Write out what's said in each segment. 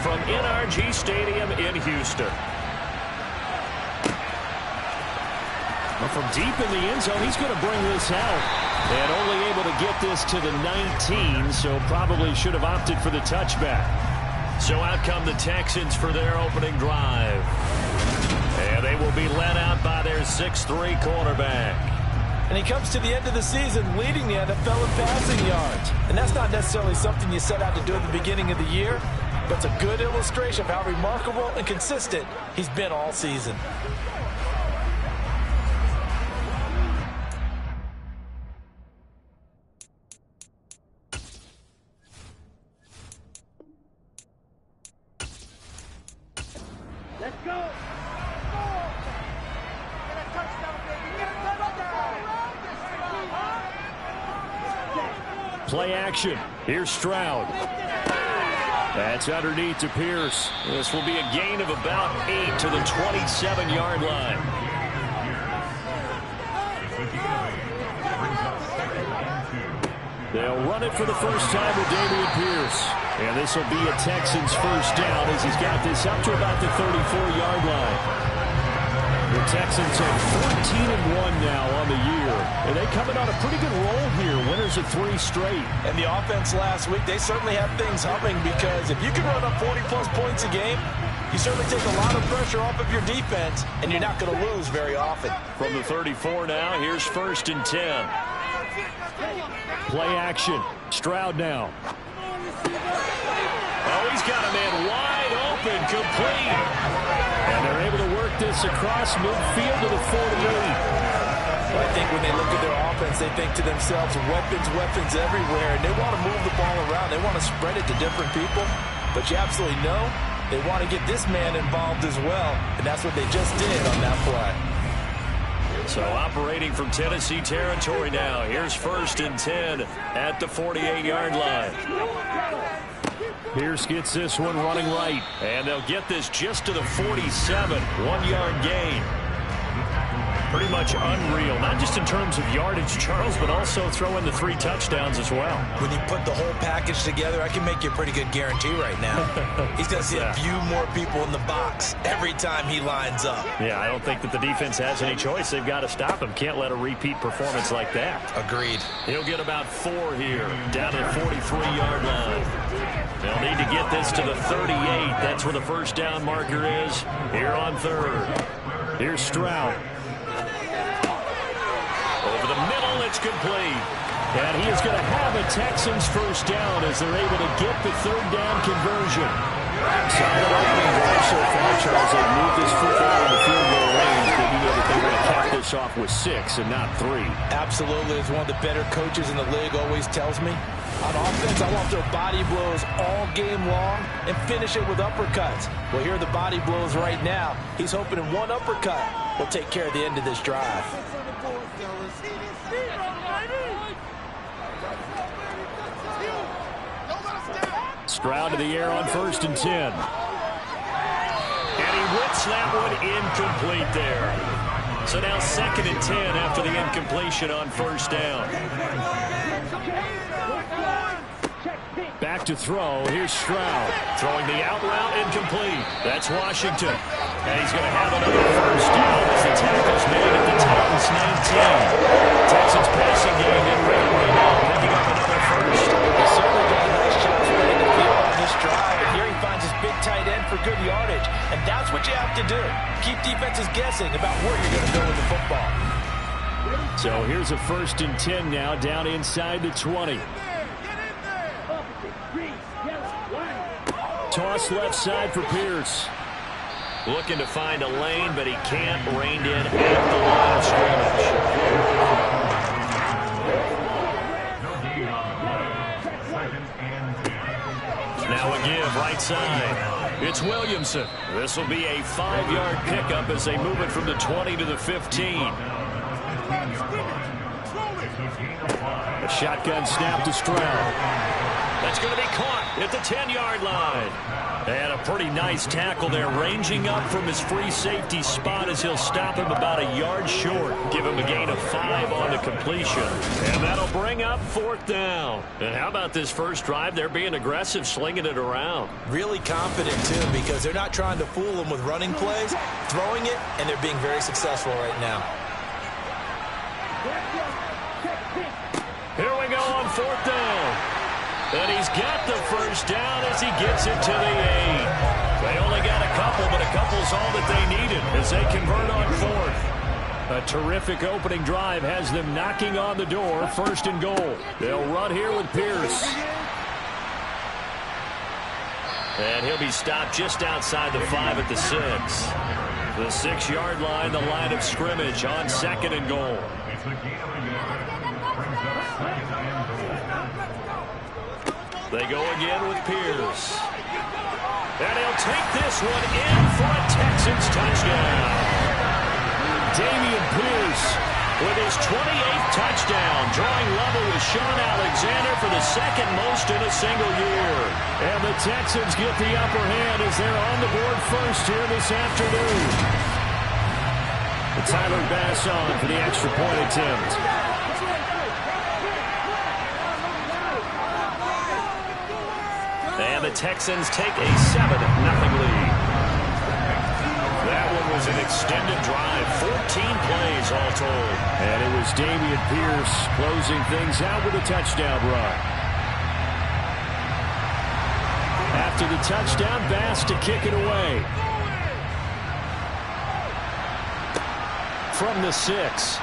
from NRG Stadium in Houston. From deep in the end zone, he's going to bring this out. And only able to get this to the 19, so probably should have opted for the touchback. So out come the Texans for their opening drive. And they will be led out by their 6'3" quarterback. And he comes to the end of the season leading the NFL in passing yards. And that's not necessarily something you set out to do at the beginning of the year, but it's a good illustration of how remarkable and consistent he's been all season. Let's go. Play action. Here's Stroud. That's underneath to Pierce. This will be a gain of about 8 to the 27-yard line. They'll run it for the first time with Dameon Pierce. And this will be a Texans first down as he's got this up to about the 34-yard line. The Texans are 14-1 now on the year. And they coming on a pretty good roll here. Winners of 3 straight. And the offense last week, they certainly have things humming because if you can run up 40-plus points a game, you certainly take a lot of pressure off of your defense, and you're not going to lose very often. From the 34 now, here's 1st and 10. Play action. Stroud now. Oh, he's got a man wide open, complete. And they're able to work this across midfield to the 48. Well, I think when they look at their offense, they think to themselves, weapons everywhere, and they want to move the ball around. They want to spread it to different people. But you absolutely know they want to get this man involved as well, and that's what they just did on that play. So operating from Tennessee territory now. Here's 1st and 10 at the 48-yard line. Pierce gets this one running right. And they'll get this just to the 47. 1-yard gain. Pretty much unreal. Not just in terms of yardage, Charles, but also throw in the 3 touchdowns as well. When you put the whole package together, I can make you a pretty good guarantee right now. He's going to see a few more people in the box every time he lines up. Yeah, I don't think that the defense has any choice. They've got to stop him. Can't let a repeat performance like that. Agreed. He'll get about 4 here, down to the 43-yard line. They'll need to get this to the 38. That's where the first down marker is here on 3rd. Here's Stroud. Over the middle, it's complete. And he is going to have a Texans first down as they're able to get the 3rd down conversion. Solid opening drive so far, Charles. They moved this football in the field goal range, but you know that they were going to cap this off with 6 and not 3. Absolutely. As one of the better coaches in the league always tells me, on offense, I want to throw body blows all game long and finish it with uppercuts. Well, here are the body blows right now. He's hoping in one uppercut will take care of the end of this drive. Stroud to the air on 1st and 10. And he whips that one incomplete there. So now 2nd and 10 after the incompletion on 1st down. Back to throw. Here's Stroud. Throwing the out route incomplete. That's Washington. And he's going to have another first down as the tackle's made at the Titans 19. Texans passing game in red right now, picking up another first. He certainly got a nice shot spreading the field on this drive. And here he finds his big tight end for good yardage. And that's what you have to do. Keep defenses guessing about where you're going to go with the football. So here's a 1st and 10 now, down inside the 20. Toss left side for Pierce. Looking to find a lane, but he can't. Reined in at the line of scrimmage. Now a give right side. It's Williamson. This will be a 5-yard pickup as they move it from the 20 to the 15. A shotgun snap to Stroud. That's going to be caught at the 10-yard line. And a pretty nice tackle there, ranging up from his free safety spot as he'll stop him about a yard short. Give him a gain of 5 on the completion. And that'll bring up 4th down. And how about this first drive? They're being aggressive, slinging it around. Really confident, too, because they're not trying to fool them with running plays, throwing it, and they're being very successful right now. Here we go on 4th down. And he's got the first down as he gets it to the 8. They only got a couple, but a couple's all that they needed as they convert on 4th. A terrific opening drive has them knocking on the door, 1st and goal. They'll run here with Pierce. And he'll be stopped just outside the 5 at the 6. The 6-yard line, the line of scrimmage on 2nd and goal. They go again with Pierce. And he'll take this one in for a Texans touchdown. Damian Pierce with his 28th touchdown, drawing level with Sean Alexander for the 2nd most in a single year. And the Texans get the upper hand as they're on the board first here this afternoon. Tyler Bass on for the extra point attempt. And the Texans take a 7-0 lead. That one was an extended drive, 14 plays all told. And it was Damian Pierce closing things out with a touchdown run. After the touchdown, Bass to kick it away. From the 6.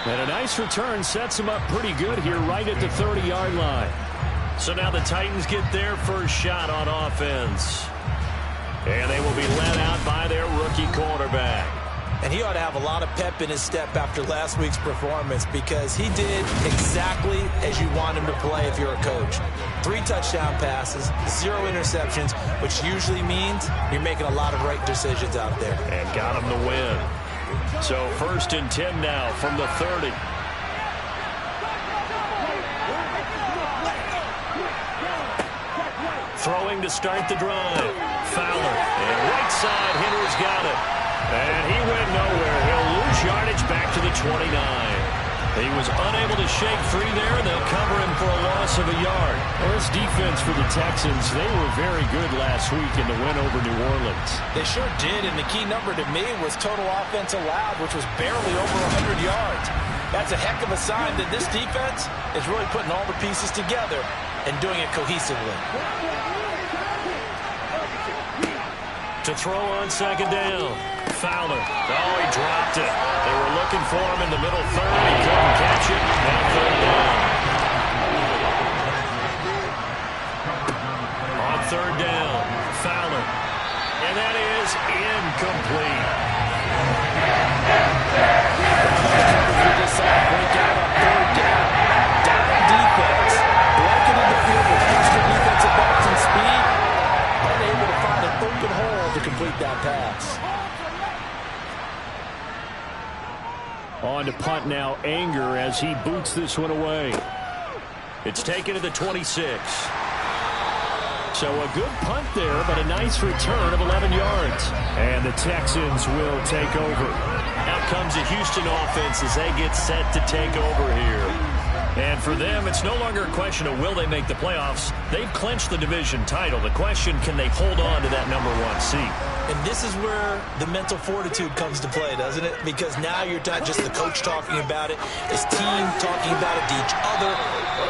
And a nice return sets him up pretty good here right at the 30-yard line. So now the Titans get their first shot on offense. And they will be led out by their rookie quarterback. And he ought to have a lot of pep in his step after last week's performance because he did exactly as you want him to play if you're a coach. 3 touchdown passes, 0 interceptions, which usually means you're making a lot of right decisions out there. And got him the win. So 1st and 10 now from the 30. Throwing to start the drive. Fowler. And right side, Henry's got it. And he went nowhere. He'll lose yardage back to the 29. He was unable to shake free there, and they'll cover him for a loss of a yard. Well, this defense for the Texans, they were very good last week in the win over New Orleans. They sure did, and the key number to me was total offense allowed, which was barely over 100 yards. That's a heck of a sign that this defense is really putting all the pieces together and doing it cohesively. To throw on 2nd down. Fowler. Oh, he dropped it. They were looking for him in the middle 3rd. He couldn't catch it. Now 3rd down. On 3rd down, Fowler. And that is incomplete. Break out on 3rd down. Down defense. Blanketed the field with extra defensive backs and speed. Unable to find an open hole to complete that pass. On to punt now, Anger as he boots this one away. It's taken to the 26. So a good punt there, but a nice return of 11 yards. And the Texans will take over. Out comes the Houston offense as they get set to take over here. And for them, it's no longer a question of will they make the playoffs. They've clinched the division title. The question, can they hold on to that number 1 seed? And this is where the mental fortitude comes to play, doesn't it? Because now you're not just the coach talking about it. It's team talking about it to each other,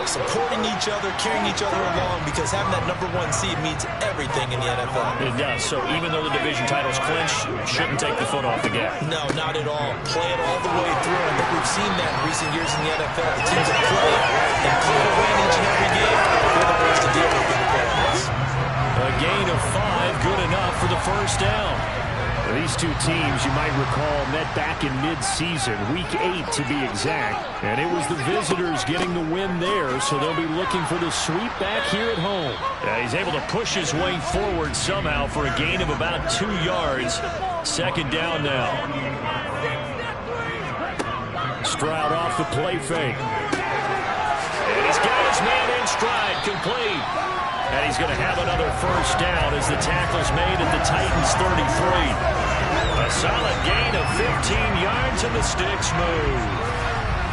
supporting each other, carrying each other along, because having that number 1 seed means everything in the NFL. It does. So even though the division title's clinched, shouldn't take the foot off the gas. No, not at all. Play it all the way through. I think we've seen that in recent years in the NFL. The teams that play and play to win each and every game, they're the ones to deal with in the playoffs. A gain of 5, good enough for the first down. These two teams, you might recall, met back in mid-season, week 8 to be exact. And it was the visitors getting the win there, so they'll be looking for the sweep back here at home. He's able to push his way forward somehow for a gain of about 2 yards. 2nd down now. Stroud off the play fake. He's got his man in stride, complete. And he's going to have another first down as the tackle's made at the Titans' 33. A solid gain of 15 yards and the sticks move.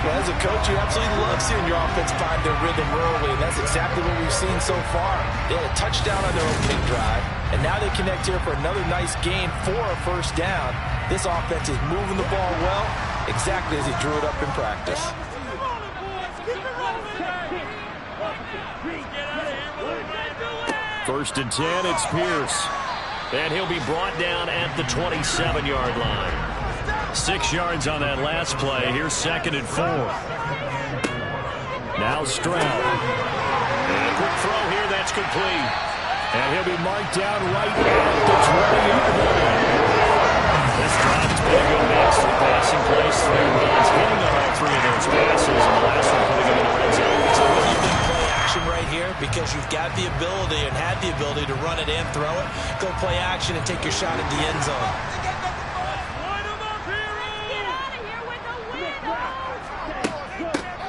Well, as a coach, you absolutely love seeing your offense find their rhythm early, and that's exactly what we've seen so far. They had a touchdown on their opening drive, and now they connect here for another nice gain for a first down. This offense is moving the ball well, exactly as he drew it up in practice. First and 10, it's Pierce. And he'll be brought down at the 27-yard line. 6 yards on that last play. Here's 2nd and 4. Now Stroud. And a quick throw here, that's complete. And he'll be marked down right at the 20-yard line. This drive's been a good mix of passing plays, 3 runs, hitting on all 3 of those passes, and the last one putting him in the red zone. It's a really big play action right here because you've got the ability and had the ability to run it and throw it. Go play action and take your shot at the end zone.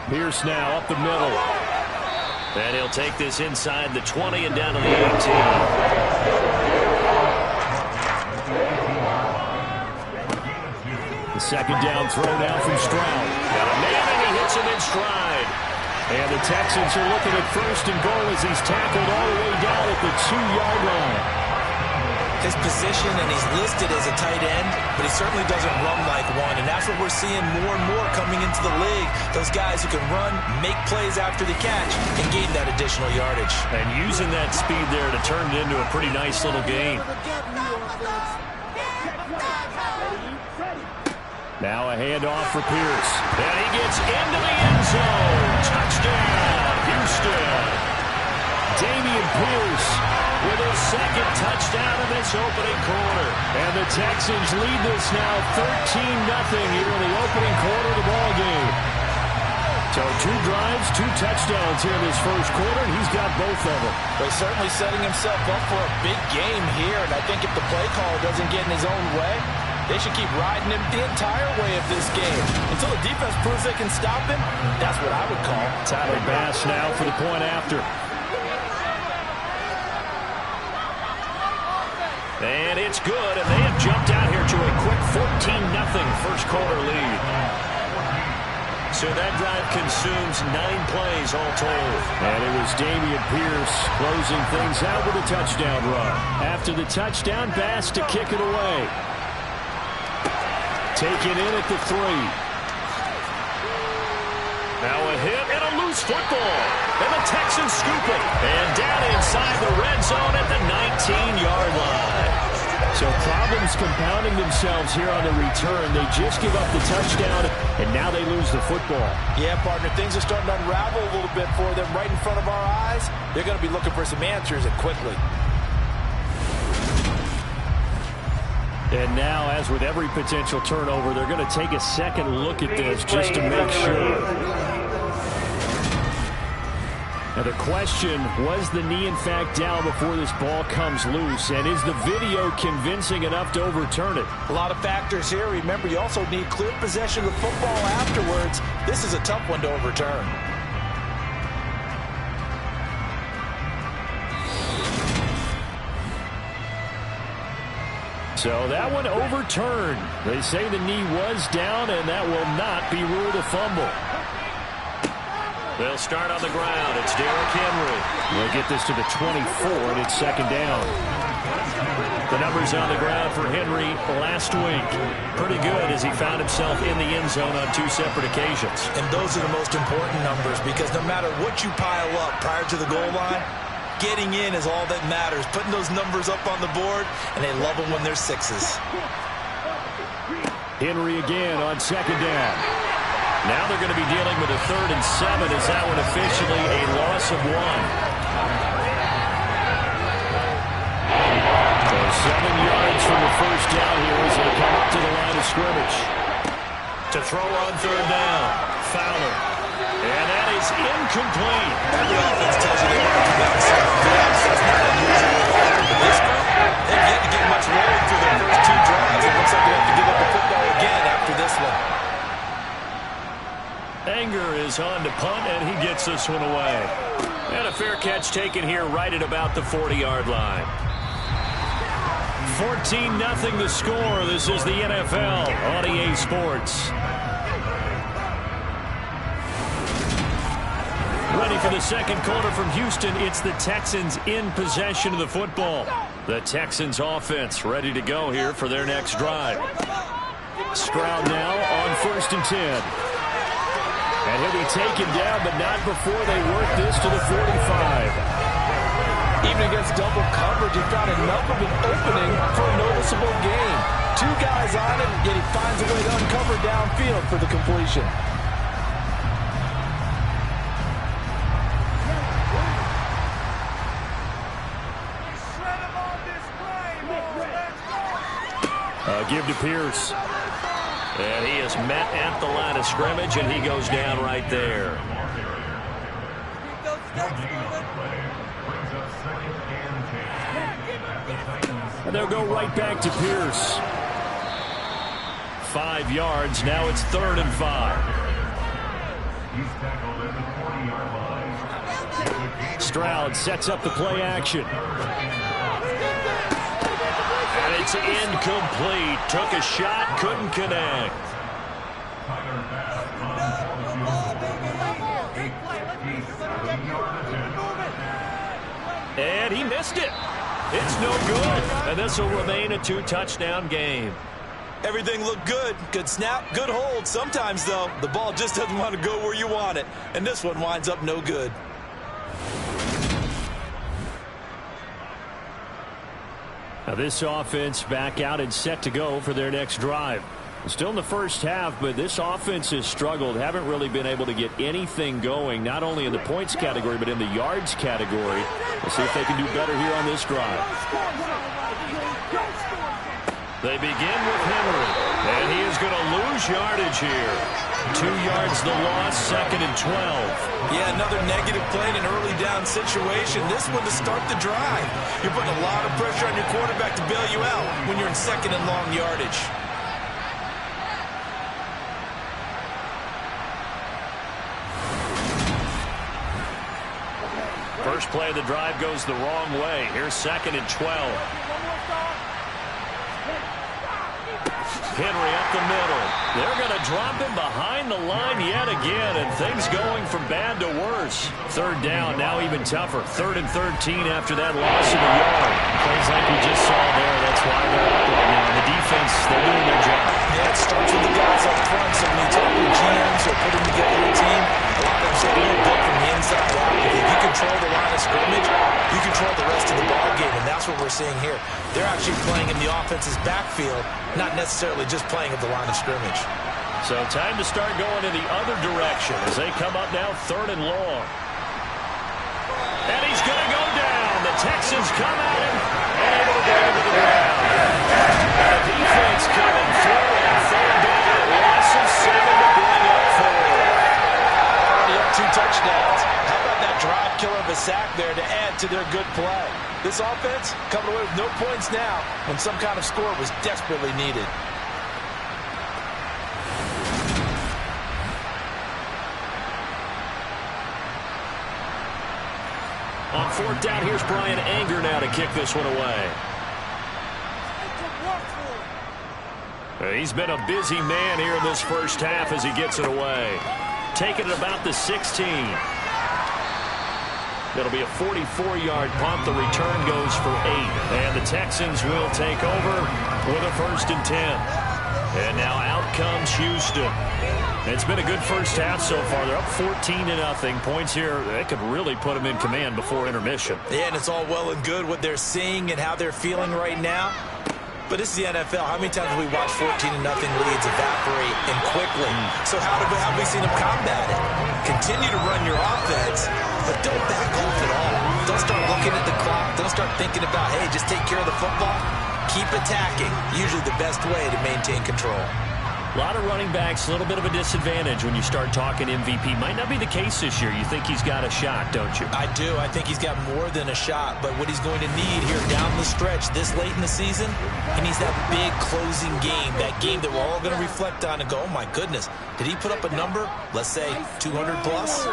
Pierce now up the middle. And he'll take this inside the 20 and down to the 18. The second down throw now from Stroud. Got a man and he hits him in stride. And the Texans are looking at first and goal as he's tackled all the way down at the 2-yard line. His position, and he's listed as a tight end, but he certainly doesn't run like one, and that's what we're seeing more and more coming into the league. Those guys who can run, make plays after the catch, and gain that additional yardage. And using that speed there to turn it into a pretty nice little gain. Now a handoff for Pierce. And he gets into the end zone. Touchdown, Houston. Damian Pierce with his 2nd touchdown in this opening quarter. And the Texans lead this now 13-0 here in the opening quarter of the ball game. So 2 drives, 2 touchdowns here in this first quarter, and he's got both of them. But he's certainly setting himself up for a big game here, and I think if the play caller doesn't get in his own way, they should keep riding him the entire way of this game. Until the defense proves they can stop him, that's what I would call. Tyler Bass now for the point after. And it's good, and they have jumped out here to a quick 14-0 first quarter lead. So that drive consumes 9 plays all told. And it was Damian Pierce closing things out with a touchdown run. After the touchdown, Bass to kick it away. Taken in at the 3. Now a hit and a loose football. And the Texans scoop it. And down inside the red zone at the 19-yard line. So problems compounding themselves here on the return. They just give up the touchdown, and now they lose the football. Yeah, partner, things are starting to unravel a little bit for them right in front of our eyes. They're going to be looking for some answers, and quickly. And now, as with every potential turnover, they're going to take a second look at this just to make sure. Now the question, was the knee in fact down before this ball comes loose? And is the video convincing enough to overturn it? A lot of factors here. Remember, you also need clear possession of the football afterwards. This is a tough one to overturn. So that one overturned. They say the knee was down, and that will not be ruled a fumble. They'll start on the ground. It's Derrick Henry. We'll get this to the 24, and it's 2nd down. The numbers on the ground for Henry last week. Pretty good as he found himself in the end zone on 2 separate occasions. And those are the most important numbers because no matter what you pile up prior to the goal line, getting in is all that matters. Putting those numbers up on the board, and they love them when they're 6s. Henry again on 2nd down. Now they're going to be dealing with a 3rd and 7 as that one officially a loss of 1. So 7 yards from the first down here as they come up to the line of scrimmage. To throw on 3rd down, Fowler. And that is incomplete. Every offense tells you they want to come out and start drives. That's not unusual at all. This group, they've yet to get much rolling through their first 2 drives. It looks like they have to give up the football again after this one. Anger is on to punt, and he gets this one away. And a fair catch taken here right at about the 40-yard line. 14-0 the score. This is the NFL on EA Sports. Ready for the second quarter from Houston. It's the Texans in possession of the football. The Texans offense ready to go here for their next drive. Stroud now on 1st and 10. And he'll be taken down, but not before they work this to the 45. Even against double coverage, he found enough of an opening for a noticeable gain. 2 guys on him, yet he finds a way to uncover downfield for the completion. Give to Pierce. And he is met at the line of scrimmage, and he goes down right there. And they'll go right back to Pierce. 5 yards. Now it's 3rd and 5. Stroud sets up the play action. And it's incomplete. Took a shot, couldn't connect. And he missed it. It's no good. And this will remain a 2-touchdown game. Everything looked good. Good snap, good hold. Sometimes, though, the ball just doesn't want to go where you want it. And this one winds up no good. Now this offense back out and set to go for their next drive. Still in the first half, but this offense has struggled. Haven't really been able to get anything going, not only in the points category, but in the yards category. We'll see if they can do better here on this drive. They begin with Henry, and he is going to lose yardage here. 2 yards the loss, 2nd and 12. Yeah, another negative play in an early down situation. This one to start the drive. You're putting a lot of pressure on your quarterback to bail you out when you're in 2nd and long yardage. First play of the drive goes the wrong way. Here's 2nd and 12. Henry up the middle. They're going to drop him behind the line yet again, and things going from bad to worse. 3rd down, now even tougher. 3rd and 13 after that loss of a yard. Plays like we just saw there. That's why they're up right now. The defense, they're doing their job. Yeah, it starts with the guys up front, so when you talk to GMs or putting together a team, a lot of them say we're built from the inside out. If you control the line of scrimmage, you control the rest of the ball game, and that's what we're seeing here. They're actually playing in the offense's backfield, not necessarily just playing at the line of scrimmage. So time to start going in the other direction as they come up now 3rd and long. And he's going to go down. The Texans come at him and able to get him to the ground. The defense coming through on 3rd down. Loss of 7 to bring up 4. Already up 2 touchdowns. How about that drive killer of a sack there to add to their good play? This offense coming away with no points now when some kind of score was desperately needed. On 4th down, here's Brian Anger now to kick this one away. He's been a busy man here in this first half as he gets it away. Taking it about the 16. It'll be a 44-yard punt. The return goes for 8. And the Texans will take over with a 1st and 10. And now out comes Houston. It's been a good first half so far. They're up 14-0. Points here, they could really put them in command before intermission. Yeah, and it's all well and good what they're seeing and how they're feeling right now. But this is the NFL. How many times have we watched 14-0 leads evaporate and quickly? So how have we seen them combat it? Continue to run your offense, but don't back off at all. Don't start looking at the clock. Don't start thinking about, hey, just take care of the football. Keep attacking. Usually the best way to maintain control. A lot of running backs, a little bit of a disadvantage when you start talking MVP. Might not be the case this year. You think he's got a shot, don't you? I do. I think he's got more than a shot. But what he's going to need here down the stretch this late in the season, he needs that big closing game, that game that we're all going to reflect on and go, oh, my goodness, did he put up a number, let's say 200 plus?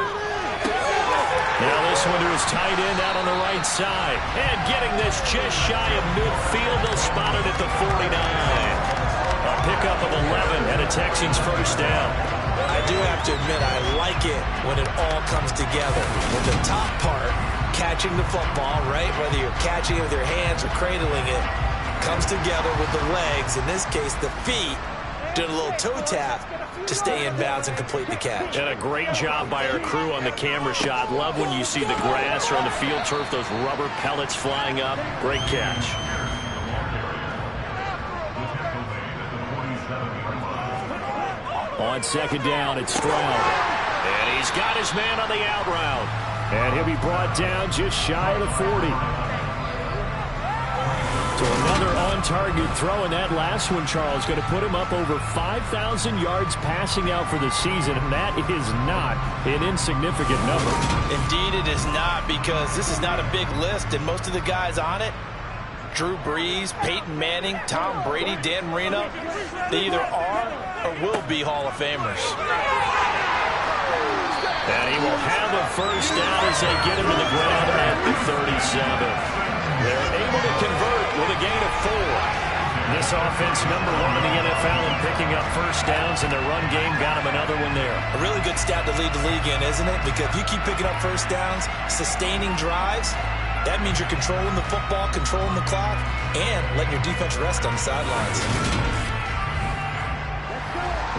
Now this one to his tight end out on the right side. And getting this just shy of midfield. They'll spot it at the 49. A pickup of 11 and a Texans first down. I do have to admit, I like it when it all comes together. When the top part, catching the football, right, whether you're catching it with your hands or cradling it, comes together with the legs, in this case the feet, doing a little toe tap to stay in bounds and complete the catch. And a great job by our crew on the camera shot. Love when you see the grass or on the field turf, those rubber pellets flying up. Great catch. On second down, it's Stroud. And he's got his man on the out route. And he'll be brought down just shy of the 40. So another on-target throw, and that last one, Charles, going to put him up over 5,000 yards passing out for the season, and that is not an insignificant number. Indeed it is not, because this is not a big list, and most of the guys on it, Drew Brees, Peyton Manning, Tom Brady, Dan Marino, they either are or will be Hall of Famers. And he will have a first down as they get him to the ground at the 37. They're able to convert with a gain of 4. This offense #1 in the NFL in picking up first downs, and their run game got him another one there. A really good stat to lead the league in, isn't it? Because if you keep picking up first downs, sustaining drives, that means you're controlling the football, controlling the clock, and letting your defense rest on the sidelines.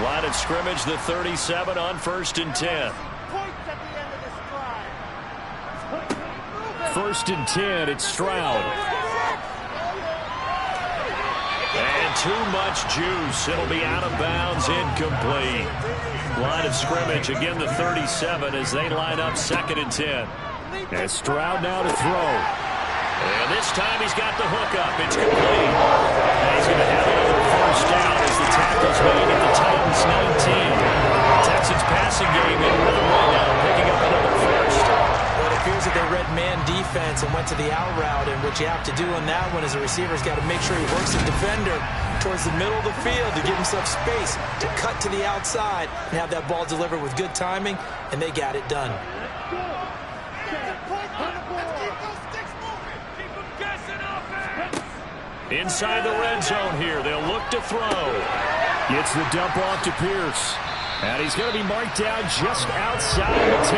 Line of scrimmage, the 37 on 1st and 10. First and 10, it's Stroud. And too much juice. It'll be out of bounds, incomplete. Line of scrimmage, again the 37 as they line up 2nd and 10. And Stroud now to throw. And this time he's got the hook up. It's complete. And he's going to have another first down as the tackle's made at the Titans 19. Texans passing game in rhythm right now, picking up another first. Well, it appears that they read man defense and went to the out route, and what you have to do on that one is the receiver's got to make sure he works the defender towards the middle of the field to give himself space to cut to the outside and have that ball delivered with good timing, and they got it done. Inside the red zone here, they'll look to throw. Gets the dump off to Pierce. And he's going to be marked down just outside the 10.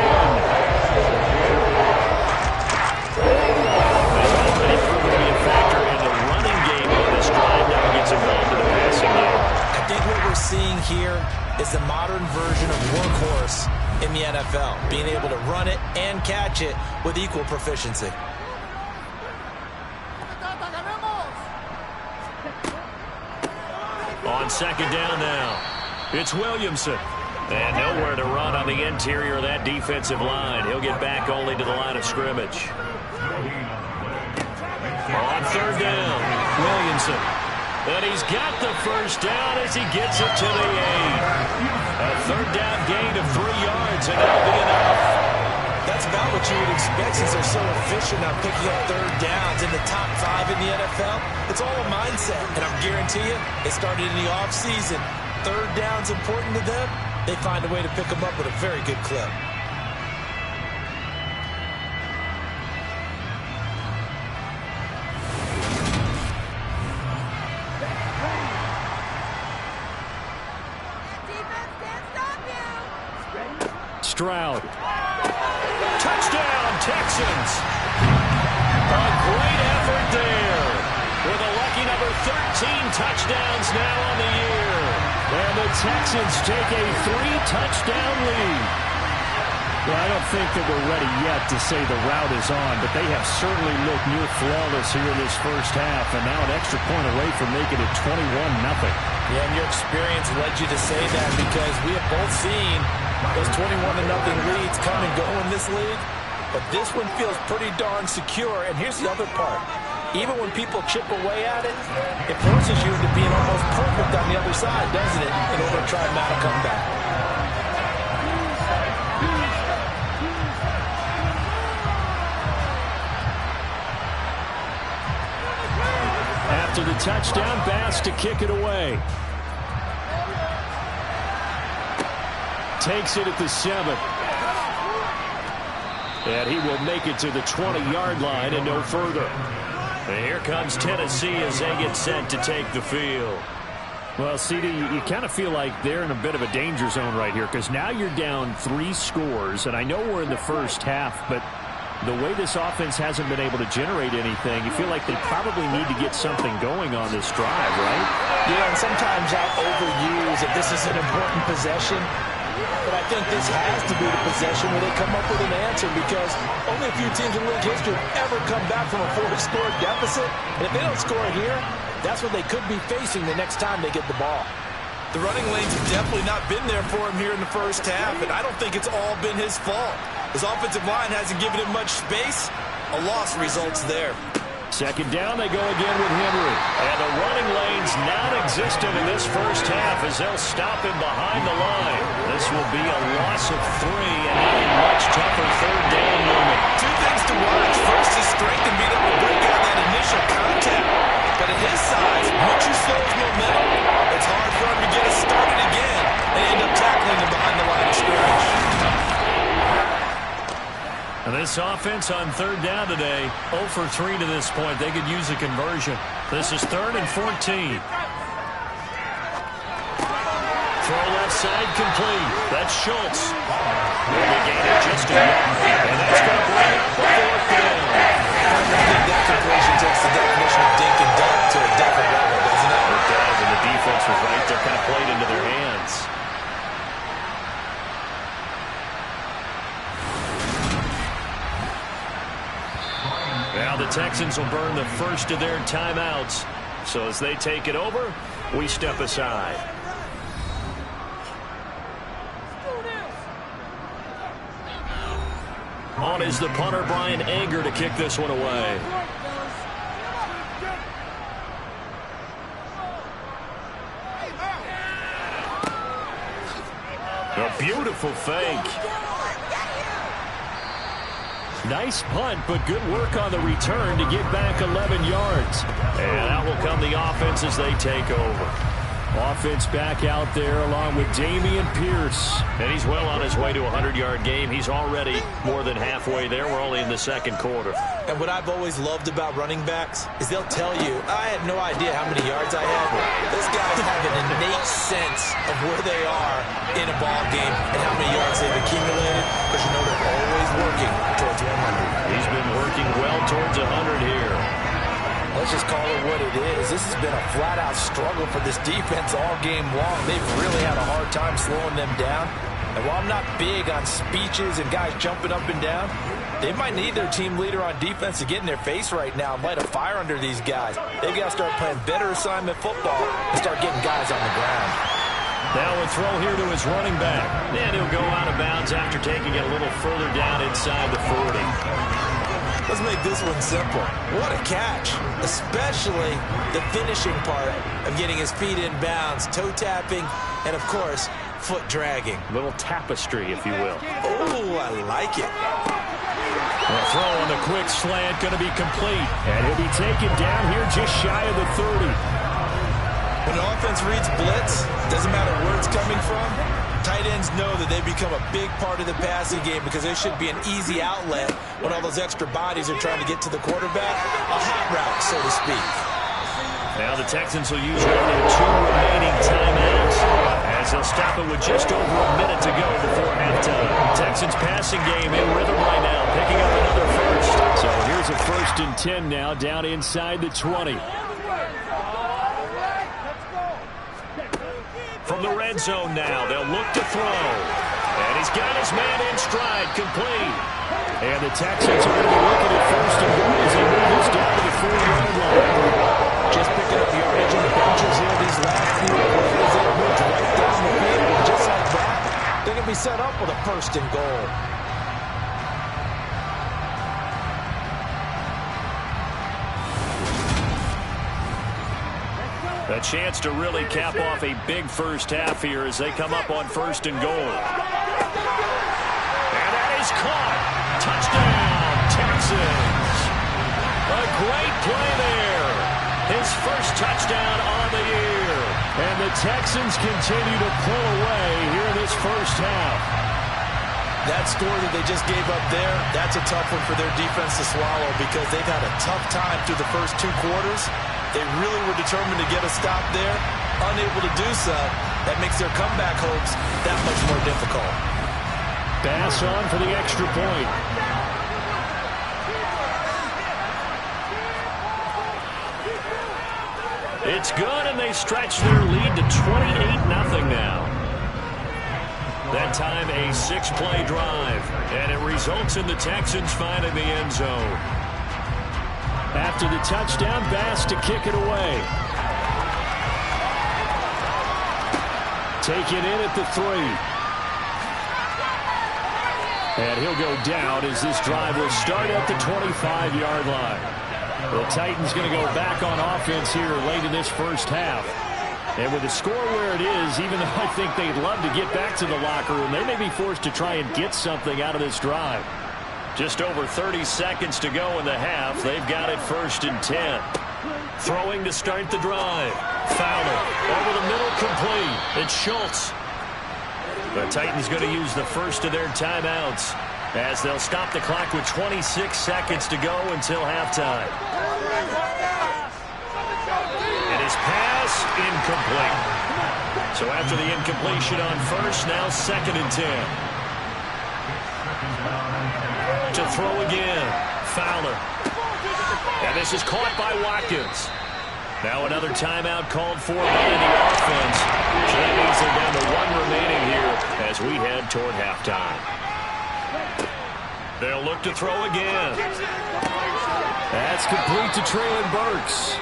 He's already proven to be a factor in the running game on this drive. Now he gets involved in the passing game. I think what we're seeing here is the modern version of workhorse in the NFL, being able to run it and catch it with equal proficiency. On second down now, it's Williamson. And nowhere to run on the interior of that defensive line. He'll get back only to the line of scrimmage. On third down, Williamson. And he's got the first down as he gets it to the 8. A third down gain of 3 yards, and that'll be enough. That's about what you would expect since they're so efficient on picking up third downs in the top 5 in the NFL. It's all a mindset, and I guarantee you, it started in the offseason. Third down's important to them. They find a way to pick them up with a very good clip. Stroud. Touchdown, Texans. A great effort there. With a lucky number 13 touchdowns now on the year. And the Texans take a 3-touchdown lead. Well, I don't think that we're ready yet to say the route is on, but they have certainly looked near flawless here in this first half, and now an extra point away from making it 21-0. Yeah, and your experience led you to say that, because we have both seen those 21-0 leads come and go in this league, but this one feels pretty darn secure. And here's the other part. even when people chip away at it, it forces you into being almost perfect on the other side, doesn't it, in order to try and mount a comeback. After the touchdown pass to kick it away. Takes it at the 7. And he will make it to the 20-yard line and no further. And here comes Tennessee as they get set to take the field. Well, CD, you kind of feel like they're in a bit of a danger zone right here because now you're down 3 scores. And I know we're in the first half, but the way this offense hasn't been able to generate anything, you feel like they probably need to get something going on this drive, right? Yeah, and sometimes I'll overuse if this is an important possession. But I think this has to be the possession where they come up with an answer because only a few teams in league history have ever come back from a 4-score deficit. And if they don't score here, that's what they could be facing the next time they get the ball. The running lanes have definitely not been there for him here in the first half, and I don't think it's all been his fault. His offensive line hasn't given him much space. A loss results there. Second down, they go again with Henry. And the running lane's non-existent in this first half as they'll stop him behind the line. This will be a loss of 3 and a much tougher third down moment. 2 things to watch. First, his strength and being able to break out that initial contact. But at his size, once you slow his momentum, it's hard for him to get us started again. They end up tackling him behind the line of scrimmage. And this offense on third down today, 0 for 3 to this point. They could use a conversion. This is 3rd and 14. Throw left side complete. That's Schultz. They gain it just a yard. And that's going to bring up the 4th down. I think that completion takes the definition of dink and dunk to a different level, doesn't it? It does, and the defense was right there, kind of played into their hands. Now the Texans will burn the first of their timeouts. So as they take it over, we step aside. On is the punter, Brian Anger, to kick this one away. A beautiful fake. Nice punt, but good work on the return to get back 11 yards. And out will come the offense as they take over. Offense back out there along with Dameon Pierce. And he's well on his way to a 100-yard game. He's already more than halfway there. We're only in the second quarter. And what I've always loved about running backs is they'll tell you, I had no idea how many yards I had. Those guys have an innate sense of where they are in a ball game and how many yards they've accumulated because you know they're always working towards 100. He's been working well towards 100 here. Let's just call it what it is. This has been a flat-out struggle for this defense all game long. They've really had a hard time slowing them down. And while I'm not big on speeches and guys jumping up and down, they might need their team leader on defense to get in their face right now and light a fire under these guys. They've got to start playing better assignment football and start getting guys on the ground. Now a throw here to his running back. And he'll go out of bounds after taking it a little further down inside the 40. Let's make this one simple. What a catch, especially the finishing part of getting his feet in bounds, toe tapping, and of course, foot dragging. Little tapestry, if you will. Oh, I like it. A throw on the quick slant, going to be complete. And he'll be taken down here just shy of the 30. When an offense reads blitz, doesn't matter where it's coming from, tight ends know that they become a big part of the passing game because there should be an easy outlet when all those extra bodies are trying to get to the quarterback. A hot route, so to speak. Now the Texans will use one of their 2 remaining timeouts as they'll stop it with just over a minute to go before halftime. Texans passing game in rhythm right now, picking up another first. So here's a 1st and 10 now down inside the 20. From the red zone now, they'll look to throw. And he's got his man in stride, complete. And the Texans are going to be looking at 1st and goal as they move this down to the 4-yard line. Just picking up yardage on the benches here these last few plays. They moved right down the field, and just like that, they're going to be set up with a 1st and goal. A chance to really cap off a big first half here as they come up on 1st and goal. And that is caught. Touchdown, Texans. A great play there. His first touchdown on the year. And the Texans continue to pull away here in this first half. That score that they just gave up there, that's a tough one for their defense to swallow because they've had a tough time through the first 2 quarters. They really were determined to get a stop there. Unable to do so, that makes their comeback hopes that much more difficult. Pass on for the extra point. It's good, and they stretch their lead to 28-0 now. That time a 6-play drive, and it results in the Texans finding the end zone. After the touchdown, Bass to kick it away. Take it in at the 3. And he'll go down as this drive will start at the 25-yard line. The Titans going to go back on offense here late in this first half. And with the score where it is, even though I think they'd love to get back to the locker room, they may be forced to try and get something out of this drive. Just over 30 seconds to go in the half. They've got it 1st and 10. Throwing to start the drive. Fowler over the middle, complete. It's Schultz. The Titans going to use the first of their timeouts as they'll stop the clock with 26 seconds to go until halftime. And his pass incomplete. So after the incompletion on 1st, now 2nd and 10. To throw again. Fowler. And this is caught by Watkins. Now another timeout called for by the offense. So that means they're down to 1 remaining here as we head toward halftime. They'll look to throw again. That's complete to Traylon Burks.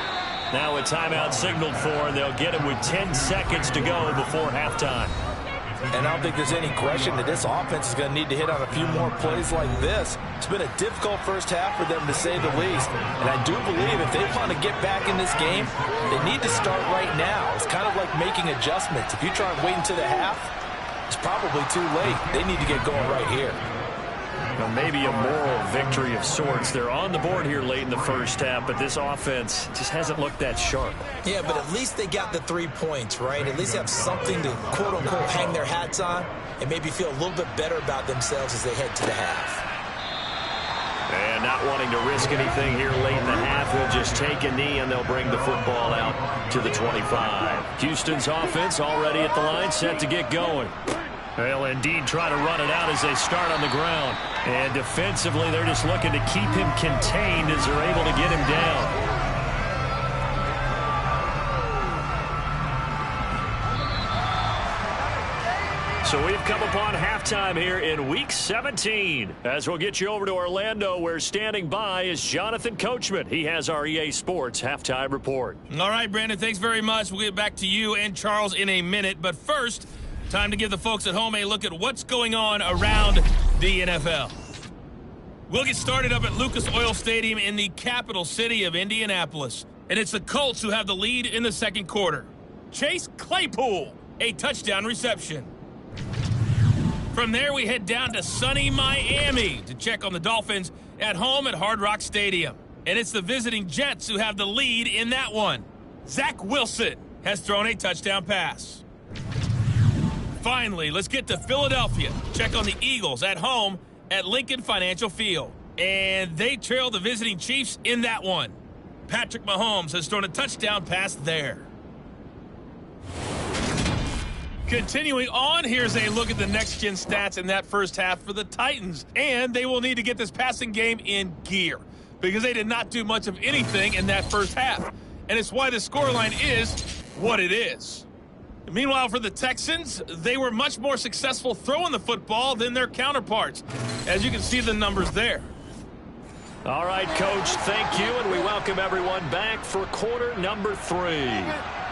Now a timeout signaled for, and they'll get him with 10 seconds to go before halftime. And I don't think there's any question that this offense is going to need to hit on a few more plays like this. It's been a difficult first half for them, to say the least. And I do believe if they want to get back in this game, they need to start right now. It's kind of like making adjustments. If you try and wait until the half, it's probably too late. They need to get going right here. Well, maybe a moral victory of sorts. They're on the board here late in the first half, but this offense just hasn't looked that sharp. Yeah, but at least they got the 3 points, right? At least they have something to, quote-unquote, hang their hats on and maybe feel a little bit better about themselves as they head to the half. And not wanting to risk anything here late in the half, he'll just take a knee and they'll bring the football out to the 25. Houston's offense already at the line, set to get going. They'll indeed try to run it out as they start on the ground. And defensively, they're just looking to keep him contained as they're able to get him down. So we've come upon halftime here in Week 17. As we'll get you over to Orlando, where standing by is Jonathan Coachman. He has our EA Sports halftime report. All right, Brandon, thanks very much. We'll get back to you and Charles in a minute. But first, time to give the folks at home a look at what's going on around the NFL. We'll get started up at Lucas Oil Stadium in the capital city of Indianapolis. And it's the Colts who have the lead in the second quarter. Chase Claypool, a touchdown reception. From there, we head down to sunny Miami to check on the Dolphins at home at Hard Rock Stadium. And it's the visiting Jets who have the lead in that one. Zach Wilson has thrown a touchdown pass. Finally, let's get to Philadelphia. Check on the Eagles at home at Lincoln Financial Field. And they trail the visiting Chiefs in that one. Patrick Mahomes has thrown a touchdown pass there. Continuing on, here's a look at the next-gen stats in that first half for the Titans. And they will need to get this passing game in gear because they did not do much of anything in that first half. And it's why the scoreline is what it is. Meanwhile, for the Texans, they were much more successful throwing the football than their counterparts, as you can see the numbers there. All right, Coach, thank you, and we welcome everyone back for quarter number 3.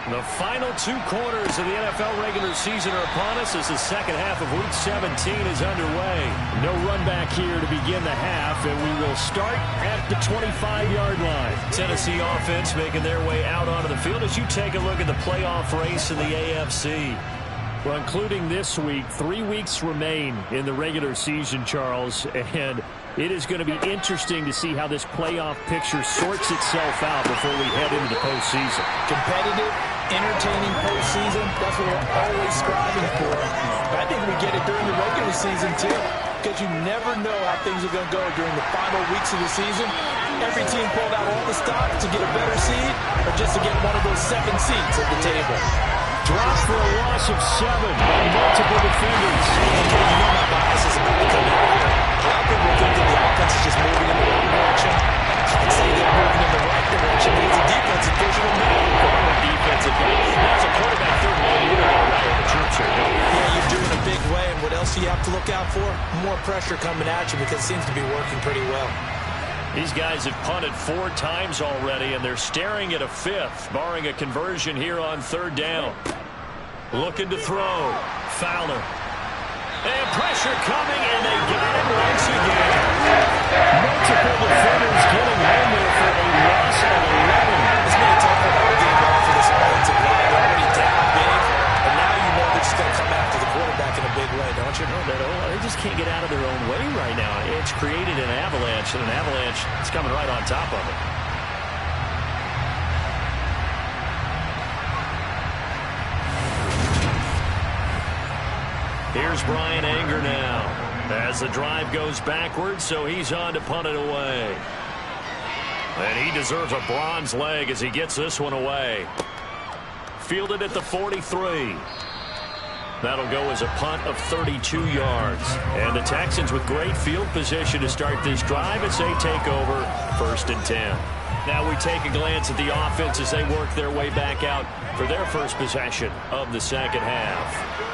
The final 2 quarters of the NFL regular season are upon us as the second half of Week 17 is underway. No run back here to begin the half, and we will start at the 25-yard line. Tennessee offense making their way out onto the field as you take a look at the playoff race in the AFC. Well, including this week, 3 weeks remain in the regular season, Charles, and it is going to be interesting to see how this playoff picture sorts itself out before we head into the postseason. Competitive, entertaining postseason, that's what we're always striving for. But I think we get it during the regular season, too, because you never know how things are going to go during the final weeks of the season. Every team pulled out all the stops to get a better seed or just to get one of those 7 seats at the table. Drop for a loss of 7 by multiple defenders. You know my bias is about to come out here. A lot of people think that the offense is just moving in the wrong direction. I'd say they're moving in the right direction because the defense is pushing them back. Defensive guy. Now it's a quarterback third and long. You're going to right the troops right now. Yeah, you're doing a big way, and what else do you have to look out for? More pressure coming at you because it seems to be working pretty well. These guys have punted 4 times already, and they're staring at a 5th, barring a conversion here on 3rd down. Looking to throw. Fowler. And pressure coming, and they got him once again. Multiple defenders getting home there for a loss of 11. This may talk about being off of this offensive line. They're already down big, and now you know they're just going to come after the quarterback in a big way, don't you? They just can't get out of their own way right now. It's created an avalanche, and an avalanche is coming right on top of it. Here's Brian Anger now as the drive goes backwards, so he's on to punt it away. And he deserves a bronze leg as he gets this one away. Fielded at the 43. That'll go as a punt of 32 yards. And the Texans with great field position to start this drive as they take over 1st and 10. Now we take a glance at the offense as they work their way back out for their first possession of the second half.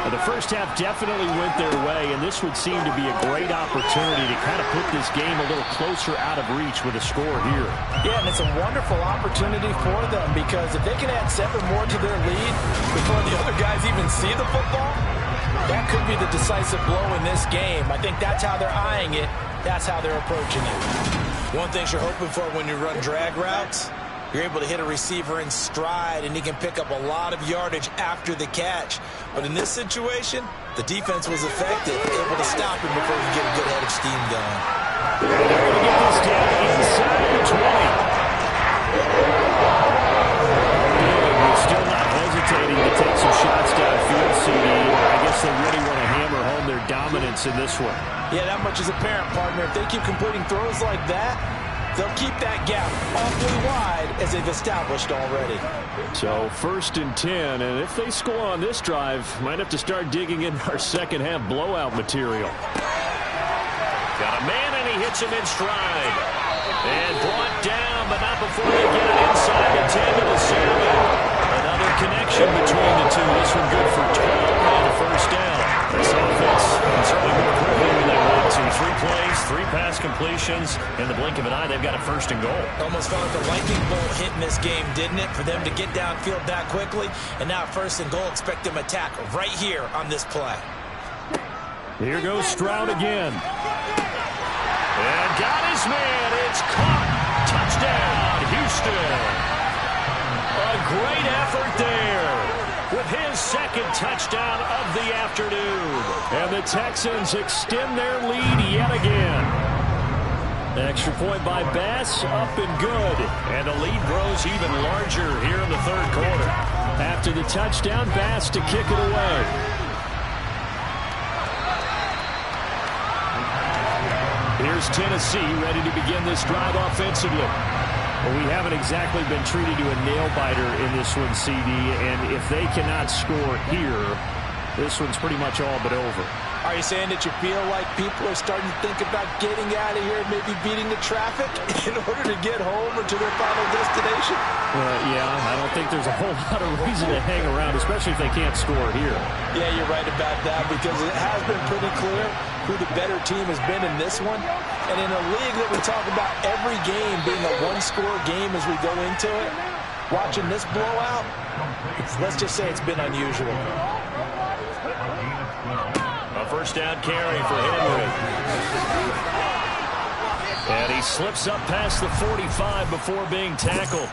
The first half definitely went their way, and this would seem to be a great opportunity to kind of put this game a little closer out of reach with a score here. Yeah, and it's a wonderful opportunity for them because if they can add 7 more to their lead before the other guys even see the football, that could be the decisive blow in this game. I think that's how they're eyeing it. That's how they're approaching it. One thing you're hoping for when you run drag routes, you're able to hit a receiver in stride, and he can pick up a lot of yardage after the catch. But in this situation, the defense was effective, able to stop him before he get a good head of steam going. They're going to get this down inside the 20. We're still not hesitating to take some shots downfield, CD. I guess they really want to hammer home their dominance in this one. Yeah, that much is apparent, partner. If they keep completing throws like that, they'll keep that gap awfully wide as they've established already. So 1st and 10, and if they score on this drive, might have to start digging in our second half blowout material. Got a man, and he hits him in stride. And brought down, but not before they get it inside the 10 to the 7. Another connection between the two. This one good for 12 on the first down. This offense can certainly move quickly when they want to. 3 plays, 3 pass completions. In the blink of an eye, they've got a 1st and goal. Almost felt like a lightning bolt hit in this game, didn't it? For them to get downfield that quickly. And now 1st and goal, expect them to attack right here on this play. Here goes Stroud again. And got his man. It's caught. Touchdown, Houston. A great effort there with his 2nd touchdown of the afternoon. And the Texans extend their lead yet again. Extra point by Bass, up and good. And the lead grows even larger here in the 3rd quarter. After the touchdown, Bass to kick it away. Here's Tennessee ready to begin this drive offensively. Well, we haven't exactly been treated to a nail-biter in this one, CD, and if they cannot score here, this one's pretty much all but over. Are you saying that you feel like people are starting to think about getting out of here, maybe beating the traffic in order to get home or to their final destination? Yeah, I don't think there's a whole lot of reason to hang around, especially if they can't score here. Yeah, you're right about that because it has been pretty clear who the better team has been in this one. And in a league that we talk about every game being a one-score game as we go into it, watching this blowout, let's just say it's been unusual. A first down carry for Henry. And he slips up past the 45 before being tackled.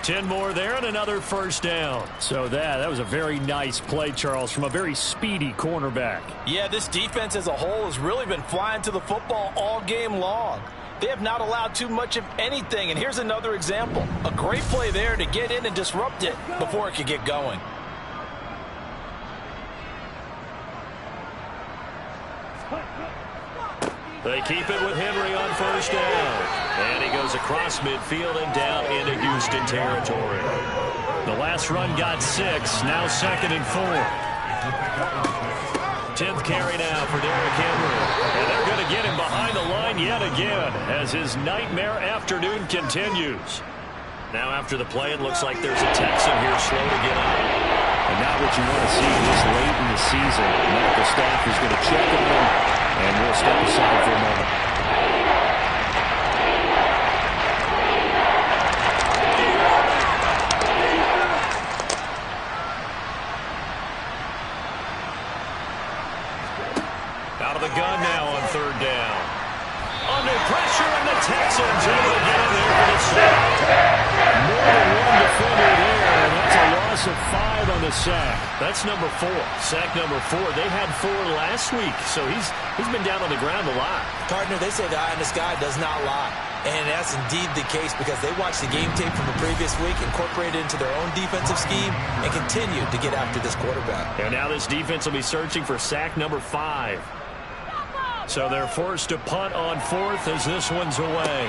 10 more there and another first down. So that was a very nice play, Charles, from a very speedy cornerback. Yeah, this defense as a whole has really been flying to the football all game long. They have not allowed too much of anything, and here's another example. A great play there to get in and disrupt it before it could get going. They keep it with Henry on first down. And he goes across midfield and down into Houston territory. The last run got 6, now 2nd and 4. 10th carry now for Derrick Henry. And they're going to get him behind the line yet again as his nightmare afternoon continues. Now after the play, it looks like there's a Texan here slow to get up. And not what you want to see this late in the season. The medical staff is going to check on him, and we'll step aside for a moment. Out of the gun now on 3rd down. Under pressure, and the Texans able to get in there for the sack. More than one defender there, and that's a loss of 5 on the sack. That's number 4. Sack number 4. They had 4 last week, so he's been down on the ground a lot. Partner, they say the eye in the sky does not lie. And that's indeed the case because they watched the game tape from the previous week, incorporated it into their own defensive scheme, and continued to get after this quarterback. And now this defense will be searching for sack number 5. So they're forced to punt on 4th as this one's away.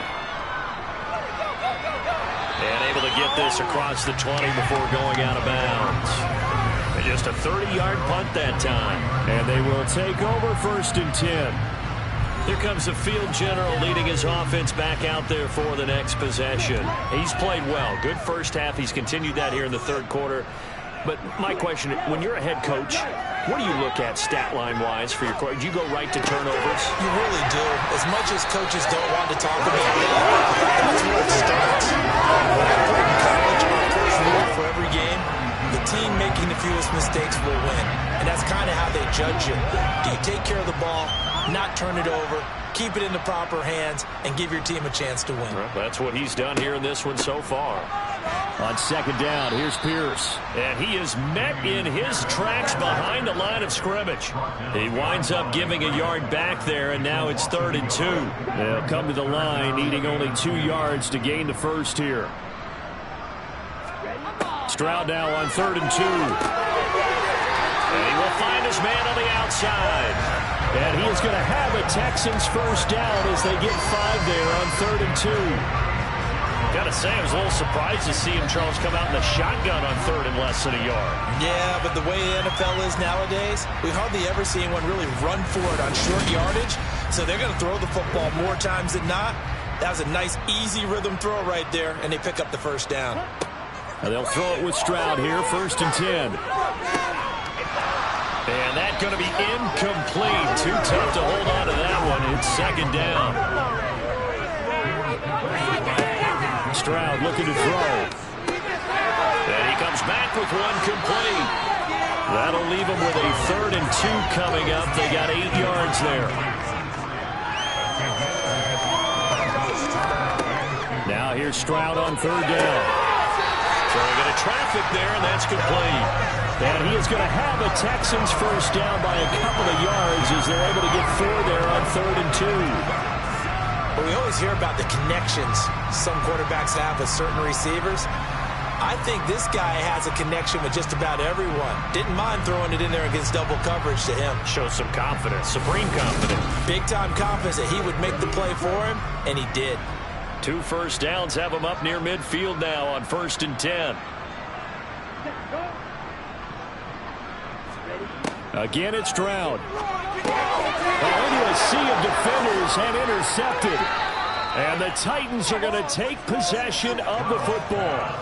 And able to get this across the 20 before going out of bounds. And just a 30-yard punt that time. And they will take over 1st and 10. Here comes the field general leading his offense back out there for the next possession. He's played well. Good first half. He's continued that here in the 3rd quarter. But my question, when you're a head coach, what do you look at stat line-wise for your coach? Do you go right to turnovers? You really do. As much as coaches don't want to talk about it, that's where it starts. When I played in college, our first rule for every game, the team making the fewest mistakes will win. And that's kind of how they judge you. Do you take care of the ball, not turn it over, keep it in the proper hands, and give your team a chance to win? Well, that's what he's done here in this one so far. On 2nd down, here's Pierce. And he is met in his tracks behind the line of scrimmage. He winds up giving a yard back there, and now it's 3rd and 2. They'll come to the line, needing only 2 yards to gain the first here. Stroud now on 3rd and 2. And he will find his man on the outside. And he is going to have a Texans first down as they get 5 there on 3rd and 2. Gotta say, I was a little surprised to see him, Charles, come out in the shotgun on 3rd and less than a yard. Yeah, but the way the NFL is nowadays, we hardly ever see anyone really run for it on short yardage. So they're going to throw the football more times than not. That was a nice, easy rhythm throw right there, and they pick up the first down. And they'll throw it with Stroud here, 1st and 10. And that's going to be incomplete. Too tough to hold on to that one. It's 2nd down. Stroud looking to throw. And he comes back with one complete. That'll leave him with a 3rd and 2 coming up. They got 8 yards there. Now here's Stroud on 3rd down. Trying to get a traffic there, and that's complete. And he is going to have a Texans first down by a couple of yards as they're able to get 4 there on 3rd and 2. But we always hear about the connections some quarterbacks have with certain receivers. I think this guy has a connection with just about everyone. Didn't mind throwing it in there against double coverage to him. Shows some confidence, supreme confidence. Big-time confidence that he would make the play for him, and he did. 2 first downs have him up near midfield now on 1st and 10. Again, it's Stroud. Into a sea of defenders and intercepted. And the Titans are going to take possession of the football.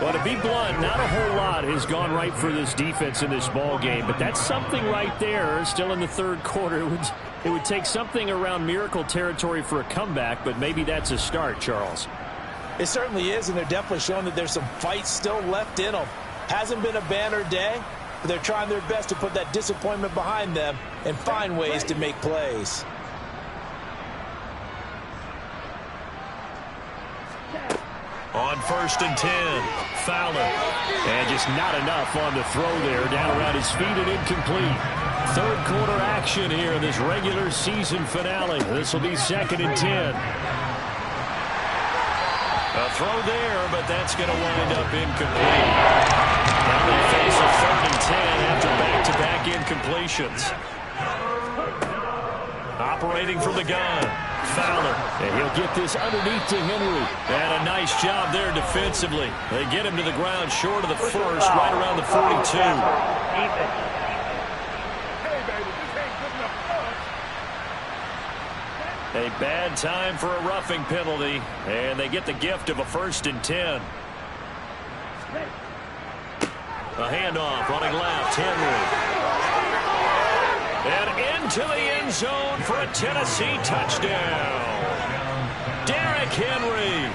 Well, to be blunt, not a whole lot has gone right for this defense in this ball game, but that's something right there. Still in the 3rd quarter, it would take something around miracle territory for a comeback, but maybe that's a start, Charles. It certainly is, and they're definitely showing that there's some fight still left in them. Hasn't been a banner day, but they're trying their best to put that disappointment behind them and find ways to make plays. On 1st and 10, Fowler. And just not enough on the throw there. Down around his feet and incomplete. Third quarter action here in this regular season finale. This will be 2nd and 10. A throw there, but that's going to wind up incomplete. Now they face a 3rd and 10 after back-to-back incompletions. Operating from the gun. Fowler, and he'll get this underneath to Henry. And a nice job there defensively. They get him to the ground short of the first, right around the 42. A bad time for a roughing penalty, and they get the gift of a 1st and 10. A handoff, running left, Henry. And into the end zone for a Tennessee touchdown. Derrick Henry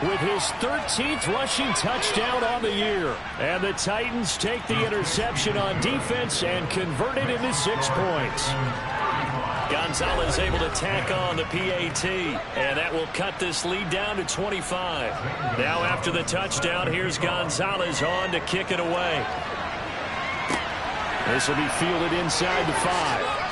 with his 13th rushing touchdown on the year. And the Titans take the interception on defense and convert it into 6 points. Gonzalez able to tack on the PAT, and that will cut this lead down to 25. Now after the touchdown, here's Gonzalez on to kick it away. This will be fielded inside the 5.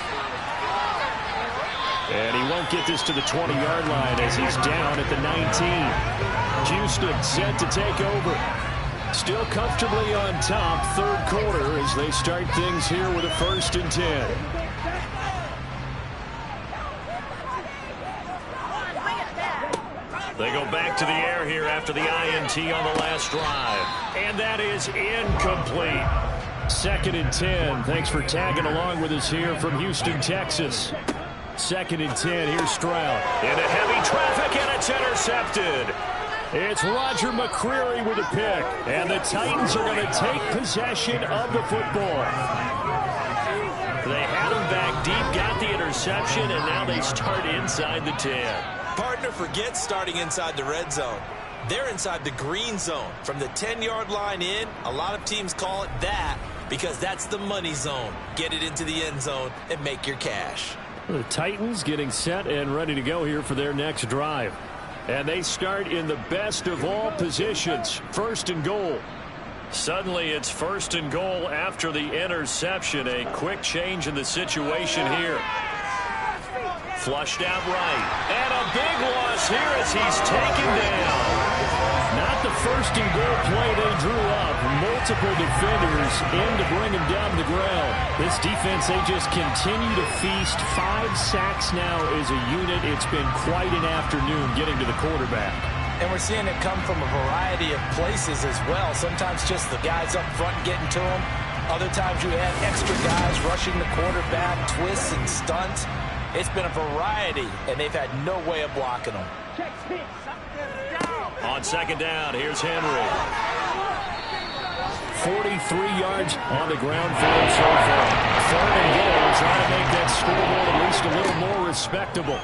And he won't get this to the 20-yard line as he's down at the 19. Houston set to take over. Still comfortably on top, third quarter as they start things here with a 1st and 10. They go back to the air here after the INT on the last drive. And that is incomplete. 2nd and 10. Thanks for tagging along with us here from Houston, Texas. 2nd and 10. Here's Stroud. Into heavy traffic, and it's intercepted. It's Roger McCreary with a pick. And the Titans are going to take possession of the football. They had him back deep, got the interception, and now they start inside the 10. Partner, forget starting inside the red zone. They're inside the green zone. From the 10-yard line in, a lot of teams call it that because that's the money zone. Get it into the end zone and make your cash. The Titans getting set and ready to go here for their next drive. And they start in the best of all positions, 1st and goal. Suddenly it's 1st and goal after the interception. A quick change in the situation here. Flushed out right. And a big loss here as he's taken down. Not the 1st and goal play they drew up. Multiple defenders in to bring him down to the ground. This defense, they just continue to feast. 5 sacks now as a unit. It's been quite an afternoon getting to the quarterback. And we're seeing it come from a variety of places as well. Sometimes just the guys up front getting to him. Other times you have extra guys rushing the quarterback, twists and stunts. It's been a variety, and they've had no way of blocking them. On 2nd down, here's Henry. 43 yards on the ground for him so far. 3rd and goal, trying to make that scoreboard at least a little more respectable.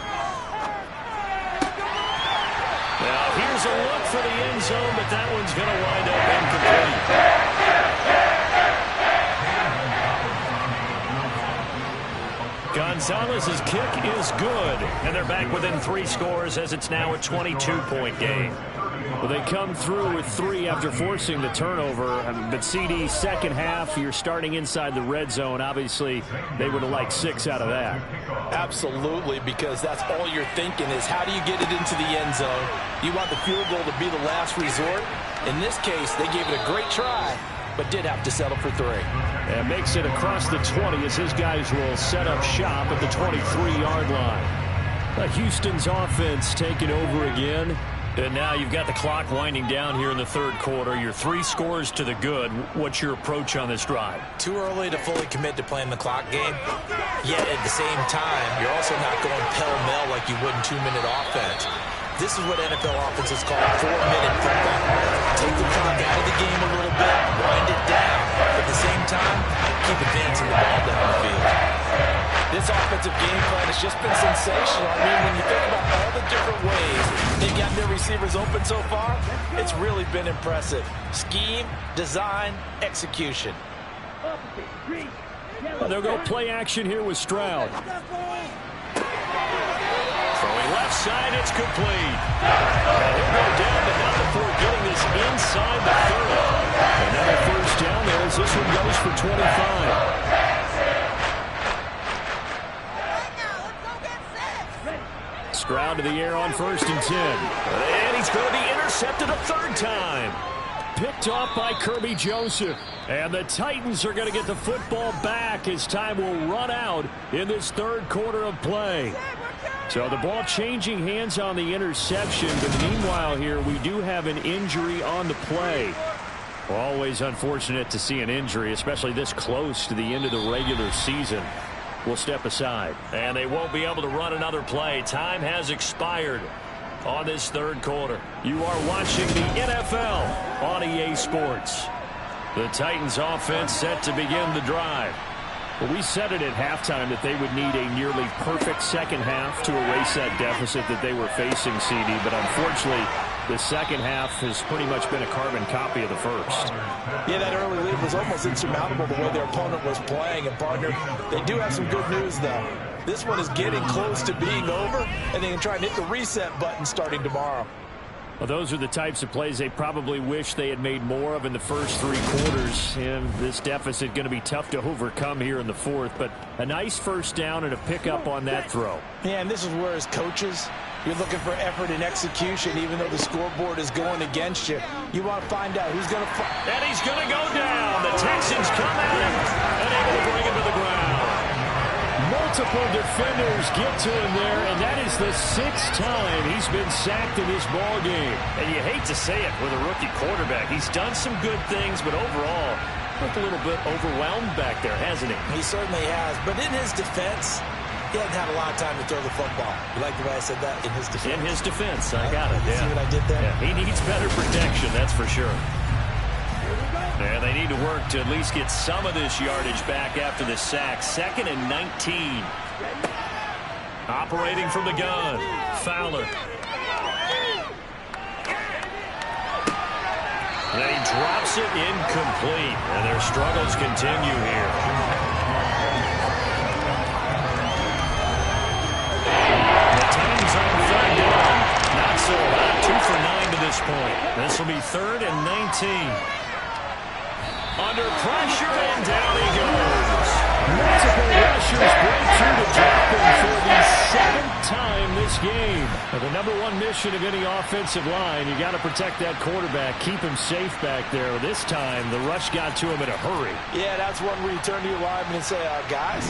Now here's a look for the end zone, but that one's going to wind up incomplete. Gonzalez's kick is good, and they're back within 3 scores as it's now a 22-point game. Well, they come through with 3 after forcing the turnover. But CD, second half, you're starting inside the red zone. Obviously, they would have liked 6 out of that. Absolutely, because that's all you're thinking is how do you get it into the end zone? You want the field goal to be the last resort. In this case, they gave it a great try, but did have to settle for 3. And makes it across the 20 as his guys will set up shop at the 23-yard line. Houston's offense taking over again. And now you've got the clock winding down here in the third quarter. You're 3 scores to the good. What's your approach on this drive? Too early to fully commit to playing the clock game. Yet at the same time, you're also not going pell-mell like you would in 2-minute offense. This is what NFL offenses call 4-minute football. Take the clock out of the game a little bit, wind it down. But at the same time, keep advancing the ball down the field. This offense offensive game plan has just been sensational. I mean, when you think about all the different ways they've gotten their receivers open so far, it's really been impressive. Scheme, design, execution. They'll go play action here with Stroud. Throwing left side, it's complete. And he'll go down, but not before getting this inside the 30. Another first down there as this one goes for 25. Stroud to the air on 1st and 10. And he's going to be intercepted a third time. Picked off by Kirby Joseph. And the Titans are going to get the football back as time will run out in this third quarter of play. So the ball changing hands on the interception. But meanwhile here, we do have an injury on the play. Always unfortunate to see an injury, especially this close to the end of the regular season. We'll step aside. And they won't be able to run another play. Time has expired on this third quarter. You are watching the NFL on EA Sports. The Titans offense set to begin the drive. Well, we said it at halftime that they would need a nearly perfect second half to erase that deficit that they were facing, CD. But unfortunately, the second half has pretty much been a carbon copy of the first. Yeah, that early lead was almost insurmountable the way their opponent was playing. And, partner, they do have some good news, though. This one is getting close to being over, and they can try and hit the reset button starting tomorrow. Well, those are the types of plays they probably wish they had made more of in the first 3 quarters. And this deficit going to be tough to overcome here in the fourth. But a nice first down and a pickup on that throw. Yeah, and this is where, as coaches, you're looking for effort and execution, even though the scoreboard is going against you. You want to find out who's going to... And he's going to go down. The Texans come at him and able to bring him to the ground. Multiple defenders get to him there, and that is the 6th time he's been sacked in this ball game. And you hate to say it with a rookie quarterback. He's done some good things, but overall, looked a little bit overwhelmed back there, hasn't he? He certainly has. But in his defense, he hasn't had a lot of time to throw the football. You like the way I said that? In his defense. In his defense. I got it. You see what I did there? Yeah, he needs better protection, that's for sure. And they need to work to at least get some of this yardage back after the sack. 2nd and 19. Operating from the gun. Fowler. And he drops it incomplete. And their struggles continue here. The Titans on 3rd down. Not so hot. 2 for 9 to this point. This will be 3rd and 19. Under pressure, and down he goes. Multiple rushers break through to drop him for the 7th time this game. Now, the #1 mission of any offensive line, you got to protect that quarterback, keep him safe back there. This time, the rush got to him in a hurry. Yeah, that's one where you turn to your lineman and say, guys,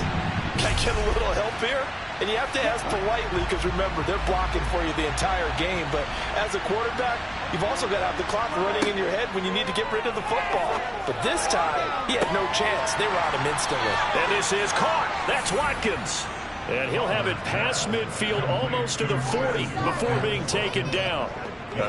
can I get a little help here? And you have to ask politely because, remember, they're blocking for you the entire game. But as a quarterback, you've also got to have the clock running in your head when you need to get rid of the football. But this time, he had no chance. They were on him instantly. And this is caught. That's Watkins. And he'll have it past midfield almost to the 40 before being taken down.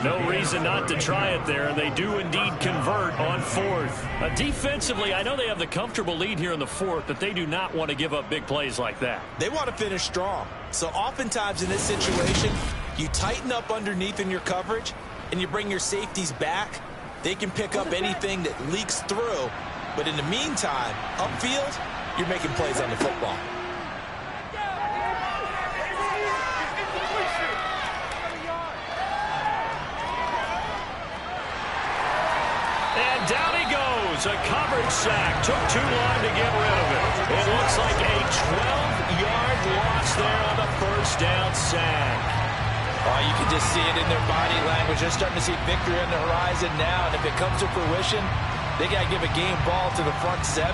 No reason not to try it there, and they do indeed convert on 4th. Defensively, I know they have the comfortable lead here in the 4th, but they do not want to give up big plays like that. They want to finish strong. So oftentimes in this situation, you tighten up underneath in your coverage, and you bring your safeties back. They can pick up anything that leaks through. But in the meantime, upfield, you're making plays on the football. Down he goes. A coverage sack. Took too long to get rid of it. It looks like a 12-yard loss there on the first down sack. Oh, you can just see it in their body language. They're starting to see victory on the horizon now. And if it comes to fruition, they got to give a game ball to the front 7.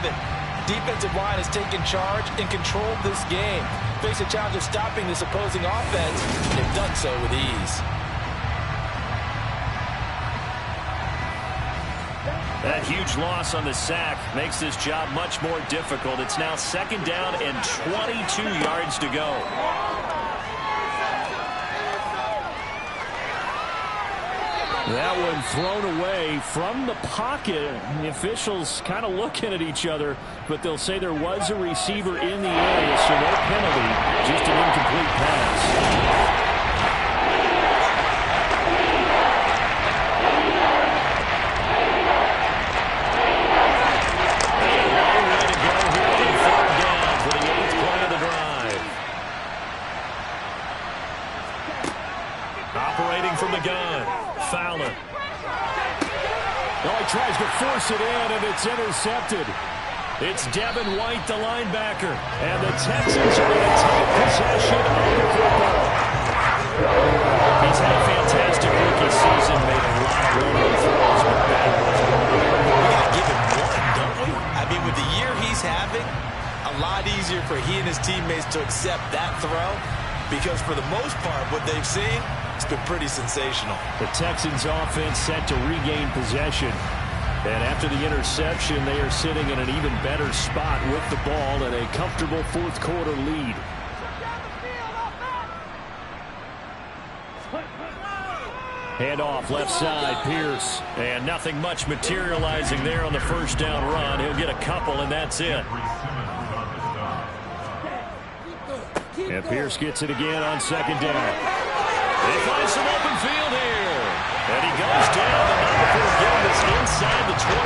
Defensive line has taken charge and controlled this game. Face a challenge of stopping this opposing offense. They've done so with ease. That huge loss on the sack makes this job much more difficult. It's now 2nd down and 22 yards to go. That one thrown away from the pocket. The officials kind of looking at each other, but they'll say there was a receiver in the area, so no penalty, just an incomplete pass. From the gun, Fowler. Oh, he tries to force it in, and it's intercepted. It's Devin White, the linebacker, and the Texans are going to take possession of the football. He's had a fantastic rookie season, made a lot of rolling throws, but that wasn't one. We got to give him one, don't we? I mean, with the year he's having, a lot easier for he and his teammates to accept that throw, because for the most part, what they've seen, it's been pretty sensational. The Texans offense set to regain possession. And after the interception, they are sitting in an even better spot with the ball and a comfortable fourth quarter lead. Hand off left side, Pierce. And nothing much materializing there on the first down run. He'll get a couple, and that's it. And Pierce gets it again on second down. They find some open field here. And he goes down. The number 4 game is inside the 25.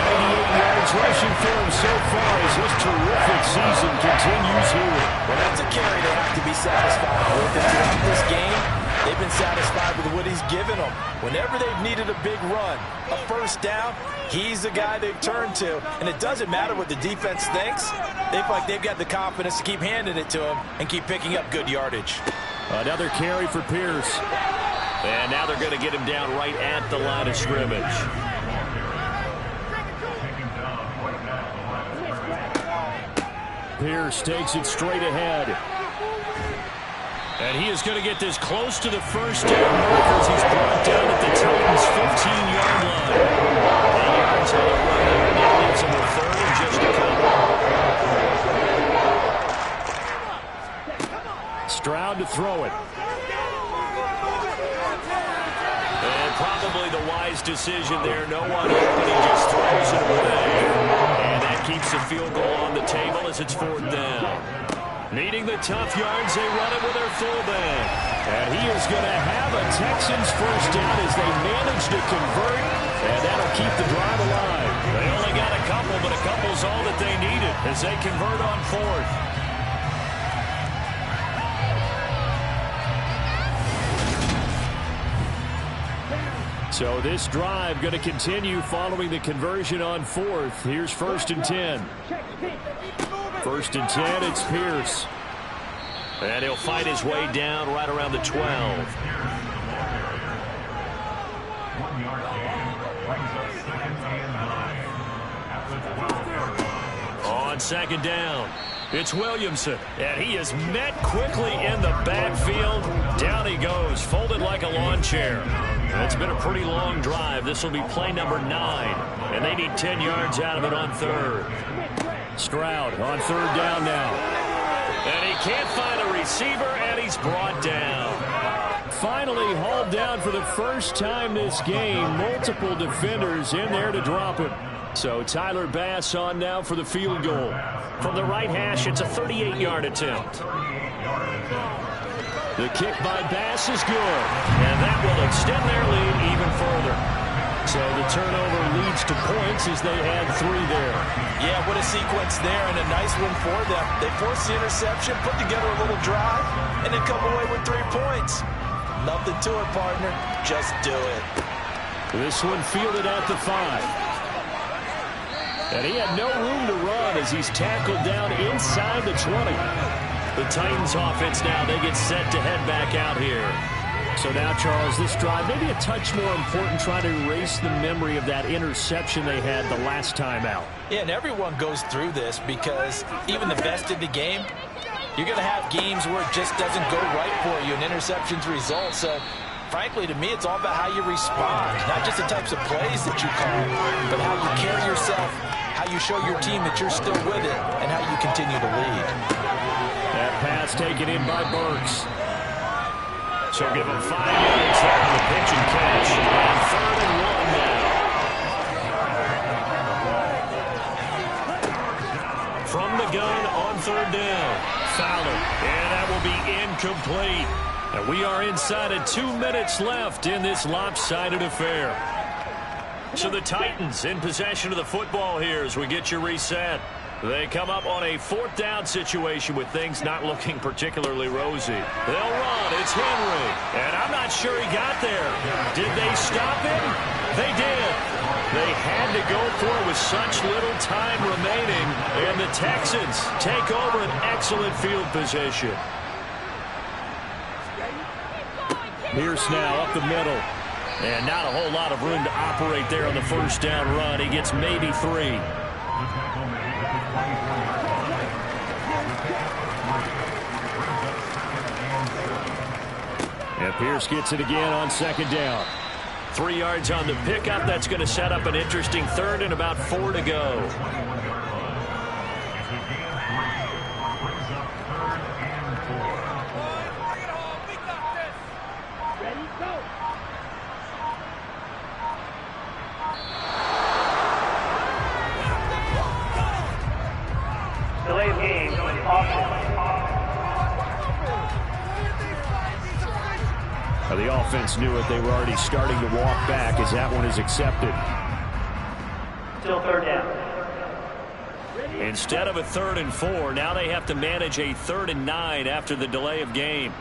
98 yards rushing for him so far as this terrific season continues here. Well, that's a carry they have to be satisfied with. And throughout this game, they've been satisfied with what he's given them. Whenever they've needed a big run, a first down, he's the guy they've turned to. And it doesn't matter what the defense thinks. They feel like they've got the confidence to keep handing it to him and keep picking up good yardage. Another carry for Pierce. And now they're going to get him down right at the line of scrimmage. Pierce takes it straight ahead. And he is going to get this close to the first down markers. He's brought down at the Titans' 15-yard line. 8 yards on the run there. That leaves him with third and just a couple. Stroud to throw it. And probably the wise decision there. No one open. He just throws it away. And that keeps the field goal on the table as it's fourth down. Needing the tough yards, they run it with their fullback. And he is going to have a Texans first down as they manage to convert. And that'll keep the drive alive. They only got a couple, but a couple's all that they needed as they convert on fourth. So this drive going to continue following the conversion on fourth. Here's 1st and 10. 1st and 10, it's Pierce. And he'll fight his way down right around the 12. On second down, it's Williamson. And he is met quickly in the backfield. Down he goes, folded like a lawn chair. It's been a pretty long drive. This will be play number 9. And they need 10 yards out of it on third. Stroud on third down now. And he can't find a receiver, and he's brought down. Finally hauled down for the first time this game. Multiple defenders in there to drop him. So Tyler Bass on now for the field goal. From the right hash, it's a 38-yard attempt. The kick by Bass is good. And that will extend their lead even further. So the turnover leads to points as they add 3 there. Yeah, what a sequence there, and a nice one for them. They force the interception, put together a little drive, and then come away with 3 points. Nothing to it, partner. Just do it. This one fielded at the 5. And he had no room to run as he's tackled down inside the 20. The Titans offense now, they get set to head back out here. So now, Charles, this drive maybe a touch more important, trying to erase the memory of that interception they had the last time out. Yeah, and everyone goes through this because even the best in the game, you're going to have games where it just doesn't go right for you, and interceptions result. So, frankly, to me, it's all about how you respond, not just the types of plays that you call, but how you carry yourself, how you show your team that you're still with it, and how you continue to lead. That pass taken in by Burks. So give him 5 yards there on the pitch and catch. And 3rd and 1 now. From the gun on 3rd down. Fowler. And that will be incomplete. And we are inside of 2 minutes left in this lopsided affair. So the Titans in possession of the football here as we get you reset. They come up on a 4th down situation with things not looking particularly rosy. They'll run. It's Henry. And I'm not sure he got there. Did they stop him? They did. They had to go for it with such little time remaining. And the Texans take over an excellent field position. Pierce now up the middle. And not a whole lot of room to operate there on the 1st down run. He gets maybe 3. And Pierce gets it again on 2nd down. 3 yards on the pickup. That's going to set up an interesting 3rd and about 4 to go. Delay of game, offense. Now the offense knew it. They were already starting to walk back as that one is accepted. Still 3rd down. Instead of a 3rd and 4, now they have to manage a 3rd and 9 after the delay of game.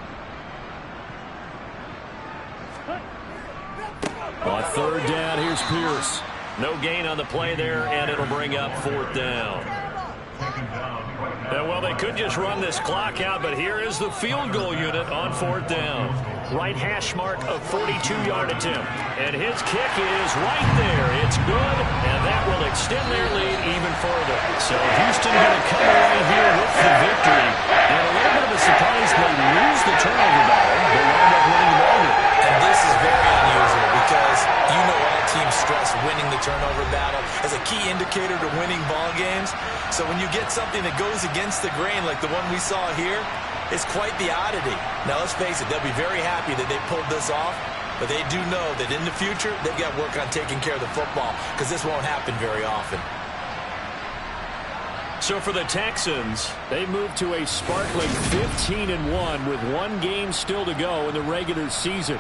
On 3rd down, here's Pierce. No gain on the play there, and it'll bring up 4th down. Well, they could just run this clock out, but here is the field goal unit on 4th down. Right hash mark of 42-yard attempt. And his kick is right there. It's good, and that will extend their lead even further. So Houston going to come away here with the victory. And a little bit of a surprise, they lose the turnover battle. They wind up winning the ball game. And this is very unusual because you know all teams stress winning the turnover battle as a key indicator to winning ball games. So when you get something that goes against the grain like the one we saw here, it's quite the oddity. Now, let's face it, they'll be very happy that they pulled this off, but they do know that in the future, they've got work on taking care of the football because this won't happen very often. So for the Texans, they move to a sparkling 15-1 with 1 game still to go in the regular season.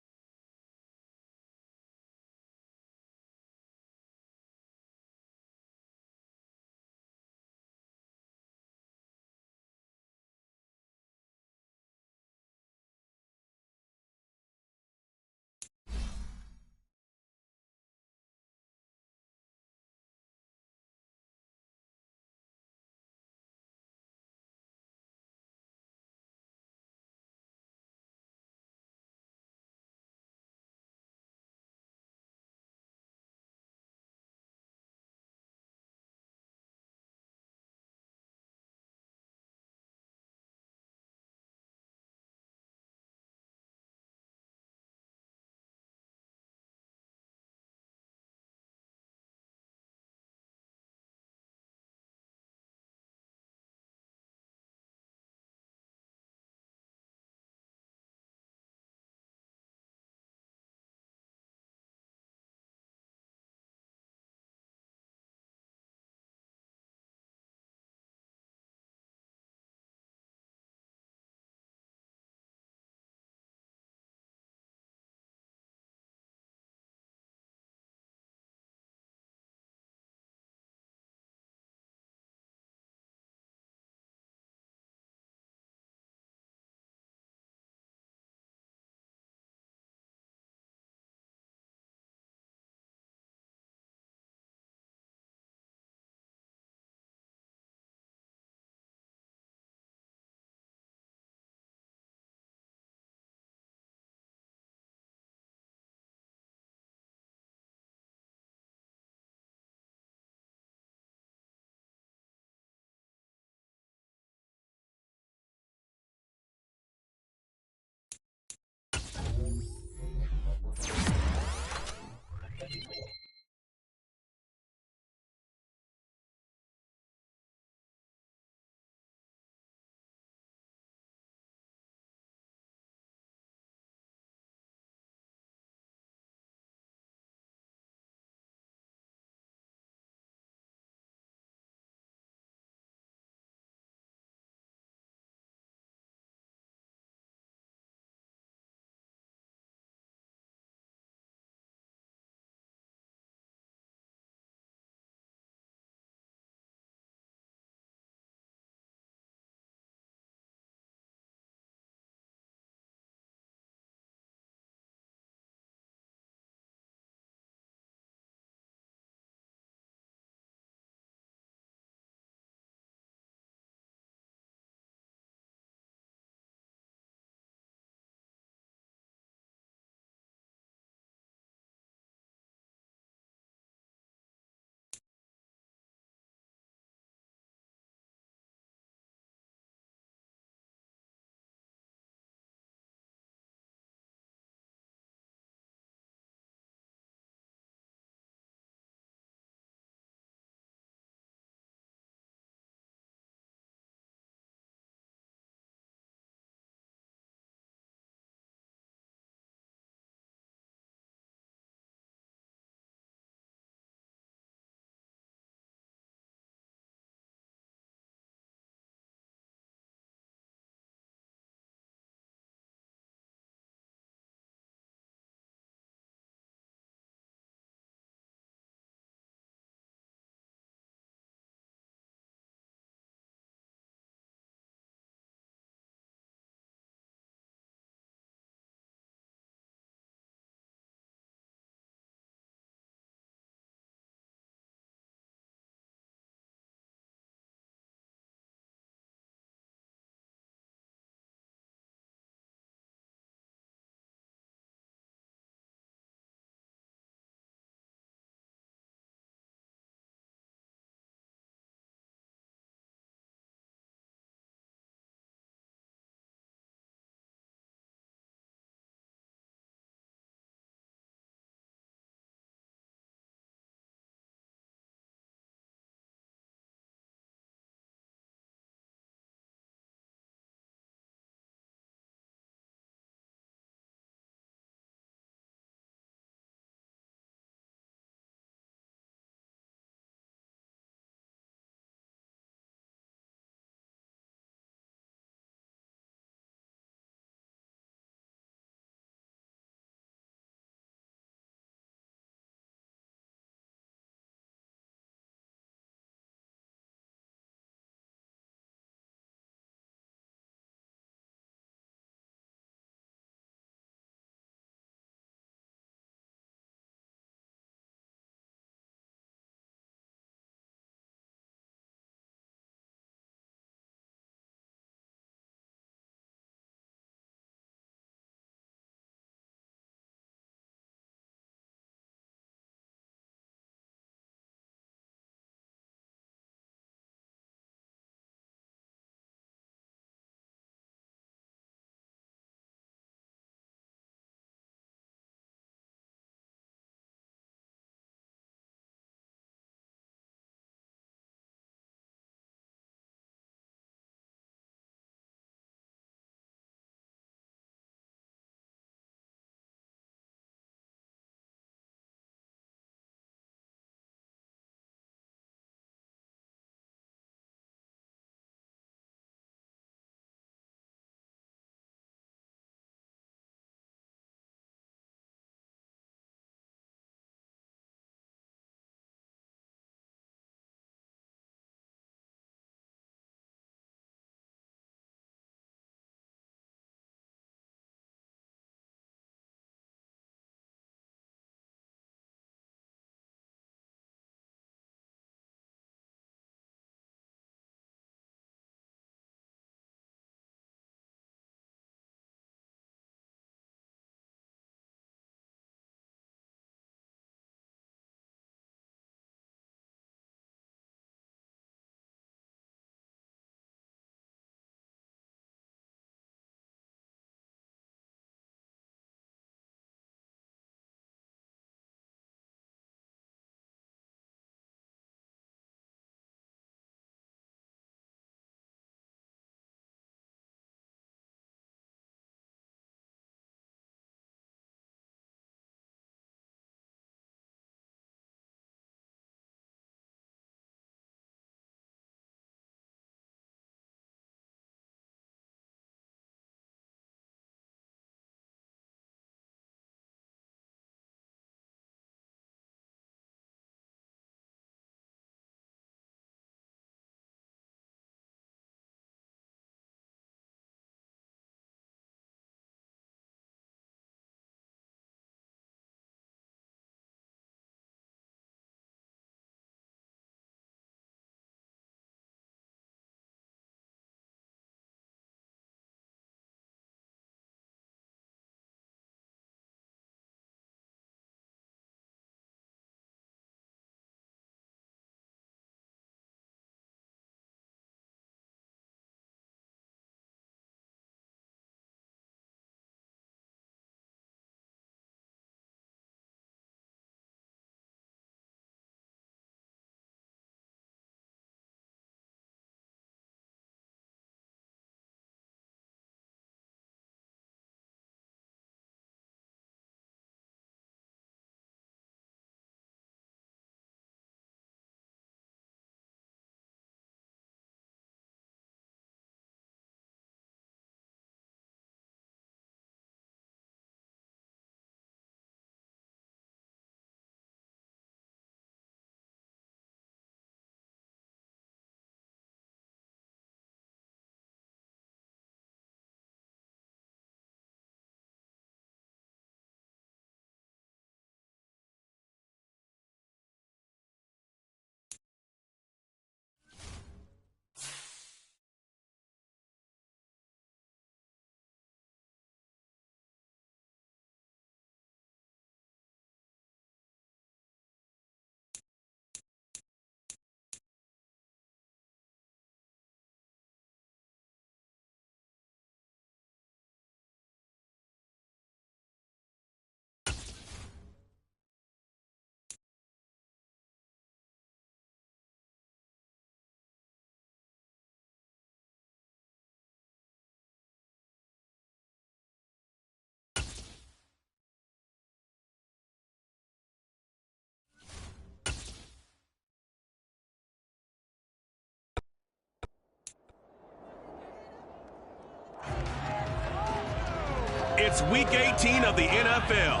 It's Week 18 of the NFL.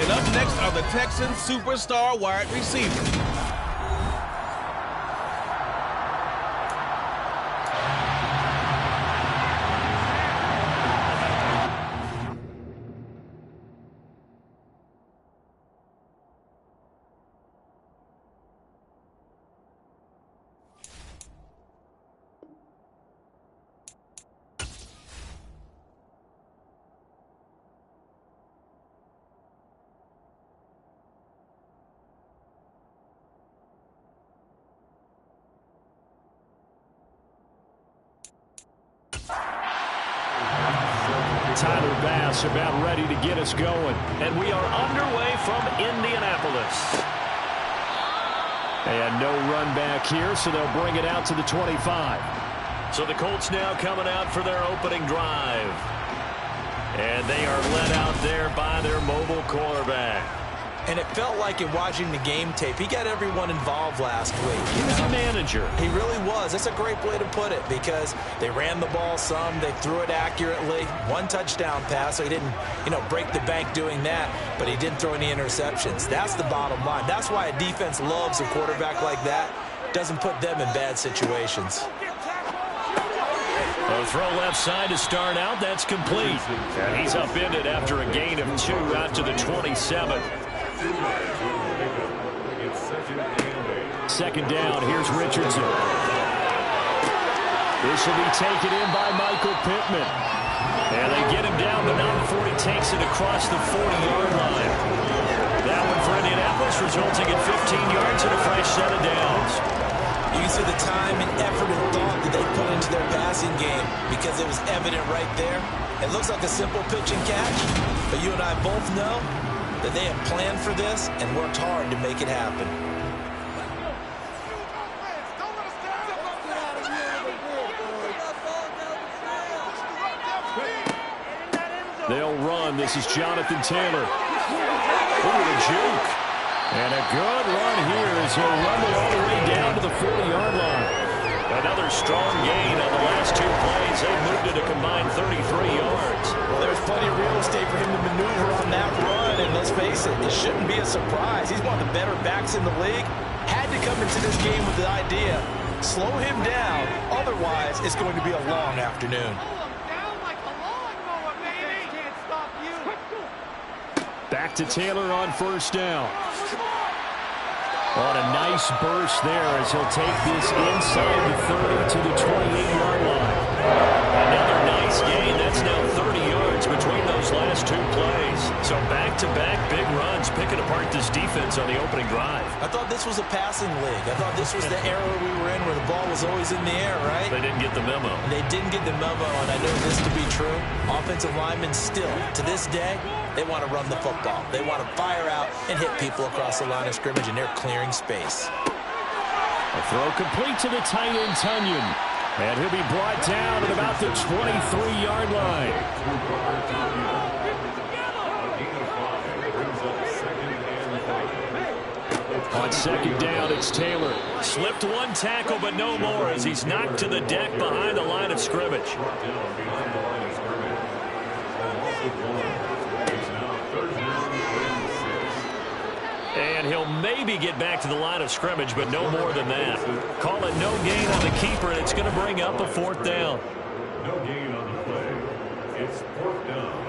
And up next are the Texans superstar wide receivers. Tyler Bass about ready to get us going. And we are underway from Indianapolis. And no run back here, so they'll bring it out to the 25. So the Colts now coming out for their opening drive. And they are led out there by their mobile quarterback. And it felt like in watching the game tape, he got everyone involved last week. He was a manager. He really was. That's a great way to put it because they ran the ball some. They threw it accurately. One touchdown pass, so he didn't, break the bank doing that, but he didn't throw any interceptions. That's the bottom line. That's why a defense loves a quarterback like that. Doesn't put them in bad situations. A throw left side to start out. That's complete. And he's upended after a gain of 2 out to the 27. Second down, here's Richardson. This will be taken in by Michael Pittman. And they get him down, but not before he takes it across the 40-yard line. That one for Indianapolis, resulting in 15 yards and a fresh set of downs. You can see the time and effort and thought that they put into their passing game because it was evident right there. It looks like a simple pitch and catch, but you and I both know that they have planned for this and worked hard to make it happen. They'll run. This is Jonathan Taylor. Ooh, the juke. And a good run here as he'll run it all the way down to the 40-yard line. Another strong gain on the last 2 plays. They moved it a combined 33 yards. Well, there's plenty of real estate for him to maneuver on that run, and let's face it, it shouldn't be a surprise. He's one of the better backs in the league. Had to come into this game with the idea, slow him down, otherwise it's going to be a long afternoon. Back to Taylor on first down. On a nice burst there as he'll take this inside the 30 to the 28-yard line. Another nice gain. That's now 30 yards between those last 2 plays. So back-to-back big runs, picking apart this defense on the opening drive. I thought this was a passing league. I thought this was the era we were in where the ball was always in the air, right? They didn't get the memo. They didn't get the memo, and I know this to be true. Offensive linemen still, to this day, they want to run the football. They want to fire out and hit people across the line of scrimmage, and they're clearing space. A throw complete to the tight end, Tunyon. And he'll be brought down at about the 23-yard line. On second down, it's Taylor. Slipped one tackle, but no more as he's knocked to the deck behind the line of scrimmage. And he'll maybe get back to the line of scrimmage, but no more than that. Call it no gain on the keeper, and it's going to bring up a 4th down. No gain on the play. It's 4th down.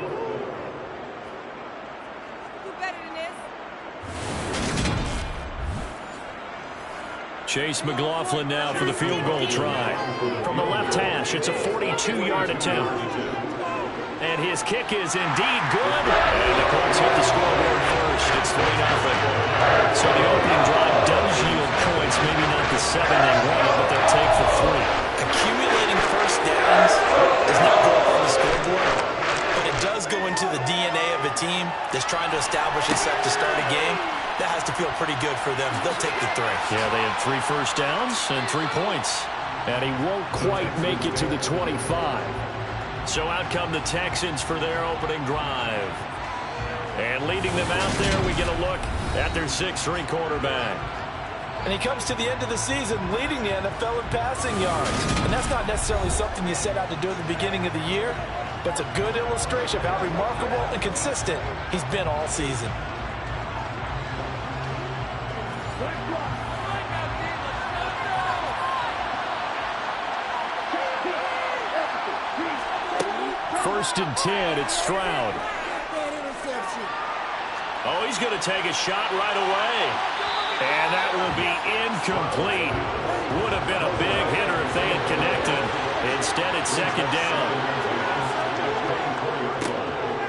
Chase McLaughlin now for the field goal try. From the left hash, it's a 42-yard attempt. And his kick is indeed good. And the Colts hit the scoreboard first. It's 3-0. So the opening drive does yield points. Maybe not the 7 they wanted, but they'll take for 3. Accumulating first downs does not go up on the scoreboard, but it does go into the DNA of a team that's trying to establish itself to start a game. That has to feel pretty good for them. They'll take the 3. Yeah, they had 3 first downs and 3 points. And he won't quite make it to the 25. So out come the Texans for their opening drive. And leading them out there, we get a look at their 6'3" quarterback. And he comes to the end of the season leading the NFL in passing yards. And that's not necessarily something you set out to do at the beginning of the year. but it's a good illustration of how remarkable and consistent he's been all season. First and 10, it's Stroud. Oh, he's going to take a shot right away. And that will be incomplete. Would have been a big hitter if they had connected. Instead, it's second down.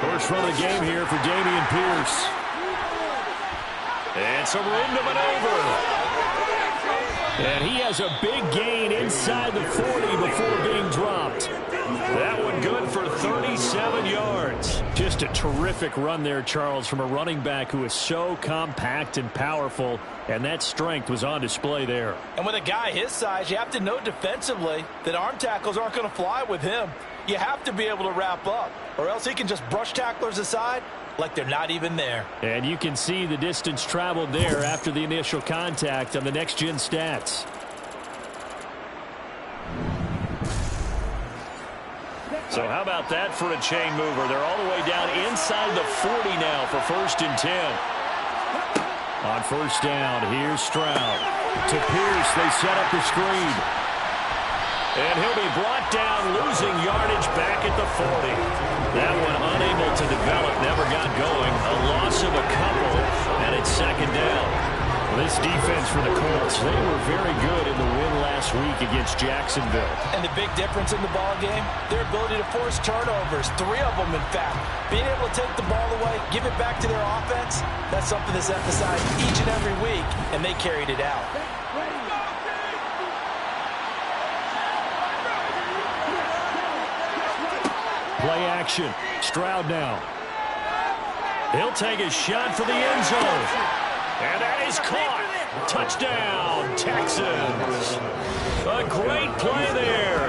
First run of the game here for Dameon Pierce. And some room to maneuver. And he has a big gain inside the 40 before being dropped. That one good for 37 yards. Just a terrific run there, Charles, from a running back who is so compact and powerful, and that strength was on display there. And with a guy his size, you have to know defensively that arm tackles aren't going to fly with him. You have to be able to wrap up, or else he can just brush tacklers aside like they're not even there. And you can see the distance traveled there after the initial contact on the next-gen stats. So how about that for a chain mover? They're all the way down inside the 40 now for first and 10. On first down, here's Stroud. To Pierce, they set up the screen. And he'll be brought down, losing yardage back at the 40. That one unable to develop, never got going. A loss of a couple, and it's second down. This defense for the Colts, they were very good in the win last week against Jacksonville. And the big difference in the ball game, their ability to force turnovers, 3 of them in fact. Being able to take the ball away, give it back to their offense, that's something that's emphasized each and every week, and they carried it out. Play action. Stroud now. He'll take a shot for the end zone. And that is caught. Touchdown, Texans. A great play there.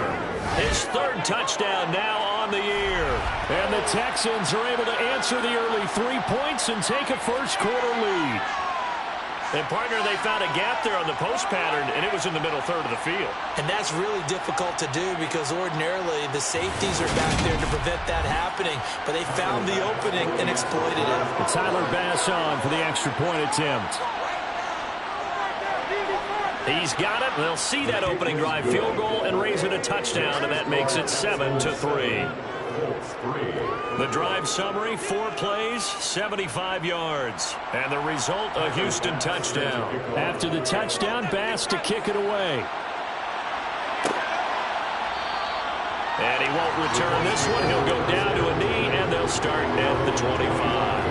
His 3rd touchdown now on the year. And the Texans are able to answer the early 3 points and take a first-quarter lead. And, partner, they found a gap there on the post pattern, and it was in the middle third of the field. And that's really difficult to do because ordinarily the safeties are back there to prevent that happening. But they found the opening and exploited it. And Tyler Bass on for the extra point attempt. He's got it. They'll see that opening drive field goal and raise it a touchdown, and that makes it 7-3. The drive summary, 4 plays, 75 yards. And the result, a Houston touchdown. After the touchdown, Bass to kick it away. And he won't return this one. He'll go down to a knee, and they'll start at the 25.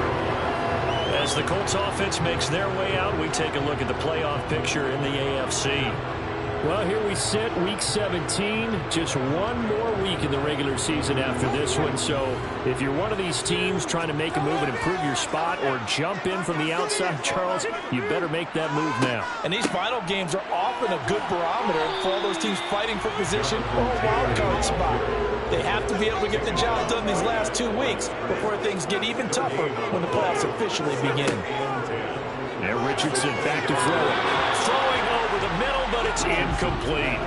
As the Colts offense makes their way out, we take a look at the playoff picture in the AFC. Well, here we sit, Week 17, just one more week in the regular season after this one. So if you're one of these teams trying to make a move and improve your spot or jump in from the outside, Charles, you better make that move now. And these final games are often a good barometer for all those teams fighting for position or a wild card spot. They have to be able to get the job done these last 2 weeks before things get even tougher when the playoffs officially begin. Now Richardson back to throw. Throwing over the middle, but it's incomplete.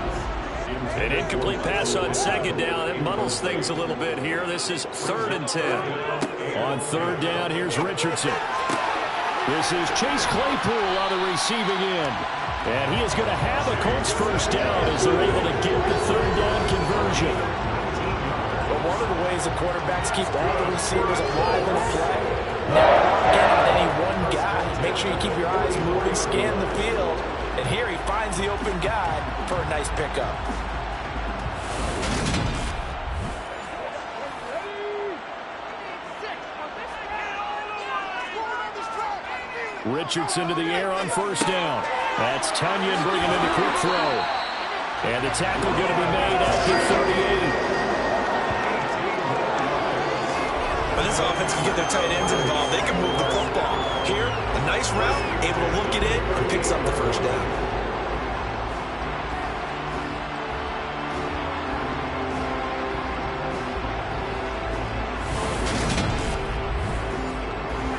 An incomplete pass on second down. It muddles things a little bit here. This is 3rd and 10. On 3rd down, here's Richardson. This is Chase Claypool on the receiving end. And he is going to have a Colts first down as they're able to get the 3rd down conversion. But one of the ways the quarterbacks keep all the receivers alive in a play, never get on any one guy. Make sure you keep your eyes moving, scan the field. And here he finds the open guy for a nice pickup. Richardson to the air on first down. That's Tunyon bringing in the quick throw. And the tackle going to be made at the 38. But this offense can get their tight ends involved. They can move the football. Here, a nice route, able to look it in, and picks up the first down.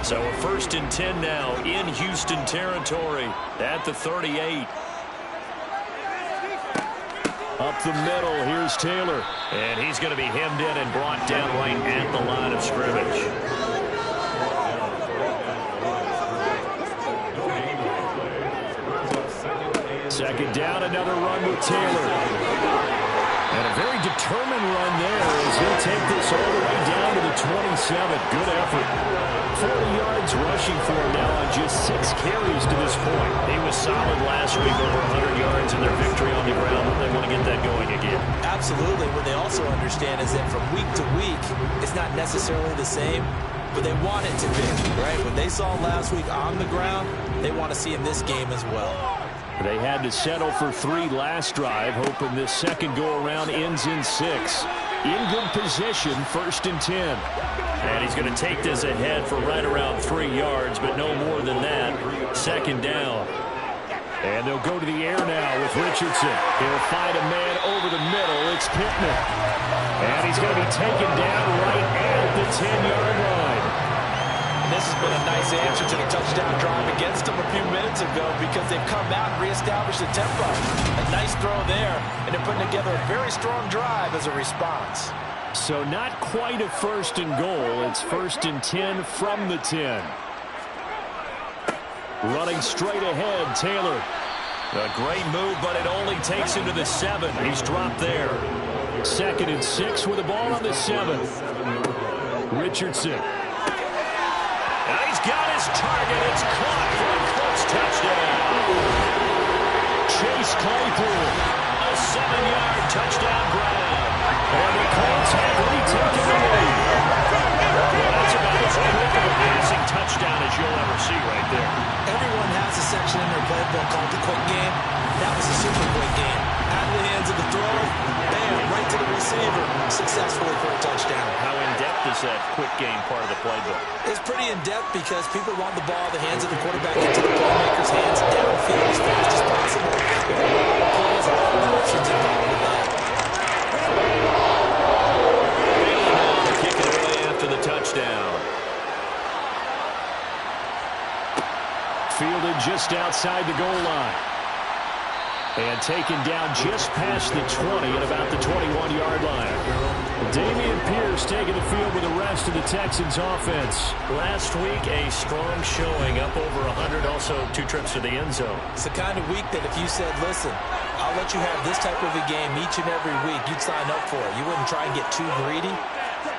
So a 1st and 10 now in Houston territory at the 38. Up the middle, here's Taylor. And he's going to be hemmed in and brought down right at the line of scrimmage. Second down, another run with Taylor. And a very determined run there as he'll take this all the way down to the 27. Good effort. 40 yards rushing for him now on just 6 carries to this point. He was solid last week, over 100 yards in their victory on the ground. They want to get that going again. Absolutely. What they also understand is that from week to week, it's not necessarily the same, but they want it to be, right? What they saw last week on the ground, they want to see in this game as well. They had to settle for 3 last drive, hoping this second go-around ends in 6. In good position, 1st and 10. And he's going to take this ahead for right around 3 yards, but no more than that. 2nd down. And they'll go to the air now with Richardson. He'll find a man over the middle. It's Pittman. And he's going to be taken down right at the 10-yard line. This has been a nice answer to the touchdown drive against them a few minutes ago because they've come out and reestablished the tempo. A nice throw there, and they're putting together a very strong drive as a response. So not quite a 1st and goal. It's 1st and 10 from the 10. Running straight ahead, Taylor. A great move, but it only takes him to the 7. He's dropped there. 2nd and 6 with the ball on the 7. Richardson. Now he's got his target. It's caught for a close touchdown. Chase Claypool, a 7-yard touchdown grab. And the Colts have retaken the lead. Well, that's about as quick of a passing touchdown as you'll ever see right there. Everyone has a section in their playbook called the quick game. That was a super quick game. Out of the hands of the throw, bam, right to the receiver, successfully for a touchdown. How in-depth is that quick game part of the playbook? It's pretty in-depth because people want the ball, the hands of the quarterback into the playmaker's hands downfield as fast as possible. There are a lot of plays, a lot of options involved with that. They're kicking early after the touchdown. Fielded just outside the goal line. And taken down just past the 20 at about the 21-yard line. Dameon Pierce taking the field with the rest of the Texans offense. Last week, a strong showing, up over 100, also 2 trips to the end zone. It's the kind of week that if you said, listen, I'll let you have this type of a game each and every week, you'd sign up for it. You wouldn't try and get too greedy.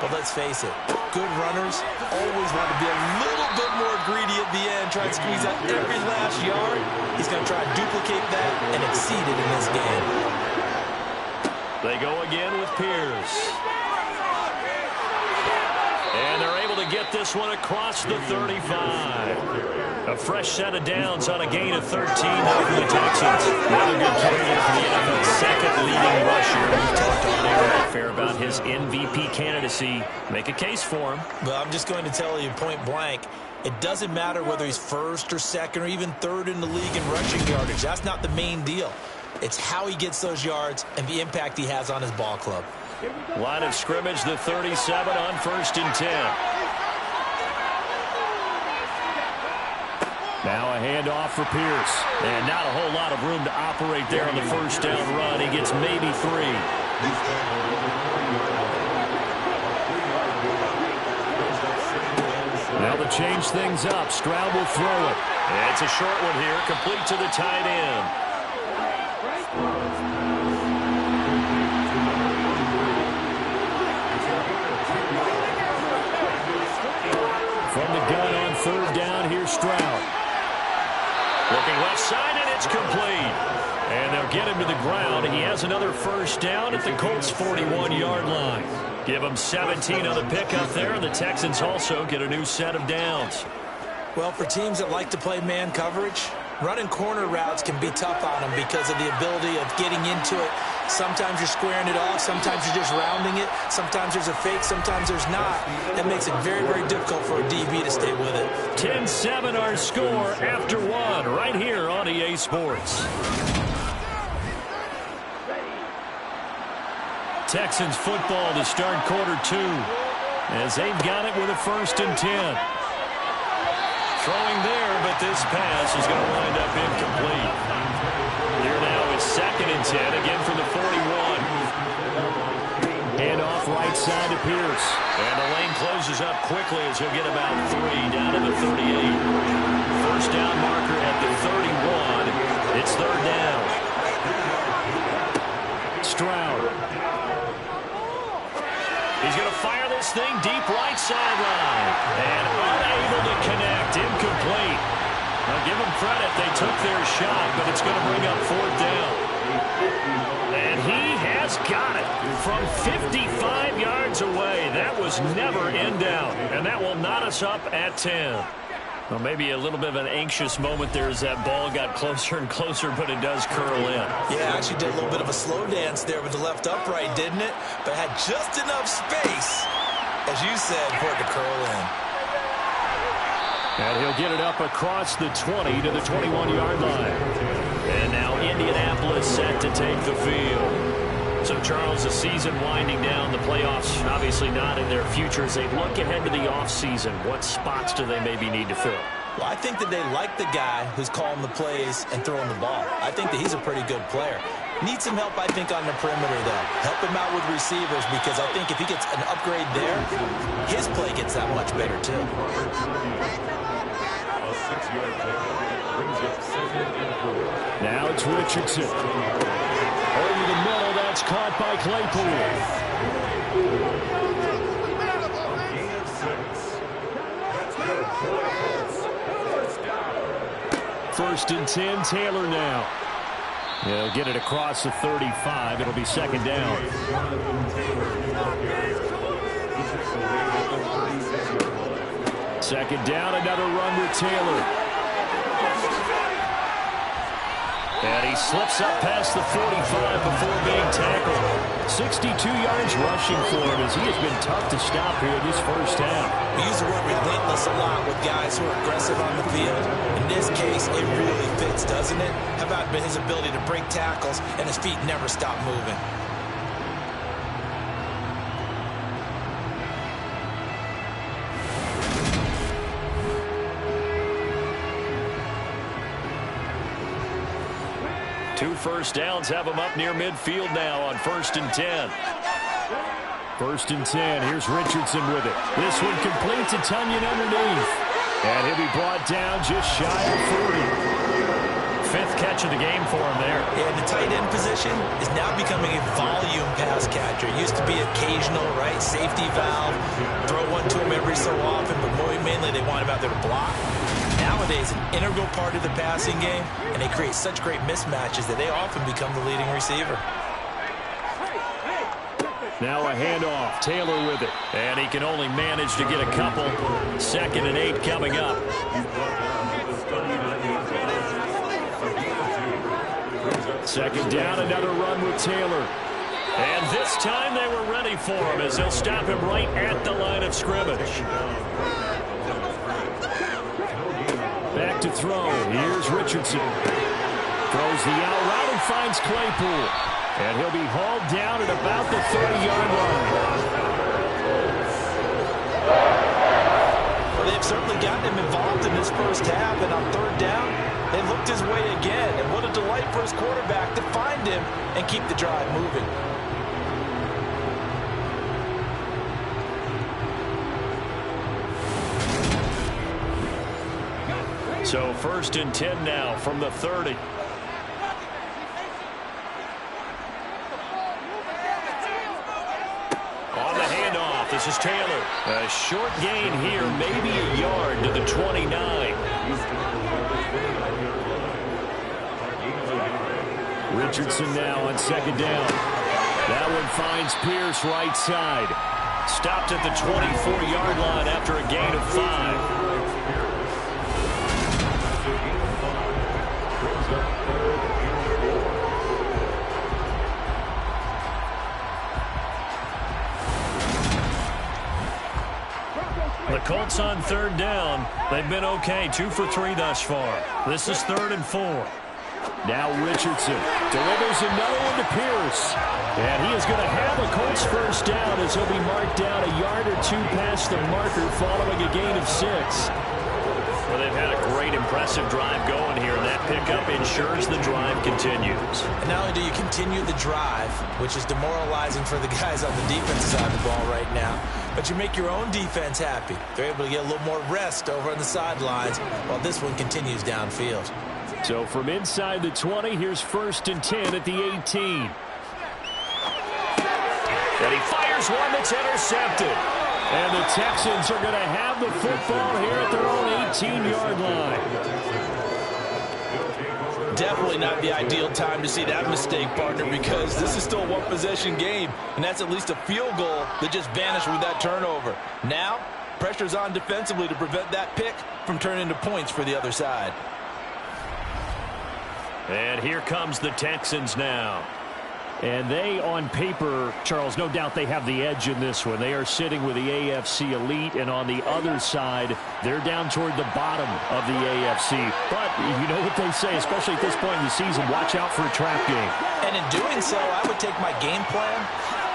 But let's face it, good runners always want to be a little bit more greedy at the end, try and squeeze out every last yard. He's going to try to duplicate that and exceed it in this game. They go again with Pierce. And they're able to get this one across the 35. A fresh set of downs on a gain of 13 now for the Texans. Another good play there for the NFL's second leading rusher. We talked on air fair about his MVP candidacy. Make a case for him. But I'm just going to tell you point blank, it doesn't matter whether he's 1st or 2nd or even 3rd in the league in rushing yardage. That's not the main deal. It's how he gets those yards and the impact he has on his ball club. Line of scrimmage, the 37 on 1st and 10. Now a handoff for Pierce. And not a whole lot of room to operate there on the 1st down run. He gets maybe 3. Now to change things up, Stroud will throw it. And it's a short one here, complete to the tight end. From the gun on 3rd down, here's Stroud. Looking left side, and it's complete. And they'll get him to the ground. He has another 1st down at the Colts' 41-yard line. Give him 17 on the pickup there. The Texans also get a new set of downs. Well, for teams that like to play man coverage, running corner routes can be tough on them because of the ability of getting into it. Sometimes you're squaring it off. Sometimes you're just rounding it. Sometimes there's a fake. Sometimes there's not. That makes it very, very difficult for a DB to stay with it. 10-7 our score after 1 right here on EA Sports. Texans football to start quarter 2 as they've got it with a 1st and 10. Throwing there, but this pass is going to wind up incomplete. Here now is 2nd and and 10, again from the 41. And off right side to Pierce. And the lane closes up quickly as he'll get about 3 down to the 38. First down marker at the 31. It's third down. Stroud. He's going to fire this thing deep right sideline. And unable to connect. Incomplete. Now give them credit. They took their shot, but it's going to bring up fourth down. And he has got it from 55 yards away. That was never in doubt. And that will knot us up at 10. Well, maybe a little bit of an anxious moment there as that ball got closer and closer, but it does curl in. Yeah, actually did a little bit of a slow dance there with the left upright, didn't it? But had just enough space, as you said, for it to curl in. And he'll get it up across the 20 to the 21-yard line. And now Indianapolis set to take the field. So, Charles, the season winding down, the playoffs obviously not in their future. As they look ahead to the offseason, what spots do they maybe need to fill? Well, I think that they like the guy who's calling the plays and throwing the ball. I think that he's a pretty good player. Needs some help, I think, on the perimeter, though. Help him out with receivers, because I think if he gets an upgrade there, his play gets that much better, too. Now it's Richardson. Over the middle, that's caught by Claypool. First and 10, Taylor now. He'll get it across the 35. It'll be second down. Second down, another run with Taylor. And he slips up past the 45 before being tackled. 62 yards rushing for him as he has been tough to stop here this first half. We use the word relentless a lot with guys who are aggressive on the field. In this case, it really fits, doesn't it? How about his ability to break tackles and his feet never stop moving? Two first downs have him up near midfield now on first and 10. First and 10. Here's Richardson with it. This one complete to Tunyon underneath. And he'll be brought down just shy of 40. Fifth catch of the game for him there. Yeah, the tight end position is now becoming a volume pass catcher. It used to be occasional, right? Safety valve. Throw one to him every so often, but mainly they want him out there to block. Nowadays, an integral part of the passing game, and they create such great mismatches that they often become the leading receiver. Now a handoff. Taylor with it. And he can only manage to get a couple. Second and 8 coming up. Second down, another run with Taylor. And this time they were ready for him as they'll stop him right at the line of scrimmage. Back to throw. Here's Richardson. Throws the out route and finds Claypool. And he'll be hauled down at about the 30-yard line. Well, they've certainly gotten him involved in this first half, and on third down, they looked his way again. And what a delight for his quarterback to find him and keep the drive moving. So first and 10 now from the 30. On the handoff, this is Taylor. A short gain here, maybe a yard to the 29. Richardson now on second down. That one finds Pierce right side. Stopped at the 24-yard line after a gain of 5. The Colts on third down. They've been okay. 2 for 3 thus far. This is 3rd and 4. Now Richardson delivers another one to Pierce. And he is going to have a Colts first down as he'll be marked down a yard or two past the marker following a gain of 6. Well, they've had a great, impressive drive going here, and that pickup ensures the drive continues. And not only do you continue the drive, which is demoralizing for the guys on the defensive side of the ball right now, but you make your own defense happy. They're able to get a little more rest over on the sidelines while this one continues downfield. So from inside the 20, here's 1st and 10 at the 18. And he fires one that's intercepted. And the Texans are going to have the football here at their own 18-yard line. Definitely not the ideal time to see that mistake, partner, because this is still a one-possession game, and that's at least a field goal that just vanished with that turnover. Now, pressure's on defensively to prevent that pick from turning into points for the other side. And here comes the Texans now. And they, on paper, Charles, no doubt they have the edge in this one. They are sitting with the AFC elite, and on the other side, they're down toward the bottom of the AFC. But you know what they say, especially at this point in the season, watch out for a trap game. And in doing so, I would take my game plan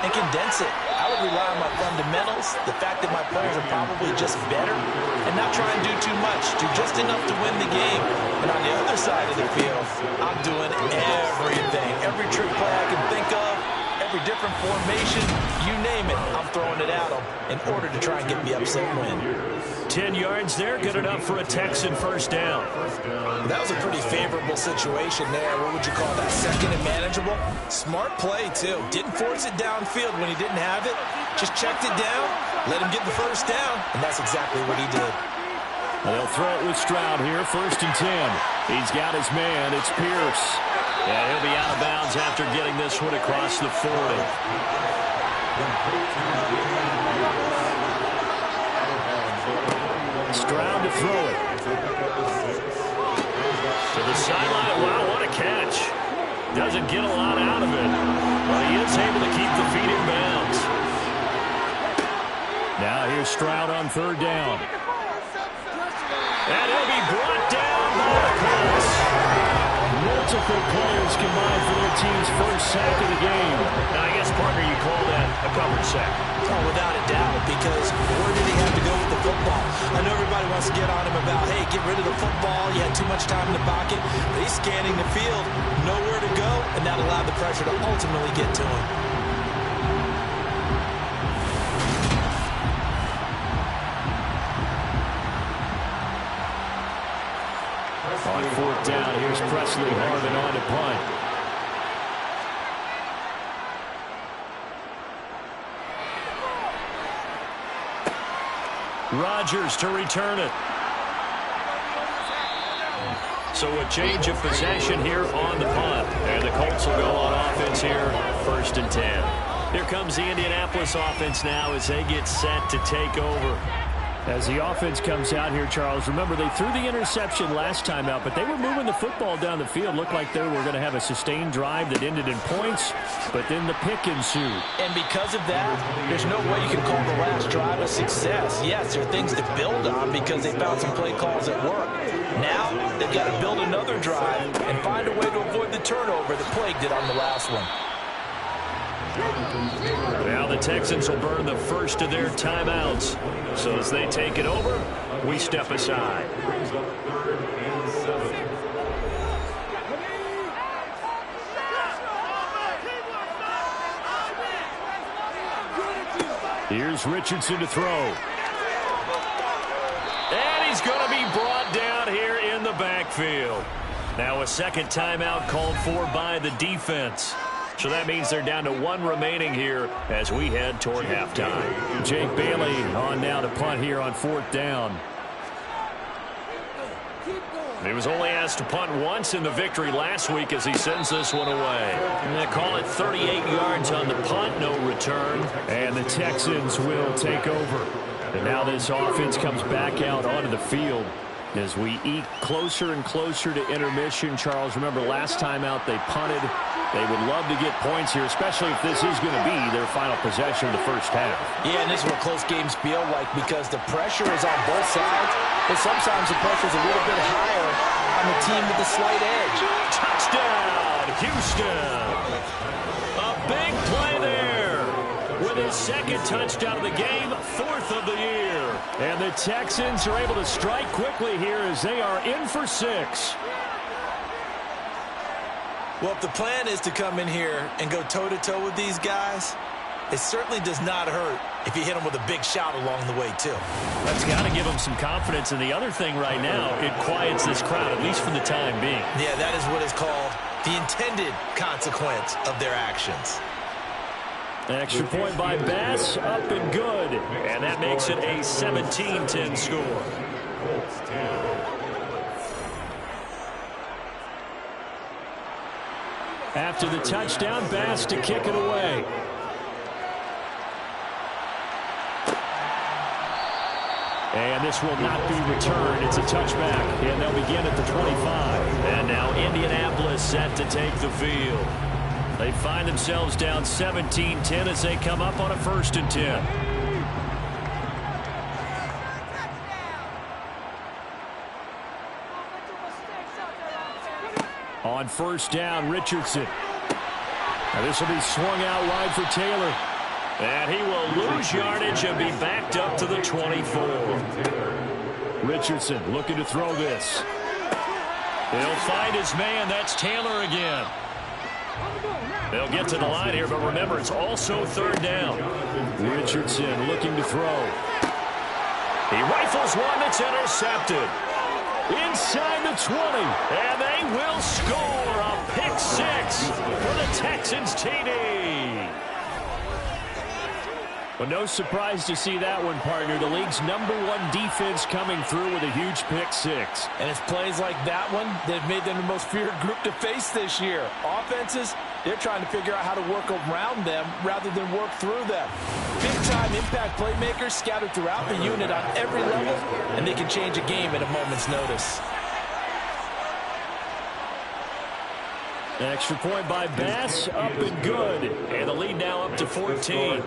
and condense it. I would rely on my fundamentals, the fact that my players are probably just better, and not try and do too much, do just enough to win the game. And on the other side of the field, I'm doing everything, every trick play I can think of, every different formation, you name it, I'm throwing it at them in order to try and get the upset win. 10 yards there, good enough for a Texan first down. That was a pretty favorable situation there. What would you call that? Second and manageable? Smart play, too. Didn't force it downfield when he didn't have it. Just checked it down, let him get the first down, and that's exactly what he did. They'll throw it with Stroud here, 1st and 10. He's got his man. It's Pierce. Yeah, he'll be out of bounds after getting this one across the 40. Stroud to throw it. To the sideline. Wow, what a catch. Doesn't get a lot out of it, but he is able to keep the feet in bounds. Now here's Stroud on 3rd down. And he'll be brought down by the Colts. Multiple players combined for their team's first sack of the game. Now, I guess, partner, you call that a covered sack. Oh, without a doubt, because where did he have to go with the football? I know everybody wants to get on him about, hey, get rid of the football. You had too much time in the pocket. But he's scanning the field, nowhere to go, and that allowed the pressure to ultimately get to him. On 4th down, here's Presley Harvin on to punt. Rodgers to return it. So a change of possession here on the punt. And the Colts will go on offense here, 1st and 10. Here comes the Indianapolis offense now as they get set to take over. As the offense comes out here, Charles, remember they threw the interception last time out, but they were moving the football down the field. Looked like they were going to have a sustained drive that ended in points, but then the pick ensued. And because of that, there's no way you can call the last drive a success. Yes, there are things to build on because they found some play calls at work. Now they've got to build another drive and find a way to avoid the turnover that plagued it on the last one. Now the Texans will burn the first of their timeouts. So as they take it over, we step aside. Here's Richardson to throw. And he's going to be brought down here in the backfield. Now a second timeout called for by the defense. So that means they're down to 1 remaining here as we head toward halftime. Jake Bailey on now to punt here on 4th down. He was only asked to punt once in the victory last week as he sends this one away. And they call it 38 yards on the punt, no return. And the Texans will take over. And now this offense comes back out onto the field as we eke closer and closer to intermission. Charles, remember last time out they punted. They would love to get points here, especially if this is going to be their final possession of the first half. Yeah, and this is what close games feel like because the pressure is on both sides, but sometimes the pressure is a little bit higher on the team with the slight edge. Touchdown, Houston. A big play there with his second touchdown of the game, 4th of the year. And the Texans are able to strike quickly here as they are in for 6. Well, if the plan is to come in here and go toe-to-toe with these guys, it certainly does not hurt if you hit them with a big shot along the way, too. That's got to give them some confidence. And the other thing right now, it quiets this crowd, at least for the time being. Yeah, that is what is called the intended consequence of their actions. Extra point by Bass, up and good. And that makes it a 17-10 score. After the touchdown, Bass to kick it away. And this will not be returned. It's a touchback, and they'll begin at the 25. And now Indianapolis set to take the field. They find themselves down 17-10 as they come up on a 1st and 10. On 1st down, Richardson. Now this will be swung out wide for Taylor. And he will lose yardage and be backed up to the 24. Richardson looking to throw this. He'll find his man. That's Taylor again. They'll get to the line here, but remember, it's also 3rd down. Richardson looking to throw. He rifles one that's intercepted. Inside the 20, and they will score a pick 6 for the Texans TD. Well, no surprise to see that one, partner. The league's #1 defense coming through with a huge pick 6. And it's plays like that one that have made them the most feared group to face this year. Offenses, they're trying to figure out how to work around them rather than work through them. Big-time impact playmakers scattered throughout the unit on every level, and they can change a game at a moment's notice. Extra point by Bass, up and good. And the lead now up to 14.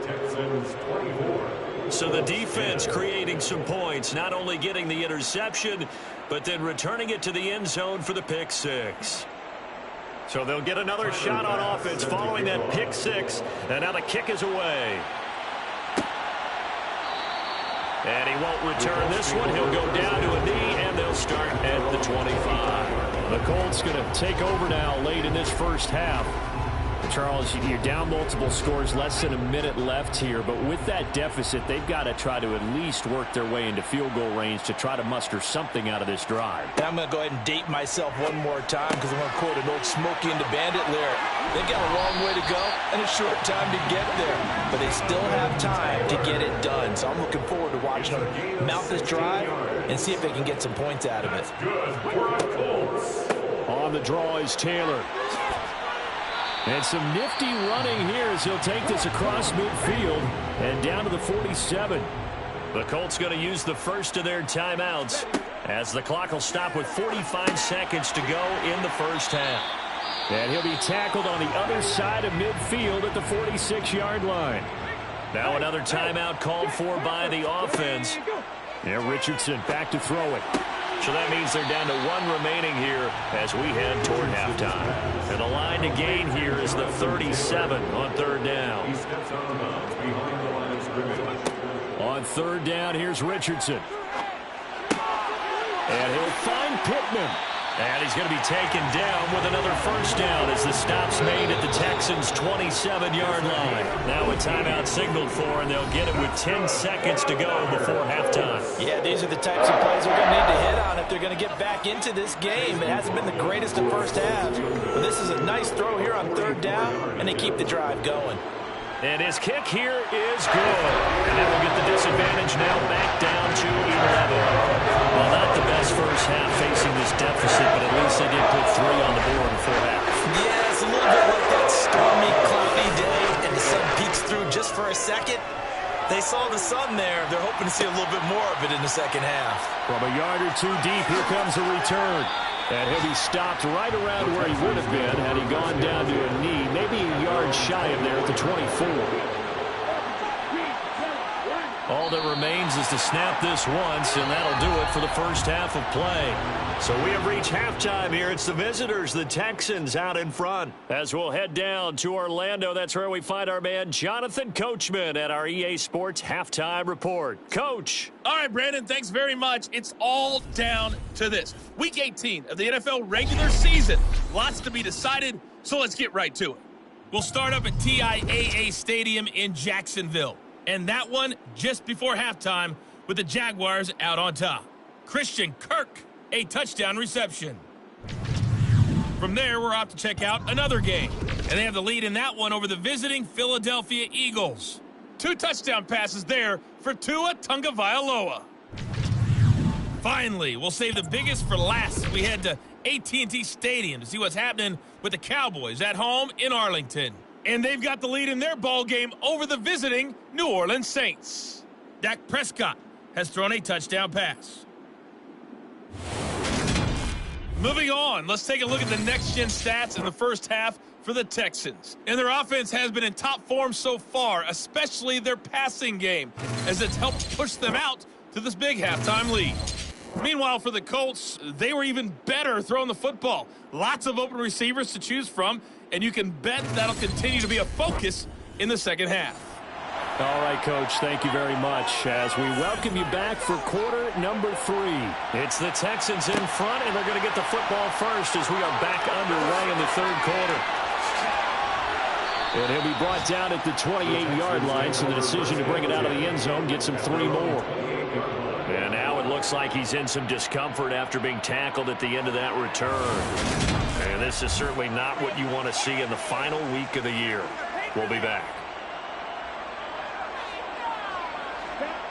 So the defense creating some points, not only getting the interception, but then returning it to the end zone for the pick 6. So they'll get another shot on offense following that pick 6. And now the kick is away. And he won't return this one. He'll go down to a knee, and they'll start at the 25. The Colts going to take over now late in this first half. Charles, you're down multiple scores, less than a minute left here. But with that deficit, they've got to try to at least work their way into field goal range to try to muster something out of this drive. And I'm going to go ahead and date myself one more time because I'm going to quote an old Smokey and the Bandit lyric. They've got a long way to go and a short time to get there. But they still have time to get it done. So I'm looking forward to watching them mount this drive and see if they can get some points out of it. On the draw is Taylor. And some nifty running here as he'll take this across midfield and down to the 47. The Colts going to use the first of their timeouts as the clock will stop with 45 seconds to go in the first half. And he'll be tackled on the other side of midfield at the 46-yard line. Now another timeout called for by the offense. Yeah, Richardson back to throw it. So that means they're down to 1 remaining here as we head toward halftime. And the line to gain here is the 37 on 3rd down. On 3rd down, here's Richardson. And he'll find Pittman. And he's going to be taken down with another first down as the stop's made at the Texans' 27-yard line. Now a timeout signaled for, and they'll get it with 10 seconds to go before halftime. Yeah, these are the types of plays they're going to need to hit on if they're going to get back into this game. It hasn't been the greatest of first halves, but this is a nice throw here on 3rd down, and they keep the drive going. And his kick here is good. And that will get the disadvantage now back down to 11. Well, not the best first half facing this deficit, but at least they did put 3 on the board before half. Yeah, it's a little bit like that stormy, cloudy day, and the sun peeks through just for a second. They saw the sun there. They're hoping to see a little bit more of it in the second half. From a yard or 2 deep, here comes a return. And he'll be stopped right around where he would have been had he gone down to a knee, maybe a yard shy of there at the 24. All that remains is to snap this once, and that'll do it for the first half of play. So we have reached halftime here. It's the visitors, the Texans, out in front. As we'll head down to Orlando, that's where we find our man Jonathan Coachman at our EA Sports Halftime Report. Coach. All right, Brandon, thanks very much. It's all down to this. Week 18 of the NFL regular season. Lots to be decided, so let's get right to it. We'll start up at TIAA Stadium in Jacksonville. And that one just before halftime with the Jaguars out on top. Christian Kirk, a touchdown reception. From there, we're off to check out another game. And they have the lead in that one over the visiting Philadelphia Eagles. 2 touchdown passes there for Tua Tagovailoa. Finally, we'll save the biggest for last. We head to AT&T Stadium to see what's happening with the Cowboys at home in Arlington. And they've got the lead in their ball game over the visiting New Orleans Saints. Dak Prescott has thrown a touchdown pass. Moving on, let's take a look at the next-gen stats in the first half for the Texans. And their offense has been in top form so far, especially their passing game, as it's helped push them out to this big halftime lead. Meanwhile, for the Colts, they were even better throwing the football. Lots of open receivers to choose from, and you can bet that'll continue to be a focus in the second half. All right, Coach, thank you very much as we welcome you back for quarter number 3. It's the Texans in front, and they're going to get the football first as we are back underway in the third quarter. And he'll be brought down at the 28-yard line, so the decision to bring it out of the end zone gets him 3 more. And now it looks like he's in some discomfort after being tackled at the end of that return. And this is certainly not what you want to see in the final week of the year. We'll be back.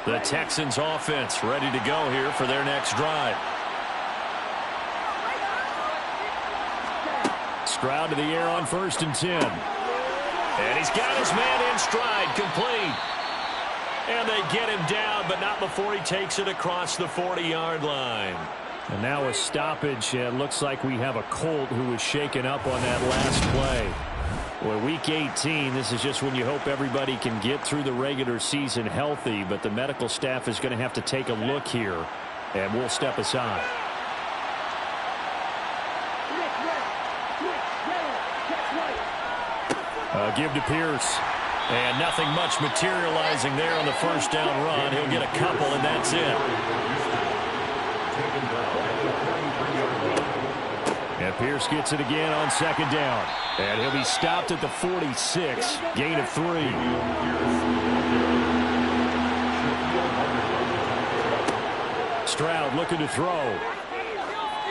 The Texans offense ready to go here for their next drive. Stroud to the air on 1st and 10. And he's got his man in stride, complete. And they get him down, but not before he takes it across the 40-yard line. And now a stoppage. It looks like we have a Colt who was shaken up on that last play. Well, week 18, this is just when you hope everybody can get through the regular season healthy, but the medical staff is going to have to take a look here, and we'll step aside. Give to Pierce. And nothing much materializing there on the first down run. He'll get a couple, and that's it. And Pierce gets it again on 2nd down. And he'll be stopped at the 46. Gain of 3. Stroud looking to throw.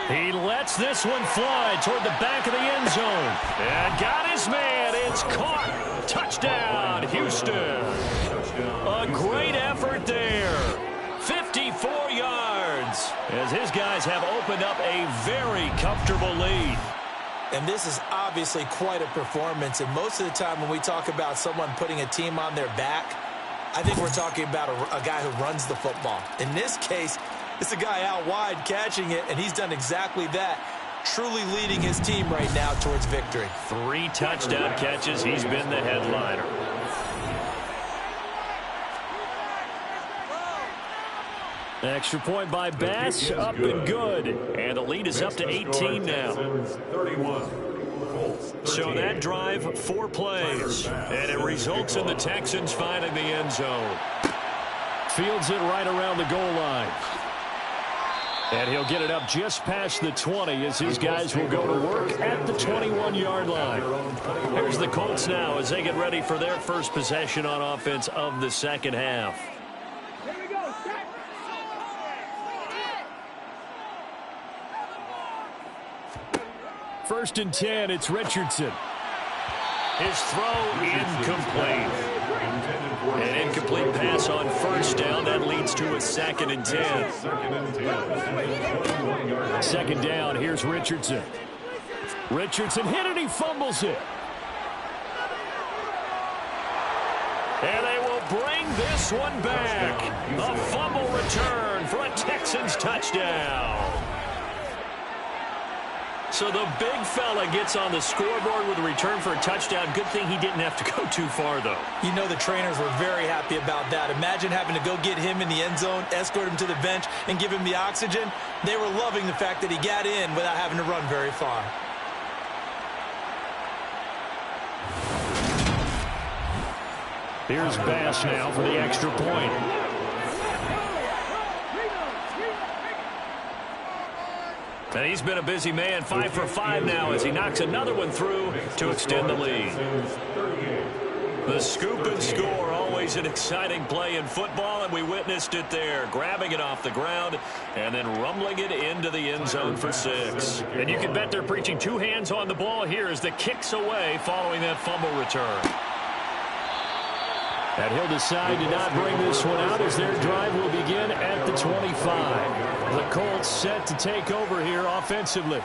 He lets this one fly toward the back of the end zone. And got his man. It's caught. Touchdown, Houston. A great effort there. 54 yards as his guys have opened up a very comfortable lead. And this is obviously quite a performance. And most of the time when we talk about someone putting a team on their back, I think we're talking about a guy who runs the football. In this case, it's a guy out wide catching it, and he's done exactly that. Truly leading his team right now towards victory. 3 touchdown catches. He's been the headliner. Extra point by Bass, up and good. And the lead is up to 18 now. So that drive, 4 plays. And it results in the Texans finding the end zone. Fields it right around the goal line. And he'll get it up just past the 20 as his guys will go to work at the 21-yard line. Here's the Colts now as they get ready for their first possession on offense of the second half. First and 10, it's Richardson. His throw incomplete. An incomplete pass on first down. That leads to a 2nd and 10. 2nd down, here's Richardson. Richardson hit and he fumbles it. And they will bring this one back. A fumble return for a Texans touchdown. So the big fella gets on the scoreboard with a return for a touchdown. Good thing he didn't have to go too far, though. You know the trainers were very happy about that. Imagine having to go get him in the end zone, escort him to the bench, and give him the oxygen. They were loving the fact that he got in without having to run very far. Here's Bass now for the extra point. And he's been a busy man, 5 for 5 now as he knocks another one through to extend the lead. The scoop and score, always an exciting play in football, and we witnessed it there, grabbing it off the ground and then rumbling it into the end zone for 6. And you can bet they're preaching 2 hands on the ball here as the kick's away following that fumble return. And he'll decide to not bring this one out as their drive will begin at the 25. The Colts set to take over here offensively.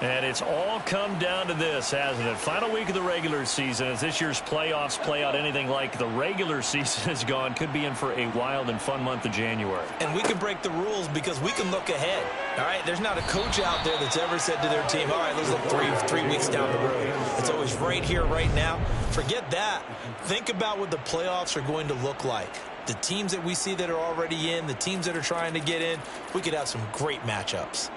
And it's all come down to this, hasn't it? Final week of the regular season. As this year's playoffs play out anything like the regular season has gone, could be in for a wild and fun month of January. And we can break the rules because we can look ahead. All right, there's not a coach out there that's ever said to their team, all right, let's look three weeks down the road. It's always right here, right now. Forget that. Think about what the playoffs are going to look like. The teams that we see that are already in, the teams that are trying to get in, we could have some great matchups.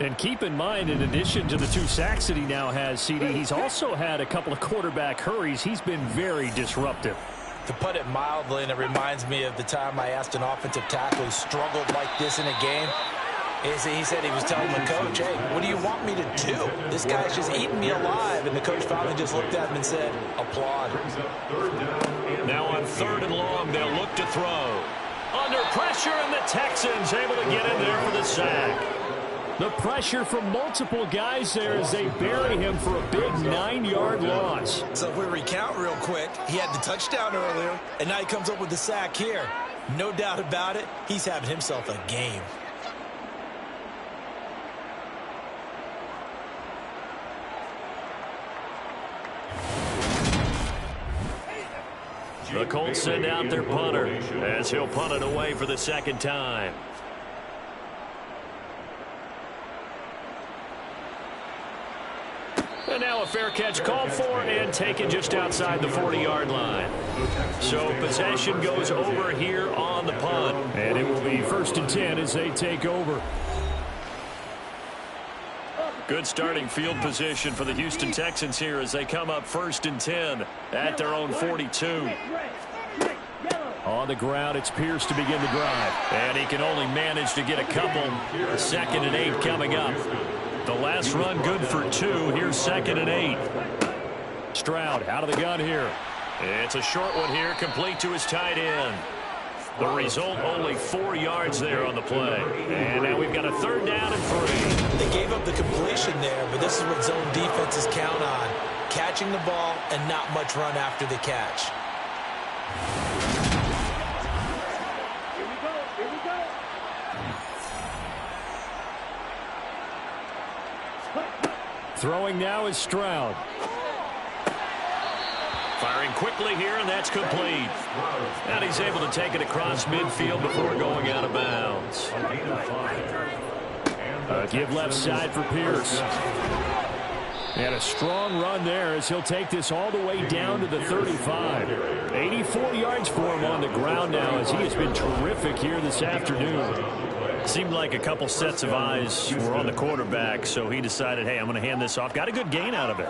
And keep in mind, in addition to the 2 sacks that he now has, CD, he's also had a couple of quarterback hurries. He's been very disruptive. To put it mildly, and it reminds me of the time I asked an offensive tackle who struggled like this in a game. He said he was telling the coach, hey, what do you want me to do? This guy's just eating me alive. And the coach finally just looked at him and said, applaud. Now on 3rd and long, they'll look to throw. Under pressure, and the Texans able to get in there for the sack. The pressure from multiple guys there as they bury him for a big 9-yard loss. So if we recount real quick, he had the touchdown earlier, and now he comes up with the sack here. No doubt about it, he's having himself a game. The Colts send out their punter as he'll punt it away for the 2nd time. And now a fair catch called for and taken just outside the 40-yard line. So possession goes over here on the punt. And it will be 1st and 10 as they take over. Good starting field position for the Houston Texans here as they come up 1st and 10 at their own 42. On the ground, it's Pierce to begin the drive. And he can only manage to get a couple. 2nd and 8 coming up. The last run good for 2. Here's 2nd and 8. Stroud out of the gun here. It's a short one here, complete to his tight end. The result, only 4 yards there on the play. And now we've got a 3rd down and 3. They gave up the completion there, but this is what zone defenses count on. Catching the ball and not much run after the catch. Throwing now is Stroud. Firing quickly here, and that's complete. And he's able to take it across midfield before going out of bounds. Give left side for Pierce. And a strong run there as he'll take this all the way down to the 35. 84 yards for him on the ground now as he has been terrific here this afternoon. Seemed like a couple sets of eyes were on the quarterback, so he decided, hey, I'm going to hand this off. Got a good gain out of it.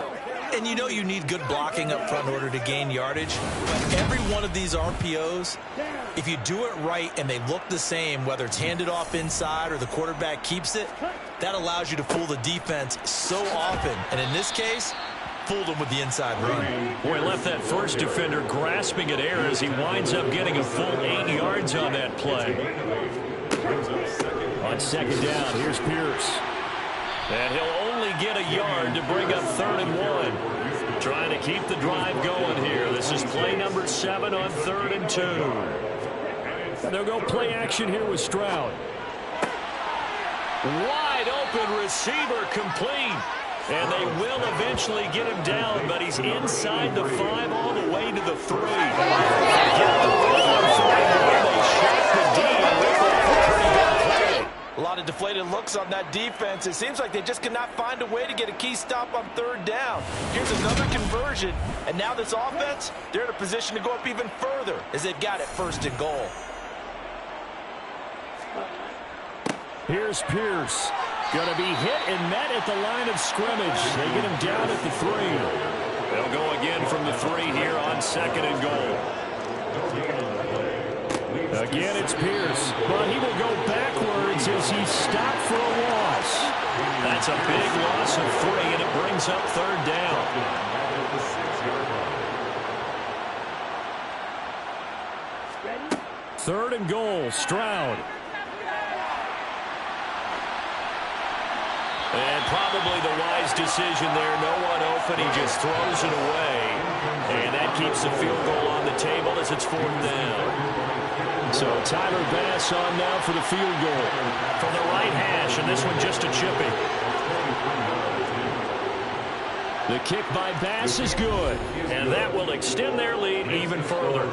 And you know you need good blocking up front in order to gain yardage. But every one of these RPOs, if you do it right and they look the same, whether it's handed off inside or the quarterback keeps it, that allows you to fool the defense so often. And in this case, fooled him with the inside run. Boy, left that first defender grasping at air as he winds up getting a full 8 yards on that play. On 2nd down, here's Pierce. And he'll only get a yard to bring up 3rd and 1. Trying to keep the drive going here. This is play number 7 on 3rd and 2. And they'll go play action here with Stroud. Wide open receiver complete. And they will eventually get him down, but he's inside the 5 all the way to the 3. Get the ball on 3 and 1. They shot the D and look like a pretty good play. A lot of deflated looks on that defense. It seems like they just cannot find a way to get a key stop on third down. Here's another conversion, and now this offense, they're in a position to go up even further as they've got it 1st and goal. Here's Pierce. Going to be hit and met at the line of scrimmage. They get him down at the 3. They'll go again from the 3 here on 2nd and goal. Again, it's Pierce, but he will go backwards as he's stopped for a loss. That's a big loss of 3, and it brings up 3rd down. Third and goal, Stroud. And probably the wise decision there. No one open. He just throws it away. And that keeps the field goal on the table as it's 4th down. So Tyler Bass on now for the field goal. From the right hash, and this one just a chippy. The kick by Bass is good. And that will extend their lead even further.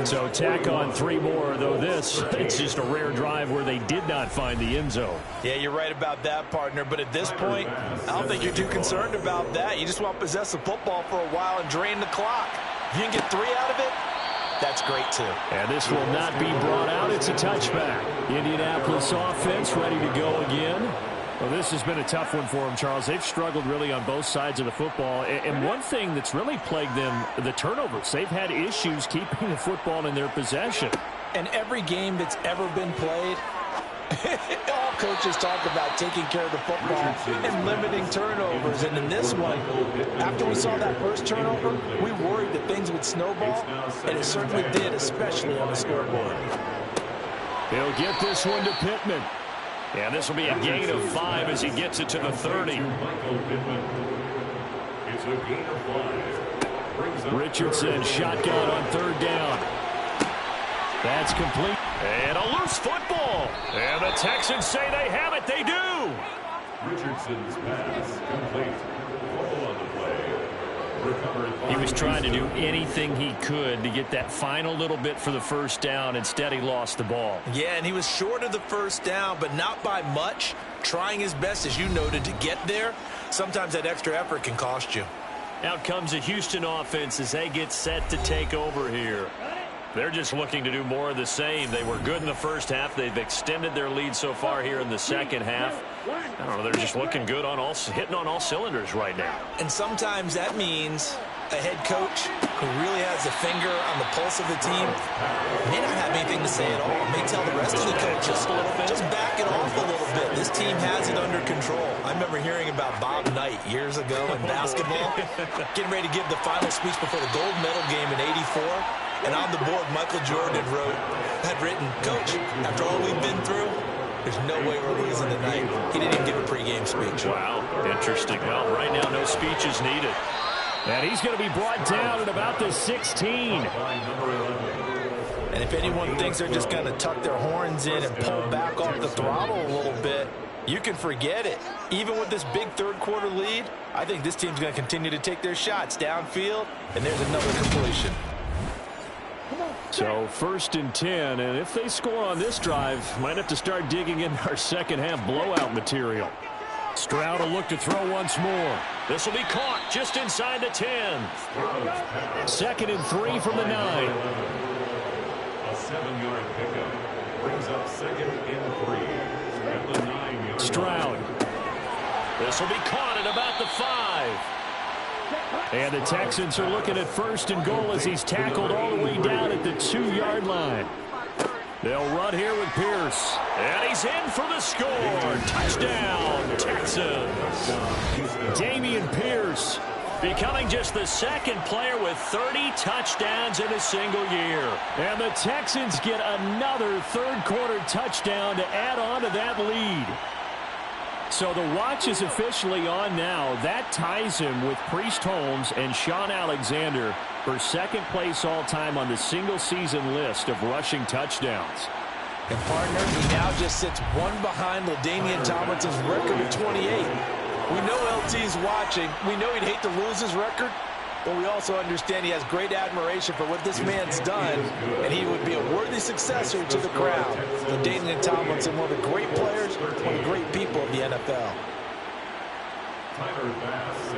So tack on 3 more, though it's just a rare drive where they did not find the end zone. Yeah, you're right about that, partner. But at this point, I don't think you're too concerned about that. You just want to possess the football for a while and drain the clock. If you can get 3 out of it, that's great, too. And this will not be brought out. It's a touchback. Indianapolis offense ready to go again. Well, this has been a tough one for them, Charles. They've struggled really on both sides of the football. And one thing that's really plagued them, the turnovers. They've had issues keeping the football in their possession. And every game that's ever been played, all coaches talk about taking care of the football and limiting turnovers. And in this one, after we saw that first turnover, we worried that things would snowball, and it certainly did, especially on the scoreboard. He'll get this one to Pittman. And this will be a gain of 5 as he gets it to the 30. It's a gain of 5. Richardson shotgun on 3rd down. That's complete. And a loose football. And the Texans say they have it. They do. Richardson's pass complete. Fumble on the play. He was trying to do anything he could to get that final little bit for the first down. Instead, he lost the ball. Yeah, and he was short of the first down, but not by much. Trying his best, as you noted, to get there. Sometimes that extra effort can cost you. Out comes the Houston offense as they get set to take over here. They're just looking to do more of the same. They were good in the first half. They've extended their lead so far here in the second half. I don't know, they're just looking good on hitting on all cylinders right now. And sometimes that means a head coach who really has a finger on the pulse of the team may not have anything to say at all. May tell the rest of the coaches, just back it off a little bit. This team has it under control. I remember hearing about Bob Knight years ago in basketball, getting ready to give the final speech before the gold medal game in '84. And on the board, Michael Jordan had written, "Coach, after all we've been through, there's no way we're losing tonight." He didn't even give a pregame speech. Wow, interesting. Well, right now, no speech is needed. And he's going to be brought down at about the 16. And if anyone thinks they're just going to tuck their horns in and pull back off the throttle a little bit, you can forget it. Even with this big third-quarter lead, I think this team's going to continue to take their shots downfield, and there's another completion. So 1st and 10, and if they score on this drive, might have to start digging in our second half blowout material. Stroud will look to throw once more. This will be caught just inside the 10. 2nd and 3 from the 9. A 7-yard pickup brings up 2nd and 3 at the 9-yard. Stroud. This will be caught at about the 5. And the Texans are looking at 1st and goal as he's tackled all the way down at the 2-yard line. They'll run here with Pierce. And he's in for the score. Touchdown, Texans. Dameon Pierce becoming just the second player with 30 touchdowns in a single year. And the Texans get another third-quarter touchdown to add on to that lead. So the watch is officially on now. That ties him with Priest Holmes and Sean Alexander for second place all-time on the single-season list of rushing touchdowns. And, partner, he now just sits one behind LaDainian Tomlinson's record of 28. We know LT's watching. We know he'd hate to lose his record, but we also understand he has great admiration for what this man's done, and he would be a worthy successor to the crowd. So Daniel Tomlinson, one of the great players, one of the great people of the NFL.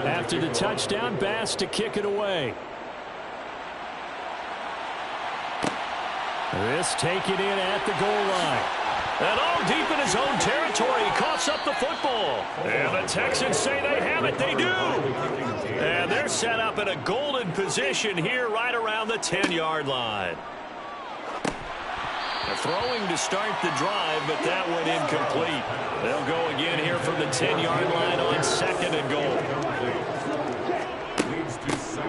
After the touchdown, Bass to kick it away. This taken in at the goal line. And all deep in his own territory, he coughs up the football. And the Texans say they have it. They do. And they're set up in a golden position here right around the 10-yard line. They're throwing to start the drive, but that one incomplete. They'll go again here from the 10-yard line on 2nd and goal.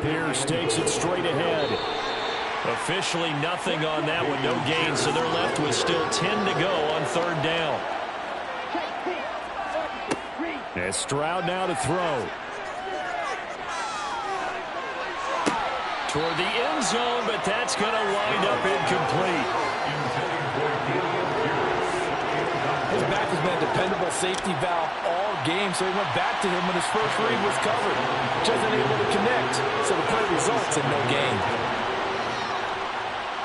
Pierce takes it straight ahead. Officially nothing on that one, no gain, so they're left with still 10 to go on 3rd down. And Stroud now to throw. Toward the end zone, but that's going to wind up incomplete. His back has been a dependable safety valve all game, so he went back to him when his first read was covered. Just unable to connect, so the play results in no gain.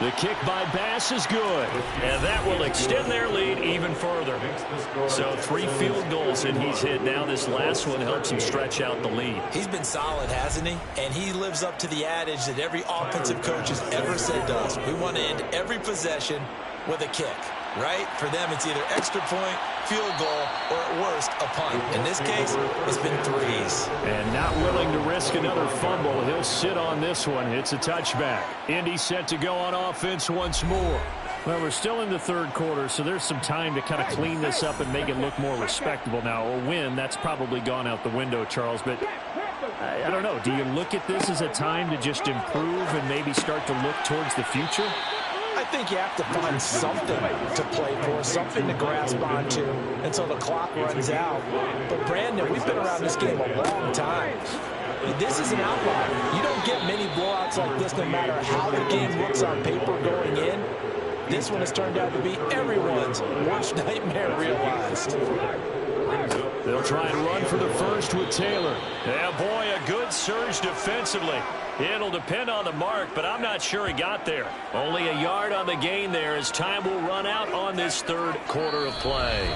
The kick by Bass is good. And that will extend their lead even further. So 3 field goals and he's hit. Now this last one helps him stretch out the lead. He's been solid, hasn't he? And he lives up to the adage that every offensive coach has ever said to us. We want to end every possession with a kick, right? For them, it's either extra point, field goal, or at worst, a punt. In this case, it's been 3s. And not willing to risk another fumble. He'll sit on this one. It's a touchback. Indy set to go on offense once more. Well, we're still in the 3rd quarter, so there's some time to kind of clean this up and make it look more respectable. Now, a win, that's probably gone out the window, Charles, but I don't know. Do you look at this as a time to just improve and maybe start to look towards the future? I think you have to find something to play for, something to grasp onto until the clock runs out. But, Brandon, we've been around this game a long time. This is an outlier. You don't get many blowouts like this no matter how the game looks on paper going in. This one has turned out to be everyone's worst nightmare realized. They'll try and run for the first with Taylor. Yeah, boy, a good surge defensively. It'll depend on the mark, but I'm not sure he got there. Only a yard on the gain there as time will run out on this 3rd quarter of play.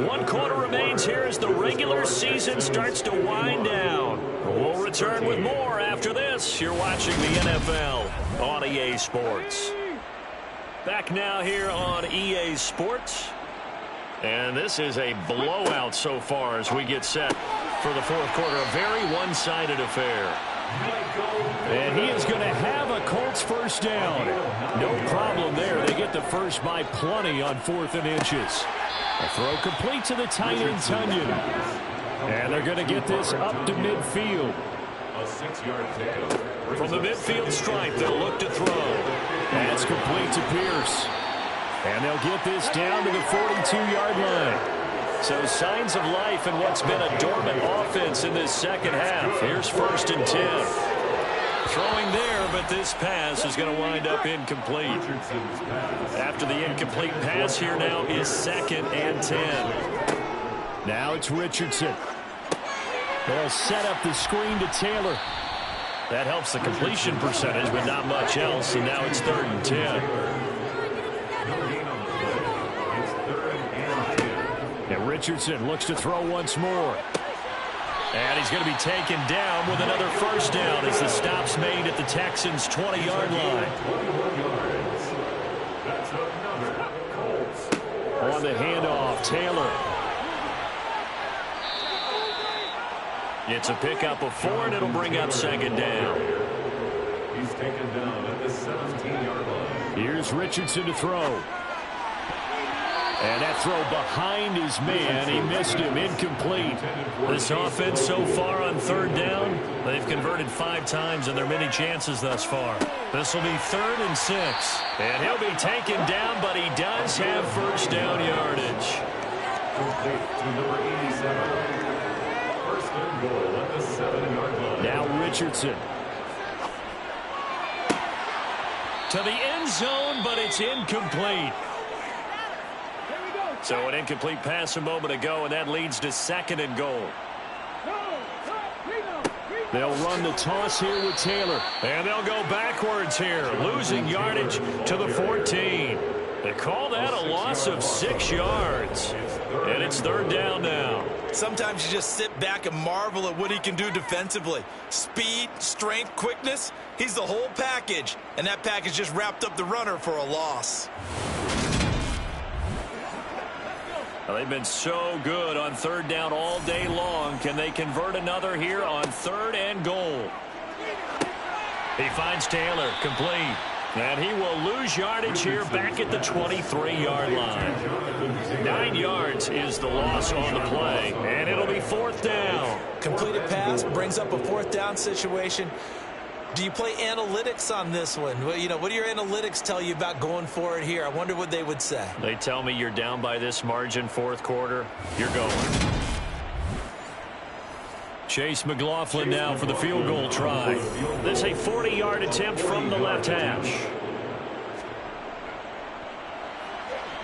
1 quarter remains here as the regular season starts to wind down. We'll return with more after this. You're watching the NFL on EA Sports. Back now here on EA Sports. And this is a blowout so far as we get set for the 4th quarter. A very one-sided affair. And he is going to have a Colts first down. No problem there. They get the first by plenty on 4th and inches. A throw complete to the tight end, Tunyon. And they're going to get this up to midfield. A 6-yard pickup. From the midfield stripe, they'll look to throw. That's complete to Pierce. And they'll get this down to the 42-yard line. So signs of life in what's been a dormant offense in this 2nd half. Here's 1st and 10. Throwing there, but this pass is going to wind up incomplete. After the incomplete pass, here now is 2nd and 10. Now it's Richardson. They'll set up the screen to Taylor. That helps the completion percentage, but not much else, and now it's 3rd and 10. And Richardson looks to throw once more. And he's going to be taken down with another first down as the stop's made at the Texans' 20-yard line. On the handoff, Taylor. It's a pickup of 4, and it'll bring up 2nd down. He's taken down at the 17-yard line. Here's Richardson to throw. And that throw behind his man. He missed him. Incomplete. This offense so far on 3rd down, they've converted 5 times in their many chances thus far. This will be 3rd and 6. And he'll be taken down, but he does have first down yardage. Complete to number 87. First and goal at the 7-yard line. Now Richardson. To the end zone, but it's incomplete. So an incomplete pass a moment ago, and that leads to 2nd and goal. They'll run the toss here with Taylor. And they'll go backwards here, losing yardage to the 14. They call that a loss of 6 yards. And it's third down now. Sometimes you just sit back and marvel at what he can do defensively. Speed, strength, quickness. He's the whole package. And that package just wrapped up the runner for a loss. Well, they've been so good on third down all day long. Can they convert another here on 3rd and goal? He finds Taylor, complete. And he will lose yardage here back at the 23-yard line. 9 yards is the loss on the play, and it'll be 4th down. Completed pass brings up a 4th down situation. Do you play analytics on this one? Well, you know, what do your analytics tell you about going for it here? I wonder what they would say. They tell me you're down by this margin, 4th quarter. You're going. Chase McLaughlin now for the field goal try. This a 40-yard attempt from the left hash.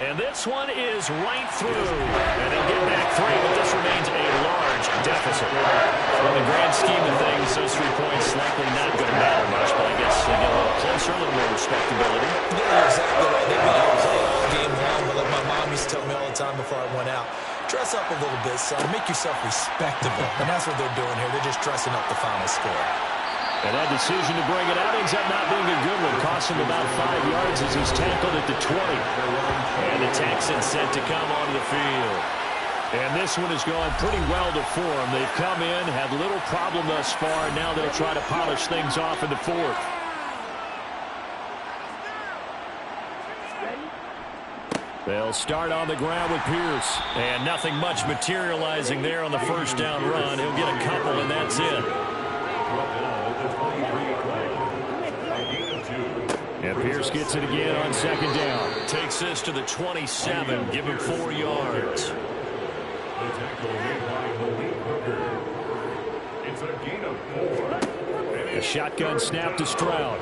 And this one is right through. And they'll get back 3, but this remains a large deficit. In the grand scheme of things, those 3 points likely not going to matter much, but I guess they get a little closer, a little more respectability. Yeah, exactly right. They've been outplayed all game long, but like my mom used to tell me all the time before I went out, dress up a little bit, son. Make yourself respectable. And that's what they're doing here. They're just dressing up the final score. And that decision to bring it out ends up not being a good one. Costs him about 5 yards as he's tackled at the 20. And the Texans set to come onto the field. And this one is going pretty well to form. They've come in, had little problem thus far. Now they'll try to polish things off in the 4th. They'll start on the ground with Pierce. And nothing much materializing there on the first down run. He'll get a couple, and that's it. And Pierce gets it again on 2nd down. Takes this to the 27. Give him 4 yards. It's a gain of 4. A shotgun snap to Stroud.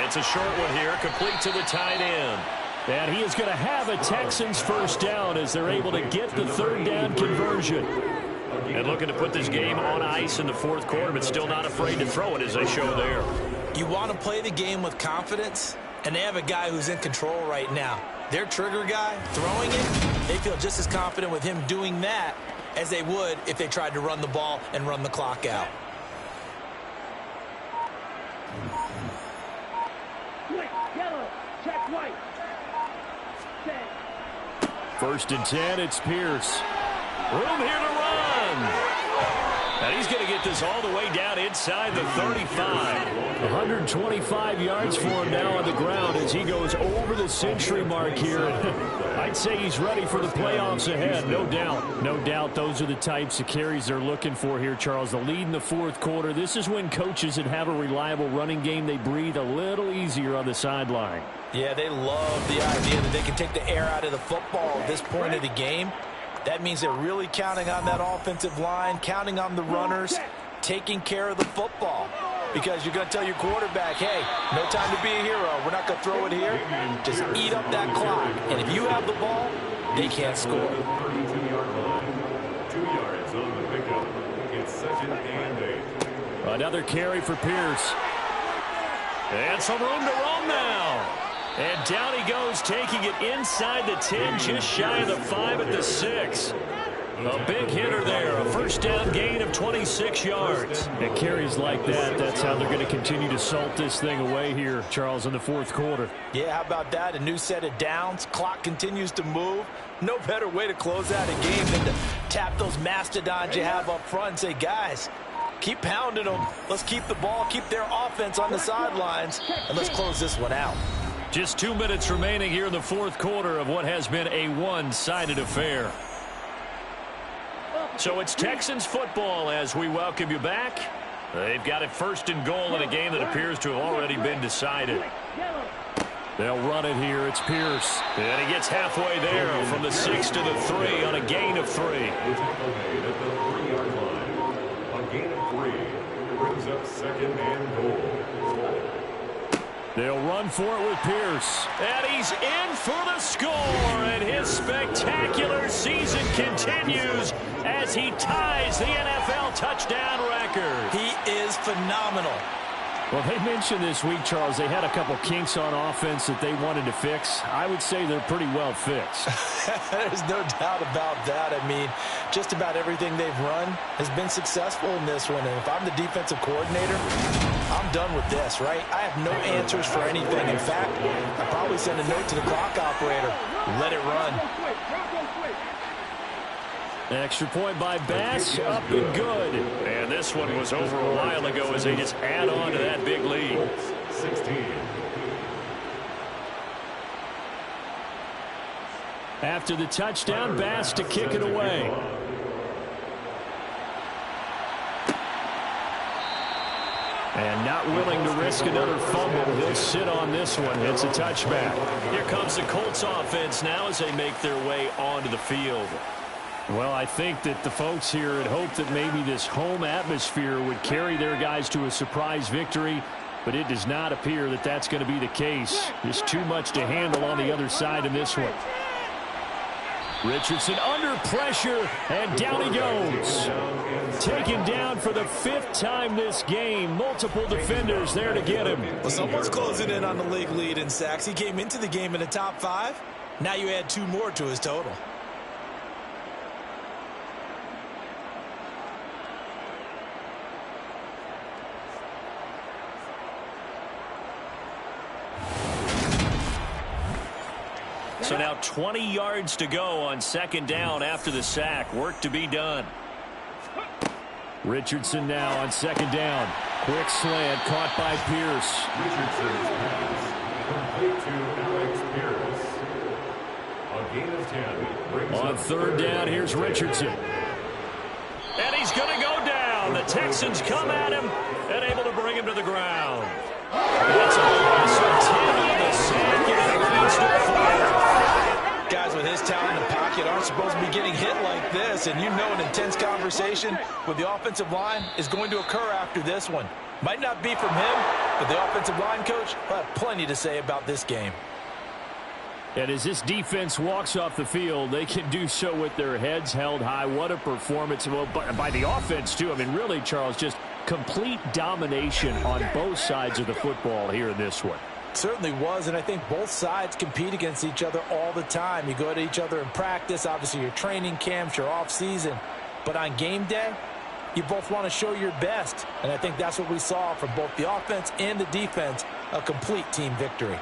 It's a short one here, complete to the tight end. And he is going to have a Texans first down as they're able to get the 3rd down conversion. And looking to put this game on ice in the 4th quarter, but still not afraid to throw it as they show there. You want to play the game with confidence, and they have a guy who's in control right now. Their trigger guy, throwing it, they feel just as confident with him doing that as they would if they tried to run the ball and run the clock out. Yellow, check white. 1st and 10, it's Pierce. Room here to run. And he's going to get this all the way down inside the 35. 125 yards for him now on the ground as he goes over the century mark here. I'd say he's ready for the playoffs ahead, no doubt. No doubt those are the types of carries they're looking for here, Charles. The lead in the 4th quarter. This is when coaches that have a reliable running game, they breathe a little easier on the sideline. Yeah, they love the idea that they can take the air out of the football at this point of the game. That means they're really counting on that offensive line, counting on the runners, taking care of the football. Because you're going to tell your quarterback, hey, no time to be a hero. We're not going to throw it here. Just eat up that clock. And if you have the ball, they can't score. 32-yard line. 2 yards on the pickup. It's 2nd and 8. Another carry for Pierce. And some room to roam now. And down he goes, taking it inside the 10, just shy of the 5 at the 6. A big hitter there, a first down gain of 26 yards. And carries like that, that's how they're going to continue to salt this thing away here, Charles, in the 4th quarter. Yeah, how about that? A new set of downs. Clock continues to move. No better way to close out a game than to tap those mastodons you have up front and say, guys, keep pounding them. Let's keep the ball, keep their offense on the sidelines, and let's close this one out. Just 2 minutes remaining here in the 4th quarter of what has been a one-sided affair. So it's Texans football as we welcome you back. They've got it 1st and goal in a game that appears to have already been decided. They'll run it here. It's Pierce. And he gets halfway there from the 6 to the 3 on a gain of 3. At the 3-yard line. A gain of 3 brings up 2nd and goal. They'll run for it with Pierce. And he's in for the score. And his spectacular season continues as he ties the NFL touchdown record. He is phenomenal. Well, they mentioned this week, Charles, they had a couple kinks on offense that they wanted to fix. I would say they're pretty well fixed. There's no doubt about that. I mean, just about everything they've run has been successful in this one. And if I'm the defensive coordinator, I'm done with this, right? I have no answers for anything. In fact, I'd probably send a note to the clock operator. Let it run. Extra point by Bass, up and good. And this one was over a while ago as they just add on to that big lead. 16. After the touchdown, Bass to kick it away. And not willing to risk another fumble. He'll sit on this one. It's a touchback. Here comes the Colts offense now as they make their way onto the field. Well, I think that the folks here had hoped that maybe this home atmosphere would carry their guys to a surprise victory, but it does not appear that that's going to be the case. Just too much to handle on the other side in this one. Richardson under pressure, and down he goes. Taken down for the 5th time this game. Multiple defenders there to get him. Well, someone's closing in on the league lead in sacks. He came into the game in the top 5. Now you add 2 more to his total. So now 20 yards to go on 2nd down after the sack. Work to be done. Richardson now on 2nd down. Quick slant caught by Pierce. Richardson's pass complete to Alex Pierce. A gain of 10 brings On up 3rd down, here's Richardson. And he's going to go down. The Texans come at him and able to bring him to the ground. That's a loss of 10 on the sack, and it leads to 4. Guys with his talent in the pocket aren't supposed to be getting hit like this, and you know an intense conversation with the offensive line is going to occur after this one. Might not be from him, but the offensive line coach will have plenty to say about this game. And as this defense walks off the field, they can do so with their heads held high. What a performance by the offense, too. I mean, really, Charles, just complete domination on both sides of the football here in this one. Certainly was, and I think both sides compete against each other all the time. You go to each other in practice, obviously your training camps, your off-season. But on game day, you both want to show your best. And I think that's what we saw from both the offense and the defense, a complete team victory.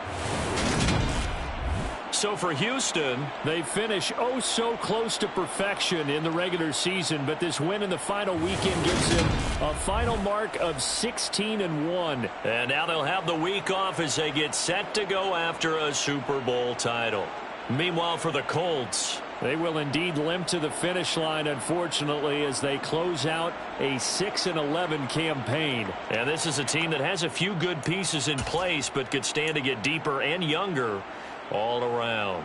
So for Houston, they finish oh so close to perfection in the regular season, but this win in the final weekend gives them a final mark of 16-1. And now they'll have the week off as they get set to go after a Super Bowl title. Meanwhile, for the Colts, they will indeed limp to the finish line, unfortunately, as they close out a 6-11 campaign. And this is a team that has a few good pieces in place, but could stand to get deeper and younger all around.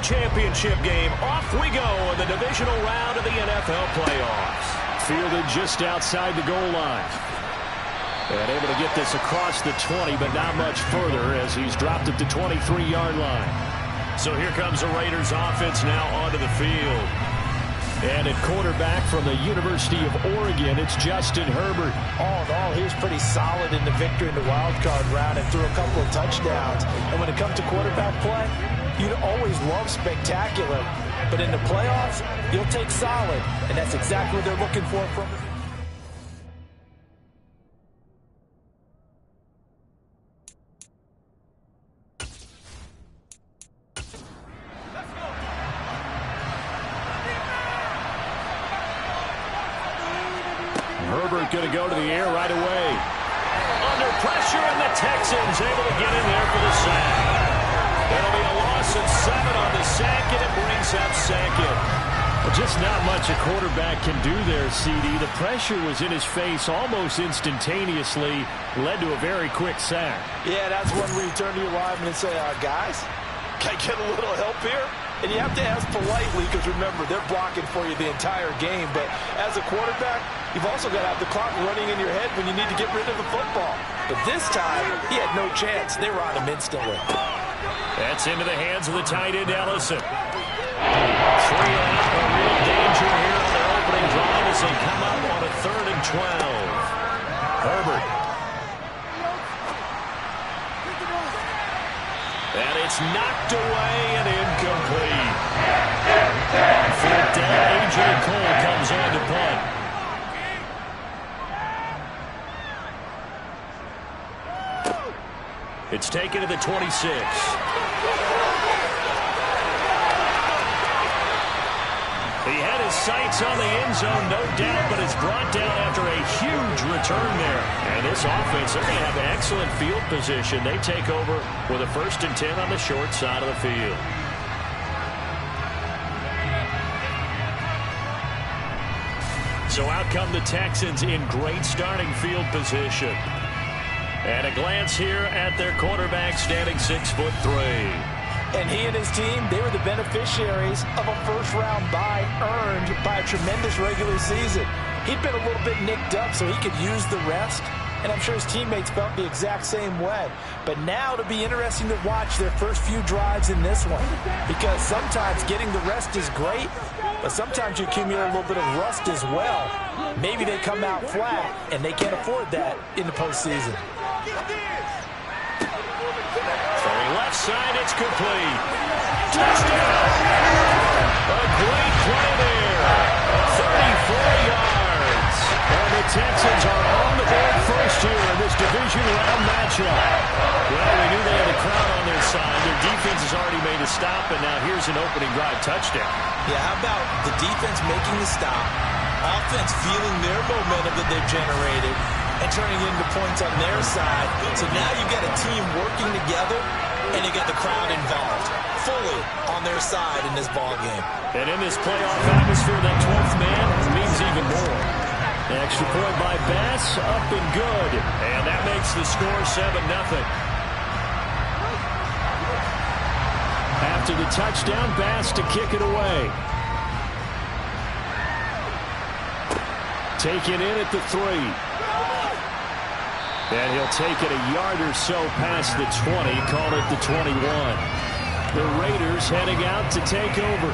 championship game. Off we go in the divisional round of the NFL playoffs. Fielded just outside the goal line. And able to get this across the 20, but not much further as he's dropped at the 23-yard line. So here comes the Raiders offense now onto the field. And at quarterback from the University of Oregon, it's Justin Herbert. All in all, he was pretty solid in the victory in the wild card round and threw a couple of touchdowns. And when it comes to quarterback play, you'd always love spectacular. But in the playoffs, you'll take solid. And that's exactly what they're looking for from him. Herbert going to go to the air right away. Under pressure, and the Texans able to get in there for the sack. That'll be a loss of 7 on the sack, and it brings up second. Well, just not much a quarterback can do there, CD. The pressure was in his face almost instantaneously, led to a very quick sack. Yeah, that's one where you turn to your lineman and say, guys, can I get a little help here? And you have to ask politely because, remember, they're blocking for you the entire game. But as a quarterback, you've also got to have the clock running in your head when you need to get rid of the football. But this time, he had no chance. They were on him instantly. That's into the hands of the tight end, Ellison. 3 out, a real danger here on their opening drive as they come up on a 3rd and 12. Herbert. And it's knocked away and incomplete. Fourth down, A.J. Cole comes on to punt. It's taken to the 26. He had his sights on the end zone, no doubt, but it's brought down after a huge return there. And this offense, they're going to have excellent field position. They take over with a 1st and 10 on the short side of the field. So out come the Texans in great starting field position. And a glance here at their quarterback standing 6'3". And he and his team, they were the beneficiaries of a first-round bye earned by a tremendous regular season. He'd been a little bit nicked up so he could use the rest, and I'm sure his teammates felt the exact same way. But now it'll be interesting to watch their first few drives in this one, because sometimes getting the rest is great, but sometimes you accumulate a little bit of rust as well. Maybe they come out flat, and they can't afford that in the postseason. Left side, it's complete. Touchdown! A great play there. 34 yards. And the Texans are on the board first here in this division round matchup. Well, we knew they had a crowd on their side. Their defense has already made a stop, and now here's an opening drive touchdown. Yeah, how about the defense making the stop, offense feeling their momentum that they've generated, and turning into points on their side. So now you've got a team working together, and you get the crowd involved fully on their side in this ball game. And in this playoff atmosphere, that 12th man means even more. An extra point by Bass, up and good. And that makes the score 7-0. After the touchdown, Bass to kick it away. Taken in at the 3. And he'll take it a yard or so past the 20, call it the 21. The Raiders heading out to take over.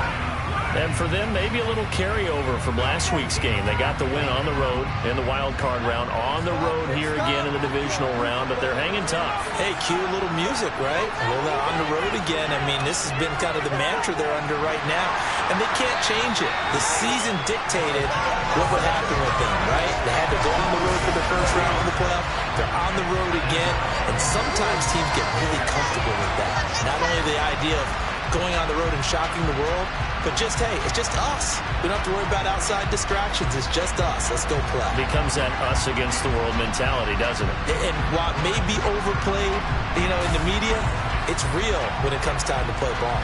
And for them, maybe a little carryover from last week's game. They got the win on the road in the wild card round, on the road here again in the divisional round, but they're hanging tough. Hey, cue a little music, right? A little on the road again. I mean, this has been kind of the mantra they're under right now, and they can't change it. The season dictated what would happen with them, right? They had to go on the road for the first round of the playoff. They're on the road again, and sometimes teams get really comfortable with that. Not only the idea of going on the road and shocking the world, but just, hey, it's just us. We don't have to worry about outside distractions. It's just us. Let's go play. Becomes that us against the world mentality, doesn't it? And while it may be overplayed, in the media, it's real when it comes time to play ball.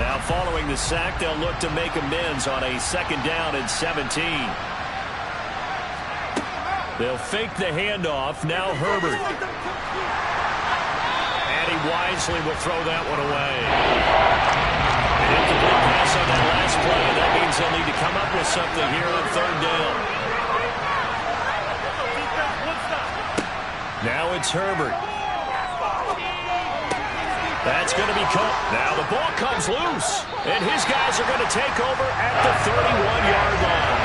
Now, following the sack, they'll look to make amends on a 2nd down and 17. They'll fake the handoff. Now Herbert. And he wisely will throw that one away. An incomplete pass on that last play, and that means they'll need to come up with something here on third down. Now it's Herbert. That's going to be caught. Now the ball comes loose, and his guys are going to take over at the 31-yard line.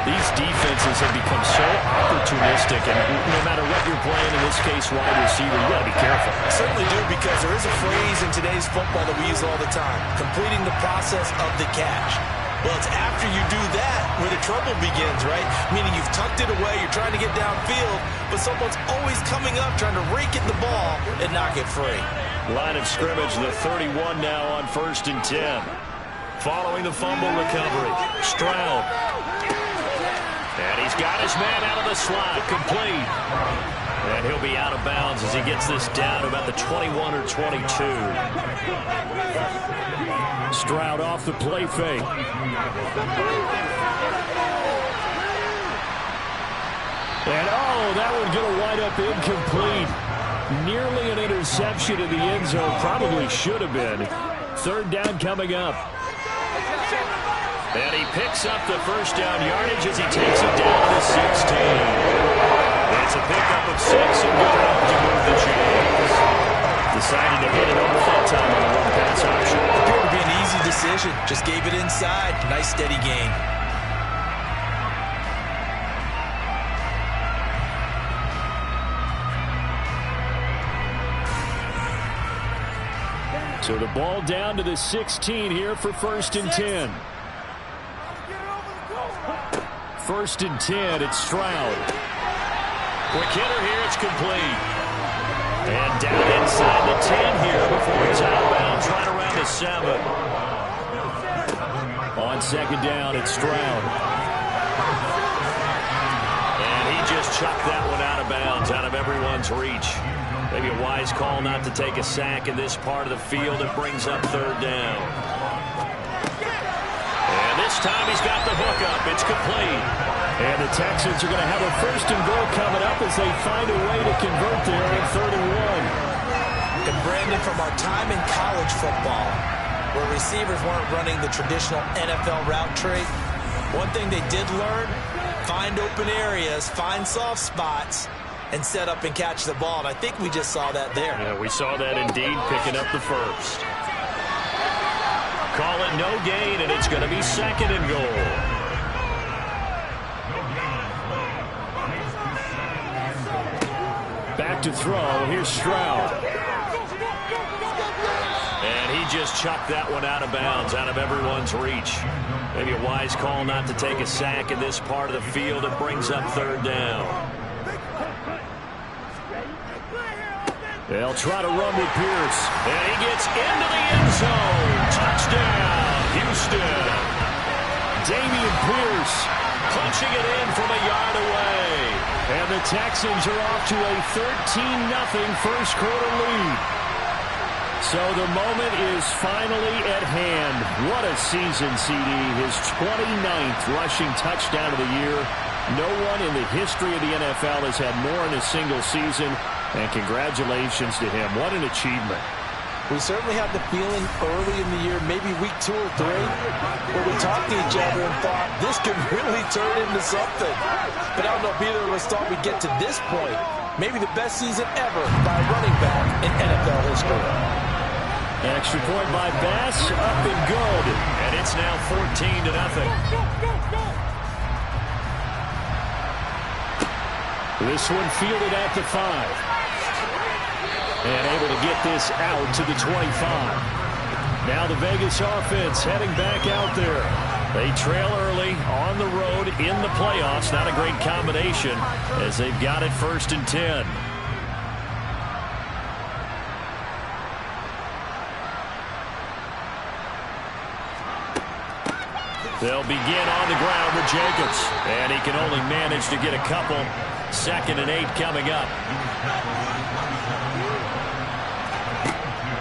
These defenses have become so opportunistic, and no matter what you're playing, in this case wide receiver, you got to be careful. I certainly do, because there is a phrase in today's football that we use all the time: completing the process of the catch. Well, it's after you do that where the trouble begins, right? Meaning you've tucked it away, you're trying to get downfield, but someone's always coming up trying to rake at the ball and knock it free. Line of scrimmage, the 31 now on 1st and 10. Following the fumble recovery, Stroud. And he's got his man out of the slot, complete. And he'll be out of bounds as he gets this down to about the 21 or 22. Stroud off the play fake. And that one going to wind up incomplete. Nearly an interception in the end zone. Probably should have been. Third down coming up. And he picks up the first down yardage as he takes it down to 16. It's a pickup of 6 and good enough to move the chains. Decided to hit it off that time on the run-pass option. Appeared to be an easy decision. Just gave it inside. Nice steady gain. So the ball down to the 16 here for 1st and 10. 1st and 10, it's Stroud. Quick hitter here, it's complete. And down inside the 10 here before he's out of bounds, right around the 7. On 2nd down, it's Stroud. And he just chucked that one out of bounds, out of everyone's reach. Maybe a wise call not to take a sack in this part of the field. It brings up 3rd down. And this time he's got the hook up. It's complete. And the Texans are going to have a 1st and goal coming up as they find a way to convert there on 3rd and 1. And Brandon, from our time in college football, where receivers weren't running the traditional NFL route tree, one thing they did learn: find open areas, find soft spots, and set up and catch the ball. And I think we just saw that there. Yeah, we saw that indeed, picking up the first. Call it no gain, and it's going to be 2nd and goal. Back to throw. Here's Stroud. And he just chucked that one out of bounds, out of everyone's reach. Maybe a wise call not to take a sack in this part of the field. It brings up 3rd down. They'll try to run with Pierce. And he gets into the end zone. Touchdown, Houston. Dameon Pierce punching it in from a yard away. And the Texans are off to a 13-0 first quarter lead. So the moment is finally at hand. What a season, CD. His 29th rushing touchdown of the year. No one in the history of the NFL has had more in a single season. And congratulations to him. What an achievement. We certainly had the feeling early in the year, maybe week 2 or 3, where we talked to each other and thought this could really turn into something. But I don't know if either of us thought we'd get to this point. Maybe the best season ever by a running back in NFL history. Extra point by Bass, up and good. And it's now 14-0. This one fielded at the 5. And able to get this out to the 25. Now the Vegas offense heading back out there. They trail early on the road in the playoffs. Not a great combination as they've got it 1st and 10. They'll begin on the ground with Jacobs. And he can only manage to get a couple. 2nd and 8 coming up.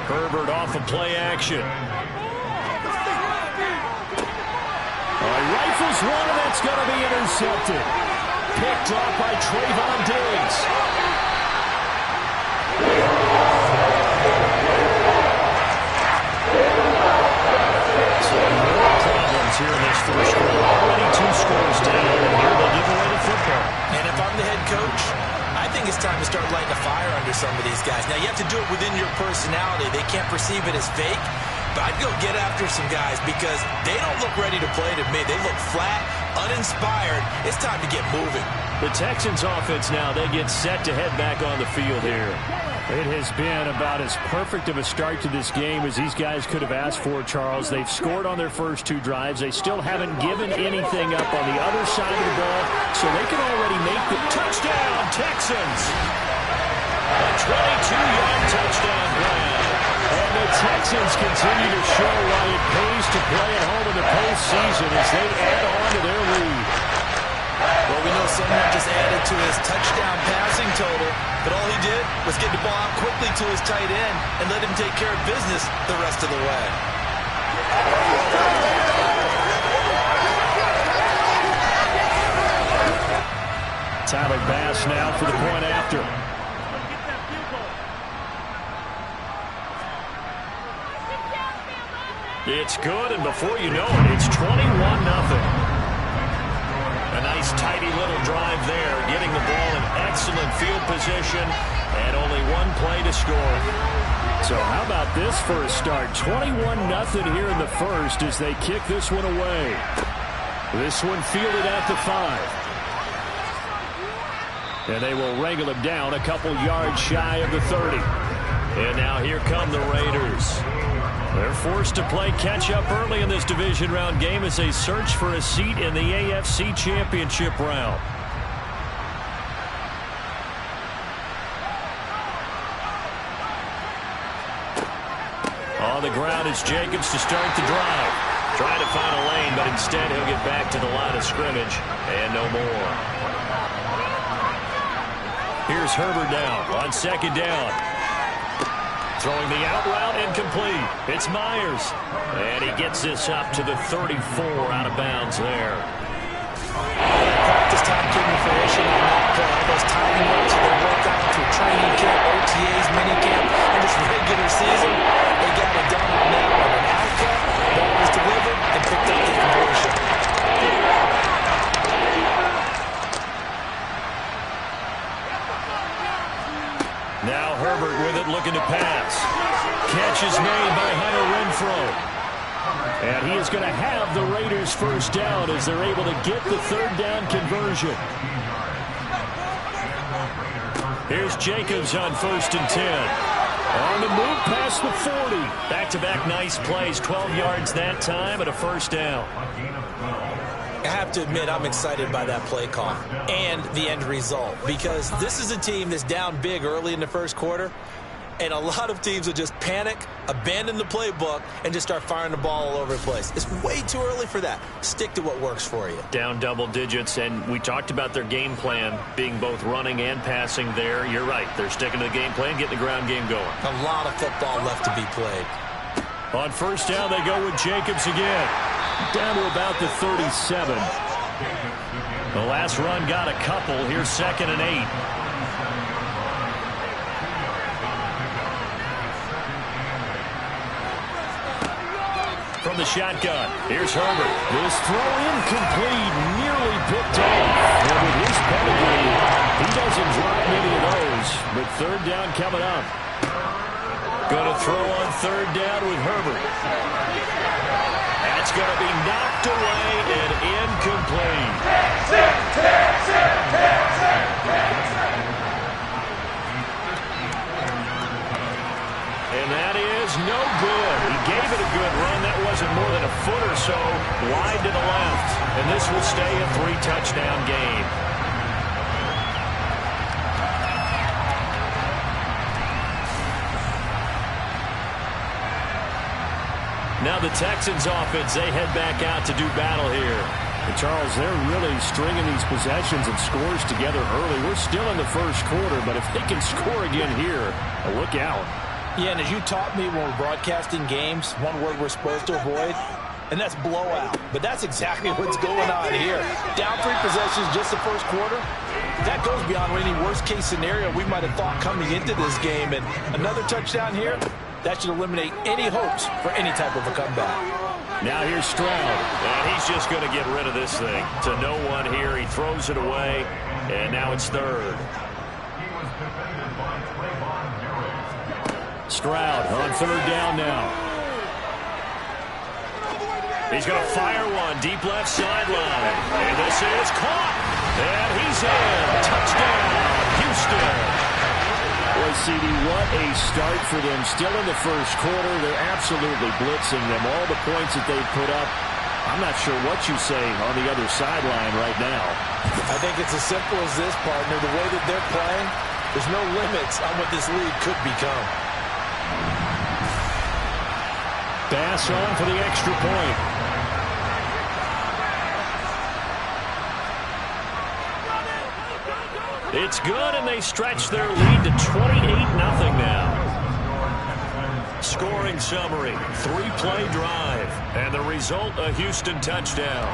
Herbert off of play action. Rifles one, and that's going to be intercepted. Picked off by Trayvon Diggs. your personality. They can't perceive it as fake. But I'd go get after some guys because they don't look ready to play to me. They look flat, uninspired. It's time to get moving. The Texans offense now, they get set to head back on the field here. It has been about as perfect of a start to this game as these guys could have asked for, Charles. They've scored on their first 2 drives. They still haven't given anything up on the other side of the ball, so they can already make the touchdown, Texans. A 22-yard touchdown grab. And the Texans continue to show why it pays to play at home in the postseason as they add on to their lead. Well, we know someone just added to his touchdown passing total, but all he did was get the ball out quickly to his tight end and let him take care of business the rest of the way. Tyler Bass now for the point after. It's good, and before you know it, it's 21-0. A nice, tidy little drive there, getting the ball in excellent field position, and only 1 play to score. So how about this for a start? 21-0 here in the first as they kick this one away. This one fielded at the 5. And they will wrangle him down a couple yards shy of the 30. And now here come the Raiders. They're forced to play catch-up early in this division round game as they search for a seat in the AFC Championship round. On the ground is Jacobs to start the drive. Trying to find a lane, but instead he'll get back to the line of scrimmage and no more. Here's Herbert down on second down. Throwing the out route incomplete. It's Myers. And he gets this up to the 34 out of bounds there. Practice time came to fruition on that play. All those timing works that they worked out through training camp, OTAs, minicamp, and just regular season. They got it done now on an outcut. Ball was delivered and picked up the conversion. Now Herbert with it, looking to pass. Catch is made by Hunter Renfrow. And he is going to have the Raiders first down as they're able to get the 3rd down conversion. Here's Jacobs on 1st and 10. On the move past the 40. Back-to-back nice plays, 12 yards that time and a first down. I have to admit, I'm excited by that play call and the end result because this is a team that's down big early in the first quarter, and a lot of teams will just panic, abandon the playbook, and just start firing the ball all over the place. It's way too early for that. Stick to what works for you. Down double digits, and we talked about their game plan being both running and passing there. You're right. They're sticking to the game plan, getting the ground game going. A lot of football left to be played. On first down, they go with Jacobs again. Down to about the 37. The last run got a couple. Here's 2nd and 8. From the shotgun, here's Herbert. This throw incomplete, nearly picked off. And with his pedigree, he doesn't drop many of those. But 3rd down coming up. Going to throw on 3rd down with Herbert. That's going to be knocked away and incomplete. And that is no good. He gave it a good run. That wasn't more than a foot or so wide to the left. And this will stay a 3-touchdown game. Now the Texans offense, they head back out to do battle here. And Charles, they're really stringing these possessions and scores together early. We're still in the first quarter, but if they can score again here, look out. Yeah, and as you taught me when we're broadcasting games, one word we're supposed to avoid, and that's blowout. But that's exactly what's going on here. Down 3 possessions just the first quarter. That goes beyond any worst-case scenario we might have thought coming into this game. And another touchdown here, that should eliminate any hopes for any type of a comeback. Now here's Stroud. And he's just going to get rid of this thing. To no one here. He throws it away. And now it's 3rd. Stroud on third down now. He's going to fire one deep left sideline. And this is caught. And he's in. Touchdown, Houston. Boy, CD, what a start for them. Still in the first quarter. They're absolutely blitzing them. All the points that they've put up, I'm not sure what you say on the other sideline right now. I think it's as simple as this, partner. The way that they're playing, there's no limits on what this league could become. Pass on for the extra point. It's good, and they stretch their lead to 28-0 now. Scoring summary, 3-play drive, and the result, a Houston touchdown.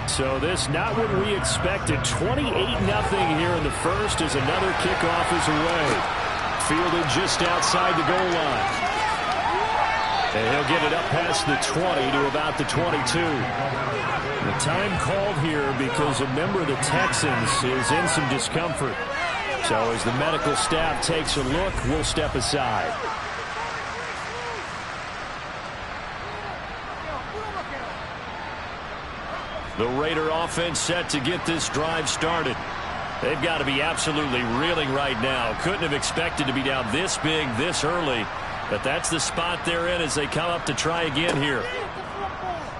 So this not what we expected. 28-0 here in the first as another kickoff is away. Fielded just outside the goal line. And he'll get it up past the 20 to about the 22. The time called here because a member of the Texans is in some discomfort. So as the medical staff takes a look, we'll step aside. The Raider offense set to get this drive started. They've got to be absolutely reeling right now. Couldn't have expected to be down this big this early. But that's the spot they're in as they come up to try again here.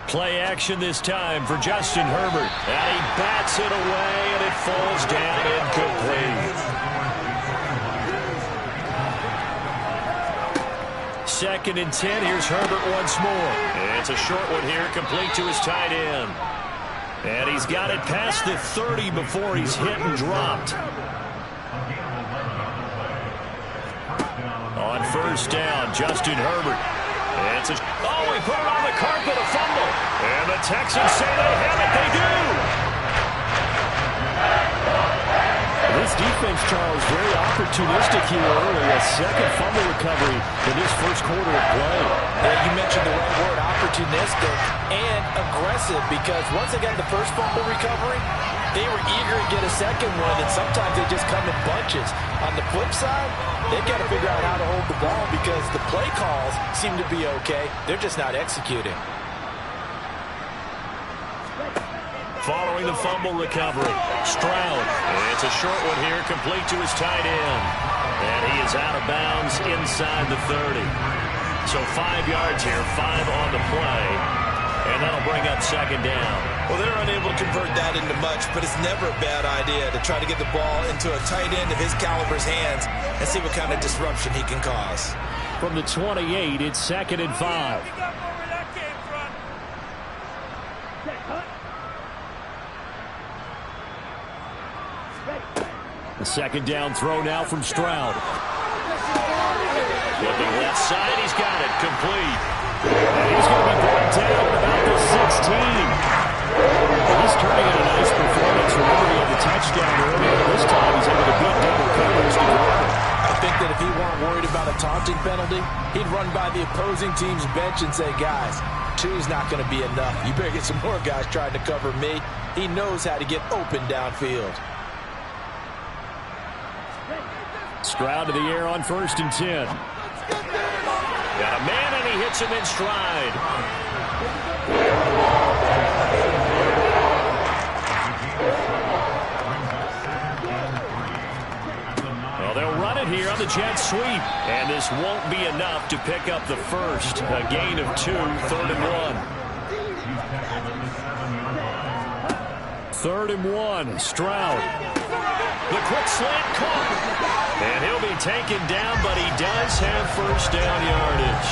Play action this time for Justin Herbert. And he bats it away, and it falls down incomplete. 2nd and 10. Here's Herbert once more. It's a short one here, complete to his tight end. And he's got it past the 30 before he's hit and dropped. On first down, Justin Herbert. He put it on the carpet, a fumble. And the Texans say they have it. They do. This defense, Charles, very opportunistic here early. A second fumble recovery in this first quarter of play. Yeah, you mentioned the right word, opportunistic and aggressive, because once they got the first fumble recovery, they were eager to get a second one, and sometimes they just come in bunches. On the flip side, they've got to figure out how to hold the ball because the play calls seem to be okay. They're just not executing. Following the fumble recovery, Stroud. It's a short one here, complete to his tight end. And he is out of bounds inside the 30. So 5 yards here, 5 on the play. And that'll bring up 2nd down. Well, they're unable to convert that into much, but it's never a bad idea to try to get the ball into a tight end of his caliber's hands and see what kind of disruption he can cause. From the 28, it's 2nd and 5. The 2nd down throw now from Stroud. Looking left side, he's got it, complete. And he's going to be brought down about the 16. He's turning in a nice performance. Remember, he had the touchdown earlier. This time he's able to beat double coverage to grow. I think that if he weren't worried about a taunting penalty, he'd run by the opposing team's bench and say, guys, 2's not going to be enough. You better get some more guys trying to cover me. He knows how to get open downfield. Stroud to the air on 1st and 10. Got a man, and he hits him in stride. Well, they'll run it here on the jet sweep. And this won't be enough to pick up the first. A gain of 2, 3rd and 1. 3rd and 1, Stroud. The quick slant caught. And he'll be taken down, but he does have first down yardage.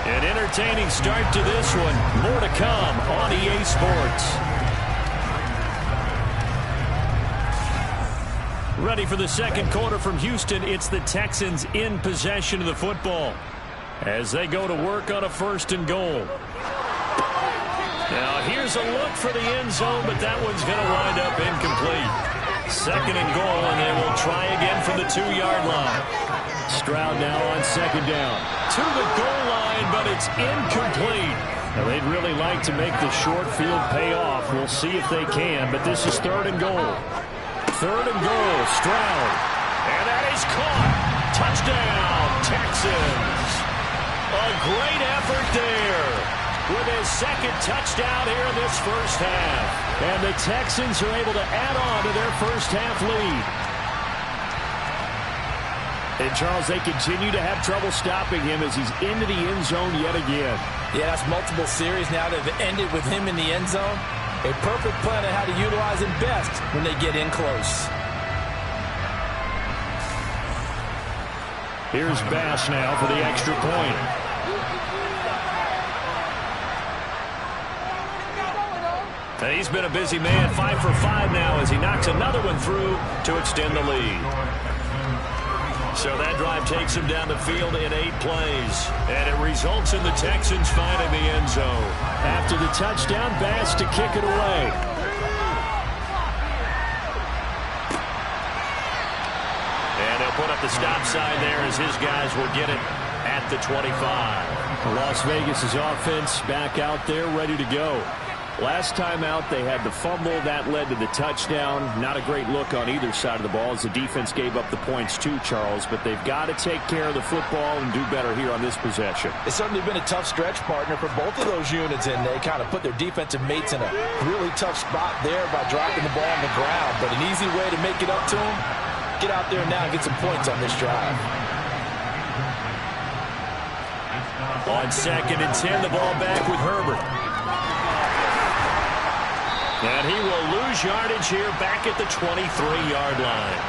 An entertaining start to this one. More to come on EA Sports. Ready for the 2nd quarter from Houston. It's the Texans in possession of the football as they go to work on a 1st and goal. Now here's a look for the end zone, but that one's going to wind up incomplete. 2nd and goal, and they will try again from the 2-yard line. Stroud now on 2nd down. To the goal line, but it's incomplete. Now they'd really like to make the short field pay off. We'll see if they can, but this is 3rd and goal. 3rd and goal, Stroud. And that He's caught. Touchdown, Texans. A great effort there with his second touchdown here in this first half. And the Texans are able to add on to their first half lead. And, Charles, they continue to have trouble stopping him as he's into the end zone yet again. Yeah, that's multiple series now that have ended with him in the end zone. A perfect plan on how to utilize him best when they get in close. Here's Bass now for the extra point. And he's been a busy man, 5 for 5 now as he knocks another one through to extend the lead. So that drive takes him down the field in 8 plays. And it results in the Texans finding the end zone. After the touchdown, Bass to kick it away. And they'll put up the stop sign there as his guys will get it at the 25. Las Vegas' offense back out there ready to go. Last time out, they had the fumble. That led to the touchdown. Not a great look on either side of the ball as the defense gave up the points too, Charles. But they've got to take care of the football and do better here on this possession. It's certainly been a tough stretch, partner, for both of those units, and they kind of put their defensive mates in a really tough spot there by dropping the ball on the ground. But an easy way to make it up to them, get out there now and get some points on this drive. On 2nd and 10, the ball back with Herbert. And he will lose yardage here back at the 23-yard line.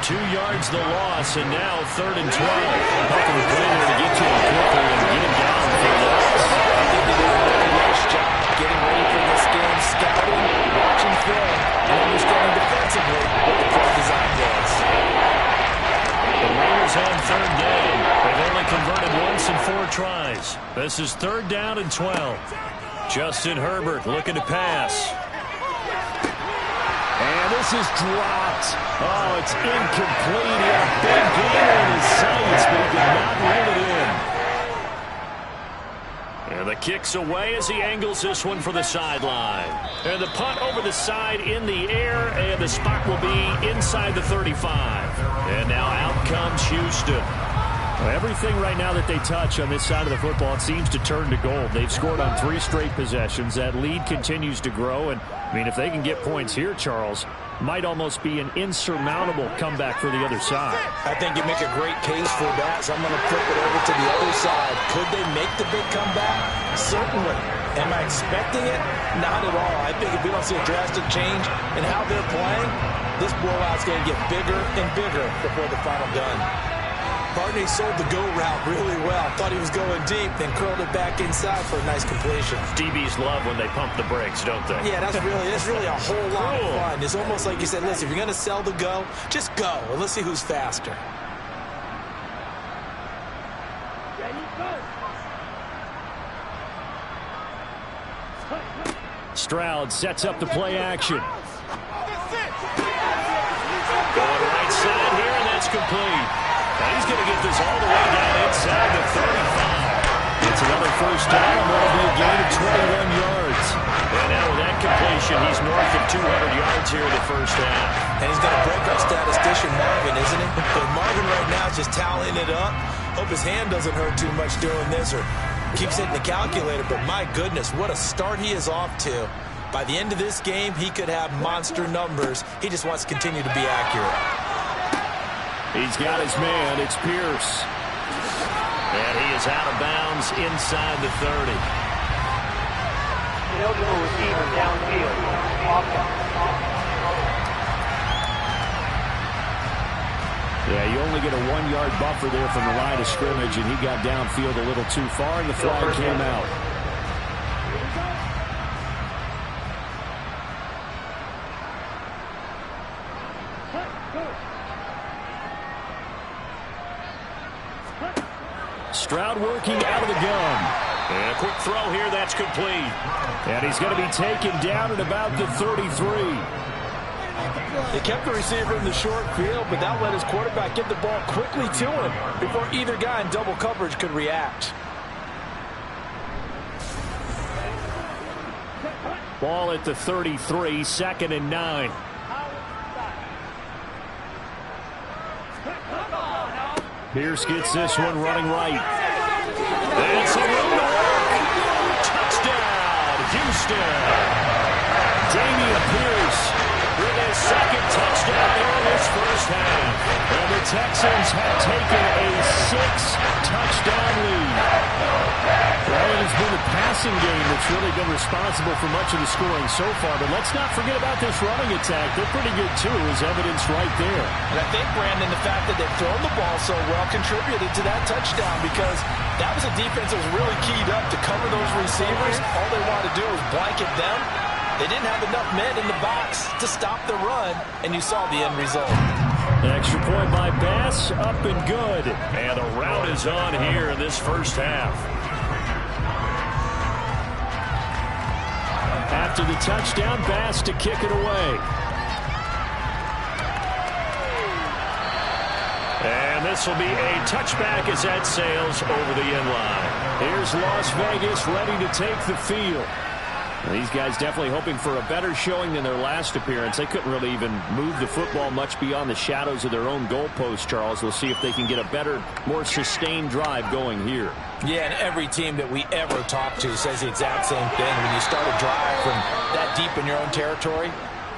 2 yards the loss, and now 3rd and 12. Hoping the play there to get to him quickly and get him down for the loss. I think they did a really nice job getting ready for this game, scouting, watching film, and understanding defensively what the play design was. The Raiders on 3rd down. They've only converted once in 4 tries. This is 3rd down and 12. Justin Herbert looking to pass. And this is dropped. Oh, it's incomplete. He had a big gainer in his sights, but he did not reel it in. And the kick's away as he angles this one for the sideline. And the punt over the side in the air, and the spot will be inside the 35. And now out comes Houston. Well, everything right now that they touch on this side of the football, it seems to turn to gold. They've scored on 3 straight possessions. That lead continues to grow. And, I mean, if they can get points here, Charles, might almost be an insurmountable comeback for the other side. I think you make a great case for that, so I'm going to flip it over to the other side. Could they make the big comeback? Certainly. Am I expecting it? Not at all. I think if we don't see a drastic change in how they're playing, this blowout's going to get bigger and bigger before the final gun. Barney sold the go route really well. Thought he was going deep, then curled it back inside for a nice completion. DBs love when they pump the brakes, don't they? Yeah, that's really a whole lot of fun. It's almost like you said, listen, if you're going to sell the go, just go. And let's see who's faster. Stroud sets up the play action. Going right side here, and that's complete. Now he's going to get this all the way down inside the 35. It's another first down, and that'll be a gain of 21 yards. And now with that completion, he's north of 200 yards here in the first half. And he's going to break our statistician Marvin, isn't he? But Marvin right now is just tallying it up. Hope his hand doesn't hurt too much doing this or keeps hitting the calculator. But my goodness, what a start he is off to. By the end of this game, he could have monster numbers. He just wants to continue to be accurate. He's got his man. It's Pierce. And he is out of bounds inside the 30. Eligible receiver downfield. Yeah, you only get a 1-yard buffer there from the line of scrimmage, and he got downfield a little too far, and the flag came out. Stroud working out of the gun. And a quick throw here, that's complete. And he's going to be taken down at about the 33. They kept the receiver in the short field, but that let his quarterback get the ball quickly to him before either guy in double coverage could react. Ball at the 33, 2nd and 9. Pierce gets this one running right. And some room to work. Touchdown, Houston. Dameon Pierce with his second touchdown here in this first half. And the Texans have taken a 6-touchdown lead. Well, it has been the passing game that's really been responsible for much of the scoring so far. But let's not forget about this running attack. They're pretty good, too, as evidenced right there. And I think, Brandon, the fact that they've thrown the ball so well contributed to that touchdown, because that was a defense that was really keyed up to cover those receivers. All they wanted to do was blanket them. They didn't have enough men in the box to stop the run, and you saw the end result. An extra point by Bass, up and good. And the rout is on here in this first half. After the touchdown, Bass to kick it away. And this will be a touchback as that sails over the end line. Here's Las Vegas ready to take the field. These guys definitely hoping for a better showing than their last appearance. They couldn't really even move the football much beyond the shadows of their own goalpost, Charles. We'll see if they can get a better, more sustained drive going here. Yeah, and every team that we ever talk to says the exact same thing. When you start a drive from that deep in your own territory,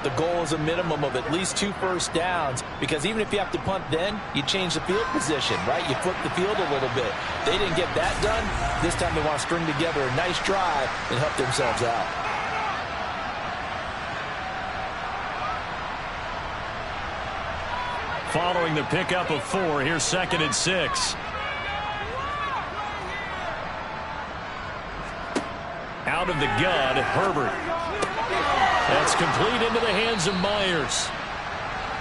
the goal is a minimum of at least 2 first downs, because even if you have to punt then, you change the field position, right? You flip the field a little bit. They didn't get that done. This time they want to string together a nice drive and help themselves out. Following the pickup of 4, here's 2nd and 6. Out of the gun, Herbert. That's complete into the hands of Myers.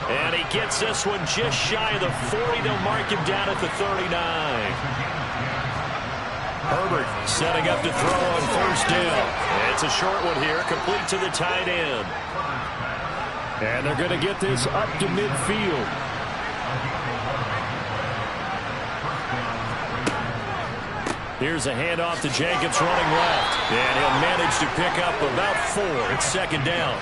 And he gets this one just shy of the 40. They'll mark him down at the 39. Herbert setting up to throw on first down. It's a short one here, complete to the tight end. And they're going to get this up to midfield. Here's a handoff to Jacobs running left. And he'll manage to pick up about 4. It's 2nd down.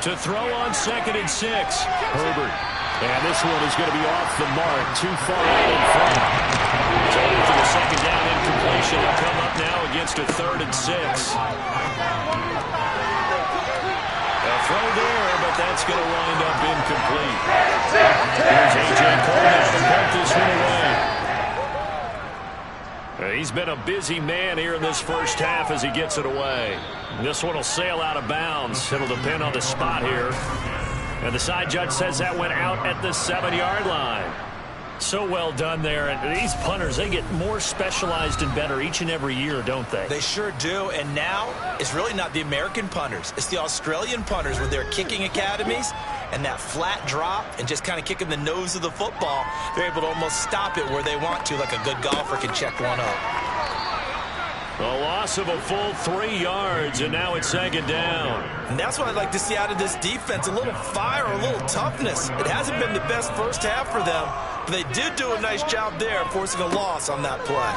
To throw on 2nd and 6. Herbert. And this one is going to be off the mark. Too far out in front. So for the 2nd down incompletion, he'll come up now against a 3rd and 6. A throw there, but that's going to wind up incomplete. Here's A.J. Coleman to punt this one away. He's been a busy man here in this first half as he gets it away. This one will sail out of bounds. It'll depend on the spot here. And the side judge says that went out at the 7-yard line. So well done there. And these punters, they get more specialized and better each and every year, don't they? They sure do. And now it's really not the American punters. It's the Australian punters with their kicking academies and that flat drop and just kind of kicking the nose of the football. They're able to almost stop it where they want to, like a good golfer can check one up. A loss of a full 3 yards, and now it's 2nd down. And that's what I'd like to see out of this defense, a little fire, a little toughness. It hasn't been the best first half for them, but they did do a nice job there, forcing a loss on that play.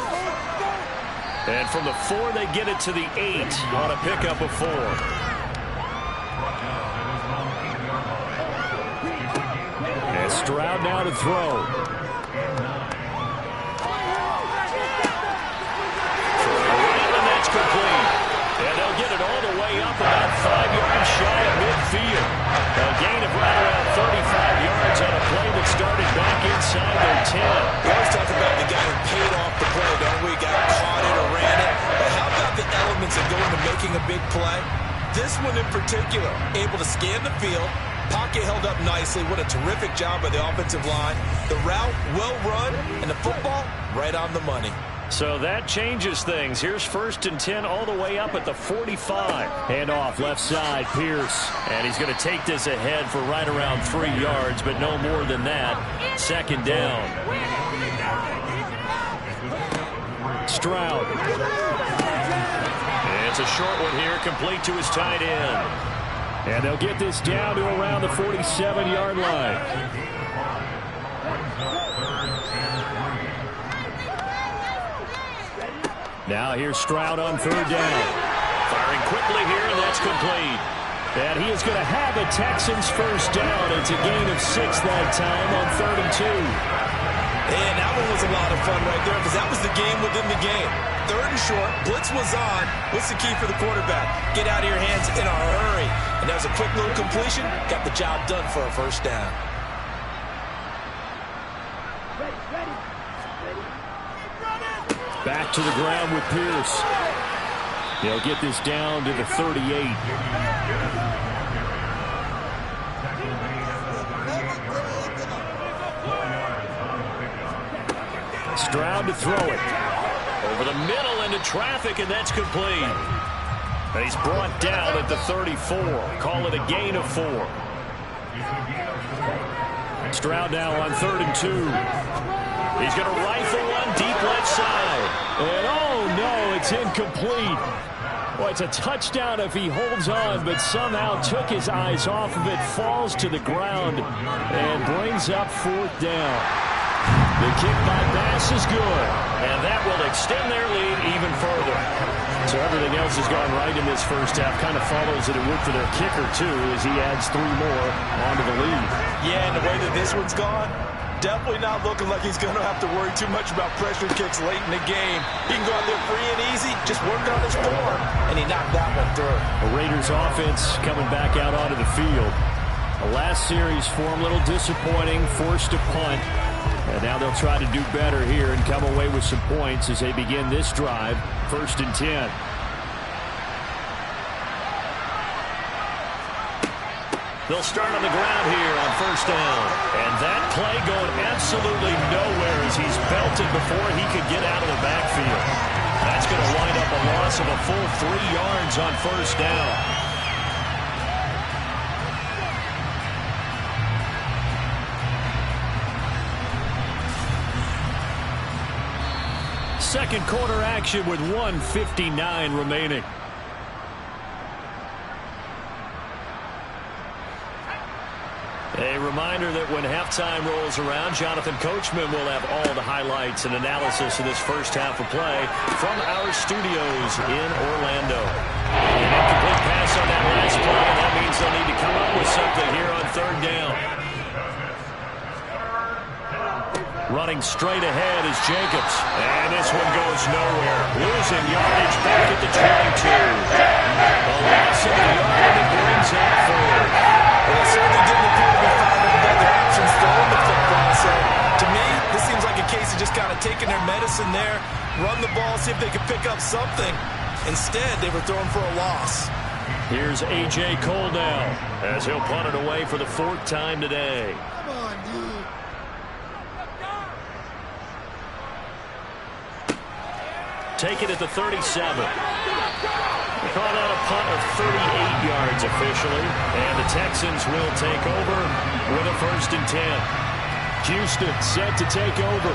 And from the 4, they get it to the 8 on a pickup of 4. And Stroud now to throw. Complete. And they'll get it all the way up about 5 yards shy of midfield. A gain of right around 35 yards on a play that started back inside their 10. We always talk about the guy who paid off the play, don't we? Got caught it or ran it. But how about the elements of going to making a big play? This one in particular, able to scan the field. Pocket held up nicely. What a terrific job by the offensive line. The route, well run, and the football, right on the money. So that changes things. Here's 1st and 10 all the way up at the 45. Hand off left side, Pierce. And he's going to take this ahead for right around 3 yards, but no more than that. 2nd down. Stroud. And it's a short one here, complete to his tight end. And they'll get this down to around the 47-yard line. Now here's Stroud on 3rd down. Firing quickly here, and that's complete. And he is going to have a Texans first down. It's a gain of 6 that time on 3rd and 2. And that one was a lot of fun right there because that was the game within the game. 3rd and short, blitz was on. What's the key for the quarterback? Get out of your hands in a hurry. And that was a quick little completion. Got the job done for a first down. Back to the ground with Pierce. He'll get this down to the 38. Stroud to throw it. Over the middle into traffic, and that's complete. And he's brought down at the 34. Call it a gain of 4. Stroud now on 3rd and 2. He's going to rifle one deep left side. And oh no, it's incomplete. Well, it's a touchdown if he holds on, but somehow took his eyes off of it, falls to the ground, and brings up 4th down. The kick by Bass is good. And that will extend their lead even further. So everything else has gone right in this first half. Kind of follows that it would for their kicker, too, as he adds 3 more onto the lead. Yeah, and the way that this one's gone, definitely not looking like he's going to have to worry too much about pressure kicks late in the game. He can go out there free and easy, just working on his form, and he knocked that one through. The Raiders offense coming back out onto the field. The last series for him, a little disappointing, forced to punt. And now they'll try to do better here and come away with some points as they begin this drive, 1st and 10. They'll start on the ground here on 1st down. And that play going absolutely nowhere as he's belted before he could get out of the backfield. That's going to wind up a loss of a full 3 yards on 1st down. Second quarter action with 1:59 remaining. A reminder that when halftime rolls around, Jonathan Coachman will have all the highlights and analysis of this first half of play from our studios in Orlando. An incomplete pass on that last play, and that means they'll need to come up with something here on 3rd down. Running straight ahead is Jacobs. And this one goes nowhere. Losing yardage back at the 22. A loss of a yard, and it brings up 4. Well, they certainly didn't appear to be finding better options throwing the football. So, to me, this seems like a case of just kind of taking their medicine there, run the ball, see if they can pick up something. Instead, they were throwing for a loss. Here's A.J. Cole now as he'll punt it away for the 4th time today. Come on, dude. Take it at the 37. They call that a punt of 38 yards officially. And the Texans will take over with a 1st and 10. Houston set to take over.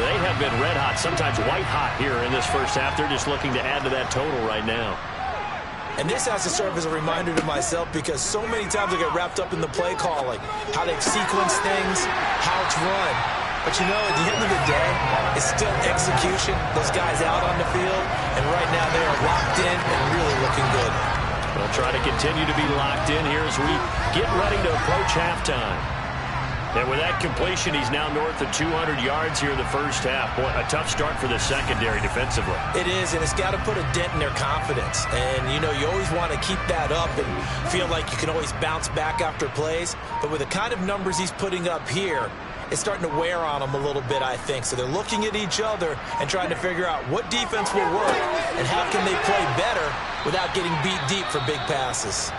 They have been red hot, sometimes white hot here in this first half. They're just looking to add to that total right now. And this has to serve as a reminder to myself because so many times I get wrapped up in the play calling, how they've sequenced things, how it's run. But, you know, at the end of the day, it's still execution. Those guys out on the field, and right now they are locked in and really looking good. They'll try to continue to be locked in here as we get ready to approach halftime. And with that completion, he's now north of 200 yards here in the first half. Boy, a tough start for the secondary defensively. It is, and it's got to put a dent in their confidence. And, you know, you always want to keep that up and feel like you can always bounce back after plays. But with the kind of numbers he's putting up here, it's starting to wear on them a little bit, I think. So they're looking at each other and trying to figure out what defense will work and how can they play better without getting beat deep for big passes.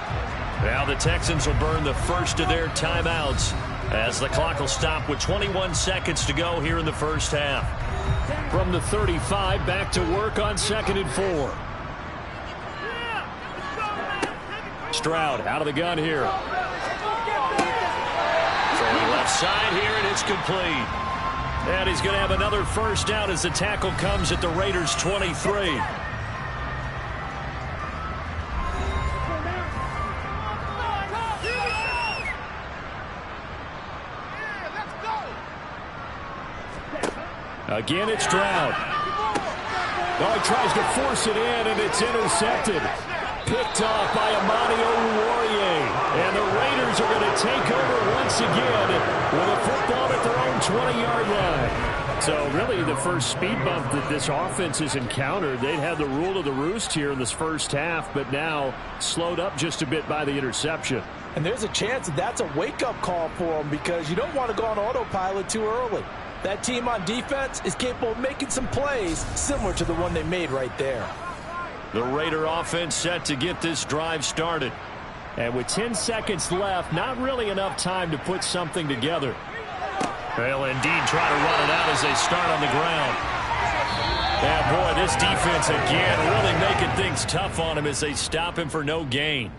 Now the Texans will burn the first of their timeouts as the clock will stop with 21 seconds to go here in the first half. From the 35, back to work on 2nd and 4. Stroud out of the gun here. Left side here, and it's complete. And he's going to have another first down as the tackle comes at the Raiders' 23. Again, it's Stroud. Oh, he tries to force it in, and it's intercepted. Picked off by Amani Oruwariye. And the Raiders are going to take over once again with a football at their own 20-yard line. So really the first speed bump that this offense has encountered, they'd had the rule of the roost here in this first half, but now slowed up just a bit by the interception. And there's a chance that that's a wake-up call for them because you don't want to go on autopilot too early. That team on defense is capable of making some plays similar to the one they made right there. The Raider offense set to get this drive started. And with 10 seconds left, not really enough time to put something together. They'll indeed try to run it out as they start on the ground. Yeah, boy, this defense again really making things tough on him as they stop him for no gain.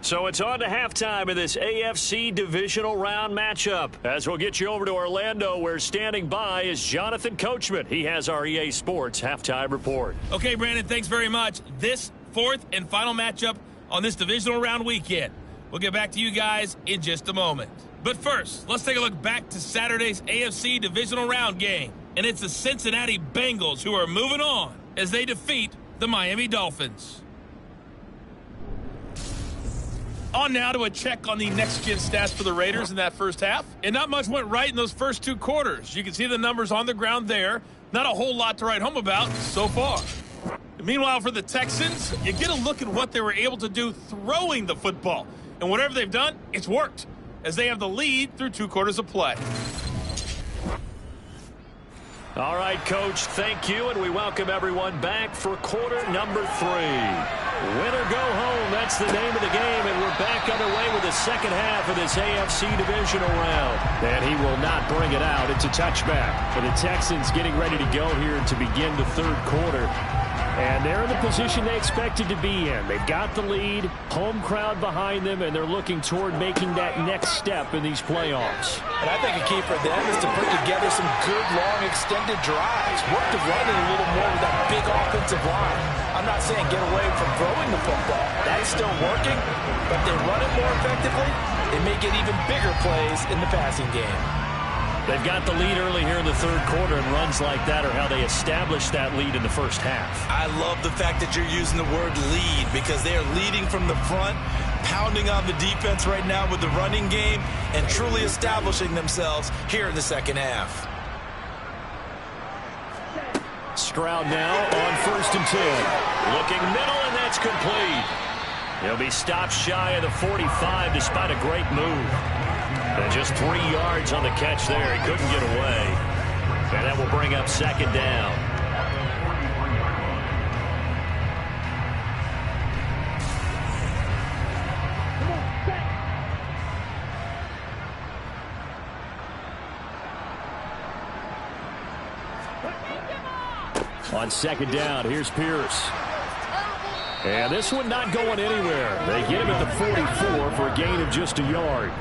So it's on to halftime of this AFC divisional round matchup. As we'll get you over to Orlando, where standing by is Jonathan Coachman. He has our EA Sports halftime report. Okay, Brandon, thanks very much. This fourth and final matchup on this divisional round weekend. We'll get back to you guys in just a moment. But first, let's take a look back to Saturday's AFC divisional round game. And it's the Cincinnati Bengals who are moving on as they defeat the Miami Dolphins. On now to a check on the next-gen stats for the Raiders in that first half. And not much went right in those first two quarters. You can see the numbers on the ground there. Not a whole lot to write home about so far. Meanwhile, for the Texans, you get a look at what they were able to do throwing the football. And whatever they've done, it's worked, as they have the lead through 2 quarters of play. All right, Coach, thank you, and we welcome everyone back for quarter number 3. Win or go home, that's the name of the game, and we're back underway with the second half of this AFC divisional round. And he will not bring it out. It's a touchback for the Texans getting ready to go here to begin the third quarter. And they're in the position they expected to be in. They've got the lead, home crowd behind them, and they're looking toward making that next step in these playoffs. And I think a key for them is to put together some good, long, extended drives. Work to run it a little more with that big offensive line. I'm not saying get away from throwing the football. That's still working, but they run it more effectively. They may get even bigger plays in the passing game. They've got the lead early here in the third quarter, and runs like that are how they established that lead in the first half. I love the fact that you're using the word lead because they are leading from the front, pounding on the defense right now with the running game, and truly establishing themselves here in the second half. Stroud now on 1st and 10. Looking middle, and that's complete. He'll be stopped shy of the 45 despite a great move. And just 3 yards on the catch there. He couldn't get away. And that will bring up second down. On second down, here's Pierce. And this one not going anywhere. They get him at the 44 for a gain of just a yard.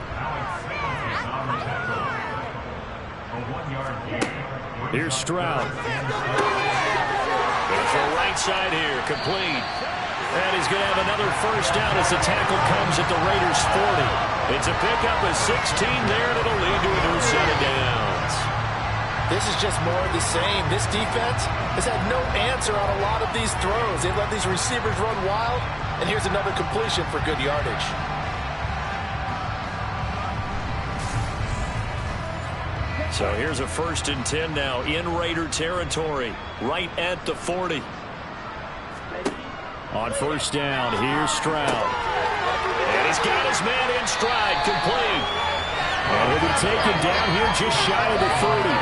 Here's Stroud. Going for a right side here, complete. And he's going to have another first down as the tackle comes at the Raiders' 40. It's a pickup of 16 there, and it'll lead to a new set of downs. This is just more of the same. This defense has had no answer on a lot of these throws. They've let these receivers run wild, and here's another completion for good yardage. So here's a 1st and 10 now in Raider territory, right at the 40. On 1st down, here's Stroud. And he's got his man in stride, complete. And he'll be taken down here just shy of the 30.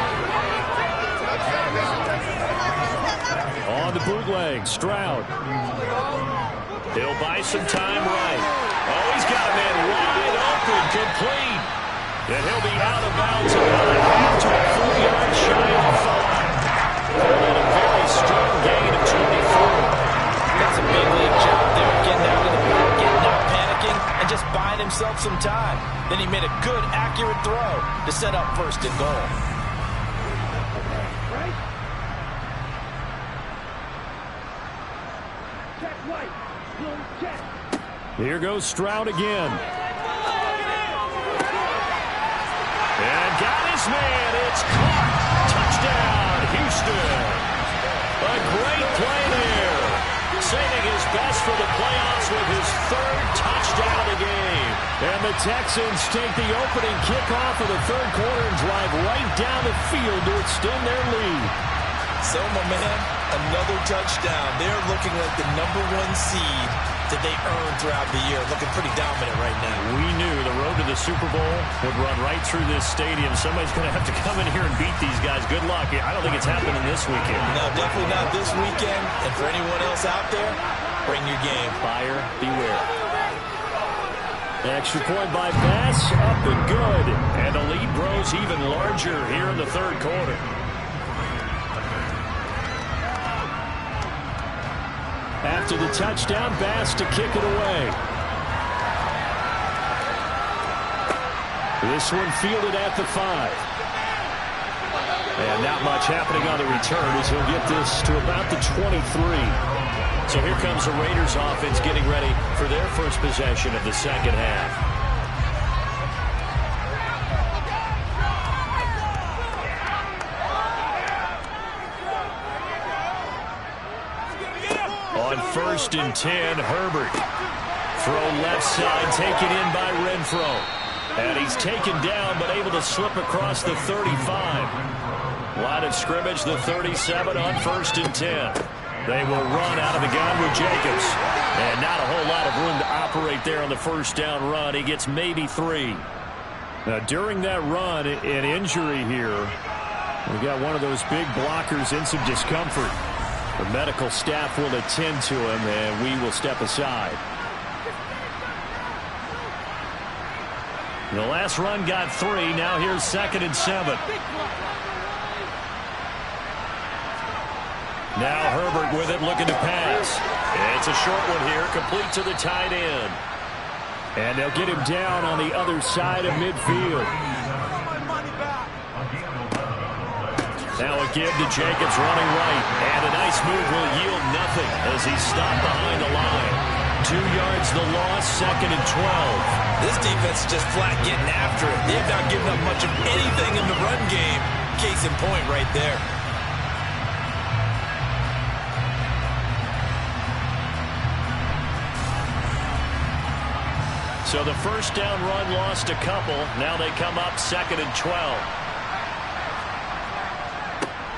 On the bootleg, Stroud. He'll buy some time right. Oh, he's got a man wide open, complete. And he'll be out of bounds about a half to a 4 yards shy of the 5. And a very strong gain of 24. That's a big league job there, getting out of the pocket, not panicking, and just buying himself some time. Then he made a good, accurate throw to set up 1st and goal. Here goes Stroud again. And got his man. It's caught. Touchdown, Houston. A great play there. saving his best for the playoffs with his third touchdown of the game. And the Texans take the opening kickoff of the third quarter and drive right down the field to extend their lead. So, my man, another touchdown. They're looking like the #1 seed that they earned throughout the year. Looking pretty dominant right now. We knew the road to the Super Bowl would run right through this stadium. Somebody's going to have to come in here and beat these guys. Good luck. I don't think it's happening this weekend. No, definitely not this weekend. And for anyone else out there, bring your game. Buyer beware. Extra point by Bass, up and good. And the lead grows even larger here in the third quarter. After the touchdown, Bass to kick it away. This one fielded at the 5. And not much happening on the return as he'll get this to about the 23. So here comes the Raiders offense getting ready for their first possession of the second half. On 1st and 10, Herbert. Throw left side, taken in by Renfro. And he's taken down, but able to slip across the 35. Line of scrimmage, the 37 on 1st and 10. They will run out of the gun with Jacobs. And not a whole lot of room to operate there on the first down run. He gets maybe 3. Now, during that run, an injury here. We got one of those big blockers in some discomfort. The medical staff will attend to him, and we will step aside. The last run got 3. Now here's 2nd and 7. Now Herbert with it, looking to pass. It's a short one here, complete to the tight end. And they'll get him down on the other side of midfield. Now a give to Jacobs running right. And a nice move will yield nothing as he's stopped behind the line. 2 yards the loss, 2nd and 12. This defense is just flat getting after it. They've not given up much of anything in the run game. Case in point right there. So the first down run lost a couple. Now they come up 2nd and 12.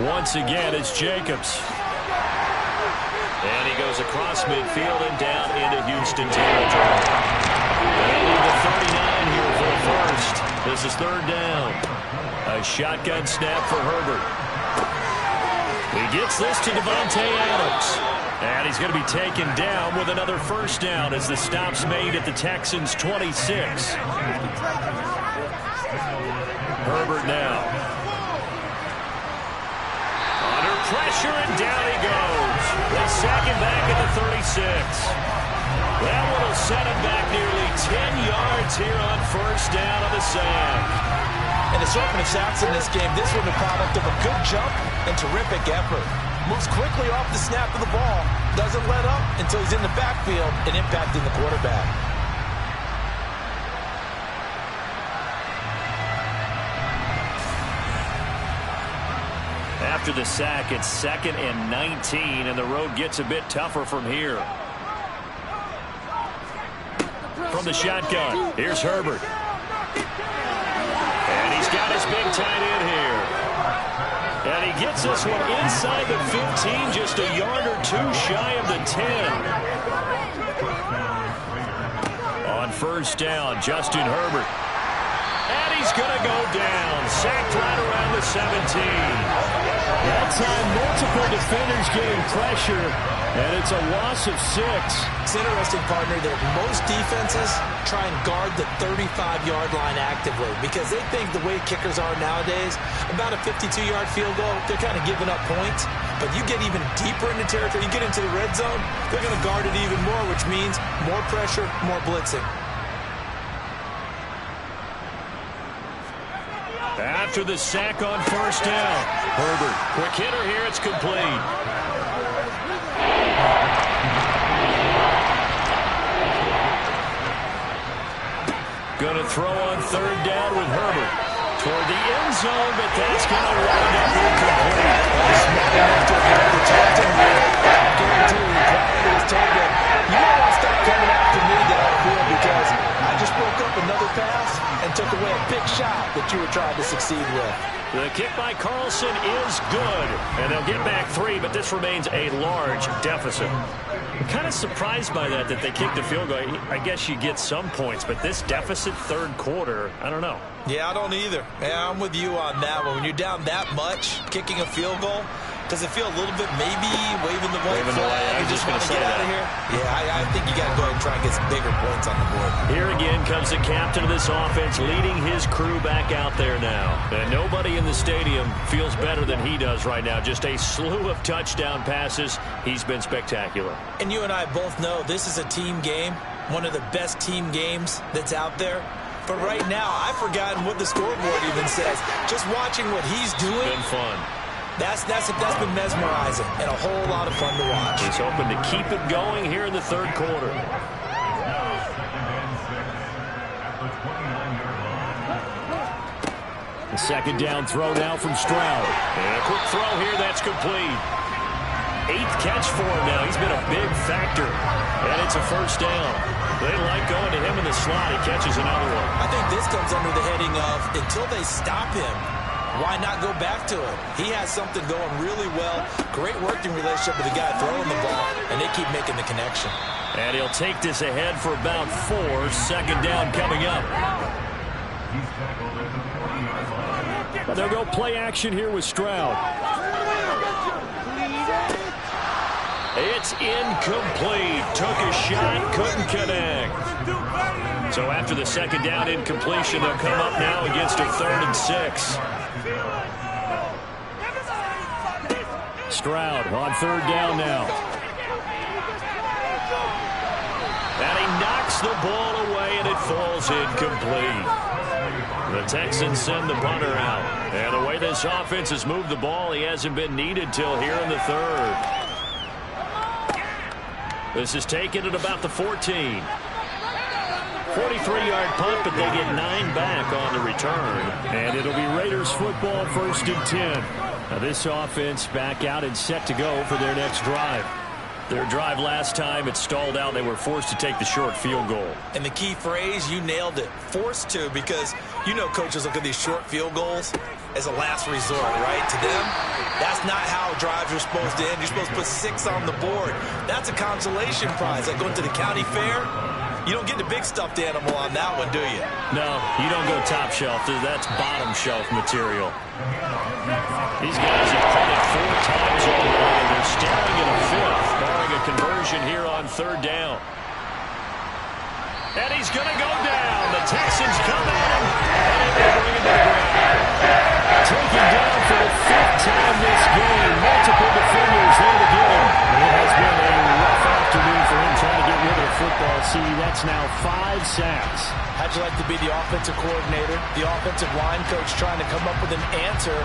Once again, it's Jacobs. And he goes across midfield and down into Houston territory. They leave the 39 here for the first. This is 3rd down. A shotgun snap for Herbert. He gets this to Devontae Adams. And he's going to be taken down with another first down as the stop's made at the Texans' 26. Herbert now. Under pressure, and down he goes. They sack him back at the 36. That one will set him back nearly 10 yards here on first down on the sack. And assortment of sacks in this game. This one the product of a good jump and terrific effort. Moves quickly off the snap of the ball. Doesn't let up until he's in the backfield and impacting the quarterback. After the sack, it's 2nd and 19, and the road gets a bit tougher from here. From the shotgun, here's Herbert. And he's got his big tight end here. And he gets this one inside the 15, just a yard or 2 shy of the 10. On first down, Justin Herbert. And he's going to go down. Sacked right around the 17. That time, multiple defenders getting pressure, and it's a loss of 6. It's interesting, partner, that most defenses try and guard the 35-yard line actively because they think the way kickers are nowadays, about a 52-yard field goal, they're kind of giving up points. But you get even deeper into territory, you get into the red zone, they're going to guard it even more, which means more pressure, more blitzing. After the sack on first down, Herbert, quick hitter here, it's complete. Going to throw on 3rd down with Herbert. Toward the end zone, but that's going to wind up incomplete. Smart enough to avoid the target. guarantee you, quietly was told them, you don't want to start coming after me downfield because I just broke up another pass and took away a big shot that you were trying to succeed with. The kick by Carlson is good, and they'll get back 3, but this remains a large deficit. I'm kind of surprised by that they kicked the field goal. I guess you get some points, but this deficit third quarter, I don't know. Yeah, I don't either. Yeah, I'm with you on that one. When you're down that much, kicking a field goal, does it feel a little bit maybe waving the white flag and just want to get out of here? Yeah, I think you got to go ahead and try and get some bigger points on the board. Here again comes the captain of this offense leading his crew back out there now. And nobody in the stadium feels better than he does right now. Just a slew of touchdown passes. He's been spectacular. And you and I both know this is a team game, one of the best team games that's out there. But right now, I've forgotten what the scoreboard even says. Just watching what he's doing. It's been fun. That's been mesmerizing and a whole lot of fun to watch. He's hoping to keep it going here in the third quarter. The second down throw now from Stroud. And a quick throw here, that's complete. 8th catch for him now. He's been a big factor. And it's a first down. They like going to him in the slot. He catches another one. I think this comes under the heading of until they stop him, why not go back to him? He has something going really well. Great working relationship with the guy throwing the ball, and they keep making the connection. And he'll take this ahead for about 4. Second down coming up. They'll go play action here with Stroud. It's incomplete. Took a shot, couldn't connect. So after the second down incompletion, they'll come up now against a 3rd and 6. Stroud on 3rd down now. And he knocks the ball away, and it falls incomplete. The Texans send the punter out. And the way this offense has moved the ball, he hasn't been needed till here in the 3rd. This is taken at about the 14. 43-yard punt, but they get 9 back on the return. And it'll be Raiders football, 1st and 10. Now this offense back out and set to go for their next drive. Their drive last time, it stalled out. They were forced to take the short field goal. And the key phrase, you nailed it, forced to, because you know coaches look at these short field goals as a last resort, right? To them, that's not how drives are supposed to end. You're supposed to put 6 on the board. That's a consolation prize. Like going to the county fair, you don't get the big stuffed animal on that one, do you? No, you don't go top shelf. That's bottom shelf material. These guys have punted 4 times already, and they're staring at a 5th, barring a conversion here on 3rd down. And he's going to go down. The Texans come at him, and they bring him to the ground. Taken down for the 5th time this game. Multiple defenders there to get him. It has been a rough afternoon for him trying to get rid of the football. See, that's now 5 sacks. How'd you like to be the offensive coordinator, the offensive line coach trying to come up with an answer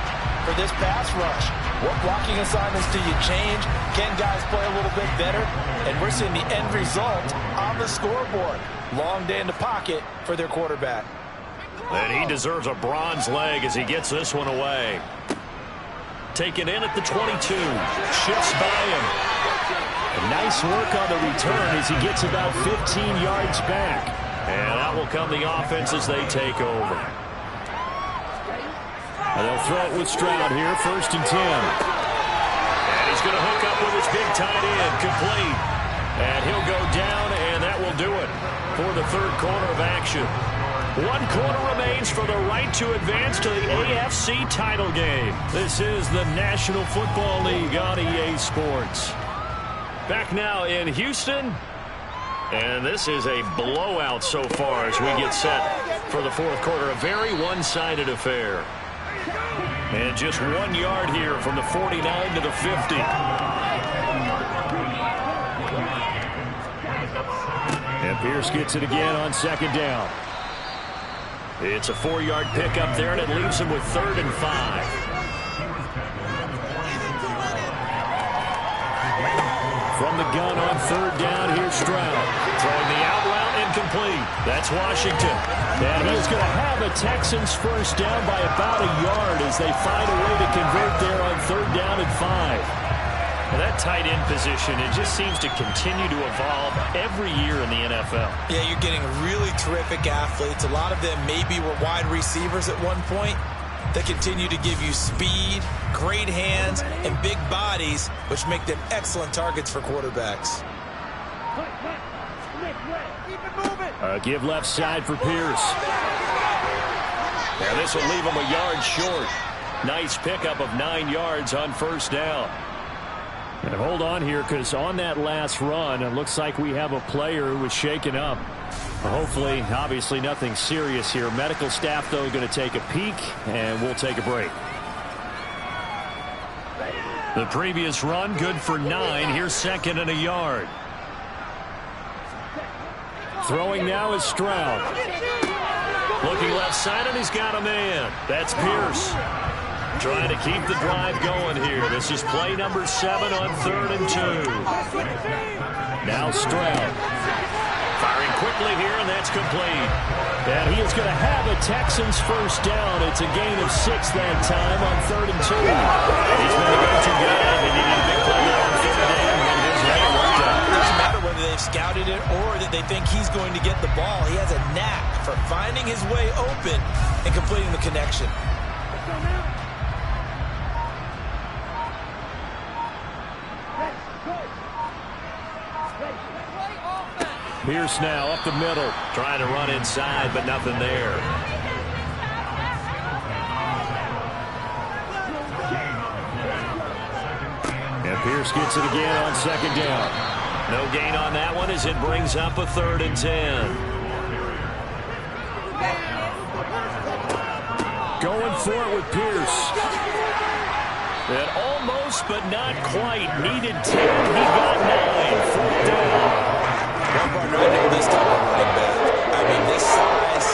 for this pass rush? What blocking assignments do you change? Can guys play a little bit better? And we're seeing the end result on the scoreboard. Long day in the pocket for their quarterback. And he deserves a bronze leg as he gets this one away. Taken in at the 22. Shifts by him. Nice work on the return as he gets about 15 yards back. And out will come the offense as they take over. And they'll throw it with Stroud here, 1st and 10. And he's going to hook up with his big tight end, complete. And he'll go down, and that will do it for the 3rd quarter of action. 1 quarter remains for the right to advance to the AFC title game. This is the National Football League on EA Sports. Back now in Houston. And this is a blowout so far as we get set for the 4th quarter. A very one-sided affair. And just 1 yard here from the 49 to the 50. And Pierce gets it again on 2nd down. It's a 4-yard pickup there, and it leaves him with 3rd and 5. From the gun on 3rd down, here's Stroud. Throwing the out route, incomplete. That's Washington. And he's going to have a Texans first down by about a yard as they find a way to convert there on 3rd down and 5. Well, that tight end position, it just seems to continue to evolve every year in the NFL. Yeah, you're getting really terrific athletes. A lot of them maybe were wide receivers at one point. They continue to give you speed, great hands, and big bodies, which make them excellent targets for quarterbacks. Give left side for Pierce. Now this will leave him a yard short. Nice pickup of 9 yards on first down. And hold on here, because on that last run, it looks like we have a player who was shaken up. Hopefully, obviously nothing serious here. Medical staff, though, going to take a peek, and we'll take a break. The previous run, good for 9. Here's second and a yard. Throwing now is Stroud. Looking left side, and he's got a man. That's Pierce. Trying to keep the drive going here. This is play number 7 on 3rd and 2. Now Stroud. Firing quickly here, and that's complete. And he is going to have a Texans first down. It's a gain of 6 that time on 3rd and 2. He's been the go-to guy. They needed a big play there on 3rd down, and his man worked out. It doesn't matter whether they've scouted it or that they think he's going to get the ball. He has a knack for finding his way open and completing the connection. Pierce now up the middle, trying to run inside, but nothing there. And Pierce gets it again on 2nd down. No gain on that one as it brings up a 3rd and 10. Going for it with Pierce. And almost, but not quite. Needed 10. He got 9. 4th down. One partner, I know this type of running back. I mean, this size,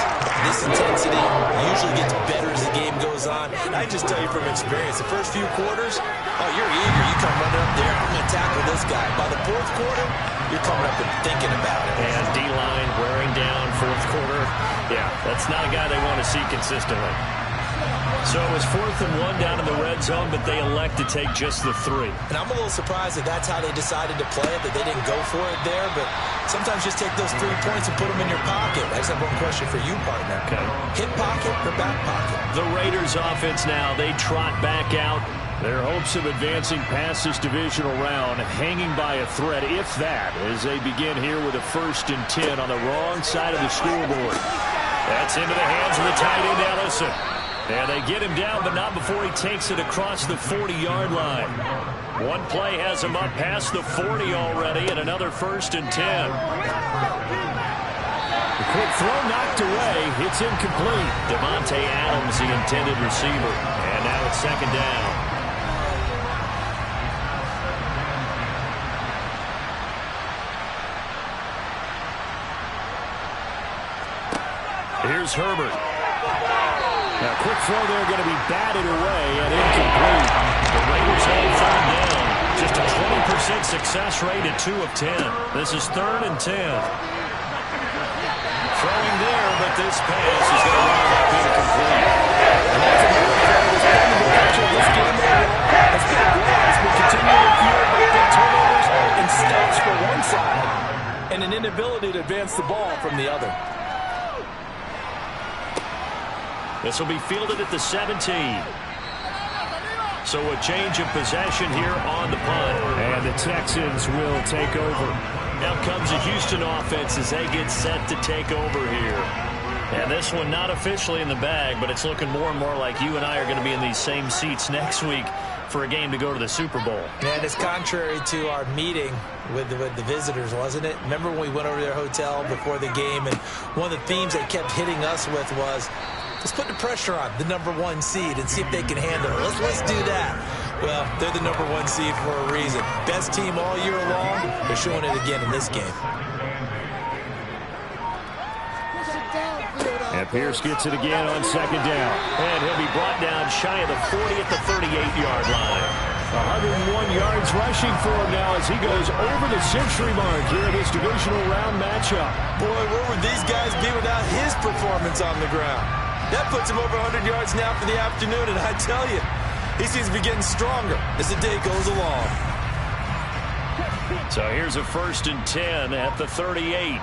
this intensity usually gets better as the game goes on. And I just tell you from experience, the first few quarters, oh, you're eager. You come running up there, I'm going to tackle this guy. By the 4th quarter, you're coming up and thinking about it. And D-line wearing down 4th quarter. Yeah, that's not a guy they want to see consistently. So it was 4th and 1 down in the red zone, but they elect to take just the 3. And I'm a little surprised that that's how they decided to play it, that they didn't go for it there. But sometimes just take those 3 points and put them in your pocket. I just have one question for you, partner. Okay. Hip pocket or back pocket? The Raiders offense now, they trot back out. Their hopes of advancing past this divisional round hanging by a thread, if that, as they begin here with a 1st and 10 on the wrong side of the scoreboard. That's into the hands of the tight end, Ellison. And they get him down, but not before he takes it across the 40-yard line. One play has him up past the 40 already, and another 1st and 10. The quick throw knocked away. It's incomplete. Devontae Adams, the intended receiver. And now it's 2nd down. Here's Herbert. Now, quick throw there going to be batted away and incomplete. The Raiders hold 3rd down. Just a 20% success rate at 2 of 10. This is 3rd and 10. Throwing there, but this pass is going to wind up incomplete. And that's another play that's been the culture of this game as big drives will continue to fuel by big turnovers and stops for one side And an inability to advance the ball from the other. This will be fielded at the 17. So a change of possession here on the punt. And the Texans will take over. Now comes the Houston offense as they get set to take over here. And this one not officially in the bag, but it's looking more and more like you and I are going to be in these same seats next week for a game to go to the Super Bowl. And it's contrary to our meeting with the visitors, wasn't it? Remember when we went over to their hotel before the game, and one of the themes they kept hitting us with was, let's put the pressure on the #1 seed and see if they can handle it. Let's do that. Well, they're the #1 seed for a reason. Best team all year long. They're showing it again in this game. And Pierce gets it again on 2nd down. And he'll be brought down shy of the 40 at the 38-yard line. 101 yards rushing for him now as he goes over the century mark here in this divisional round matchup. Boy, where would these guys be without his performance on the ground? That puts him over 100 yards now for the afternoon, and I tell you, he seems to be getting stronger as the day goes along. So here's a 1st and 10 at the 38.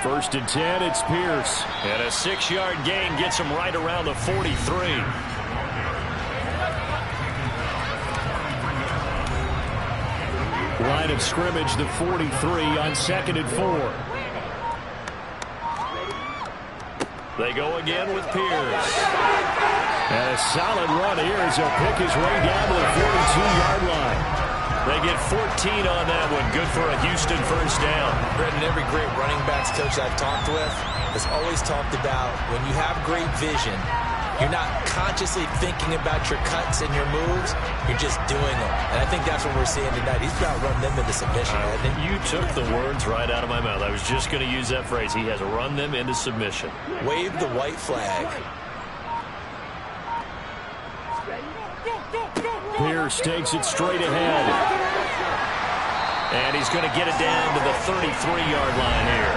First and 10, it's Pierce. And a 6-yard gain gets him right around the 43. Line of scrimmage, the 43 on 2nd and 4. They go again with Pierce. And a solid run here as he'll pick his way down to the 42-yard line. They get 14 on that one. Good for a Houston first down. Brendan, every great running backs coach I've talked with has always talked about when you have great vision, you're not consciously thinking about your cuts and your moves. You're just doing them. And I think that's what we're seeing tonight. He's about running them into submission. You took the words right out of my mouth. I was just going to use that phrase. He has run them into submission. Wave the white flag. Pierce takes it straight ahead. And he's going to get it down to the 33-yard line here.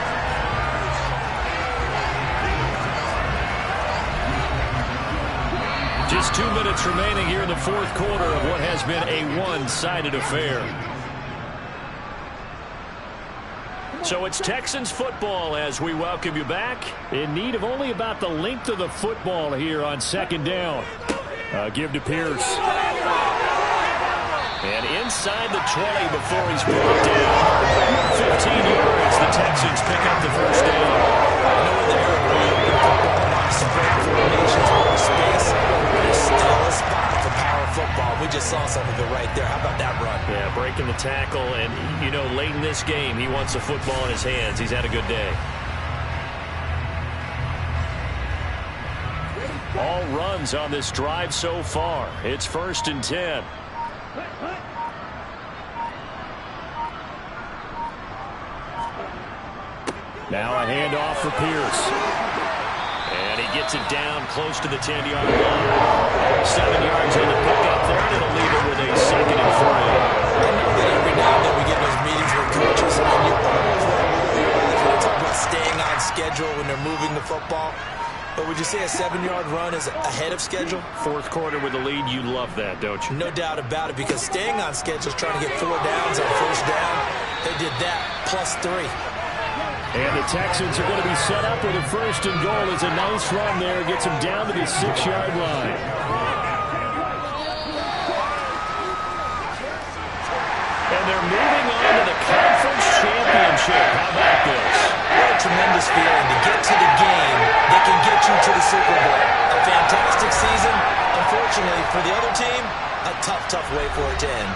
Just 2 minutes remaining here in the 4th quarter of what has been a one-sided affair. So it's Texans football as we welcome you back. In need of only about the length of the football here on 2nd down. Give to Pierce. And inside the 20 before he's brought down. 15 yards. The Texans pick up the first down. I know they're a spread formations, more space. There's still a spot for power football. We just saw something go right there. How about that run? Yeah, breaking the tackle. And, you know, late in this game, he wants the football in his hands. He's had a good day. All runs on this drive so far. It's 1st and 10. Now a handoff for Pierce. And he gets it down close to the 10-yard line. 7 yards on the pickup there, and it'll leave it with a 2nd and 3. I know that every now and then we get those meetings with coaches, and you always when they talk about staying on schedule when they're moving the football. But would you say a 7-yard run is ahead of schedule? 4th quarter with the lead, you love that, don't you? No doubt about it, because staying on schedule is trying to get 4 downs on first down. They did that, plus 3. And the Texans are going to be set up with a 1st and goal. It's a nice run there. Gets them down to the 6-yard line. And they're moving on to the conference championship. How about this? What a tremendous feeling to get to the game that can get you to the Super Bowl. A fantastic season. Unfortunately, for the other team, a tough, tough way for it to end.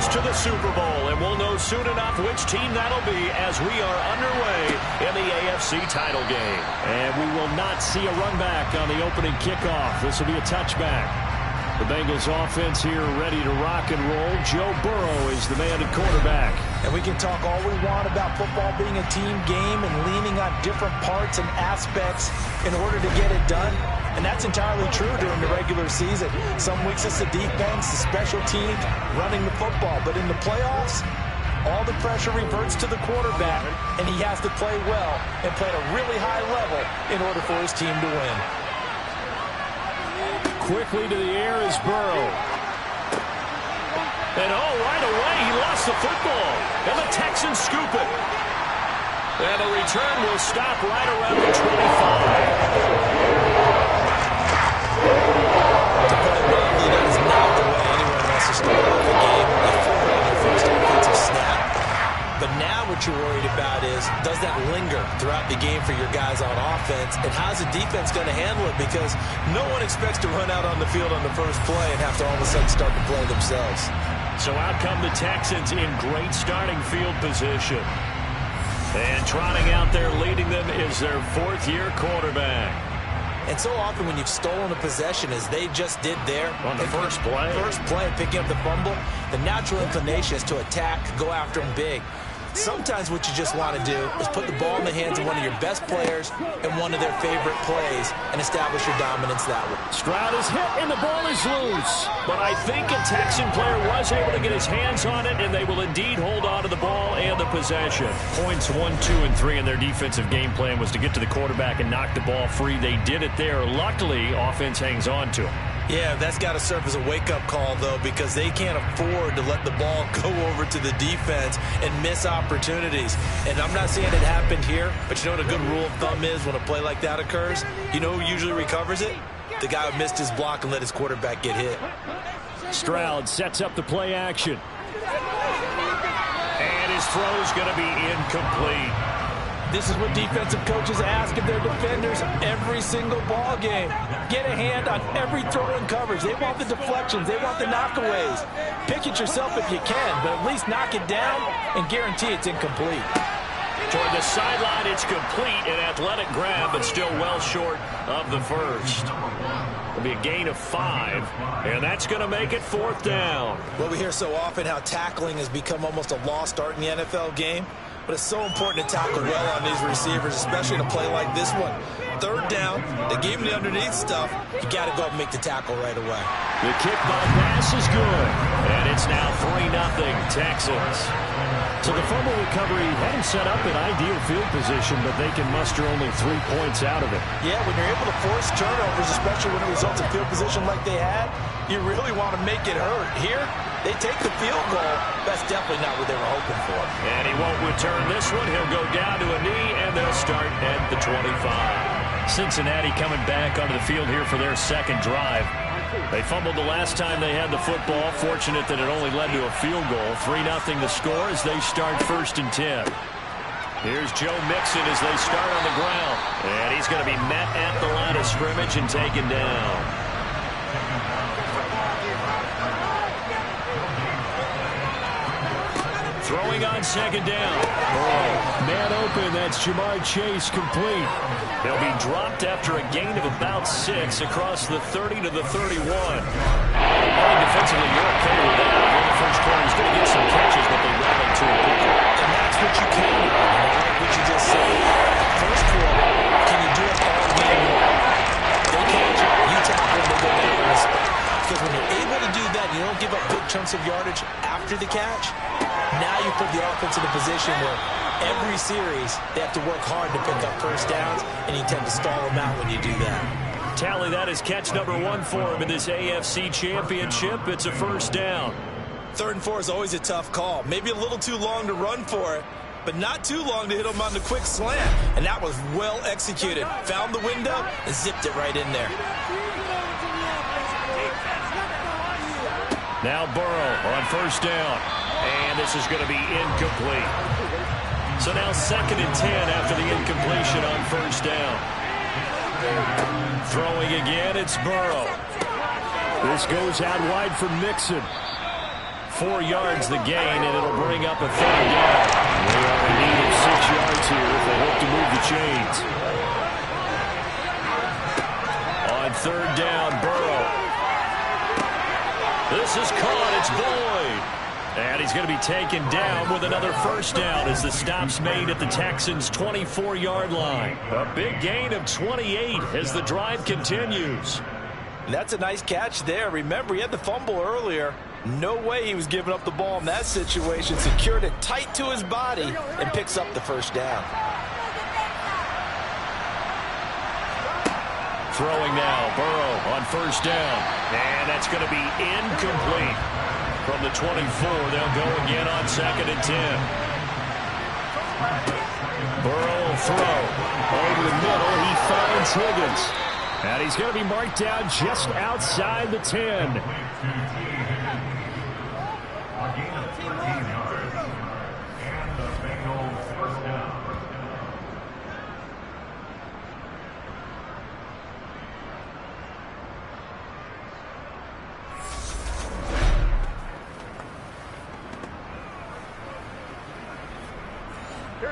To the Super Bowl, and we'll know soon enough which team that'll be as we are underway in the AFC title game. And we will not see a run back on the opening kickoff. This will be a touchback. The Bengals offense here ready to rock and roll. Joe Burrow is the man at quarterback. And we can talk all we want about football being a team game and leaning on different parts and aspects in order to get it done. And that's entirely true during the regular season. Some weeks it's the defense, the special teams, running the football. But in the playoffs, all the pressure reverts to the quarterback, and he has to play well and play at a really high level in order for his team to win. Quickly to the air is Burrow. And right away, he lost the football. And the Texans scoop it. And the return will stop right around the 25. To put it mildly, that is not the way anyone wants to start off the game. They forward on their first offensive snap. But now what you're worried about is, does that linger throughout the game for your guys on offense? And how's the defense going to handle it? Because no one expects to run out on the field on the first play and have to all of a sudden start to play themselves. So out come the Texans in great starting field position. And trotting out there leading them is their fourth-year quarterback. And so often when you've stolen a possession, as they just did there, on the first play, picking up the fumble, the natural inclination is to attack, go after them big. Sometimes what you just want to do is put the ball in the hands of one of your best players and one of their favorite plays and establish your dominance that way. Stroud is hit, and the ball is loose. But I think a Texan player was able to get his hands on it, and they will indeed hold on to the ball and the possession. Points 1, 2, and 3 in their defensive game plan was to get to the quarterback and knock the ball free. They did it there. Luckily, offense hangs on to him. Yeah, that's got to serve as a wake-up call, though, because they can't afford to let the ball go over to the defense and miss opportunities. And I'm not saying it happened here, but you know what a good rule of thumb is when a play like that occurs? You know who usually recovers it? The guy who missed his block and let his quarterback get hit. Stroud sets up the play action. And his throw's going to be incomplete. This is what defensive coaches ask of their defenders every single ball game. Get a hand on every throw in coverage. They want the deflections. They want the knockaways. Pick it yourself if you can, but at least knock it down and guarantee it's incomplete. Toward the sideline, it's complete. An athletic grab, but still well short of the first. It'll be a gain of 5, and that's going to make it 4th down. Well, we hear so often how tackling has become almost a lost art in the NFL game. But it's so important to tackle well on these receivers, especially in a play like this one. 3rd down, they gave him the underneath stuff. You got to go up and make the tackle right away. The kick by pass is good. And it's now 3-0 Texans. So the fumble recovery had him set up in ideal field position, but they can muster only 3 points out of it. Yeah, when you're able to force turnovers, especially when it results in field position like they had, you really want to make it hurt. Here, they take the field goal. That's definitely not what they were hoping for. And he won't return this one. He'll go down to a knee, and they'll start at the 25. Cincinnati coming back onto the field here for their 2nd drive. They fumbled the last time they had the football. Fortunate that it only led to a field goal. 3-0 the score as they start 1st and 10. Here's Joe Mixon as they start on the ground. And he's going to be met at the line of scrimmage and taken down. Throwing on 2nd down. Man open, that's Jamar Chase complete. He'll be dropped after a gain of about 6 across the 30 to the 31. I think defensively, you're okay with that. In the first quarter, he's going to get some catches, but they rally to it quickly. And that's what you can do. I like what you just said. First quarter, can you do it all game long? They catch it, you tackle them, they go down in respect. Because when you're able to do that, you don't give up big chunks of yardage after the catch. Now you put the offense in a position where every series they have to work hard to pick up 1st downs, and you tend to stall them out when you do that. Tally that is catch number 1 for him in this AFC Championship. It's a 1st down. 3rd and 4 is always a tough call. Maybe a little too long to run for it, but not too long to hit him on the quick slant. And that was well executed. Found the window and zipped it right in there. Now Burrow on 1st down. And this is going to be incomplete. So now 2nd and 10 after the incompletion on 1st down. Throwing again, it's Burrow. This goes out wide for Mixon. 4 yards the gain, and it'll bring up a 3rd down. They are in need of 6 yards here if they hope to move the chains. On 3rd down, Burrow. This is caught. It's Boyd. And he's going to be taken down with another 1st down as the stop's made at the Texans' 24-yard line. A big gain of 28 as the drive continues. That's a nice catch there. Remember, he had the fumble earlier. No way he was giving up the ball in that situation. Secured it tight to his body and picks up the 1st down. Throwing now, Burrow on 1st down. And that's going to be incomplete. From the 24, they'll go again on 2nd and 10. Burrow will throw. Over the middle, he finds Higgins. And he's going to be marked down just outside the 10.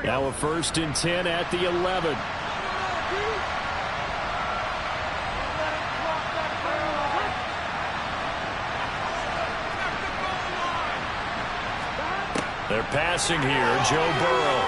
Now a 1st and 10 at the 11. They're passing here. Joe Burrow.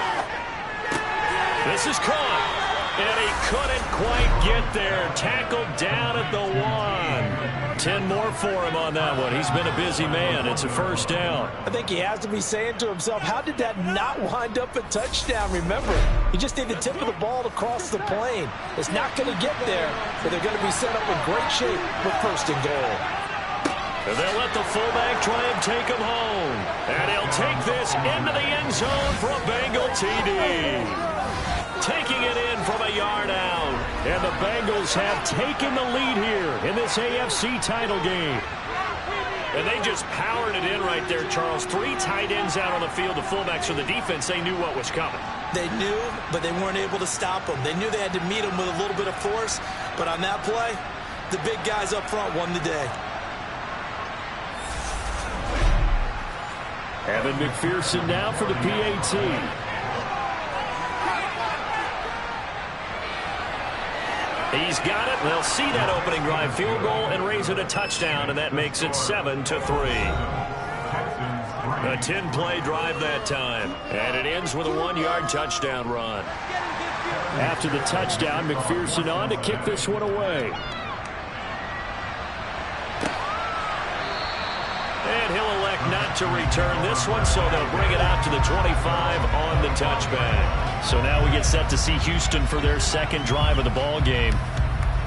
This is caught. And he couldn't quite get there. Tackled down at the 1. 10 more for him on that one. He's been a busy man. It's a first down. I think he has to be saying to himself, how did that not wind up a touchdown? Remember, he just need the tip of the ball to cross the plane. It's not going to get there, but they're going to be set up in great shape for first and goal. And they'll let the fullback try and take him home. And he'll take this into the end zone for a Bengal TD. Taking it in from a yard out. And the Bengals have taken the lead here in this AFC title game. And they just powered it in right there, Charles. 3 tight ends out on the field. The fullbacks for the defense, they knew what was coming. They knew, but they weren't able to stop them. They knew they had to meet them with a little bit of force. But on that play, the big guys up front won the day. Evan McPherson now for the PAT. He's got it. They'll see that opening drive field goal and raise it a touchdown, and that makes it 7-3. A 10-play drive that time, and it ends with a 1-yard touchdown run. After the touchdown, McPherson on to kick this one away. And he'll elect not to return this one, so they'll bring it out to the 25 on the touchback. So now we get set to see Houston for their second drive of the ball game.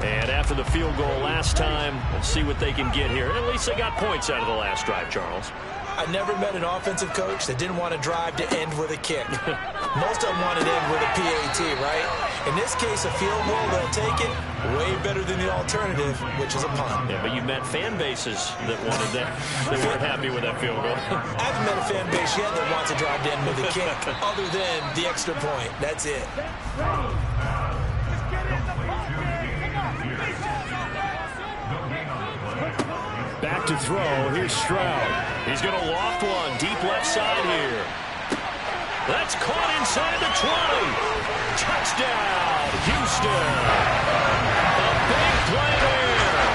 And after the field goal last time, we'll see what they can get here. At least they got points out of the last drive, Charles. I never met an offensive coach that didn't want to drive to end with a kick. Most of them wanted to end with a PAT, right? In this case, a field goal, they'll take it. Way better than the alternative, which is a punt. Yeah, but you met fan bases that wanted that. They weren't happy with that field goal. I haven't met a fan base yet that wants to drive to end with a kick, other than the extra point. That's it. Back to throw. Here's Stroud. He's going to loft one deep left side here. That's caught inside the 20. Touchdown, Houston. A big play there.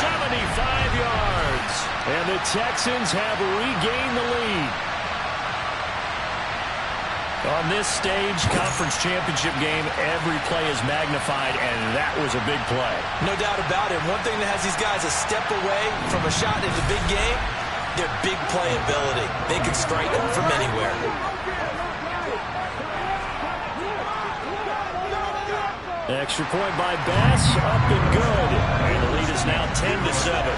75 yards. And the Texans have regained the lead. On this stage, conference championship game, every play is magnified, and that was a big play. No doubt about it. One thing that has these guys a step away from a shot in the big game, their big play ability. They can strike them from anywhere. Extra point by Bass, up and good. And the lead is now 10-7.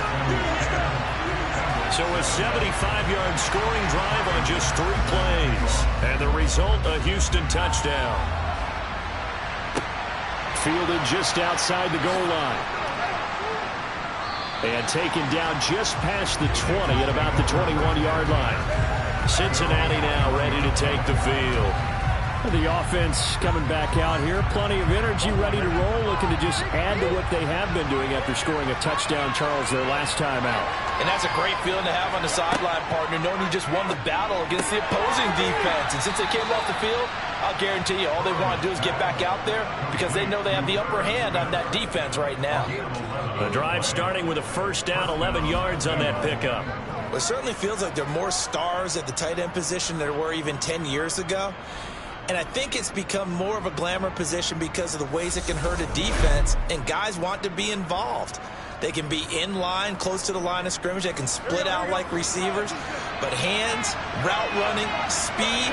So a 75-yard scoring drive on just 3 plays. And the result, a Houston touchdown. Fielded just outside the goal line. And taken down just past the 20 at about the 21-yard line. Cincinnati now ready to take the field. The offense coming back out here. Plenty of energy, ready to roll, looking to just add to what they have been doing after scoring a touchdown, Charles, their last time out. And that's a great feeling to have on the sideline, partner, knowing you just won the battle against the opposing defense. And since they came off the field, I'll guarantee you all they want to do is get back out there because they know they have the upper hand on that defense right now. The drive starting with a first down, 11 yards on that pickup. Well, it certainly feels like there are more stars at the tight end position than there were even 10 years ago. And I think it's become more of a glamour position because of the ways it can hurt a defense, and guys want to be involved. They can be in line, close to the line of scrimmage. They can split out like receivers. But hands, route running, speed,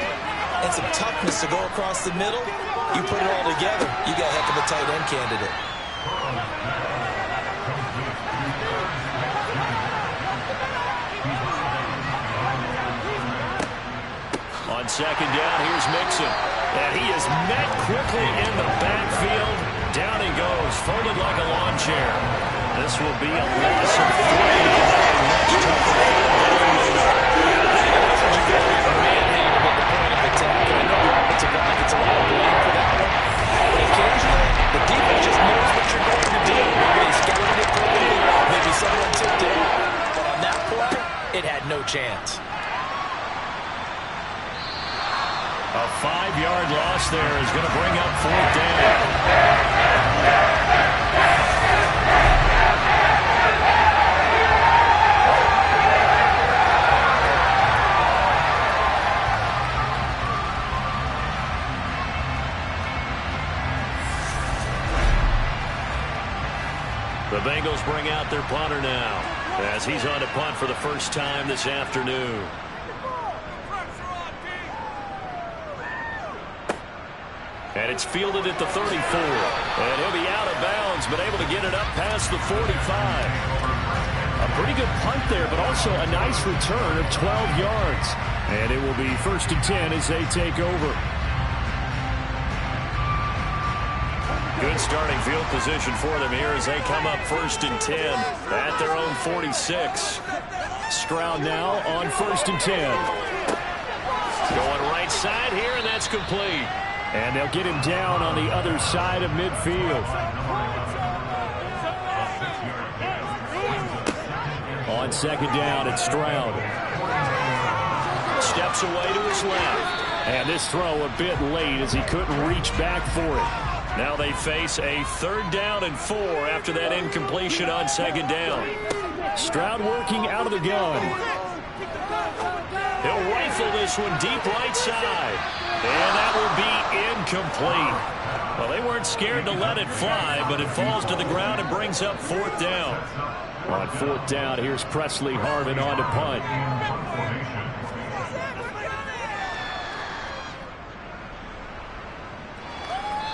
and some toughness to go across the middle, you put it all together, you got a heck of a tight end candidate. On second down, here's Mixon. And he is met quickly in the backfield. Down he goes, folded like a lawn chair. This will be a loss of 3. Much tougher Manhandled at the point of attack. And I know the offensive line gets a lot of blame for that one. But occasionally, the defense just knows what you're going to do. Maybe they scouted it quickly. Maybe someone tipped it off. But on that play, it had no chance. A 5-yard loss there is going to bring up 4th down. bring out their punter now as he's on to punt for the first time this afternoon. And it's fielded at the 34. And he'll be out of bounds, but able to get it up past the 45. A pretty good punt there, but also a nice return of 12 yards. And it will be 1st and 10 as they take over. Good starting field position for them here as they come up 1st and 10 at their own 46. Stroud now on 1st and 10. Going right side here, and that's complete. And they'll get him down on the other side of midfield. On 2nd down, it's Stroud. Steps away to his left. And this throw a bit late as he couldn't reach back for it. Now they face a 3rd down and 4 after that incompletion on 2nd down. Stroud working out of the gun. He'll rifle this one deep right side. And that will be incomplete. Well, they weren't scared to let it fly, but it falls to the ground and brings up 4th down. On 4th down, here's Presley Harvin on to punt.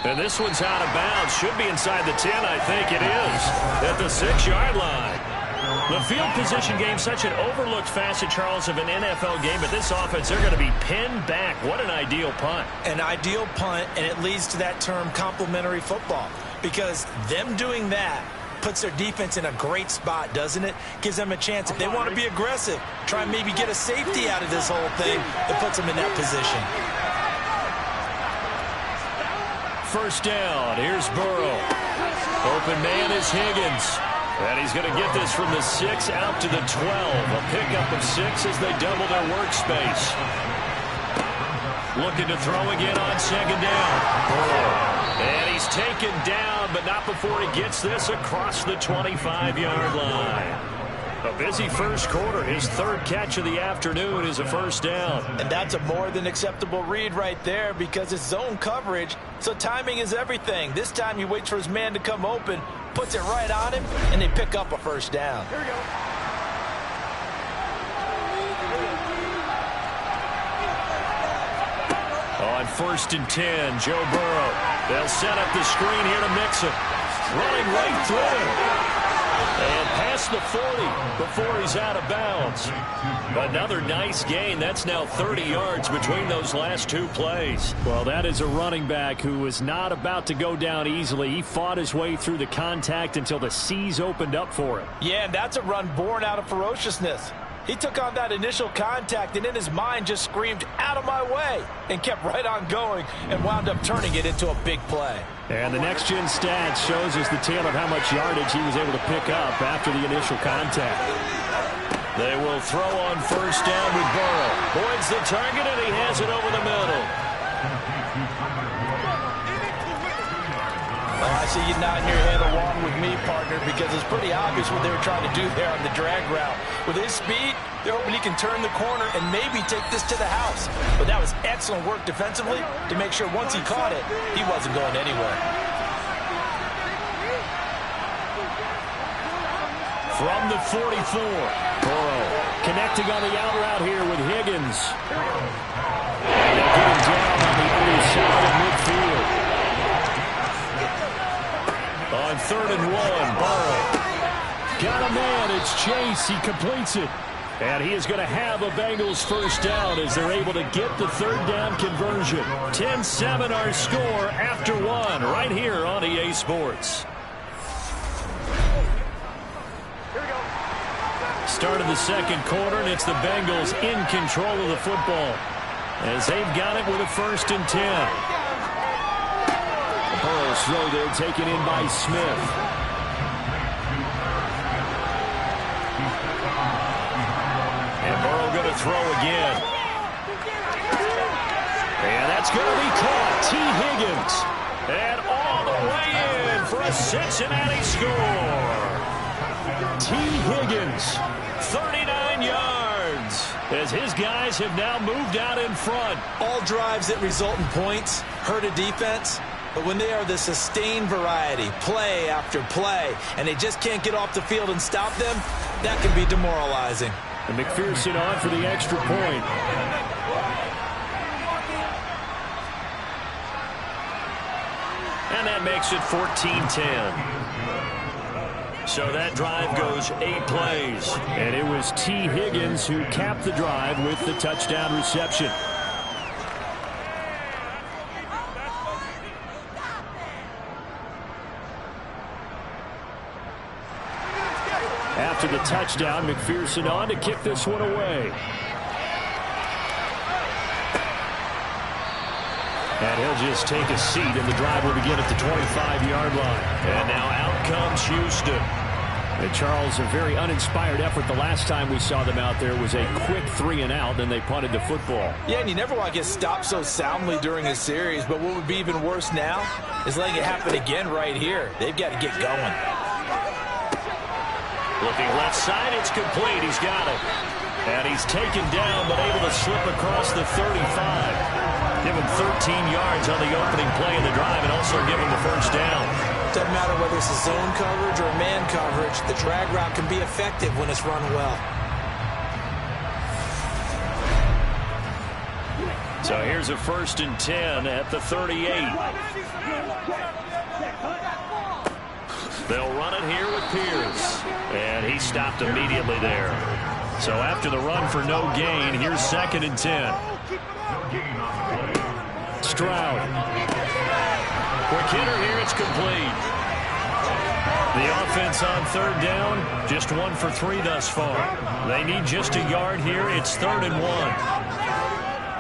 And this one's out of bounds. Should be inside the 10, I think it is. At the 6-yard line. The field position game, such an overlooked facet, Charles, of an NFL game. But this offense, they're going to be pinned back. What an ideal punt. An ideal punt, and it leads to that term complementary football. Because them doing that puts their defense in a great spot, doesn't it? Gives them a chance, if they want to be aggressive, try and maybe get a safety out of this whole thing. It puts them in that position. 1st down. Here's Burrow. Open man is Higgins. And he's going to get this from the 6 out to the 12. A pickup of 6 as they double their workspace. Looking to throw again on 2nd down. Burrow. And he's taken down, but not before he gets this across the 25-yard line. A busy first quarter. His 3rd catch of the afternoon is a 1st down. And that's a more than acceptable read right there because it's zone coverage, so timing is everything. This time he waits for his man to come open, puts it right on him, and they pick up a 1st down. Here we go. On 1st and 10, Joe Burrow. They'll set up the screen here to mix it. Running right through him. And past the 40 before he's out of bounds. Another nice gain. That's now 30 yards between those last 2 plays. Well, that is a running back who was not about to go down easily. He fought his way through the contact until the seas opened up for him. Yeah, and that's a run born out of ferociousness. He took on that initial contact and in his mind just screamed, "Out of my way," and kept right on going and wound up turning it into a big play. And the next-gen stats shows us the tale of how much yardage he was able to pick up after the initial contact. They will throw on 1st down with Burrow. Boyd's the target, and he has it over the middle. Well, I see you nodding your head along with me, partner, because it's pretty obvious what they were trying to do there on the drag route. With his speed, they're hoping he can turn the corner and maybe take this to the house. But that was excellent work defensively to make sure once he caught it, he wasn't going anywhere. From the 44, Burrow connecting on the out route here with Higgins. And they'll get him down on the other side of midfield. On 3rd and 1, Burrow. Got a man, it's Chase, he completes it. And he is going to have a Bengals 1st down as they're able to get the 3rd down conversion. 10-7 our score after 1 right here on EA Sports. Start of the 2nd quarter, and it's the Bengals in control of the football as they've got it with a 1st and 10. Burrow's throw there taken in by Smith. Going to throw again. And that's going to be caught. T. Higgins. And all the way in for a Cincinnati score. T. Higgins, 39 yards. As his guys have now moved out in front. All drives that result in points hurt a defense. But when they are the sustained variety, play after play, and they just can't get off the field and stop them, that can be demoralizing. And McPherson on for the extra point. And that makes it 14-10. So that drive goes 8 plays. And it was T. Higgins who capped the drive with the touchdown reception. After the touchdown, McPherson on to kick this one away. And he'll just take a seat, and the drive will begin at the 25-yard line. And now out comes Houston. And Charles, a very uninspired effort. The last time we saw them out there was a quick 3-and-out, then they punted the football. Yeah, and you never want to get stopped so soundly during a series, but what would be even worse now is letting it happen again right here. They've got to get going. Looking left side, it's complete. He's got it. And he's taken down, but able to slip across the 35. Give him 13 yards on the opening play of the drive and also give him the first down. Doesn't matter whether it's a zone coverage or man coverage, the drag route can be effective when it's run well. So here's a 1st and 10 at the 38. They'll run it here with Pierce. And he stopped immediately there. So after the run for no gain, here's 2nd and 10. Stroud. Quick hitter here, it's complete. The offense on 3rd down, just 1 for 3 thus far. They need just a yard here. It's 3rd and 1.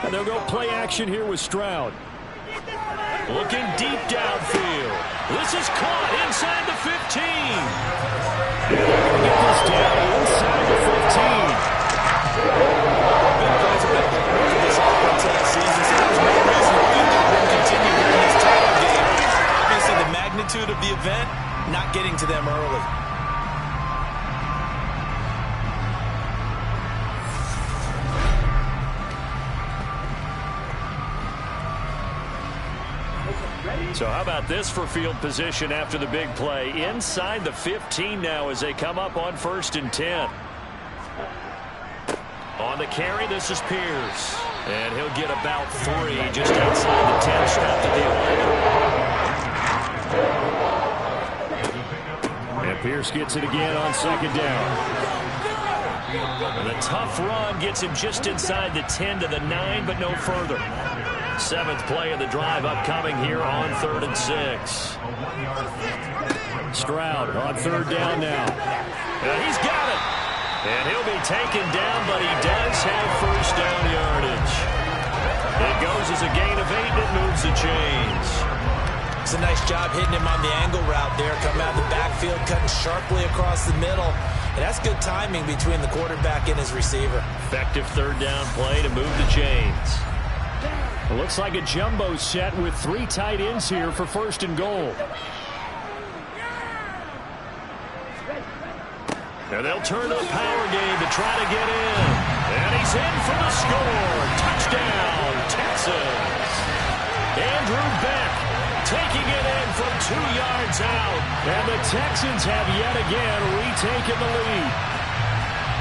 And they'll go play action here with Stroud. Looking deep downfield. This is caught inside the 15. Get this down inside the 15. This offense last season, so there's no reason to think that won't continue here in this title game. Obviously, the magnitude of the event, not getting to them early. So how about this for field position after the big play? Inside the 15 now as they come up on 1st and 10. On the carry, this is Pierce. And he'll get about 3 just outside the 10, stopped at the 11. And Pierce gets it again on 2nd down. And the tough run gets him just inside the 10 to the 9, but no further. 7th play of the drive upcoming here on 3rd and 6. Stroud on 3rd down now. And he's got it. And he'll be taken down, but he does have first down yardage. It goes as a gain of 8, and it moves the chains. It's a nice job hitting him on the angle route there, coming out of the backfield, cutting sharply across the middle. And that's good timing between the quarterback and his receiver. Effective 3rd down play to move the chains. It looks like a jumbo set with 3 tight ends here for 1st and goal. And they'll turn to the power game to try to get in. And he's in for the score. Touchdown, Texans. Andrew Beck taking it in from 2 yards out. And the Texans have yet again retaken the lead.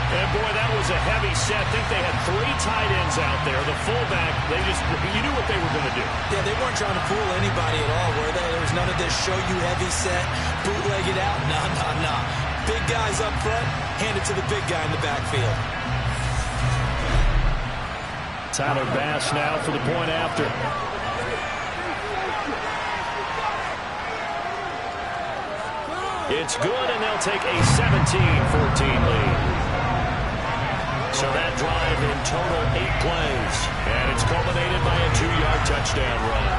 And, boy, that was a heavy set. I think they had 3 tight ends out there. The fullback, you knew what they were going to do. Yeah, they weren't trying to fool anybody at all, were they? There was none of this show-you-heavy set, bootleg it out. No. Big guys up front, hand it to the big guy in the backfield. Tyler Bass now for the point after. It's good, and they'll take a 17-14 lead. So that drive in total 8 plays. And it's culminated by a 2-yard touchdown run.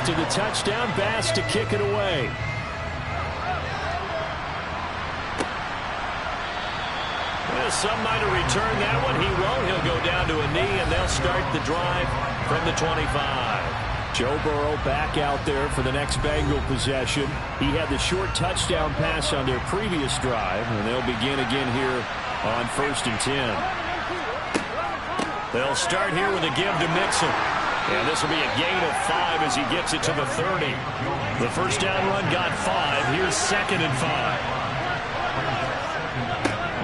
After the touchdown, Bass to kick it away. Well, some might have returned that one. He won't. He'll go down to a knee, and they'll start the drive from the 25. Joe Burrow back out there for the next Bengal possession. He had the short touchdown pass on their previous drive, and they'll begin again here on 1st and 10. They'll start here with a give to Mixon. And this will be a gain of 5 as he gets it to the 30. The first down run got 5. Here's 2nd and 5.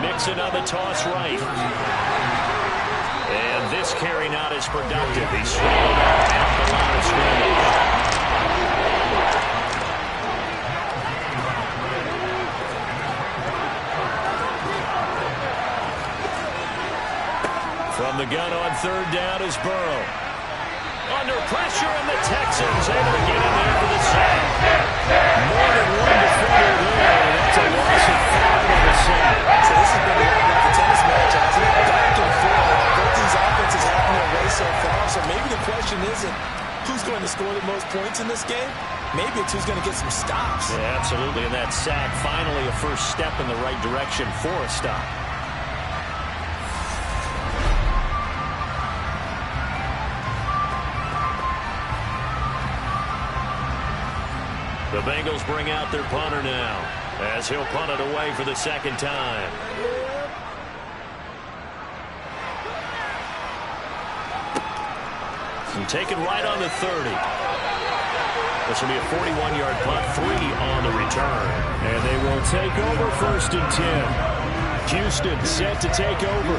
Mixon on the toss right. And this carry not as productive. He's swallowed at the line of scrimmage. From the gun on 3rd down is Burrow. Under pressure, and the Texans able to get in there for the sack. More than one defender there, and that's a loss of 5 on the sack. So this has been like a tennis match, hasn't it? Back and forth. Both these offenses having their way so far. So maybe the question isn't who's going to score the most points in this game. Maybe it's who's going to get some stops. Yeah, absolutely. And that sack, finally a first step in the right direction for a stop. The Bengals bring out their punter now as he'll punt it away for the 2nd time. And taken right on the 30. This will be a 41-yard punt, 3 on the return. And they will take over 1st and 10. Houston set to take over.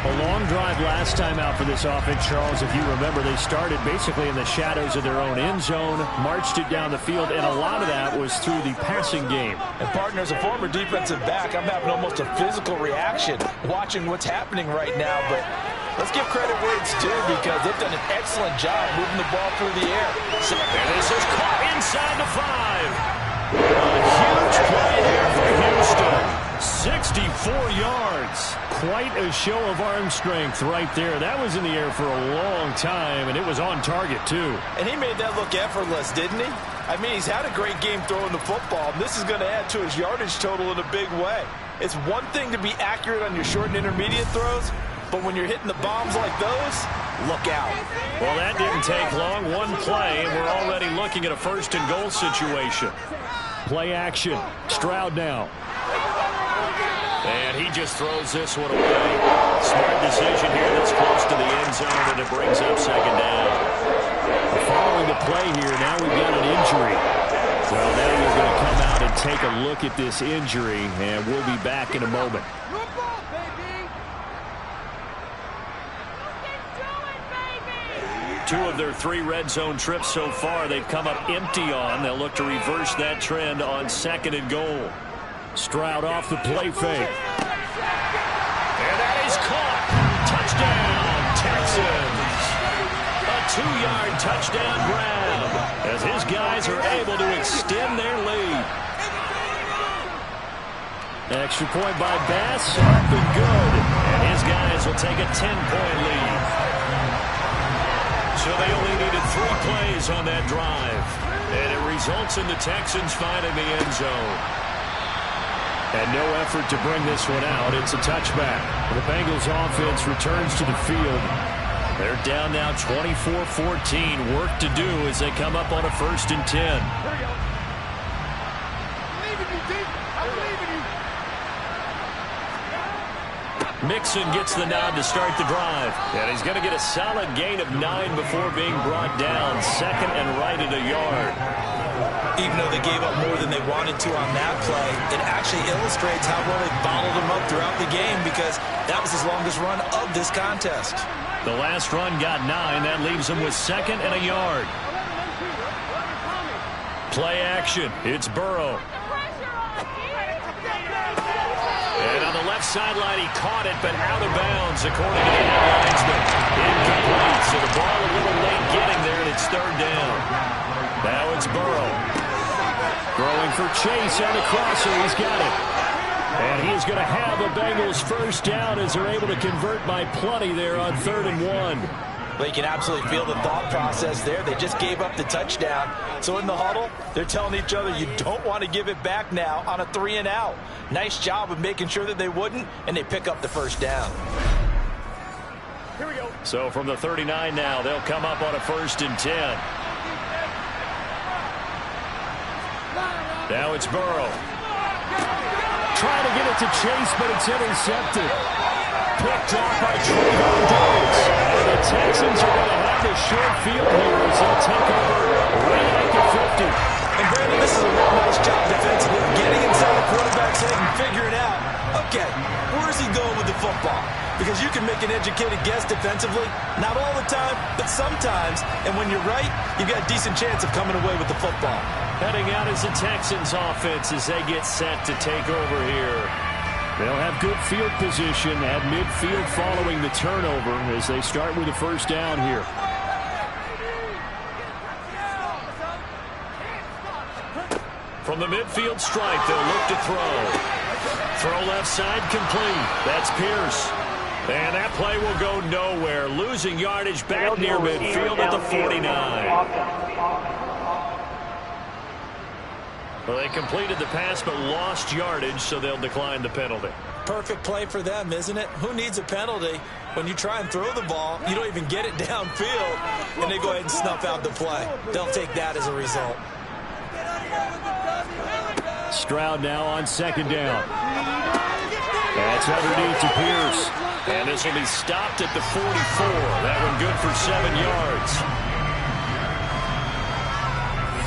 A long drive last time out for this offense, Charles. If you remember, they started basically in the shadows of their own end zone, marched it down the field, and a lot of that was through the passing game. And partner, as a former defensive back, I'm having almost a physical reaction watching what's happening right now. But let's give credit where it's due because they've done an excellent job moving the ball through the air. And this is caught inside the 5. A huge play there for Houston. 64 yards. Quite a show of arm strength right there. That was in the air for a long time, and it was on target, too. And he made that look effortless, didn't he? I mean, he's had a great game throwing the football, and this is going to add to his yardage total in a big way. It's one thing to be accurate on your short and intermediate throws, but when you're hitting the bombs like those, look out. Well, that didn't take long. One play, and we're already looking at a 1st and goal situation. Play action. Stroud now. And he just throws this one away. Smart decision here that's close to the end zone, and it brings up 2nd down. Following the play here, now we've got an injury. Well, now we're going to come out and take a look at this injury, and we'll be back in a moment. Two of their 3 red zone trips so far, they've come up empty on. They'll look to reverse that trend on 2nd and goal. Stroud off the play fake. And that is caught. Touchdown, Texans. A 2-yard touchdown grab as his guys are able to extend their lead. Extra point by Bass, up and good. And his guys will take a 10-point lead. So they only needed 3 plays on that drive. And it results in the Texans finding the end zone. And no effort to bring this one out. It's a touchback. The Bengals offense returns to the field. They're down now 24-14. Work to do as they come up on a 1st and 10. Here we go. I believe in you, Deke. I believe in you. Mixon gets the nod to start the drive. And he's going to get a solid gain of 9 before being brought down. 2nd and right at a yard. Even though they gave up more than they wanted to on that play, it actually illustrates how well they bottled them up throughout the game because that was his longest run of this contest. The last run got 9. That leaves him with 2nd and a yard. Play action. It's Burrow. And on the left sideline, he caught it, but out of bounds, according to the headlinesman. Incomplete, so the ball a little late getting there, and it's 3rd down. Now it's Burrow. Throwing for Chase on the crosser. He's got it. And he's going to have a Bengals 1st down as they're able to convert by plenty there on 3rd and 1. Well, you can absolutely feel the thought process there. They just gave up the touchdown. So in the huddle, they're telling each other, you don't want to give it back now on a 3 and out. Nice job of making sure that they wouldn't, and they pick up the 1st down. Here we go. So from the 39 now, they'll come up on a 1st and 10. Now it's Burrow. Trying to get it to Chase, but it's intercepted. Picked off by Trayvon Diggs. And the Texans are going to have the short field here as they'll take over right at the 50. And Brandon, this is a real nice job defensively, getting inside the quarterback's head and figuring out, okay, where's he going with the football? Because you can make an educated guess defensively, not all the time, but sometimes. And when you're right, you've got a decent chance of coming away with the football. Heading out is the Texans offense as they get set to take over here. They'll have good field position at midfield following the turnover as they start with the first down here. From the midfield stripe, they'll look to throw. Throw left side complete. That's Pierce. And that play will go nowhere. Losing yardage back near midfield at the 49. Well, they completed the pass but lost yardage, so they'll decline the penalty. Perfect play for them, isn't it? Who needs a penalty when you try and throw the ball, you don't even get it downfield, and they go ahead and snuff out the play. They'll take that as a result. Stroud now on second down. That's underneath to Pierce. And this will be stopped at the 44. That one good for 7 yards.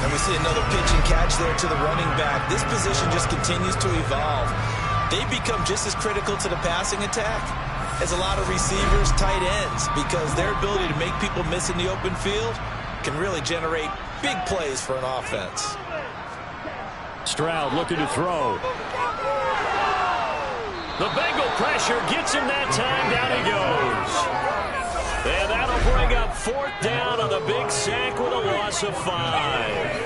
And we see another pitch and catch there to the running back. This position just continues to evolve. They become just as critical to the passing attack as a lot of receivers, tight ends, because their ability to make people miss in the open field can really generate big plays for an offense. Stroud looking to throw. The Bengal pressure gets him that time. Down he goes. And that'll bring up 4th down on the big sack with a loss of 5.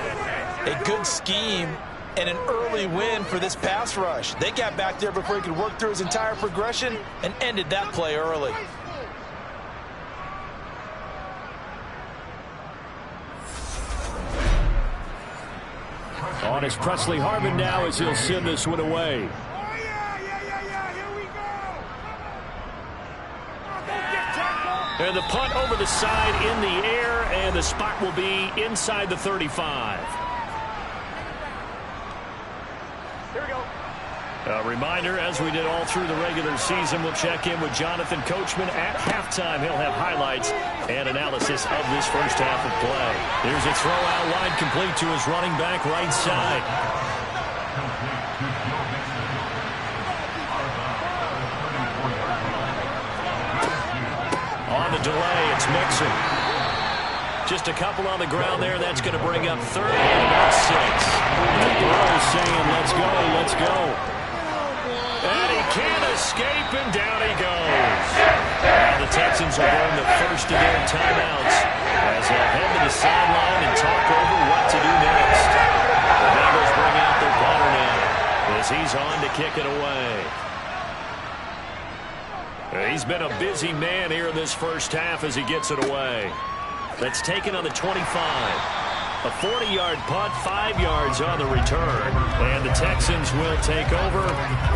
A good scheme and an early win for this pass rush. They got back there before he could work through his entire progression and ended that play early. On is Presley Harvin now as he'll send this one away. And the punt over the side in the air, and the spot will be inside the 35. Here we go. A reminder, as we did all through the regular season, we'll check in with Jonathan Coachman at halftime. He'll have highlights and analysis of this first half of play. Here's a throw out wide complete to his running back right side. On the delay, it's Mixon. Just a couple on the ground there. That's going to bring up 3rd and about 6. And Burrow's saying, let's go, let's go. And he can't escape, and down he goes. And the Texans will burn the first of their timeouts as they'll head to the sideline and talk over what to do next. The Bengals bring out their punter now as he's on to kick it away. He's been a busy man here in this first half as he gets it away. That's taken on the 25. A 40-yard punt, 5 yards on the return. And the Texans will take over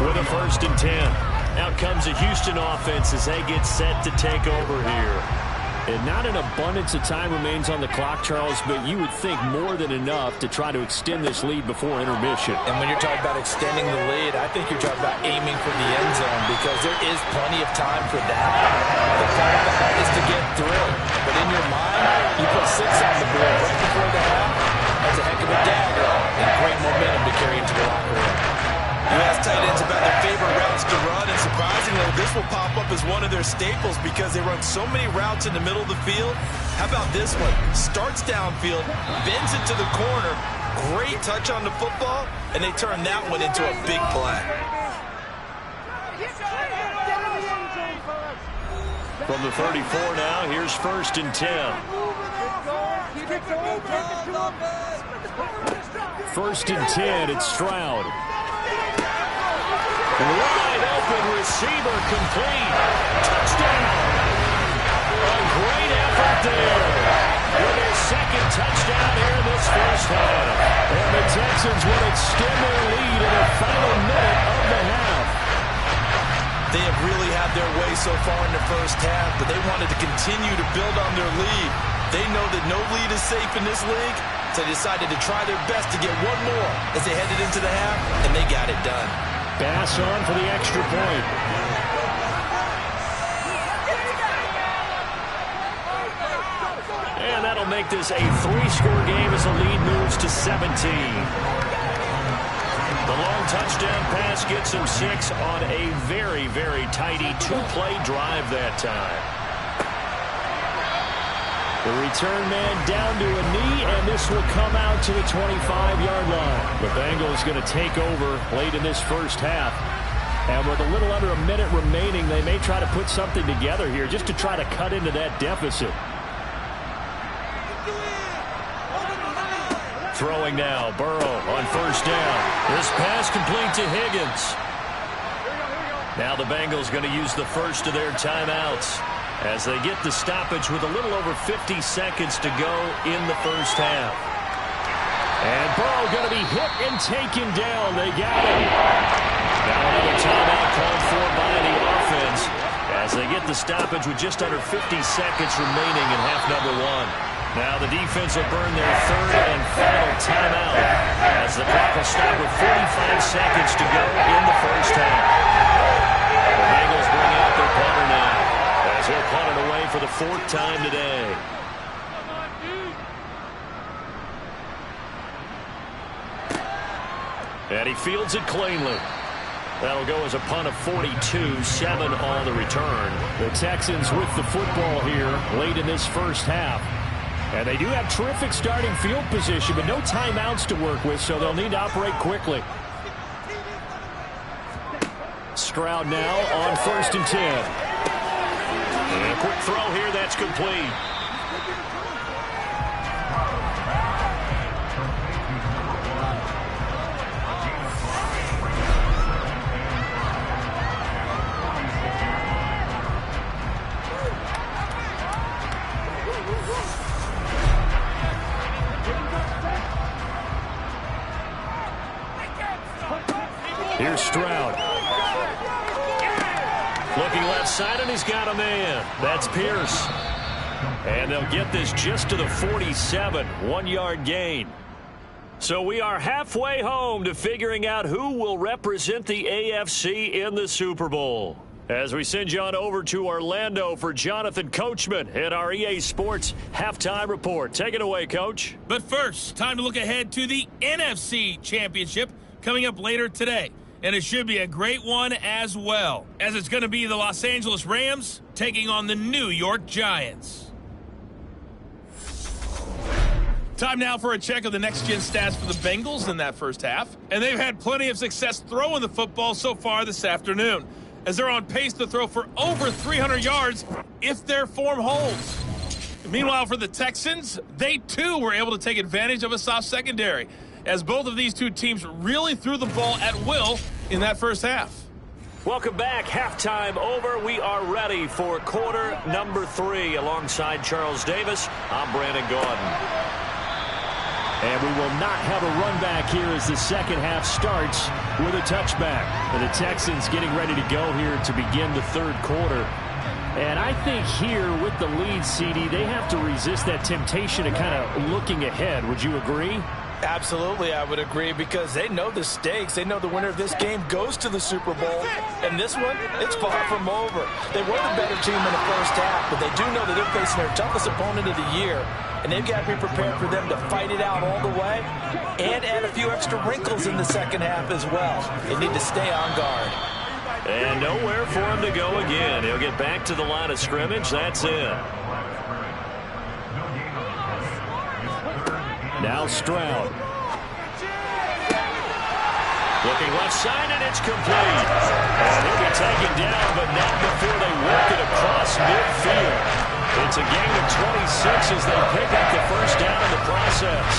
with a 1st and 10. Out comes the Houston offense as they get set to take over here. And not an abundance of time remains on the clock, Charles, but you would think more than enough to try to extend this lead before intermission. And when you're talking about extending the lead, I think you're talking about aiming for the end zone because there is plenty of time for that. The part is to get through. But in your mind, you put 6 on the board right before the half. That's a heck of a dagger and great momentum to carry into the locker room. You ask tight ends about their favorite routes to run, and surprisingly, this will pop up as one of their staples because they run so many routes in the middle of the field. How about this one? Starts downfield, bends it to the corner, great touch on the football, and they turn that one into a big play. From the 34 now, here's 1st and 10. 1st and 10, it's Stroud. Wide open receiver complete. Touchdown. A great effort there. With their 2nd touchdown here in this first half. And the Texans will extend their lead in the final minute of the half. They have really had their way so far in the first half, but they wanted to continue to build on their lead. They know that no lead is safe in this league, So they decided to try their best to get one more as they headed into the half, and they got it done. Bass on for the extra point. And that'll make this a 3-score game as the lead moves to 17. The long touchdown pass gets him 6 on a very, very tidy 2-play drive that time. The return man down to a knee, and this will come out to the 25-yard line. The Bengals going to take over late in this first half. And with a little under a minute remaining, they may try to put something together here just to try to cut into that deficit. Throwing now, Burrow on first down. This pass complete to Higgins. Now the Bengals going to use the first of their timeouts as they get the stoppage with a little over 50 seconds to go in the first half. And Burrow going to be hit and taken down. They got him. Now another timeout called for by the offense as they get the stoppage with just under 50 seconds remaining in half number 1. Now the defense will burn their third and final timeout as the clock will stop with 45 seconds to go in the first half. The Bengals bring out their punter now as he'll punt it away for the 4th time today. And he fields it cleanly. That'll go as a punt of 42, 7 on the return. The Texans with the football here late in this first half. And they do have terrific starting field position, but no timeouts to work with, so they'll need to operate quickly. Stroud now on 1st and 10. And a quick throw here, that's complete. Here's Stroud. Looking left side, and he's got a man. That's Pierce. And they'll get this just to the 47, 1-yard gain. So we are halfway home to figuring out who will represent the AFC in the Super Bowl. As we send you on over to Orlando for Jonathan Coachman in our EA Sports Halftime Report. Take it away, Coach. But first, time to look ahead to the NFC Championship coming up later today. And it should be a great one as well, as it's going to be the Los Angeles Rams taking on the New York Giants. Time now for a check of the next-gen stats for the Bengals in that first half. And they've had plenty of success throwing the football so far this afternoon, as they're on pace to throw for over 300 yards if their form holds. Meanwhile, for the Texans, they too were able to take advantage of a soft secondary, as both of these two teams really threw the ball at will in that first half. Welcome back. Halftime over. We are ready for quarter number 3. Alongside Charles Davis, I'm Brandon Gordon. And we will not have a run back here as the second half starts with a touchback. And the Texans getting ready to go here to begin the third quarter. And I think here with the lead, CD, they have to resist that temptation of kind of looking ahead. Would you agree? Absolutely, I would agree, because they know the stakes. They know the winner of this game goes to the Super Bowl. And this one, it's far from over. They were the better team in the first half, but they do know that they're facing their toughest opponent of the year. And they've got to be prepared for them to fight it out all the way and add a few extra wrinkles in the second half as well. They need to stay on guard. And nowhere for him to go again. He'll get back to the line of scrimmage. That's it. Now Stroud. Looking left side, and it's complete. And he'll be taken down, but not before they work it across midfield. It's a gain of 26 as they pick up the first down in the process.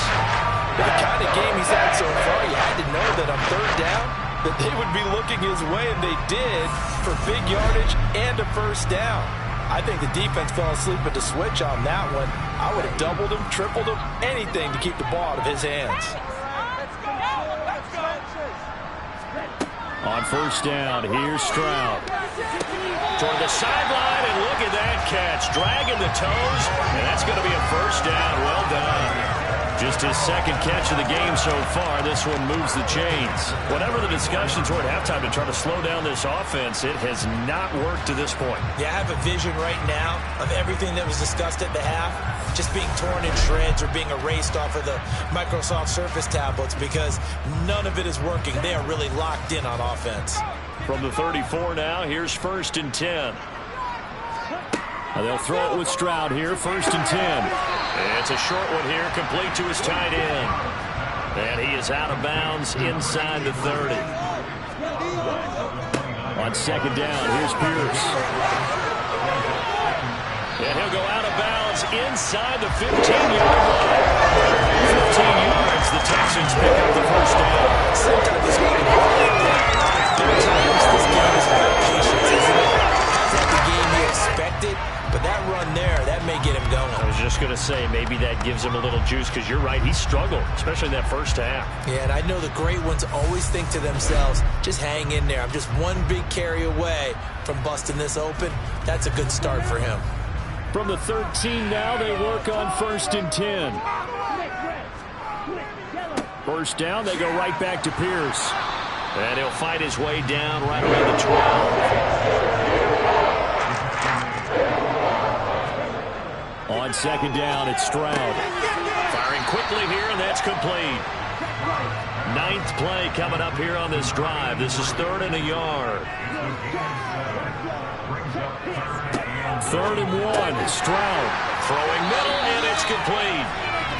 With the kind of game he's had so far, you had to know that on third down, that they would be looking his way, and they did, for big yardage and a first down. I think the defense fell asleep at the switch on that one. I would have doubled him, tripled him, anything to keep the ball out of his hands. On first down, here's Stroud. Toward the sideline, and look at that catch. Dragging the toes, and that's going to be a first down. Well done. Just his second catch of the game so far. This one moves the chains. Whatever the discussions were at halftime to try to slow down this offense, it has not worked to this point. Yeah, I have a vision right now of everything that was discussed at the half just being torn in shreds or being erased off of the Microsoft Surface tablets because none of it is working. They are really locked in on offense. From the 34 now, here's 1st and 10. They'll throw it with Stroud here, 1st and 10. It's a short one here, complete to his tight end. And he is out of bounds inside the 30. On 2nd down, here's Pierce. And he'll go out of bounds inside the 15-yard line. 15 yards, the Texans pick up the 1st down. Sometimes it's going to be like that. There are times this game is about patience, isn't it? Hasn't had the game he expected, but that run there, that may get him going. I was just going to say, maybe that gives him a little juice because you're right, he struggled, especially in that first half. Yeah, and I know the great ones always think to themselves, just hang in there. I'm just one big carry away from busting this open. That's a good start for him. From the 13 now, they work on 1st and 10. 1st down, they go right back to Pierce. And he'll fight his way down right around the 12. On 2nd down, it's Stroud. Firing quickly here, and that's complete. 9th play coming up here on this drive. This is 3rd and a yard. 3rd and 1, Stroud. Throwing middle, and it's complete.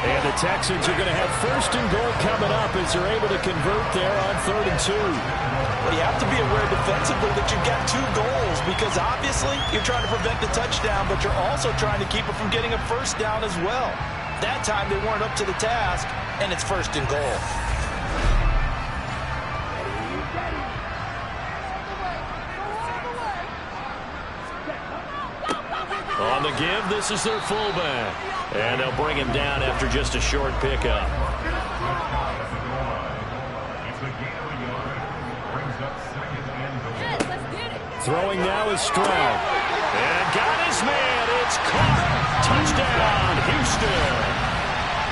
And the Texans are going to have 1st and goal coming up as they're able to convert there on 3rd and 2. Well, you have to be aware defensively that you've got 2 goals because obviously you're trying to prevent the touchdown, but you're also trying to keep it from getting a 1st down as well. That time they weren't up to the task, and it's 1st and goal. On the give, this is their fullback. And they'll bring him down after just a short pickup. Throwing now is Stroud. And got his man. It's caught. Touchdown, Houston.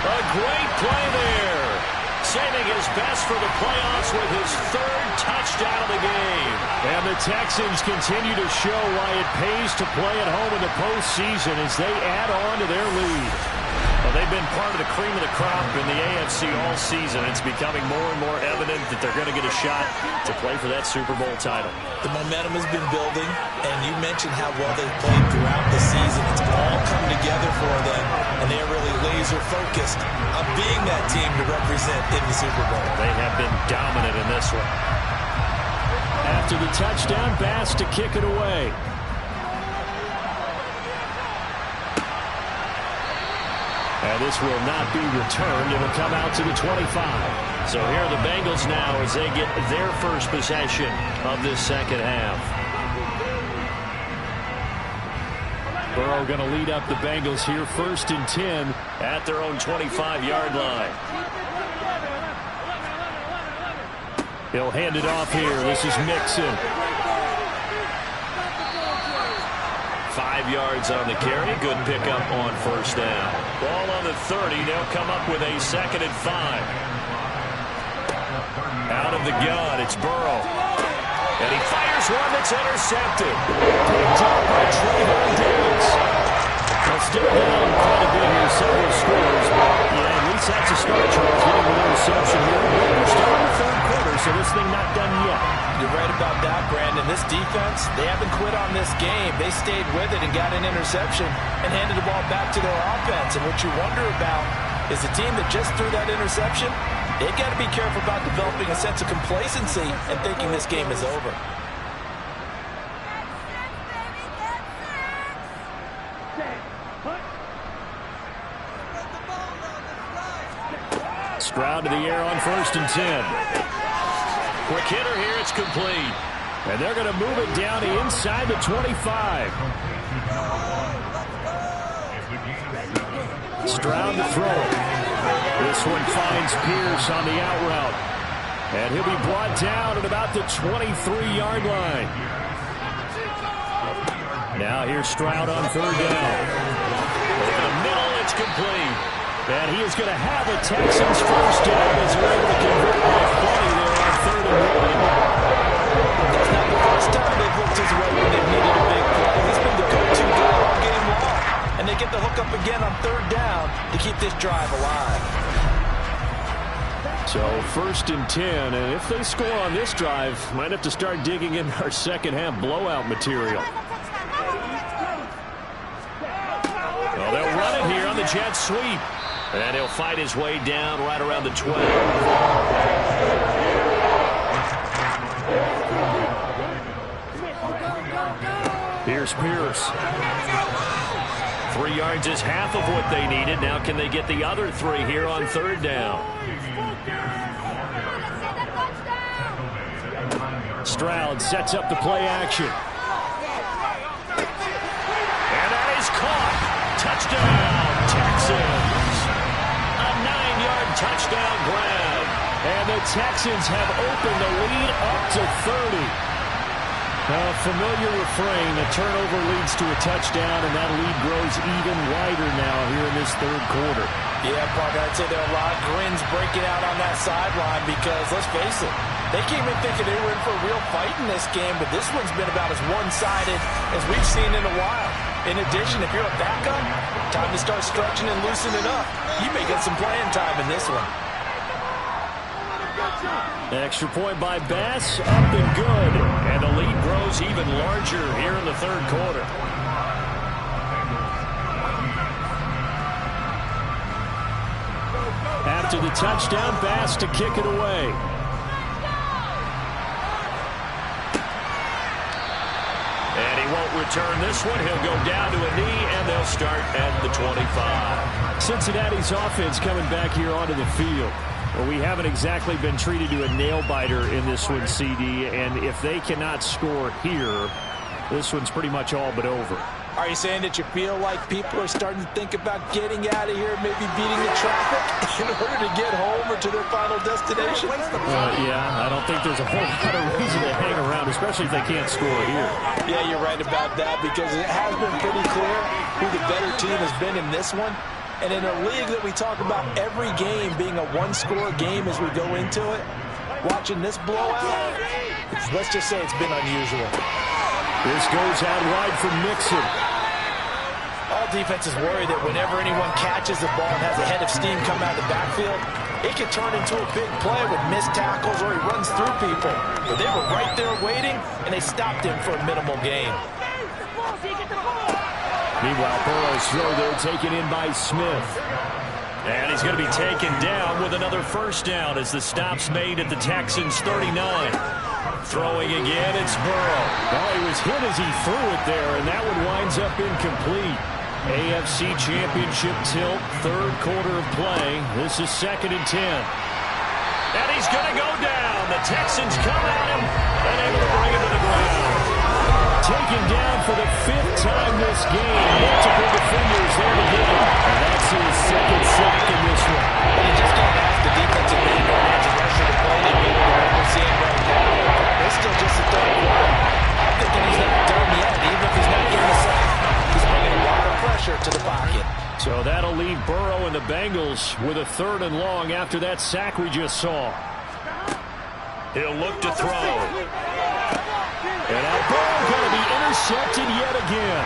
A great play there. Saving his best for the playoffs with his 3rd touchdown of the game. And the Texans continue to show why it pays to play at home in the postseason as they add on to their lead. Well, they've been part of the cream of the crop in the AFC all season. It's becoming more and more evident that they're going to get a shot to play for that Super Bowl title. The momentum has been building, and you mentioned how well they've played throughout the season. It's all come together for them, and they're really laser-focused on being that team to represent in the Super Bowl. They have been dominant in this one. After the touchdown, Bass to kick it away. And this will not be returned. It'll come out to the 25. So here are the Bengals now as they get their first possession of this second half. Burrow going to lead up the Bengals here, 1st and 10. At their own 25-yard line. He'll hand it off here. This is Mixon. 5 yards on the carry. Good pickup on 1st down. Ball on the 30. They'll come up with a 2nd and 5. Out of the gun, it's Burrow. And he fires one that's intercepted. Picked up by Trayvon Diggs. They'll still down quite a bit here, several scores. But, yeah, at least that's a start, Charles, getting an interception here. We're still in the 3rd quarter, so this thing not done yet. You're right about that, Brandon. This defense, they haven't quit on this game. They stayed with it and got an interception and handed the ball back to their offense. And what you wonder about is the team that just threw that interception, they've got to be careful about developing a sense of complacency and thinking this game is over. Stroud to the air on 1st and 10. Quick hitter here, it's complete. And they're going to move it down to inside the 25. Stroud to throw it. This one finds Pierce on the out route. And he'll be brought down at about the 23-yard line. Now here's Stroud on 3rd down. Over the middle, it's complete. And he is going to have a Texans first down as they're able to convert by 20 there on 3rd and 1. That's not the first time they've looked his way when they've needed a big play. He's been the go-to guy all game long. And they get the hook up again on 3rd down to keep this drive alive. So 1st and 10, and if they score on this drive, might have to start digging in our second half blowout material. Well, they'll run it here on the jet sweep. And he'll fight his way down right around the 12. Here's Pierce. 3 yards is half of what they needed. Now can they get the other 3 here on 3rd down? Stroud sets up the play action. And that is caught. Touchdown, Texans. A 9-yard touchdown grab. And the Texans have opened the lead up to 30. A familiar refrain, a turnover leads to a touchdown, and that lead grows even wider now here in this 3rd quarter. Yeah, partner, I'd say there are a lot of grins breaking out on that sideline because, let's face it, they came in thinking they were in for a real fight in this game, but this one's been about as one-sided as we've seen in a while. In addition, if you're a backup, time to start stretching and loosening up. You may get some playing time in this one. Extra point by Bass, up and good. And the lead grows even larger here in the 3rd quarter. After the touchdown, Bass to kick it away. And he won't return this one. He'll go down to a knee, and they'll start at the 25. Cincinnati's offense coming back here onto the field. Well, we haven't exactly been treated to a nail-biter in this one, CD, and if they cannot score here, this one's pretty much all but over. Are you saying that you feel like people are starting to think about getting out of here, maybe beating the traffic in order to get home or to their final destination? Yeah, I don't think there's a whole lot of reason to hang around, especially if they can't score here. Yeah, you're right about that because it has been pretty clear who the better team has been in this one. And in a league that we talk about every game being a one-score game as we go into it, watching this blowout, let's just say it's been unusual. This goes out wide for Mixon. All defenses worry that whenever anyone catches the ball and has a head of steam come out of the backfield, it can turn into a big play with missed tackles or he runs through people. But they were right there waiting, and they stopped him for a minimal gain. Meanwhile, Burrow's throw there taken in by Smith. And he's going to be taken down with another first down as the stop's made at the Texans' 39. Throwing again, it's Burrow. Well, he was hit as he threw it there, and that one winds up incomplete. AFC Championship tilt, 3rd quarter of play. This is 2nd and 10. And he's going to go down. The Texans come at him and able to bring him to the ground. Taken down for the 5th time this game. Multiple defenders there to get him. And that's his 2nd sack in this one. And you just can't ask the defensive end or edge rusher to play the game we're seeing right now. It's still just the 3rd quarter. I'm thinking he's not done yet, even if he's not getting a sack. He's bringing a lot of pressure to the pocket. So that'll leave Burrow and the Bengals with a 3rd and long after that sack we just saw. He'll look to throw. And now Burrow going to be intercepted yet again.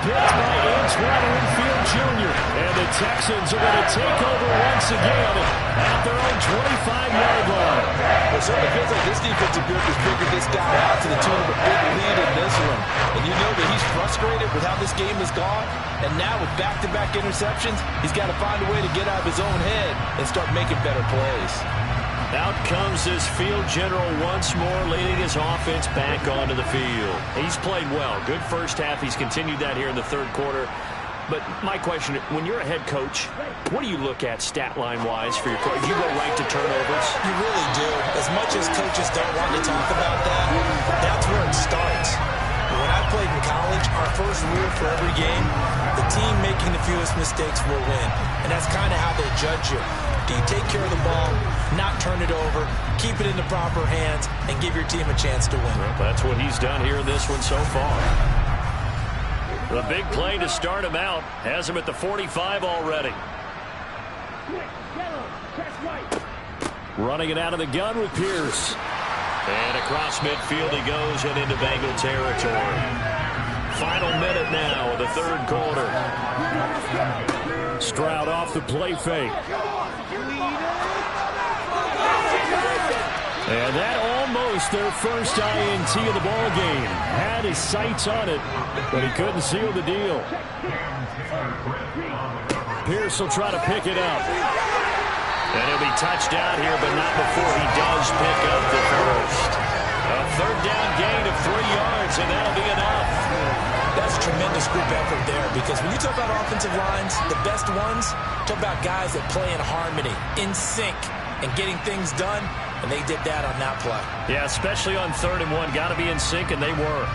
Picked by Antoine Winfield Jr. And the Texans are going to take over once again at their own 25-yard line. Well, it certainly feels like this defensive group has figured this guy out to the tune of a big lead in this one. And you know that he's frustrated with how this game has gone. And now with back-to-back interceptions, he's got to find a way to get out of his own head and start making better plays. Out comes his field general once more, leading his offense back onto the field. He's played well. Good first half. He's continued that here in the 3rd quarter. But my question, when you're a head coach, what do you look at stat line-wise for your coach? You go right to turnovers? You really do. As much as coaches don't want to talk about that, that's where it starts. When I played in college, our first rule for every game, the team making the fewest mistakes will win. And that's kind of how they judge you. Do you take care of the ball, not turn it over, keep it in the proper hands, and give your team a chance to win? Well, that's what he's done here in this one so far. The big play to start him out has him at the 45 already. Running it out of the gun with Pierce. And across midfield he goes and into Bengal territory. Final minute now of the third quarter. Stroud off the play fake. And that almost their first INT of the ball game. Had his sights on it, but he couldn't seal the deal. Pierce will try to pick it up. And he'll be touched out here, but not before he does pick up the first. A third down gain of 3 yards, and that'll be enough. That's tremendous group effort there, because when you talk about offensive lines, the best ones, talk about guys that play in harmony, in sync, and getting things done, and they did that on that play. Yeah, especially on 3rd and 1. Got to be in sync, and they were.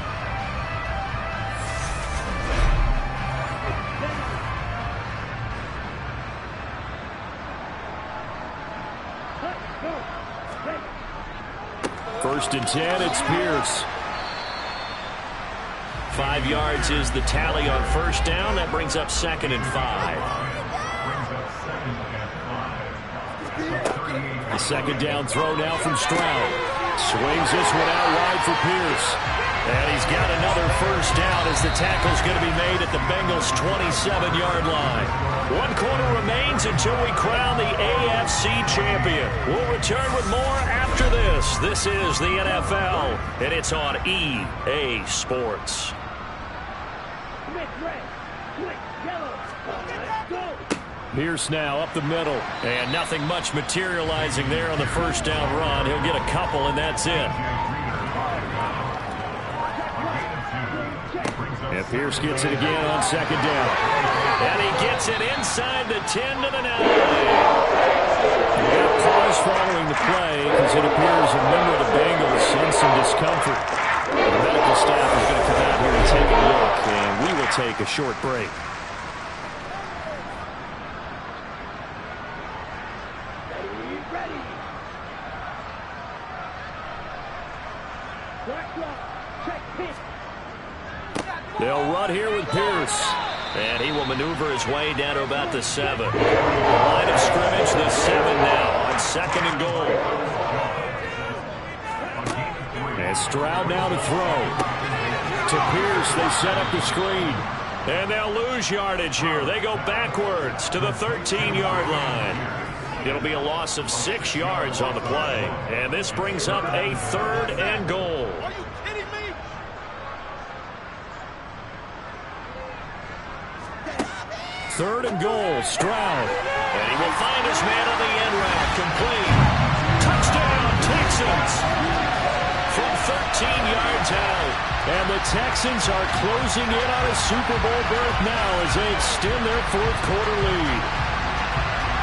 First and 10, it's Pierce. 5 yards is the tally on first down. That brings up 2nd and 5. The second down throw now from Stroud. Swings this one out wide for Pierce. And he's got another first down as the tackle's going to be made at the Bengals' 27-yard line. 1 quarter remains until we crown the AFC champion. We'll return with more after this. This is the NFL, and it's on EA Sports. Pierce now up the middle. And nothing much materializing there on the first down run. He'll get a couple, and that's it. And Pierce gets it again on second down. And he gets it inside the 10 to the 9. We got pause following the play because it appears a member of the Bengals in some discomfort. The medical staff is going to come out here and take a look, and we will take a short break. They'll run here with Pierce. And he will maneuver his way down to about the 7. The line of scrimmage, the 7 now on 2nd and goal. And Stroud now to throw. To Pierce, they set up the screen. And they'll lose yardage here. They go backwards to the 13-yard line. It'll be a loss of 6 yards on the play. And this brings up a 3rd and goal. Are you kidding me? Third and goal, Stroud. And he will find his man on the end route. Complete. Touchdown, Texans. From 13 yards out. And the Texans are closing in on a Super Bowl berth now as they extend their 4th quarter lead.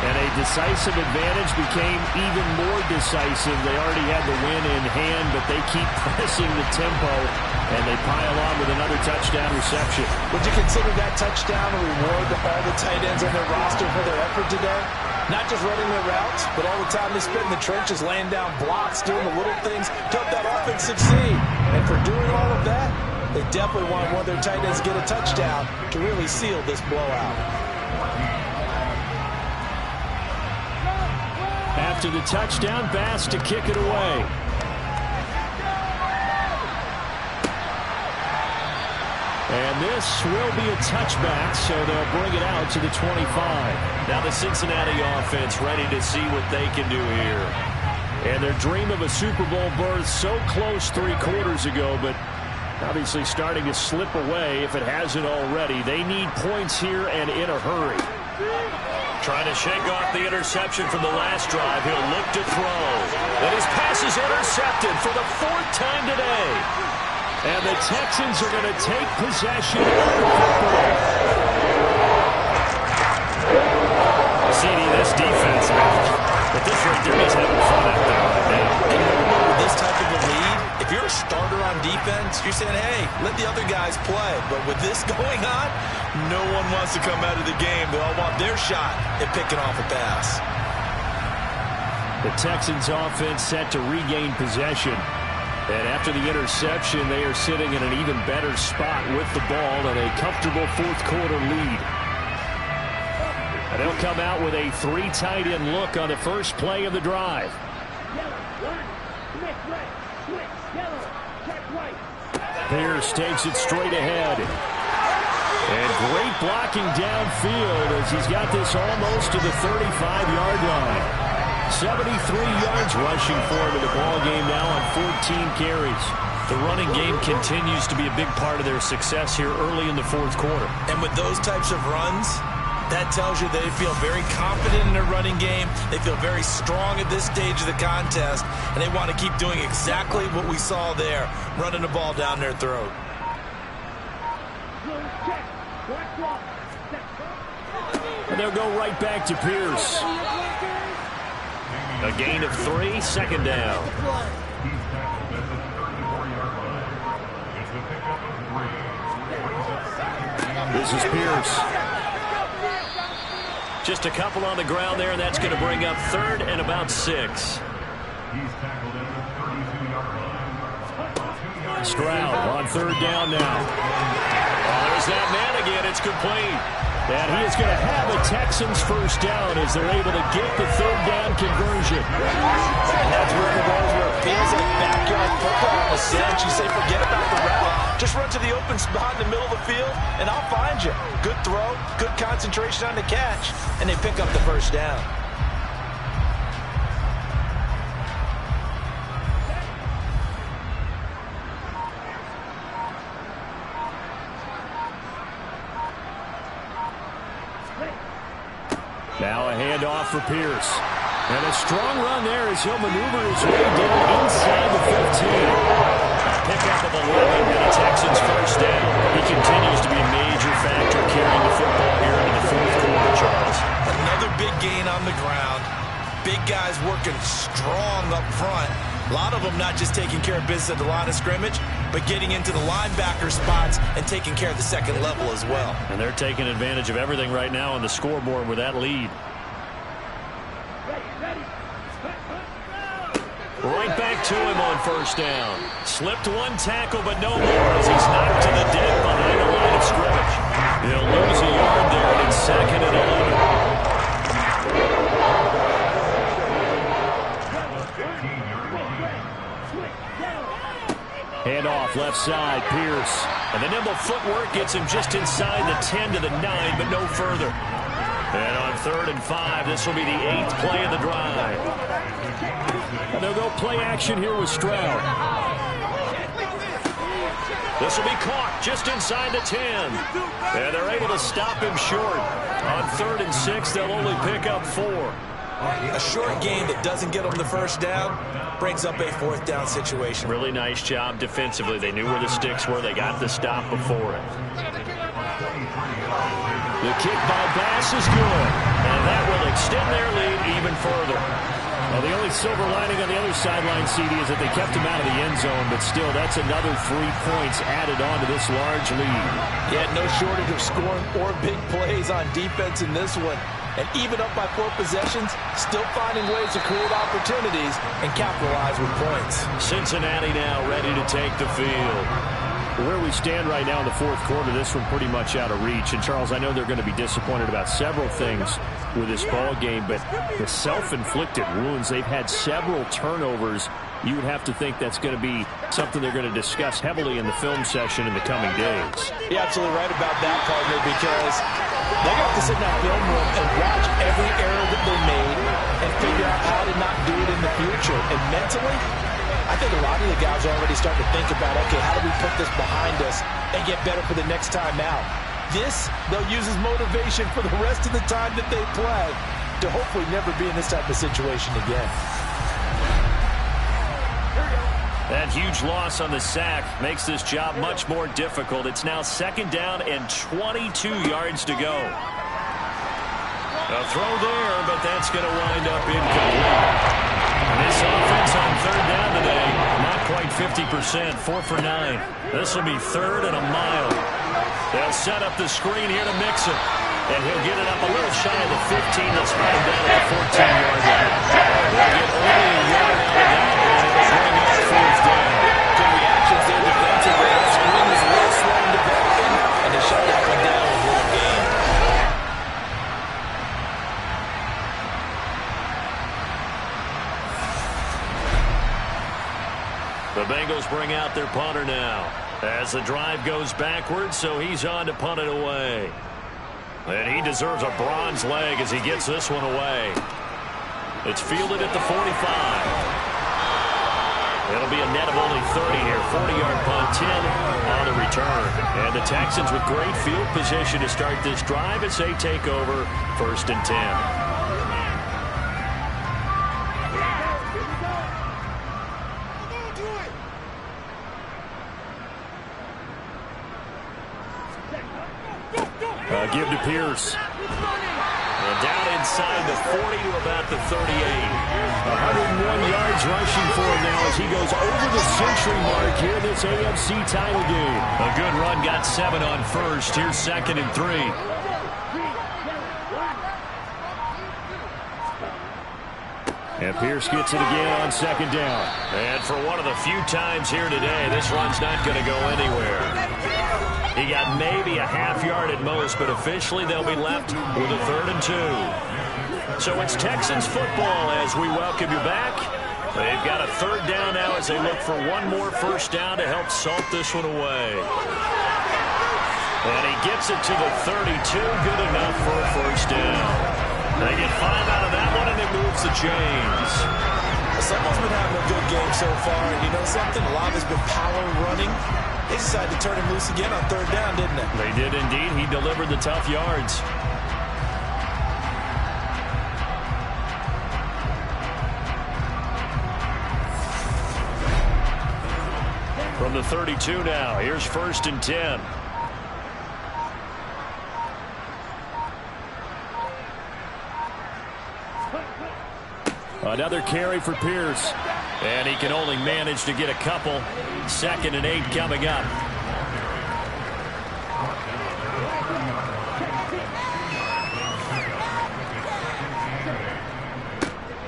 And a decisive advantage became even more decisive. They already had the win in hand, but they keep pressing the tempo, and they pile on with another touchdown reception. Would you consider that touchdown a reward to all the tight ends on their roster for their effort today? Not just running their routes, but all the time they spent in the trenches laying down blocks, doing the little things to help that offense succeed. And for doing all of that, they definitely want one of their tight ends to get a touchdown to really seal this blowout. After the touchdown, Bass to kick it away. And this will be a touchback, so they'll bring it out to the 25. Now the Cincinnati offense ready to see what they can do here. And their dream of a Super Bowl berth so close 3 quarters ago, but obviously starting to slip away if it hasn't already. They need points here and in a hurry. Trying to shake off the interception from the last drive. He'll look to throw. And his pass is intercepted for the 4th time today. And the Texans are going to take possession of the football. CD, this defense, man. But this right there is having fun out there right now. And normally with this type of a lead, if you're a starter on defense, you're saying, hey, let the other guys play. But with this going on, no one wants to come out of the game. They all want their shot at picking off a pass. The Texans offense set to regain possession. And after the interception, they are sitting in an even better spot with the ball and a comfortable 4th quarter lead. And they'll come out with a 3 tight end look on the first play of the drive. Pierce takes it straight ahead. And great blocking downfield as he's got this almost to the 35-yard line. 73 yards rushing for him in the ball game now on 14 carries. The running game continues to be a big part of their success here early in the fourth quarter. And with those types of runs, that tells you they feel very confident in their running game. They feel very strong at this stage of the contest, and they want to keep doing exactly what we saw there, running the ball down their throat. And they'll go right back to Pierce. A gain of 3, second down. This is Pierce. Just a couple on the ground there, and that's going to bring up 3rd and about 6. Stroud on 3rd down now. Oh, there's that man again. It's complete. And he is going to have a Texans first down as they're able to get the 3rd down conversion. And that's one of those where it feels like backyard football in a sense. You say, forget about the route. Just run to the open spot in the middle of the field, and I'll find you. Good throw, good concentration on the catch, and they pick up the first down. Now a handoff for Pierce. And a strong run there as he'll maneuver his way down inside the 15. A pickup of 11 and a Texans first down. He continues to be a major factor carrying the football here into the fourth quarter, Charles. Another big gain on the ground. Big guys working strong up front. A lot of them not just taking care of business at the line of scrimmage, but getting into the linebacker spots and taking care of the second level as well. And they're taking advantage of everything right now on the scoreboard with that lead. Right back to him on first down. Slipped one tackle, but no more as he's knocked to the deck behind the line of scrimmage. He'll lose a yard there, and it's 2nd and 11. Hand off left side, Pierce. And the nimble footwork gets him just inside the 10 to the 9, but no further. And on 3rd and 5, this will be the 8th play of the drive. And they'll go play action here with Stroud. This will be caught just inside the 10. And they're able to stop him short. On 3rd and 6, they'll only pick up 4. A short game that doesn't get them the first down brings up a 4th down situation. Really nice job defensively. They knew where the sticks were. They got the stop before it. The kick by Bass is good. And that will extend their lead even further. Well, the only silver lining on the other sideline, CD, is that they kept him out of the end zone, but still, that's another 3 points added on to this large lead. Yeah, no shortage of scoring or big plays on defense in this one. And even up by 4 possessions, still finding ways to create opportunities and capitalize with points. Cincinnati now ready to take the field. Where we stand right now in the fourth quarter, this one pretty much out of reach. And, Charles, I know they're going to be disappointed about several things with this ball game, but the self-inflicted wounds, they've had several turnovers. You would have to think that's going to be something they're going to discuss heavily in the film session in the coming days. You're absolutely right about that, partner, because they're going to have to sit in that film room and watch every error that they made and figure out how to not do it in the future. And mentally, I think a lot of the guys are already starting to think about, okay, how do we put this behind us and get better for the next time out? This, they'll use as motivation for the rest of the time that they play to hopefully never be in this type of situation again. That huge loss on the sack makes this job much more difficult. It's now 2nd down and 22 yards to go. A throw there, but that's going to wind up incomplete. And this offense on 3rd down today, not quite 50%, 4 for 9. This will be 3rd and a mile. They'll set up the screen here to mix it. And he'll get it up a little shy of the 15. They'll spot him down at the 14-yard line. They'll get only a yard out of that, and it'll bring up 4th down. Good reactions there defensively. That screen was a little slow in developing, and they shut that one down with a little gain. The Bengals bring out their punter now as the drive goes backwards, so he's on to punt it away. And he deserves a bronze leg as he gets this one away. It's fielded at the 45. It'll be a net of only 30 here. 40-yard punt, 10 on the return. And the Texans with great field position to start this drive as they take over 1st and 10. Give to Pierce. And down inside the 40 to about the 38. 101 yards rushing for him now as he goes over the century mark here in this AFC title game. A good run, got 7 on first. Here's 2nd and 3. And Pierce gets it again on 2nd down. And for one of the few times here today, this run's not going to go anywhere. He got maybe a half yard at most, but officially they'll be left with a 3rd and 2. So it's Texans football as we welcome you back. They've got a 3rd down now as they look for one more 1st down to help salt this one away. And he gets it to the 32, good enough for a 1st down. They get 5 out of that one, and it moves the chains. Someone's been having a good game so far, and you know something? A lot has been power running. They decided to turn him loose again on 3rd down, didn't they? They did indeed. He delivered the tough yards. From the 32 now, here's 1st and 10. Another carry for Pierce. And he can only manage to get a couple. 2nd and 8 coming up.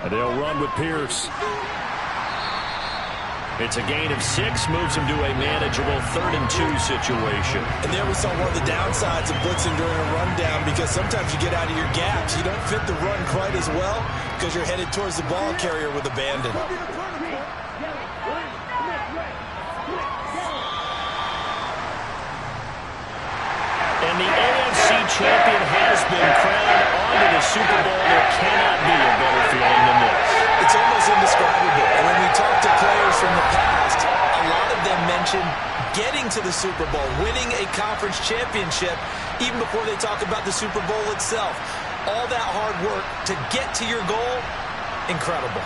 And they'll run with Pierce. It's a gain of 6, moves him to a manageable 3rd and 2 situation. And there we saw one of the downsides of blitzing during a rundown, because sometimes you get out of your gaps. You don't fit the run quite as well because you're headed towards the ball carrier with abandon. And the AFC champion has been crowned onto the Super Bowl. There cannot be a better feeling than this. It's almost indescribable. And when we talk to players from the past, a lot of them mention getting to the Super Bowl, winning a conference championship, even before they talk about the Super Bowl itself. All that hard work to get to your goal, incredible.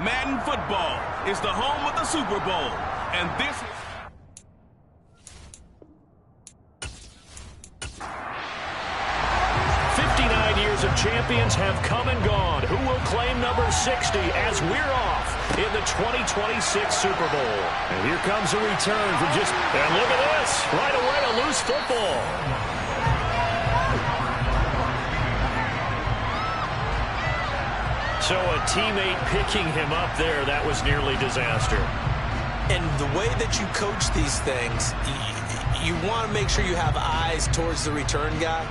Madden football is the home of the Super Bowl, and this... Years of champions have come and gone. Who will claim number 60 as we're off in the 2026 Super Bowl? And here comes a return from just... And look at this. Right away, a loose football. So a teammate picking him up there, that was nearly disaster. And the way that you coach these things, you want to make sure you have eyes towards the return guy,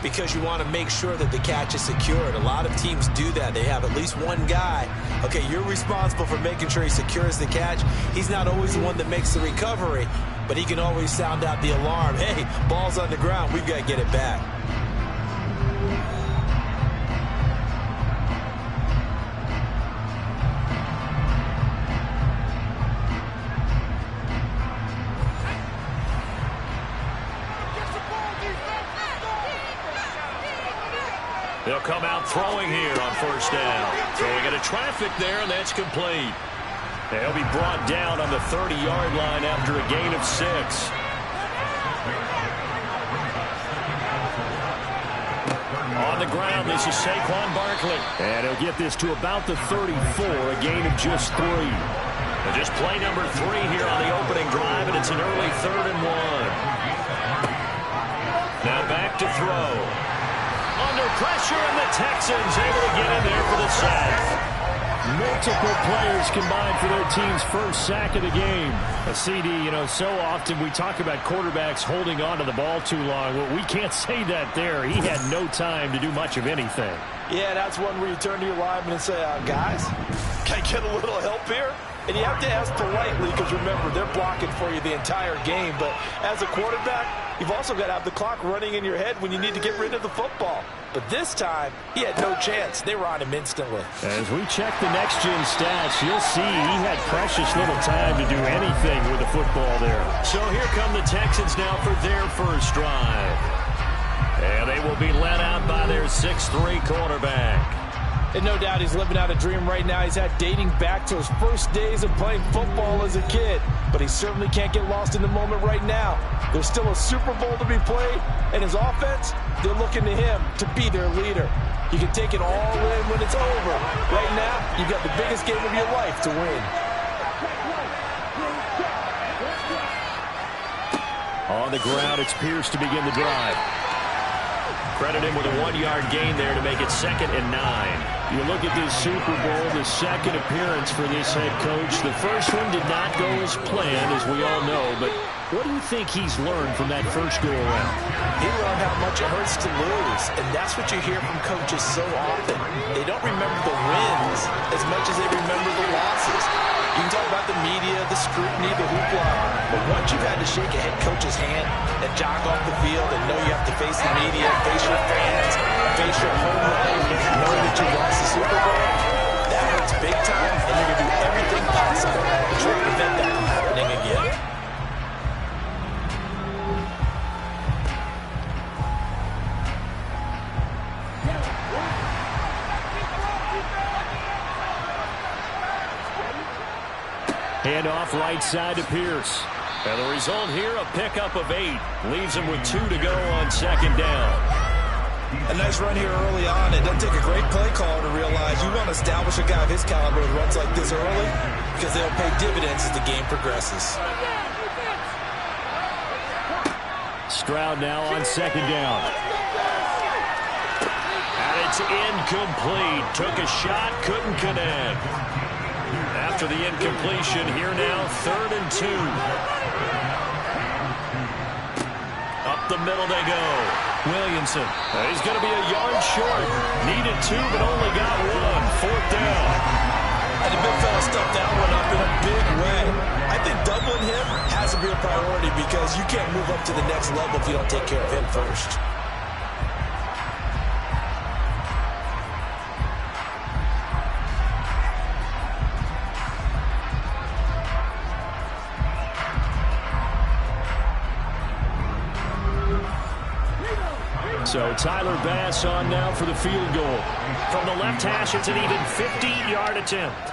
because you want to make sure that the catch is secured. A lot of teams do that. They have at least one guy. Okay, you're responsible for making sure he secures the catch. He's not always the one that makes the recovery, but he can always sound out the alarm. Hey, ball's on the ground. We've got to get it back. They'll come out throwing here on first down. Throwing into traffic there, and that's complete. They'll be brought down on the 30-yard line after a gain of 6. On the ground, this is Saquon Barkley. And he'll get this to about the 34, a gain of just 3. And just play number 3 here on the opening drive, and it's an early 3rd and 1. Now back to throw. Under pressure, and the Texans able to get in there for the sack. Multiple players combined for their team's first sack of the game. A CD, you know, so often we talk about quarterbacks holding on to the ball too long. Well, we can't say that there. He had no time to do much of anything. Yeah, that's one where you turn to your lineman and say, guys, can I get a little help here? And you have to ask politely, because remember, they're blocking for you the entire game. But as a quarterback, you've also got to have the clock running in your head when you need to get rid of the football. But this time, he had no chance. They were on him instantly. As we check the next-gen stats, you'll see he had precious little time to do anything with the football there. So here come the Texans now for their first drive. And they will be led out by their 6'3" quarterback. And no doubt he's living out a dream right now. He's had dating back to his first days of playing football as a kid. But he certainly can't get lost in the moment right now. There's still a Super Bowl to be played, and his offense, they're looking to him to be their leader. You can take it all in when it's over. Right now, you've got the biggest game of your life to win. On the ground, it's Pierce to begin the drive. Credit him with a 1-yard gain there to make it 2nd and 9. You look at this Super Bowl, the second appearance for this head coach. The first one did not go as planned, as we all know, but what do you think he's learned from that first go-around? He learned how much it hurts to lose, and that's what you hear from coaches so often. They don't remember the wins as much as they remember the losses. You can talk about the media, the scrutiny, the hoopla, but once you've had to shake a head coach's hand and jog off the field and know you have to face the media, face your fans, face your home life, know that you lost the Super Bowl, that hurts big time, and you're going to do everything possible to try to prevent that from happening again. Handoff right side to Pierce. And the result here, a pickup of 8. Leaves him with 2 to go on 2nd down. A nice run here early on. It doesn't take a great play caller to realize you want to establish a guy of his caliber with runs like this early, because they'll pay dividends as the game progresses. Stroud now on 2nd down. And it's incomplete. Took a shot, couldn't connect. After the incompletion, here now, 3rd and 2. Up the middle they go. Williamson. He's going to be a yard short. Needed 2, but only got 1. 4th down. And the big fella stuffed that one up in a big way. I think doubling him has to be a priority, because you can't move up to the next level if you don't take care of him first. So Tyler Bass on now for the field goal. From the left hash, it's an even 15-yard attempt.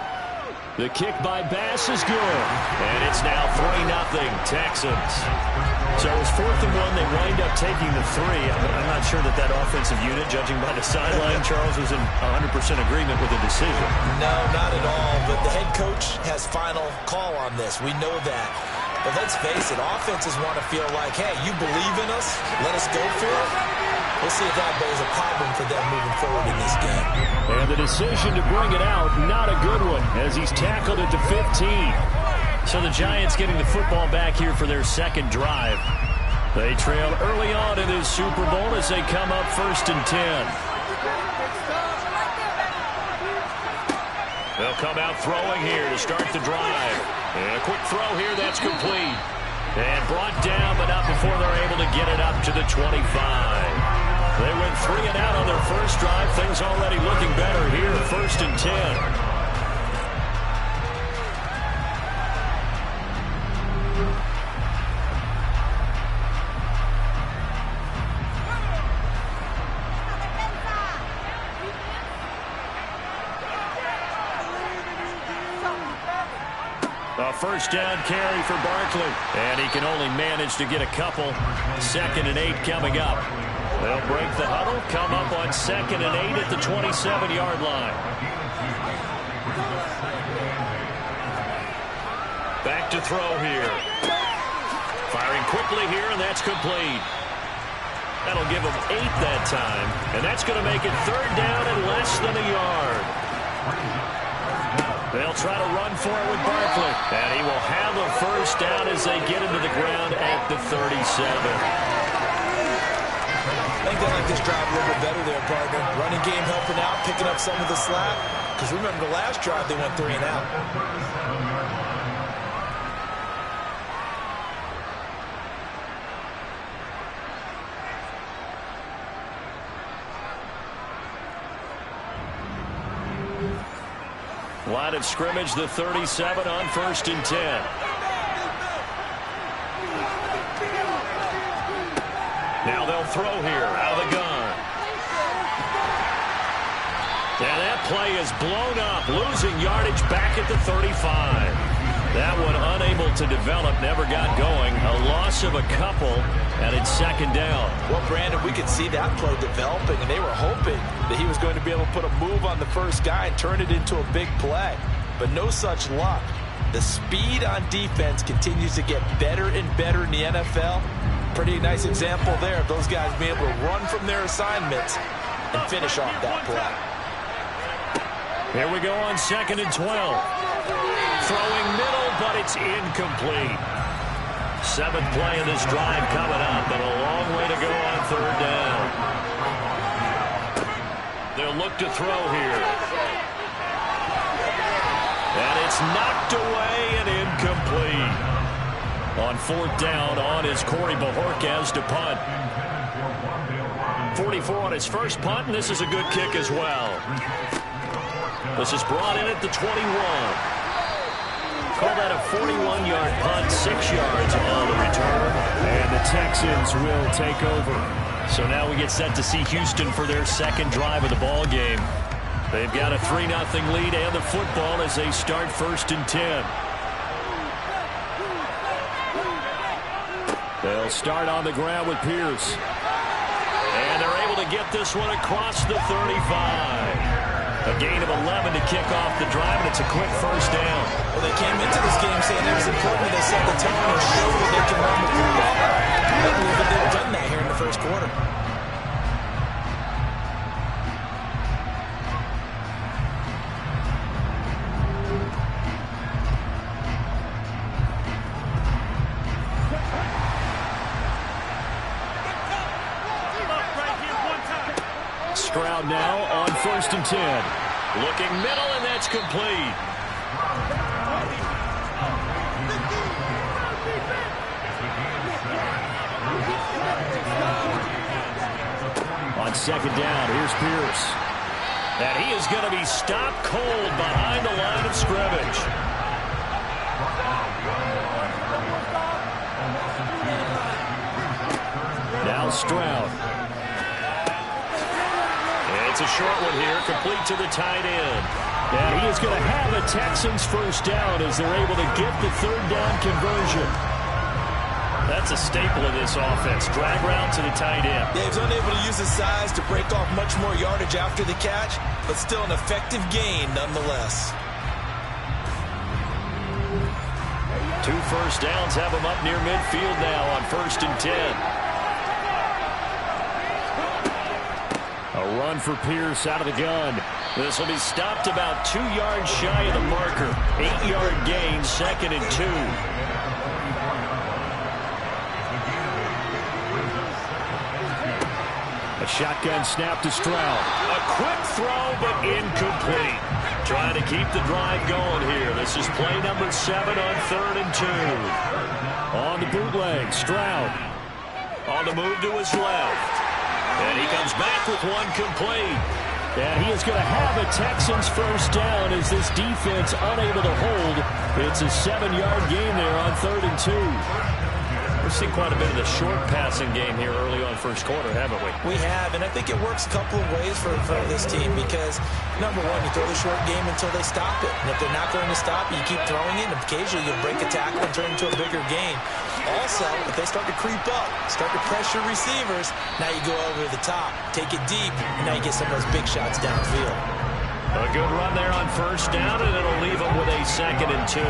The kick by Bass is good. And it's now 3-0 Texans. So it was 4th and 1. They wind up taking the 3. I'm not sure that offensive unit, judging by the sideline, Charles, was in 100% agreement with the decision. No, not at all. But the head coach has final call on this. We know that. But let's face it, offenses want to feel like, hey, you believe in us, let us go for it. We'll see if that is a problem for them moving forward in this game. And the decision to bring it out, not a good one, as he's tackled at the 15. So the Giants getting the football back here for their second drive. They trailed early on in this Super Bowl as they come up 1st and 10. They'll come out throwing here to start the drive. And a quick throw here, that's complete. And brought down, but not before they're able to get it up to the 25. They went 3 and out on their first drive. Things already looking better here, 1st and 10. A first down carry for Barkley. And he can only manage to get a couple. 2nd and 8 coming up. They'll break the huddle, come up on 2nd and 8 at the 27-yard line. Back to throw here. Firing quickly here, and that's complete. That'll give him 8 that time. And that's going to make it 3rd down and less than a yard. They'll try to run for it with Barkley. And he will have a first down as they get into the ground at the 37. I think they like this drive a little bit better there, partner. Running game helping out, picking up some of the slack. Because remember, the last drive they went 3 and out. Line of scrimmage, the 37 on 1st and 10. Now they'll throw here out of the gun. And that play is blown up, losing yardage back at the 35. That one unable to develop, never got going. A loss of a couple, and it's 2nd down. Well, Brandon, we could see that play developing, and they were hoping that he was going to be able to put a move on the first guy and turn it into a big play. But no such luck. The speed on defense continues to get better and better in the NFL. Pretty nice example there of those guys being able to run from their assignments and finish off that play. Here we go on 2nd and 12. Throwing middle, but it's incomplete. 7th play of this drive coming up, and a long way to go on 3rd down. They'll look to throw here. And it's knocked away and incomplete. On 4th down, on is Corey Bojorquez to punt. 44 on his first punt, and this is a good kick as well. This is brought in at the 21. Call that a 41-yard punt, 6 yards on the return. And the Texans will take over. So now we get set to see Houston for their second drive of the ball game. They've got a 3-0 lead and the football as they start 1st and 10. They'll start on the ground with Pierce. And they're able to get this one across the 35. A gain of 11 to kick off the drive, and it's a quick first down. Well, they came into this game saying it was important that they set the tone and show that they can run the football. I believe that they've done that here in the first quarter. Stroud now on 1st and 10. Looking middle, and that's complete. On 2nd down, here's Pierce. And he is going to be stopped cold behind the line of scrimmage. Now Stroud. It's a short one here, complete to the tight end. And he is going to have a Texans first down as they're able to get the third down conversion. That's a staple of this offense. Drag route to the tight end. Yeah, he's unable to use his size to break off much more yardage after the catch, but still an effective gain nonetheless. 2 first downs have him up near midfield now on 1st and 10. A run for Pierce out of the gun. This will be stopped about 2 yards shy of the marker. 8-yard gain, 2nd and 2. A shotgun snap to Stroud. A quick throw, but incomplete. Trying to keep the drive going here. This is play number 7 on 3rd and 2. On the bootleg, Stroud. On the move to his left. And he comes back with one complete. And he is going to have a Texans first down as this defense unable to hold. It's a 7-yard gain there on 3rd and 2. We've seen quite a bit of the short passing game here early on first quarter, haven't we? We have, and I think it works a couple of ways for this team because, number one, you throw the short game until they stop it. And if they're not going to stop it, you keep throwing it, and occasionally you'll break a tackle and turn it into a bigger gain. Also, if they start to creep up, start to pressure receivers, now you go over the top, take it deep, and now you get some of those big shots downfield. A good run there on 1st down, and it'll leave them with a 2nd and 2.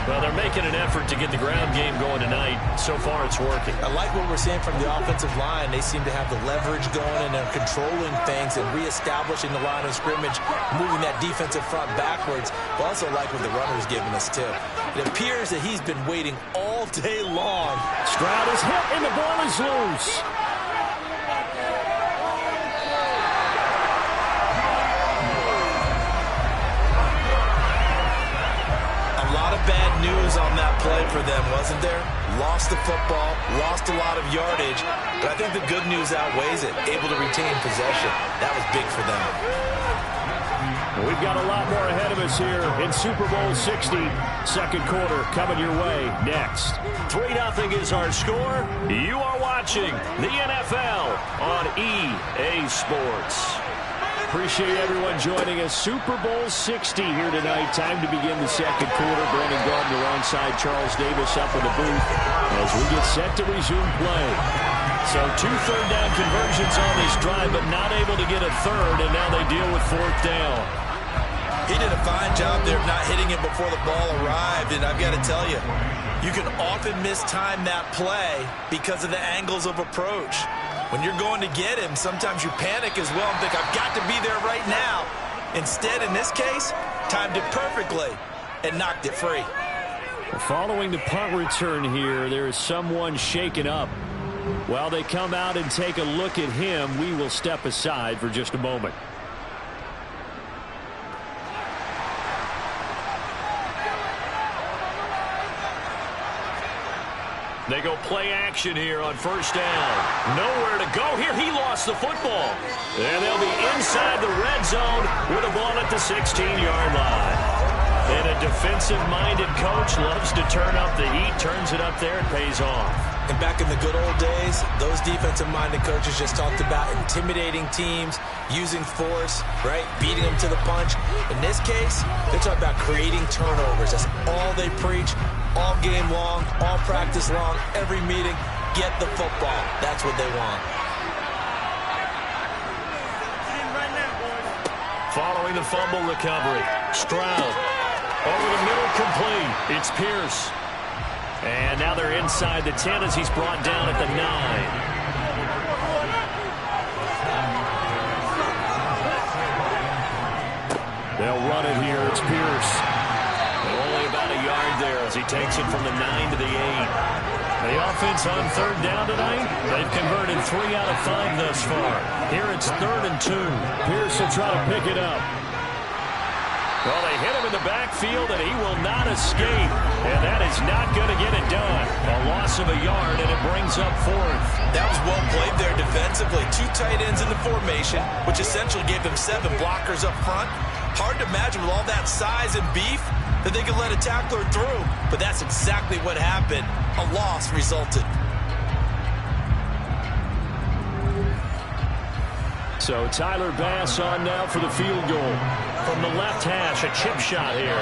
Well, they're making an effort to get the ground game going tonight. So far, it's working. I like what we're seeing from the offensive line. They seem to have the leverage going, and they're controlling things and reestablishing the line of scrimmage, moving that defensive front backwards. But also like what the runner's giving us, too. It appears that he's been waiting all day long. Stroud is hit, and the ball is loose. Bad news on that play for them, wasn't there? Lost the football, lost a lot of yardage, but I think the good news outweighs it. Able to retain possession. That was big for them. We've got a lot more ahead of us here in Super Bowl 60. Second quarter coming your way next. 3-0 is our score. You are watching the NFL on EA Sports. Appreciate everyone joining us. Super Bowl 60 here tonight. Time to begin the second quarter. Brandon Gordon alongside Charles Davis up in the booth as we get set to resume play. So 2 third-down conversions on this drive, but not able to get a third, and now they deal with 4th down. He did a fine job there of not hitting it before the ball arrived, and I've got to tell you, you can often mistime that play because of the angles of approach. When you're going to get him, sometimes you panic as well and think, I've got to be there right now. Instead, in this case, timed it perfectly and knocked it free. Following the punt return here, there is someone shaken up. While they come out and take a look at him, we will step aside for just a moment. They go play action here on 1st down. Nowhere to go here. He lost the football. And they'll be inside the red zone with a ball at the 16-yard line. And a defensive-minded coach loves to turn up the heat, turns it up there, and pays off. And back in the good old days, those defensive-minded coaches just talked about intimidating teams, using force, right, beating them to the punch. In this case, they're talking about creating turnovers. That's all they preach. All game long, all practice long, every meeting, get the football. That's what they want. Following the fumble recovery, Stroud over the middle, complete. It's Pierce. And now they're inside the 10 as he's brought down at the 9. They'll run it here. It's Pierce. Only about a yard there as he takes it from the 9 to the 8. The offense on 3rd down tonight, they've converted 3 out of 5 thus far. Here it's 3rd and 2. Pierce will try to pick it up. Well, they hit him in the backfield, and he will not escape. And that is not going to get it done. A loss of a yard, and it brings up 4th. That was well played there defensively. 2 tight ends in the formation, which essentially gave them 7 blockers up front. Hard to imagine with all that size and beef that they could let a tackler through. But that's exactly what happened. A loss resulted. So Tyler Bass on now for the field goal. from the left hash, a chip shot here.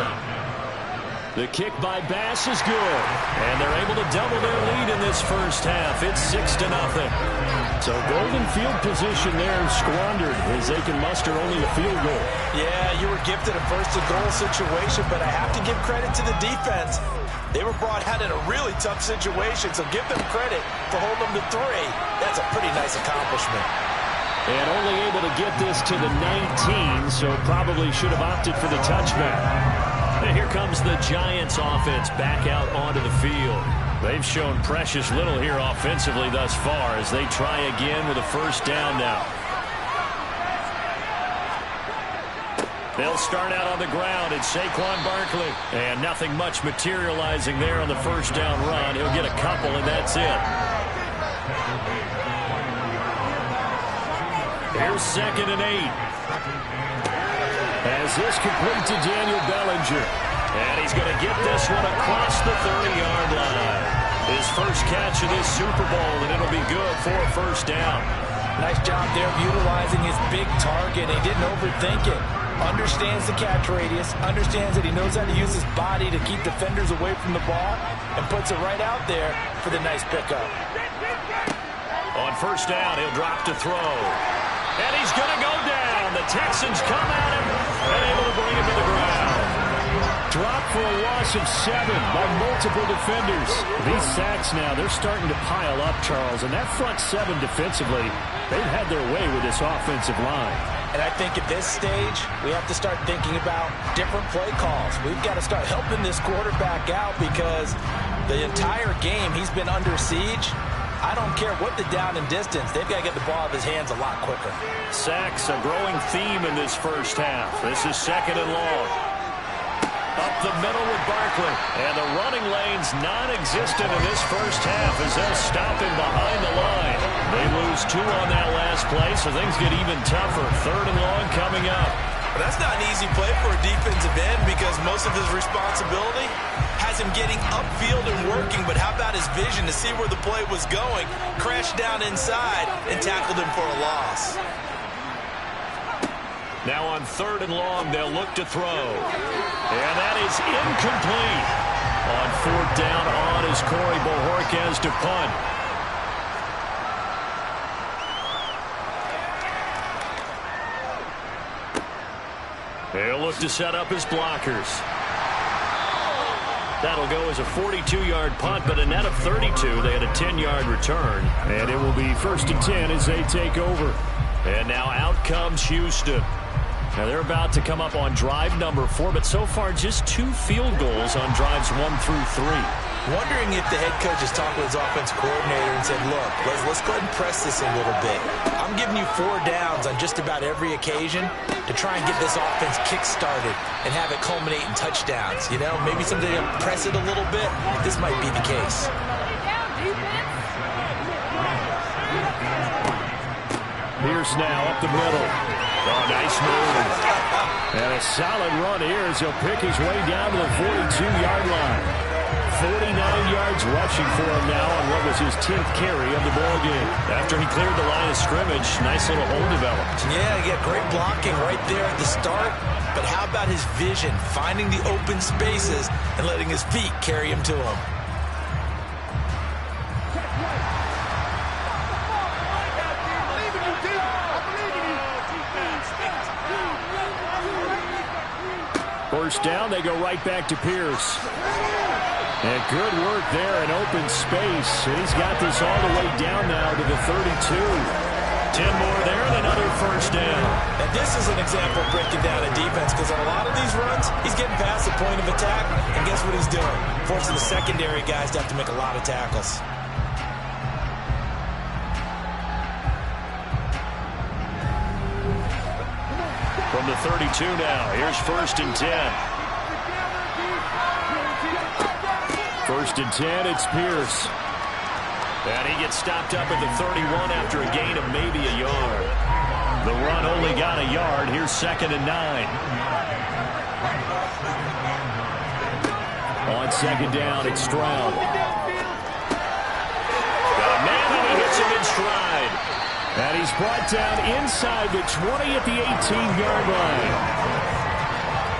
The kick by Bass is good, and they're able to double their lead in this first half. It's 6-0. So golden field position there squandered as they can muster only a field goal. Yeah, you were gifted a first-and-goal situation, but I have to give credit to the defense. They were brought out in a really tough situation, so give them credit for holding them to 3. That's a pretty nice accomplishment. And only able to get this to the 19, so probably should have opted for the touchback. And here comes the Giants offense back out onto the field. They've shown precious little here offensively thus far as they try again with a first down now. They'll start out on the ground. It's Saquon Barkley. And nothing much materializing there on the first down run. He'll get a couple, and that's it. Here's 2nd and 8. As this complete to Daniel Bellinger. And he's going to get this one across the 30-yard line. His first catch of this Super Bowl, and it'll be good for a first down. Nice job there of utilizing his big target. He didn't overthink it. Understands the catch radius. Understands that he knows how to use his body to keep defenders away from the ball. And puts it right out there for the nice pickup. On first down, he'll drop to throw. And he's going to go down. The Texans come at him and able to bring him to the ground. Dropped for a loss of 7 by multiple defenders. These sacks now, they're starting to pile up, Charles. And that front 7 defensively, they've had their way with this offensive line. And I think at this stage, we have to start thinking about different play calls. We've got to start helping this quarterback out because the entire game he's been under siege. I don't care what the down and distance. They've got to get the ball out of his hands a lot quicker. Sacks, a growing theme in this first half. This is 2nd and long. Up the middle with Barkley. And the running lane's non-existent in this first half as they'll stop him behind the line. They lose 2 on that last play, so things get even tougher. 3rd and long coming up. But that's not an easy play for a defensive end because most of his responsibility has him getting upfield and working, but how about his vision to see where the play was going, crashed down inside, and tackled him for a loss. Now on 3rd and long, they'll look to throw. And that is incomplete. On 4th down on is Corey Bojorquez to punt. They'll look to set up his blockers. That'll go as a 42-yard punt, but a net of 32. They had a 10-yard return. And it will be 1st and 10 as they take over. And now out comes Houston. Now they're about to come up on drive number 4, but so far just 2 field goals on drives 1 through 3. Wondering if the head coach is talking with his offense coordinator and said, look, let's go ahead and press this a little bit. I'm giving you 4 downs on just about every occasion to try and get this offense kick-started and have it culminate in touchdowns. You know, maybe someday you press it a little bit. This might be the case. Pierce now up the middle. Oh, nice move. And a solid run here as he'll pick his way down to the 42-yard line. 49 yards rushing for him now on what was his 10th carry of the ball game. After he cleared the line of scrimmage, nice little hole developed. Yeah, he got great blocking right there at the start. But how about his vision, finding the open spaces and letting his feet carry him to him? First down, they go right back to Pierce. And good work there in open space. And he's got this all the way down now to the 32. 10 more there and another first down. And this is an example of breaking down a defense because on a lot of these runs, he's getting past the point of attack. And guess what he's doing? Forcing the secondary guys to have to make a lot of tackles. From the 32 now, here's 1st and 10. 1st and 10, it's Pierce. And he gets stopped up at the 31 after a gain of maybe a yard. The run only got a yard. Here's 2nd and 9. On 2nd down, it's Stroud. Got a man and he hits him in stride. And he's brought down inside the 20 at the 18-yard line.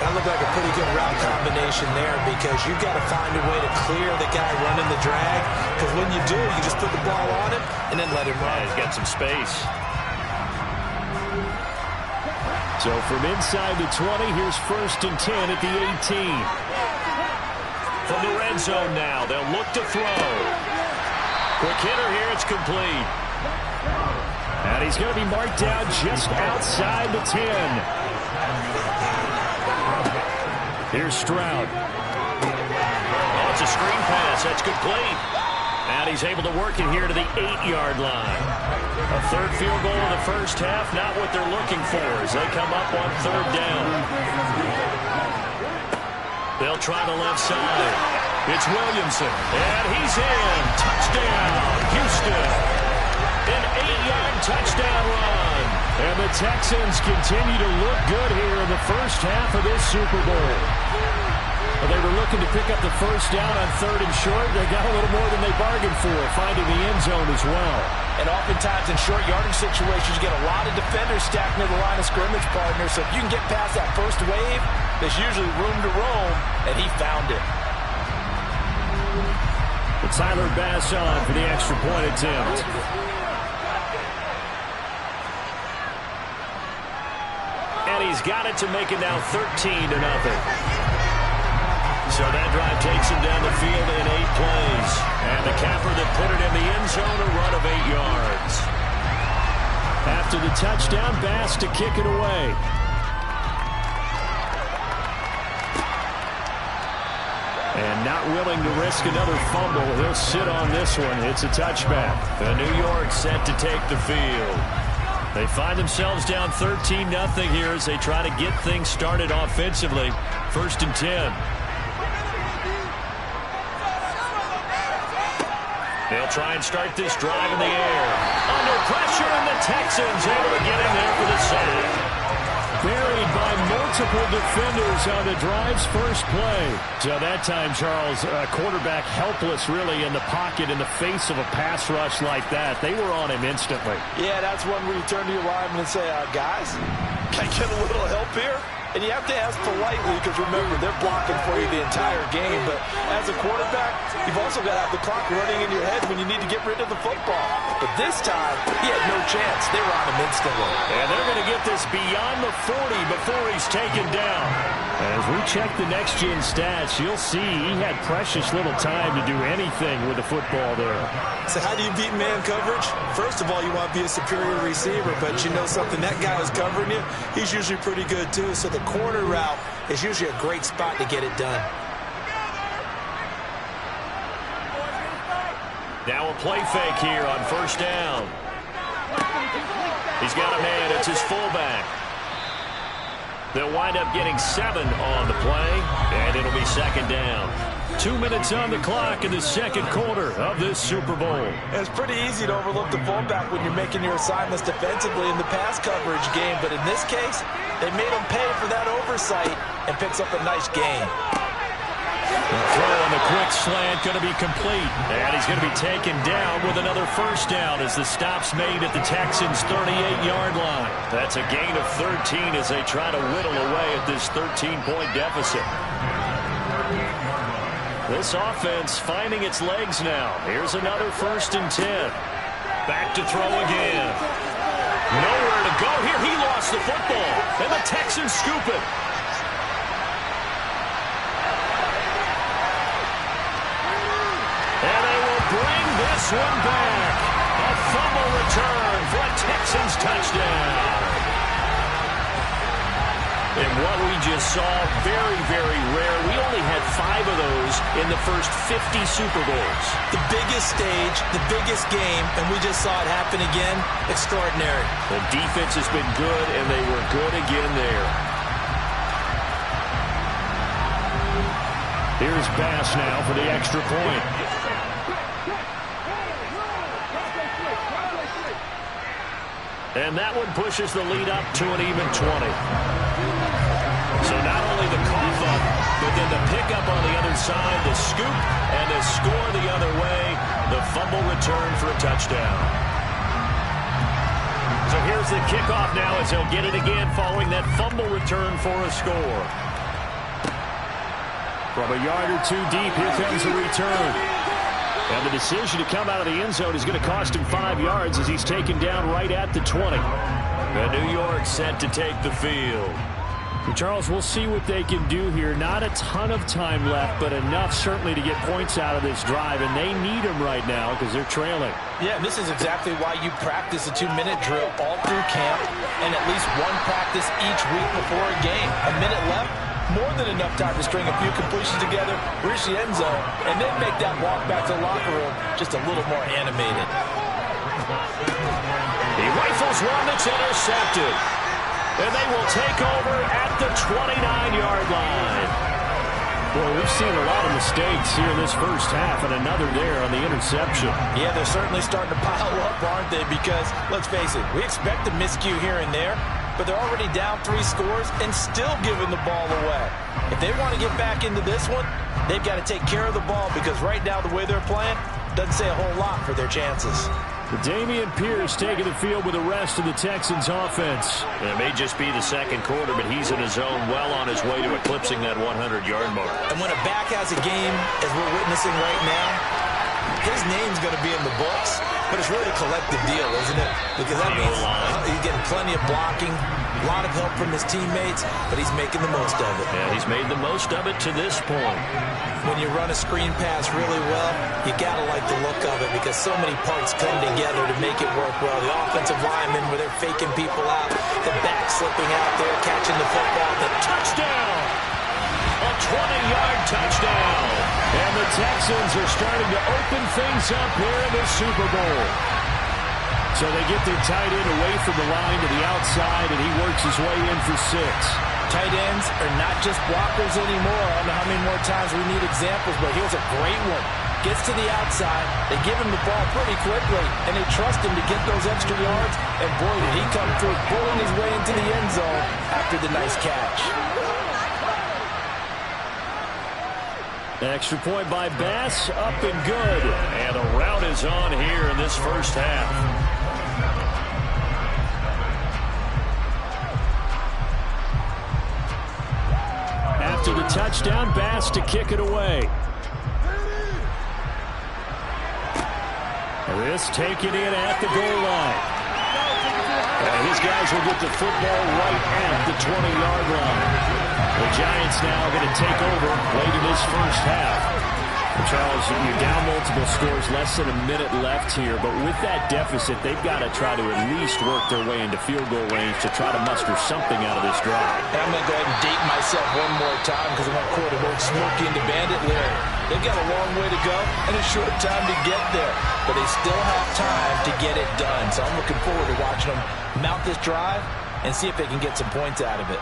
That looked like a pretty good route combination there because you've got to find a way to clear the guy running the drag, because when you do, you just put the ball on him and then let him run. Yeah, he's got some space. So from inside the 20, here's 1st and 10 at the 18. From the red zone now, they'll look to throw. Quick hitter here, it's complete. And he's going to be marked down just outside the 10. Here's Stroud. Oh, it's a screen pass. That's complete. And he's able to work it here to the 8-yard line. A third field goal in the first half, not what they're looking for as they come up on 3rd down. They'll try the left side. It's Williamson. And he's in. Touchdown, Houston. An 8-yard touchdown run. And the Texans continue to look good here in the first half of this Super Bowl. Well, they were looking to pick up the first down on 3rd and short. They got a little more than they bargained for, finding the end zone as well. And oftentimes in short yardage situations, you get a lot of defenders stacked near the line of scrimmage, partner. So if you can get past that first wave, there's usually room to roam, and he found it. But Tyler Bass on for the extra point attempt. And he's got it to make it now 13-0. So that drive takes him down the field in 8 plays. And the capper that put it in the end zone, a run of 8 yards. After the touchdown, Bass to kick it away. And not willing to risk another fumble. He'll sit on this one. It's a touchback. The New York set to take the field. They find themselves down 13-0 here as they try to get things started offensively. 1st and 10. They'll try and start this drive in the air. Under pressure, and the Texans able to get in there for the sack. Buried by multiple defenders on the drive's first play. So that time, Charles, quarterback helpless really in the pocket in the face of a pass rush like that. They were on him instantly. Yeah, that's one where you turn to your lineman and say, guys, can I get a little help here? And you have to ask politely because, remember, they're blocking for you the entire game. But as a quarterback, you've also got to have the clock running in your head when you need to get rid of the football. But this time, he had no chance. They were on him instantly. And they're going to get this beyond the 40 before he's taken down. As we check the next-gen stats, you'll see he had precious little time to do anything with the football there. So how do you beat man coverage? First of all, you want to be a superior receiver, but you know something, that guy who's covering you, he's usually pretty good too. So the corner route is usually a great spot to get it done. Now a play fake here on 1st down. He's got a man. It's his fullback. They'll wind up getting 7 on the play, and it'll be 2nd down. 2 minutes on the clock in the second quarter of this Super Bowl. It's pretty easy to overlook the fullback when you're making your assignments defensively in the pass coverage game, but in this case, they made him pay for that oversight and picks up a nice gain. The throw on the quick slant going to be complete. And he's going to be taken down with another first down as the stop's made at the Texans' 38-yard line. That's a gain of 13 as they try to whittle away at this 13-point deficit. This offense finding its legs now. Here's another 1st and 10. Back to throw again. Nowhere to go here. He lost the football. And the Texans scoop it. And they will bring this one back. A fumble return for a Texans touchdown. And what we just saw, very, very rare. We only had 5 of those in the first 50 Super Bowls. The biggest stage, the biggest game, and we just saw it happen again. Extraordinary. The defense has been good, and they were good again there. Here's Bass now for the extra point. And that one pushes the lead up to an even 20. So not only the cough up, but then the pickup on the other side, the scoop, and the score the other way, the fumble return for a touchdown. So here's the kickoff now as they'll get it again following that fumble return for a score. From a yard or two deep, here comes the return. And the decision to come out of the end zone is going to cost him 5 yards as he's taken down right at the 20. And New York set to take the field. Charles, we'll see what they can do here. Not a ton of time left, but enough certainly to get points out of this drive, and they need them right now because they're trailing. Yeah, this is exactly why you practice a 2-minute drill all through camp and at least one practice each week before a game. A minute left, more than enough time to string a few completions together, reach the end zone, and then make that walk back to the locker room just a little more animated. He rifles one that's intercepted. And they will take over at the 29-yard line. Well, we've seen a lot of mistakes here in this first half, and another there on the interception. Yeah, they're certainly starting to pile up, aren't they? Because, let's face it, we expect a miscue here and there, but they're already down 3 scores and still giving the ball away. If they want to get back into this one, they've got to take care of the ball because right now the way they're playing doesn't say a whole lot for their chances. Dameon Pierce taking the field with the rest of the Texans offense. It may just be the second quarter, but he's in his zone well on his way to eclipsing that 100-yard mark. And when a back has a game, as we're witnessing right now, his name's going to be in the books, but it's really a collective deal, isn't it? Because that means he's getting plenty of blocking, a lot of help from his teammates, but he's making the most of it. Yeah, he's made the most of it to this point. When you run a screen pass really well, you got to like the look of it because so many parts come together to make it work well. The offensive linemen where they're faking people out, the back slipping out there, catching the football, the touchdown! A 20-yard touchdown. And the Texans are starting to open things up here in the Super Bowl. So they get their tight end away from the line to the outside, and he works his way in for 6. Tight ends are not just blockers anymore. I don't know how many more times we need examples, but here's a great one. Gets to the outside, they give him the ball pretty quickly, and they trust him to get those extra yards, and boy, did he come through, pulling his way into the end zone after the nice catch. Extra point by Bass, up and good. And the rout is on here in this first half. After the touchdown, Bass to kick it away. This taken in at the goal line. And his guys will get the football right at the 20-yard line. The Giants now going to take over late in this first half. And Charles, you're down multiple scores, less than a minute left here. But with that deficit, they've got to try to at least work their way into field goal range to try to muster something out of this drive. And I'm going to go ahead and date myself one more time because I want to quote an old Smokey and the Bandit lyric. They've got a long way to go and a short time to get there. But they still have time to get it done. So I'm looking forward to watching them mount this drive and see if they can get some points out of it.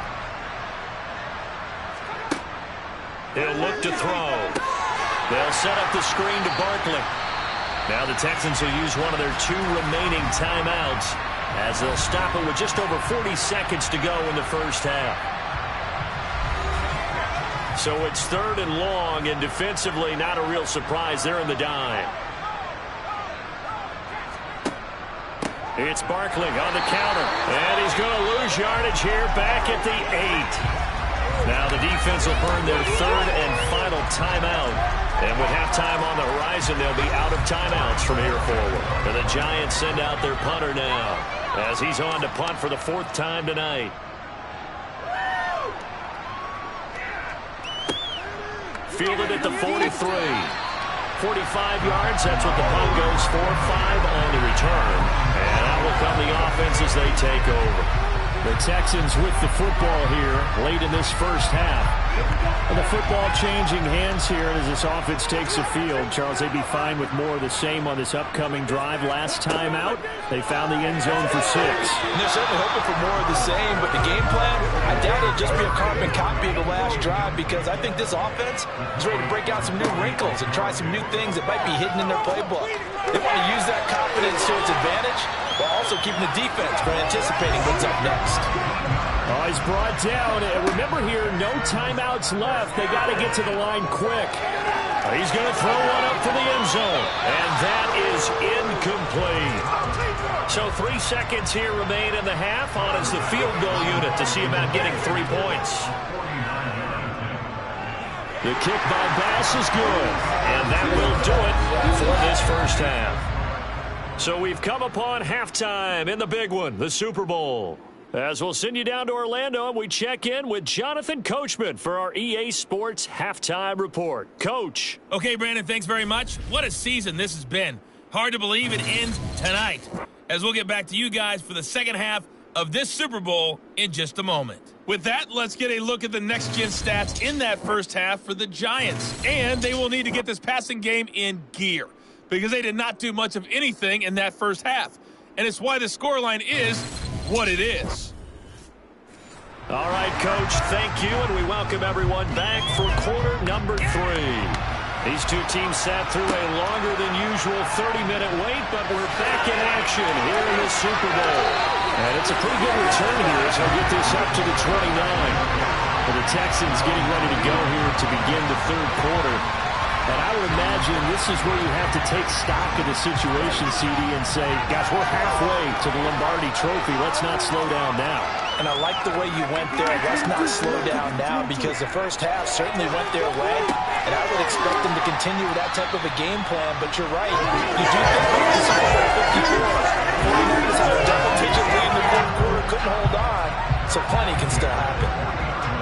He'll look to throw. They'll set up the screen to Barkley. Now the Texans will use one of their 2 remaining timeouts as they'll stop it with just over 40 seconds to go in the first half. So it's 3rd and long, and defensively not a real surprise. They're in the dime. It's Barkley on the counter, and he's going to lose yardage here back at the 8. Now the defense will burn their 3rd and final timeout. And with halftime on the horizon, they'll be out of timeouts from here forward. And the Giants send out their punter now as he's on to punt for the 4th time tonight. Fielded at the 43. 45 yards, that's what the punt goes for. 5 on the return. And out will come the offense as they take over. The Texans with the football here late in this first half. And the football changing hands here as this offense takes the field. Charles, they'd be fine with more of the same on this upcoming drive. Last time out, they found the end zone for 6. And they're certainly hoping for more of the same, but the game plan, I doubt it'll just be a carbon copy of the last drive because I think this offense is ready to break out some new wrinkles and try some new things that might be hidden in their playbook. They want to use that confidence to its advantage while also keeping the defense from anticipating what's up next. Oh, he's brought down. And remember here, no timeouts left. They got to get to the line quick. He's going to throw one up for the end zone. And that is incomplete. So 3 seconds here remain in the half. On is the field goal unit to see about getting 3 points. The kick by Bass is good. And that will do it for this first half. So we've come upon halftime in the big one, the Super Bowl. As we'll send you down to Orlando, and we check in with Jonathan Coachman for our EA Sports Halftime Report. Coach. Okay, Brandon, thanks very much. What a season this has been. Hard to believe it ends tonight. As we'll get back to you guys for the second half of this Super Bowl in just a moment. With that, let's get a look at the next-gen stats in that first half for the Giants. And they will need to get this passing game in gear because they did not do much of anything in that first half. And it's why the scoreline is what it is. All right, Coach, thank you, and we welcome everyone back for quarter number 3. These two teams sat through a longer than usual 30-minute wait, but we're back in action here in the Super Bowl. And it's a pretty good return here as we'll get this up to the 29. For the Texans getting ready to go here to begin the third quarter. And I would imagine this is where you have to take stock of the situation, CD, and say, gosh, we're halfway to the Lombardi Trophy. Let's not slow down now. And I like the way you went there. Let's not slow down now because the first half certainly went their way. And I would expect them to continue with that type of a game plan. But you're right. You do think about the Super Bowl 54. 49ers had a double-digit lead in the fourth quarter. Couldn't hold on. So plenty can still happen.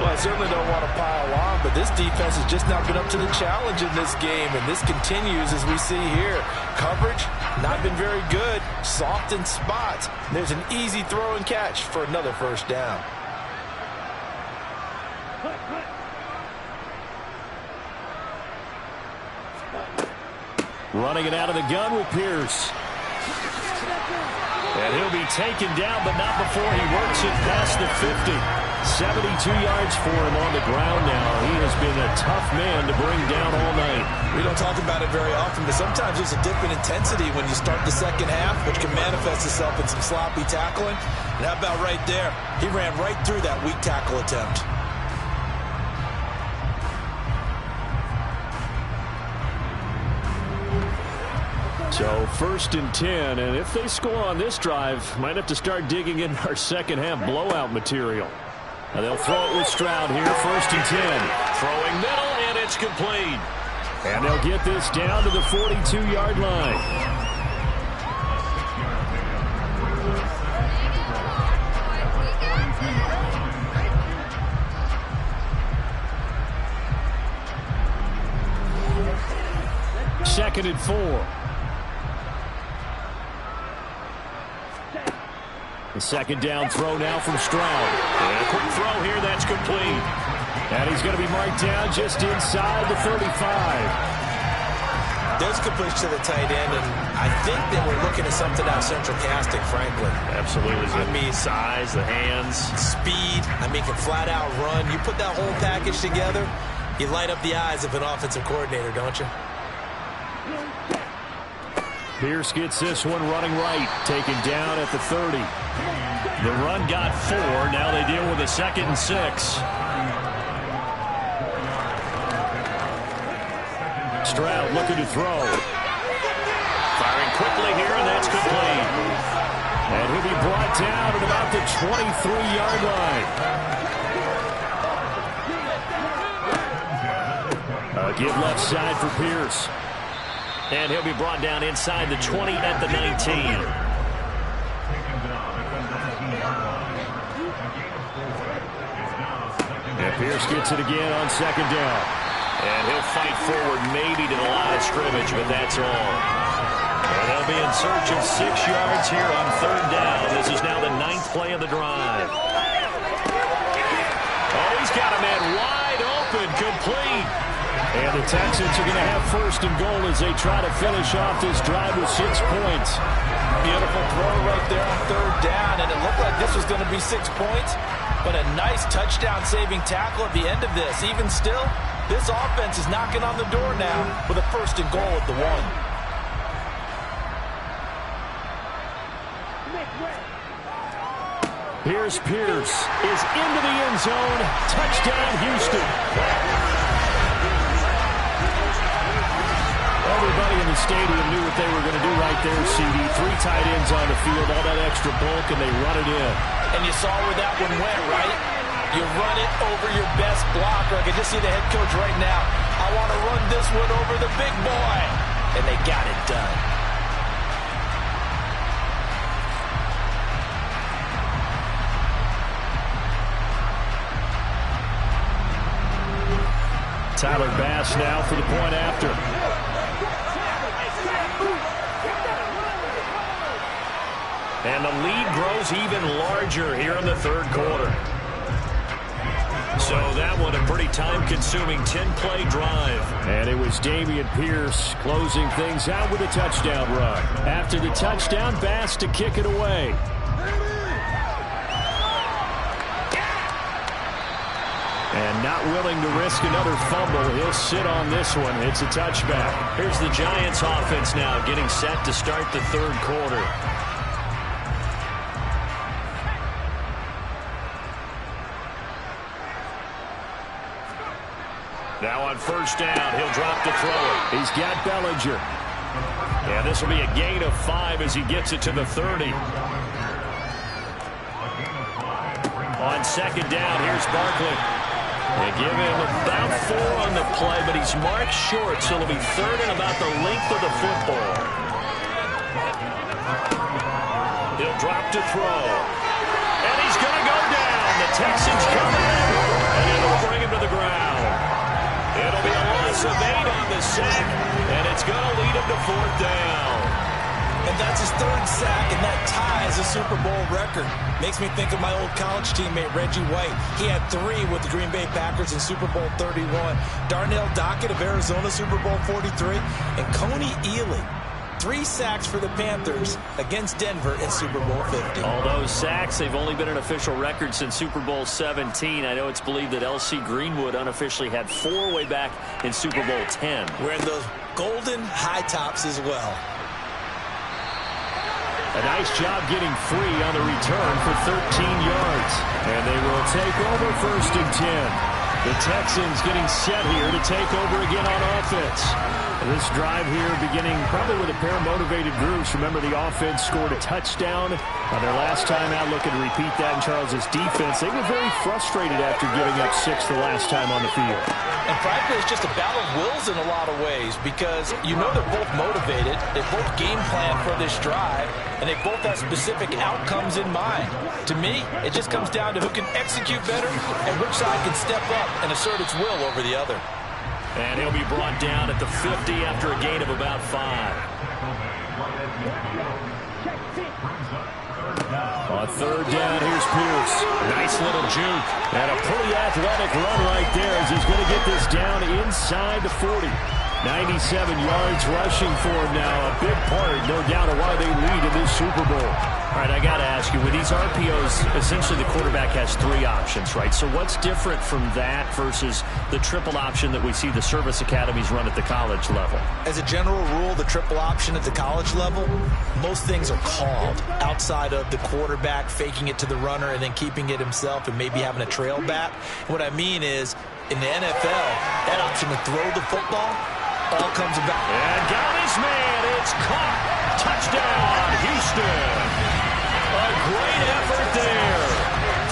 Well, I certainly don't want to pile on, but this defense has just not been up to the challenge in this game, and this continues as we see here. Coverage, not been very good, soft in spots. There's an easy throw and catch for another first down. Running it out of the gun with Pierce. And he'll be taken down, but not before he works it past the 50. 72 yards for him on the ground now. He has been a tough man to bring down all night. We don't talk about it very often, but sometimes there's a different intensity when you start the second half, which can manifest itself in some sloppy tackling. And how about right there? He ran right through that weak tackle attempt. So first and 10, and if they score on this drive, might have to start digging in our second half blowout material. And they'll throw it with Stroud here, first and 10. Throwing middle, and it's complete. And they'll get this down to the 42-yard line. Second and 4. The second down throw now from Stroud. And a quick throw here, that's complete. And he's going to be marked down just inside the 35. There's a good push to the tight end, and I think that we're looking at something out central casting, frankly. Absolutely. I mean, size, the hands. Speed, can flat out run. You put that whole package together, you light up the eyes of an offensive coordinator, don't you? Pierce gets this one running right, taken down at the 30. The run got 4. Now they deal with a second and 6. Stroud looking to throw. Firing quickly here, and that's complete. And he'll be brought down at about the 23-yard line. Give left side for Pierce. And he'll be brought down inside the 20 at the 19. And Pierce gets it again on second down. And he'll fight forward maybe to the line of scrimmage, but that's all. And they'll be in search of 6 yards here on third down. This is now the 9th play of the drive. Oh, he's got a man wide open, complete. And the Texans are going to have first and goal as they try to finish off this drive with 6 points. Beautiful throw right there on third down, and it looked like this was going to be 6 points, but a nice touchdown-saving tackle at the end of this. Even still, this offense is knocking on the door now with a first and goal at the 1. Here's Pierce is into the end zone. Touchdown, Houston. Everybody in the stadium knew what they were going to do right there, CD. 3 tight ends on the field, all that extra bulk, and they run it in. And you saw where that one went, right? You run it over your best blocker. I can just see the head coach right now. I want to run this one over the big boy. And they got it done. Tyler Bass now for the point after. And the lead grows even larger here in the third quarter. So that one a pretty time-consuming 10-play drive. And it was Dameon Pierce closing things out with a touchdown run. After the touchdown, Bass to kick it away. And not willing to risk another fumble. He'll sit on this one. It's a touchback. Here's the Giants offense now getting set to start the third quarter. Now on first down, he'll drop to throw it. He's got Bellinger. Yeah, this will be a gain of 5 as he gets it to the 30. On second down, here's Barkley. They give him about 4 on the play, but he's marked short, so it'll be third and about the length of the football. He'll drop to throw. And he's going to go down. The Texans come in, and it'll bring him to the ground. It'll be a loss of 8 on the sack, and it's going to lead him to fourth down. And that's his third sack, and that ties a Super Bowl record. Makes me think of my old college teammate, Reggie White. He had 3 with the Green Bay Packers in Super Bowl 31. Darnell Dockett of Arizona, Super Bowl 43. And Coney Ealy, 3 sacks for the Panthers against Denver in Super Bowl 50. All those sacks, they've only been an official record since Super Bowl 17. I know it's believed that L.C. Greenwood unofficially had 4 way back in Super Bowl 10. Wearing those golden high tops as well. A nice job getting free on the return for 13 yards. And they will take over first and 10. The Texans getting set here to take over again on offense. This drive here beginning probably with a pair of motivated groups. Remember, the offense scored a touchdown on their last time out. Looking to repeat that in Charles's defense. They were very frustrated after giving up 6 the last time on the field. And frankly, it's just a battle of wills in a lot of ways because you know they're both motivated. They both game plan for this drive, and they both have specific outcomes in mind. To me, it just comes down to who can execute better and which side can step up and assert its will over the other. And he'll be brought down at the 50 after a gain of about 5. On third down, here's Pierce. Nice little juke. And a pretty athletic run right there as he's going to get this down inside the 40. 97 yards rushing for him now. A big part, no doubt, of why they lead in this Super Bowl. All right, I got to ask you, with these RPOs, essentially the quarterback has 3 options, right? So what's different from that versus the triple option that we see the service academies run at the college level? As a general rule, the triple option at the college level, most things are called outside of the quarterback faking it to the runner and then keeping it himself and maybe having a trail back. What I mean is, in the NFL, that option to throw the football all comes about. And got his man. It's caught. Touchdown, Houston. A great effort there.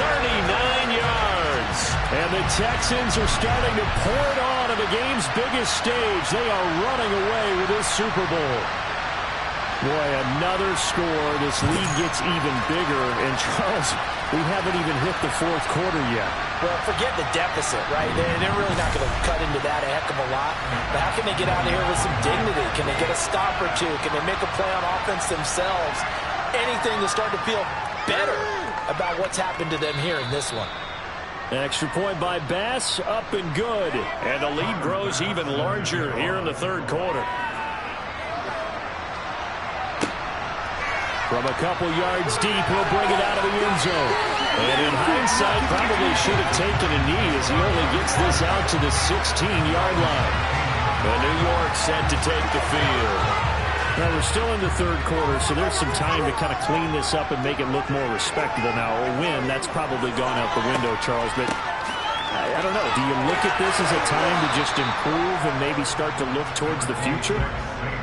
39 yards. And the Texans are starting to pour it on the game's biggest stage. They are running away with this Super Bowl. Boy, another score. This lead gets even bigger. And Charles, we haven't even hit the fourth quarter yet. Well, forget the deficit, right? They're really not going to cut into that a heck of a lot. But how can they get out of here with some dignity? Can they get a stop or two? Can they make a play on offense themselves? Anything to start to feel better about what's happened to them here in this one. An extra point by Bass, up and good. And the lead grows even larger here in the third quarter. From a couple yards deep, he'll bring it out of the end zone. And in hindsight, probably should have taken a knee as he only gets this out to the 16-yard line. And New York set to take the field. Now, we're still in the third quarter, so there's some time to kind of clean this up and make it look more respectable. Now, a win, that's probably gone out the window, Charles, but I don't know. Do you look at this as a time to just improve and maybe start to look towards the future?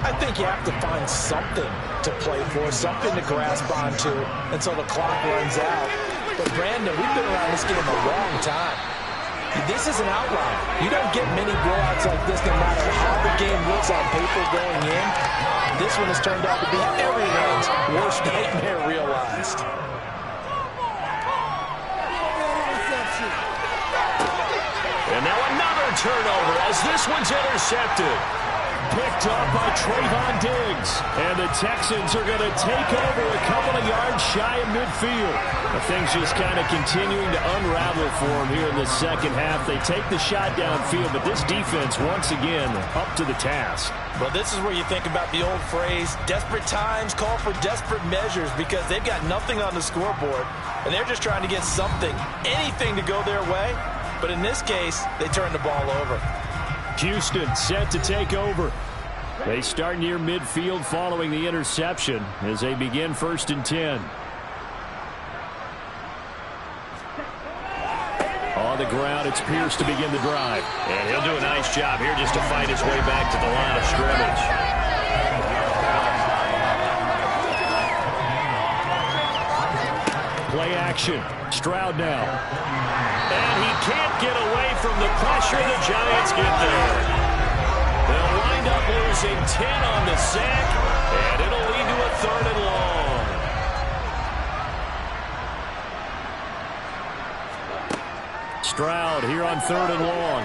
I think you have to find something to play for, something to grasp onto until the clock runs out. But, Brandon, we've been around this game a long time. This is an outlier. You don't get many blowouts like this no matter how the game looks on paper going in. This one has turned out to be everyone's worst nightmare realized. And now another turnover as this one's intercepted. Picked up by Trayvon Diggs. And the Texans are going to take over a couple of yards shy of midfield. Things just kind of continuing to unravel for them here in the second half. They take the shot downfield, but this defense, once again, up to the task. Well, this is where you think about the old phrase, desperate times call for desperate measures, because they've got nothing on the scoreboard, and they're just trying to get something, anything to go their way. But in this case, they turn the ball over. Houston set to take over. They start near midfield following the interception as they begin 1st and 10. On the ground, it's Pierce to begin the drive. And he'll do a nice job here just to fight his way back to the line of scrimmage. Play action. Stroud now. And he can't get away from the pressure. The Giants get there. They'll wind up losing 10 on the sack, and it'll lead to a 3rd and long. Stroud here on 3rd and long.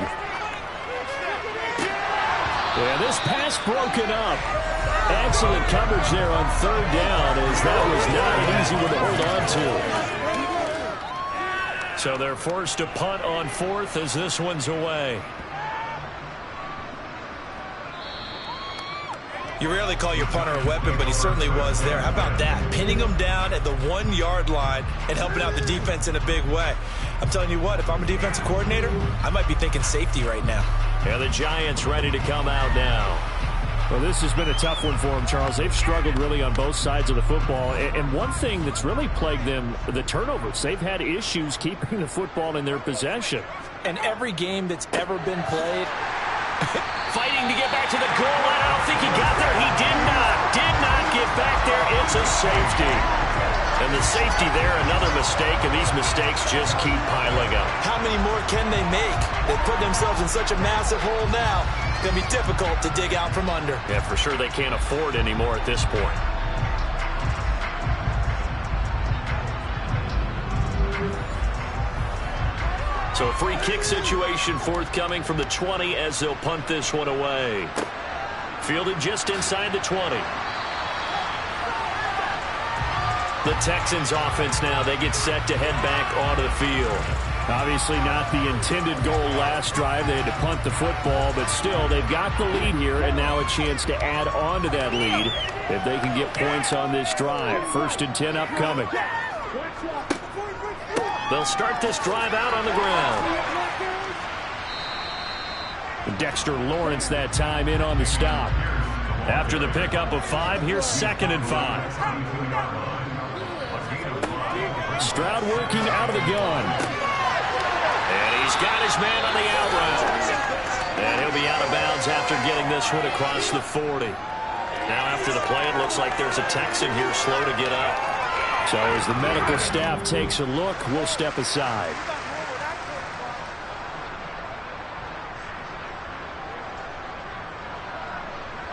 And this pass broken up. Excellent coverage there on 3rd down, as that was not an easy one to hold on to. So they're forced to punt on 4th as this one's away. You rarely call your punter a weapon, but he certainly was there. How about that? Pinning him down at the 1-yard line and helping out the defense in a big way. I'm telling you what, if I'm a defensive coordinator, I might be thinking safety right now. Yeah, the Giants ready to come out now. Well, this has been a tough one for them, Charles. They've struggled really on both sides of the football. And one thing that's really plagued them, the turnovers. They've had issues keeping the football in their possession. And every game that's ever been played, fighting to get back to the goal line. I don't think he got there. He did not get back there. It's a safety. And the safety there, another mistake, and these mistakes just keep piling up. How many more can they make? They've put themselves in such a massive hole now. It's going to be difficult to dig out from under. Yeah, for sure they can't afford any more at this point. So a free kick situation forthcoming from the 20 as they'll punt this one away. Fielded just inside the 20. The Texans offense now, they get set to head back onto the field. Obviously not the intended goal last drive. They had to punt the football, but still they've got the lead here, and now a chance to add on to that lead if they can get points on this drive. 1st and 10 upcoming. They'll start this drive out on the ground. Dexter Lawrence that time in on the stop. After the pickup of 5, here's 2nd and 5. Stroud working out of the gun. And he's got his man on the out route. And he'll be out of bounds after getting this one across the 40. Now after the play, it looks like there's a Texan here slow to get up. So as the medical staff takes a look, we'll step aside.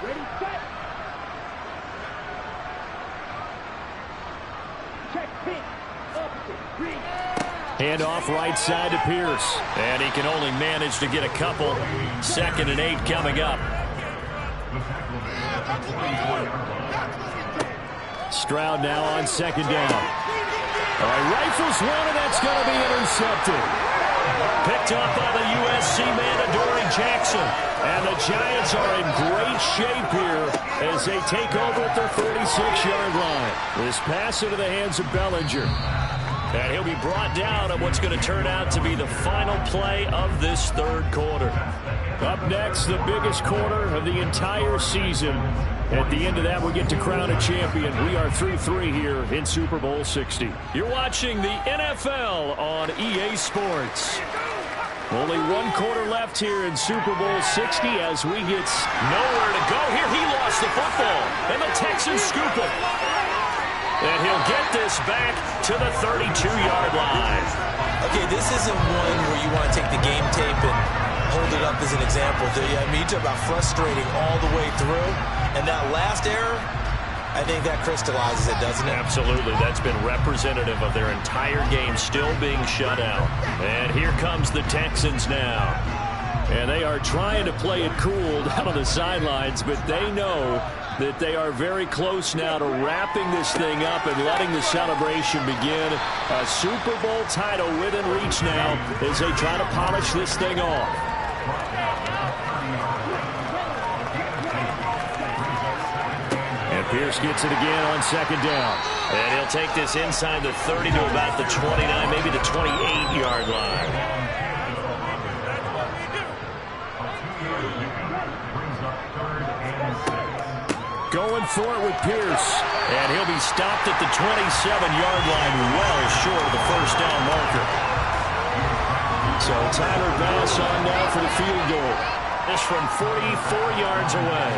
Ready, set. Check, pin, opposite, green. Hand off right side to Pierce. And he can only manage to get a couple. 2nd and 8 coming up. Stroud now on 2nd down. All right, rifles one, and that's going to be intercepted. Picked up by the USC man, Adoree Jackson. And the Giants are in great shape here as they take over at their 36-yard line. This pass into the hands of Bellinger. And he'll be brought down on what's going to turn out to be the final play of this 3rd quarter. Up next, the biggest quarter of the entire season. At the end of that, we get to crown a champion. We are 3-3 here in Super Bowl 60. You're watching the NFL on EA Sports. Only 1 quarter left here in Super Bowl 60 as we get nowhere to go here. He lost the football, and the Texans scoop it. And he'll get this back to the 32-yard line. Okay, this isn't one where you want to take the game tape and hold it up as an example, do you? I mean, you talk about frustrating all the way through. And that last error, I think that crystallizes it, doesn't it? Absolutely. That's been representative of their entire game still being shut out. And here comes the Texans now. And they are trying to play it cool down on the sidelines, but they know that they are very close now to wrapping this thing up and letting the celebration begin. A Super Bowl title within reach now as they try to polish this thing off. And Pierce gets it again on second down. And he'll take this inside the 30 to about the 29, maybe the 28-yard line. Going for it with Pierce. And he'll be stopped at the 27-yard line, well short of the first down marker. So Tyler Bass on now for the field goal. This from 44 yards away.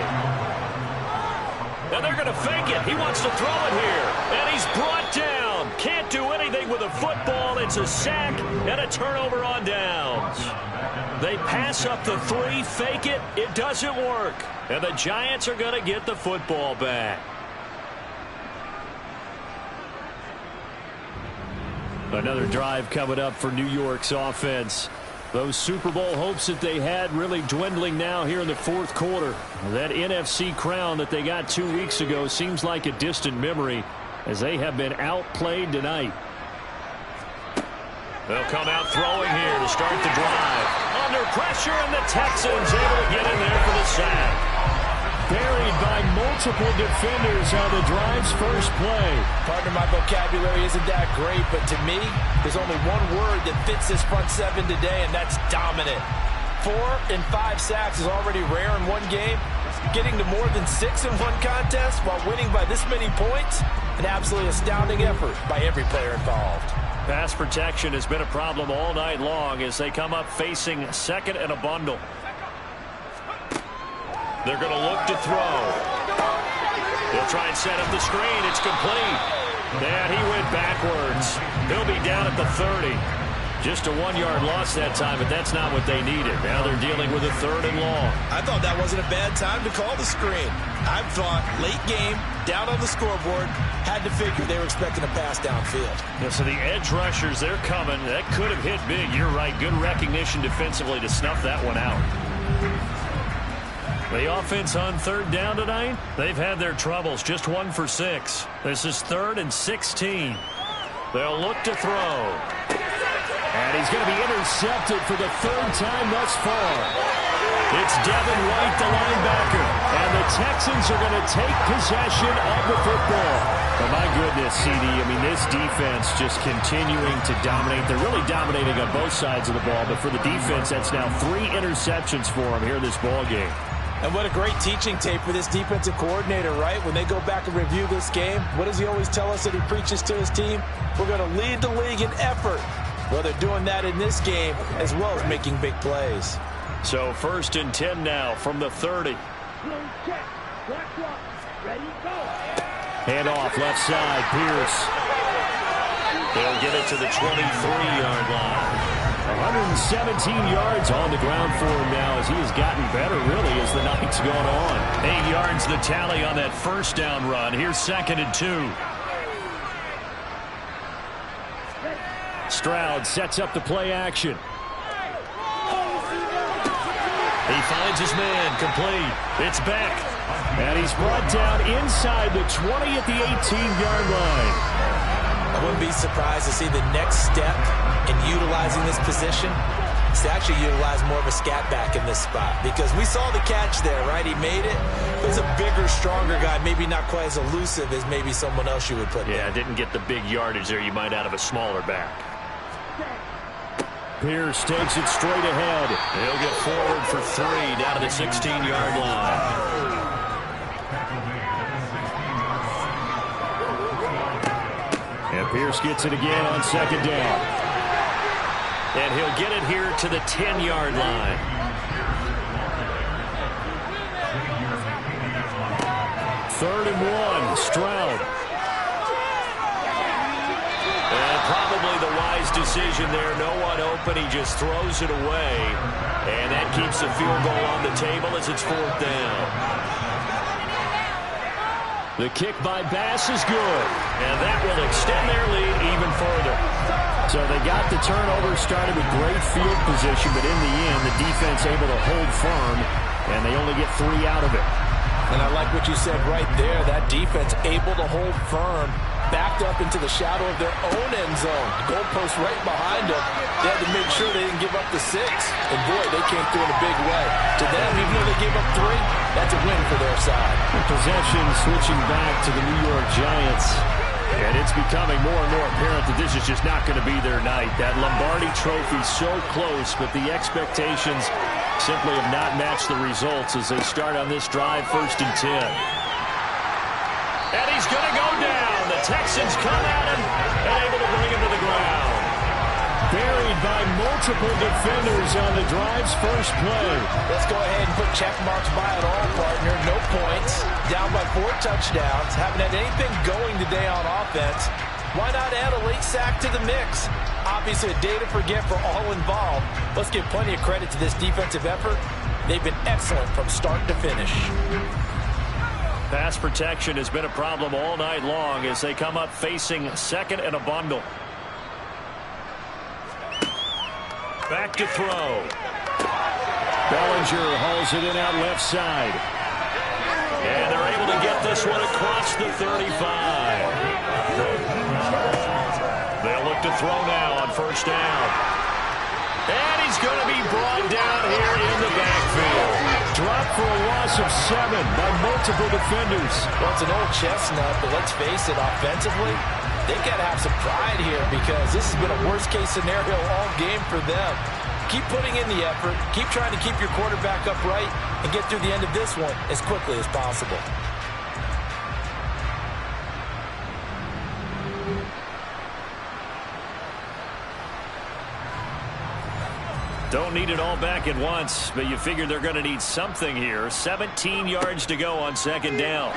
And they're going to fake it. He wants to throw it here. And he's brought down. Can't do anything with a football. It's a sack and a turnover on downs. They pass up the 3, fake it. It doesn't work. And the Giants are going to get the football back. Another drive coming up for New York's offense. Those Super Bowl hopes that they had really dwindling now here in the fourth quarter. That NFC crown that they got 2 weeks ago seems like a distant memory as they have been outplayed tonight. They'll come out throwing here to start the drive. Under pressure, and the Texans able to get in there for the sack. Buried by multiple defenders on the drive's first play. Partner, my vocabulary isn't that great, but to me, there's only one word that fits this front seven today, and that's dominant. 4 and 5 sacks is already rare in one game. Getting to more than 6 in one contest while winning by this many points, an absolutely astounding effort by every player involved. Pass protection has been a problem all night long as they come up facing second and a bundle. They're going to look to throw. They'll try and set up the screen. It's complete. And he went backwards. He'll be down at the 30. Just a 1-yard loss that time, but that's not what they needed. Now they're dealing with a 3rd and long. I thought that wasn't a bad time to call the screen. I thought late game, down on the scoreboard, had to figure they were expecting a pass downfield. Yeah, so the edge rushers, they're coming. That could have hit big. You're right. Good recognition defensively to snuff that one out. The offense on 3rd down tonight, they've had their troubles. Just 1 for 6. This is 3rd and 16. They'll look to throw. And he's going to be intercepted for the 3rd time thus far. It's Devin White, the linebacker. And the Texans are going to take possession of the football. But my goodness, CD, I mean, this defense just continuing to dominate. They're really dominating on both sides of the ball. But for the defense, that's now 3 interceptions for them here in this ball game. And what a great teaching tape for this defensive coordinator, right? When they go back and review this game, what does he always tell us that he preaches to his team? We're going to lead the league in effort. Well, they're doing that in this game as well as making big plays. So 1st and 10 now from the 30. Hand off left side, Pierce. They'll get it to the 23-yard line. 117 yards on the ground for him now as he has gotten better, really, as the night's gone on. 8 yards the tally on that 1st down run. Here's 2nd and 2. Stroud sets up the play action. He finds his man, complete. It's Beck. And he's brought down inside the 20 at the 18-yard line. I wouldn't be surprised to see the next step in utilizing this position is to actually utilize more of a scat back in this spot, because we saw the catch there, right? He made it. There's a bigger, stronger guy, maybe not quite as elusive as maybe someone else you would put there. Yeah, didn't get the big yardage there you might out of a smaller back. Pierce takes it straight ahead. He'll get forward for 3 down to the 16-yard line. And Pierce gets it again on 2nd down. And he'll get it here to the 10-yard line. Third and 1, Stroud. wise decision there. No one open. He just throws it away. And that keeps the field goal on the table as it's 4th down. The kick by Bass is good. And that will extend their lead even further. So they got the turnover started with great field position, but in the end, the defense able to hold firm, and they only get 3 out of it. And I like what you said right there. That defense able to hold firm, backed up into the shadow of their own end zone. The goalpost right behind them. They had to make sure they didn't give up the 6. And boy, they came through in a big way. To them, even though they gave up 3, that's a win for their side. Possession switching back to the New York Giants. And it's becoming more and more apparent that this is just not going to be their night. That Lombardi trophy so close, but the expectations simply have not matched the results as they start on this drive, 1st and 10. And he's going to go down. The Texans come at him and able to bring him to the ground. Buried by multiple defenders on the drive's first play. Let's go ahead and put check marks by it all, partner. No points. Down by 4 touchdowns. Haven't had anything going today on offense. Why not add a late sack to the mix? Obviously a day to forget for all involved. Let's give plenty of credit to this defensive effort. They've been excellent from start to finish. Pass protection has been a problem all night long as they come up facing 2nd and a bundle. Back to throw. Bellinger hauls it in out left side. And they're able to get this one across the 35. They'll look to throw now on 1st down. And he's going to be brought down here in the backfield. Dropped for a loss of 7 by multiple defenders. Well, it's an old chestnut, but let's face it, offensively, they got to have some pride here because this has been a worst-case scenario all game for them. Keep putting in the effort. Keep trying to keep your quarterback upright and get through the end of this one as quickly as possible. Don't need it all back at once, but you figure they're going to need something here. 17 yards to go on 2nd down.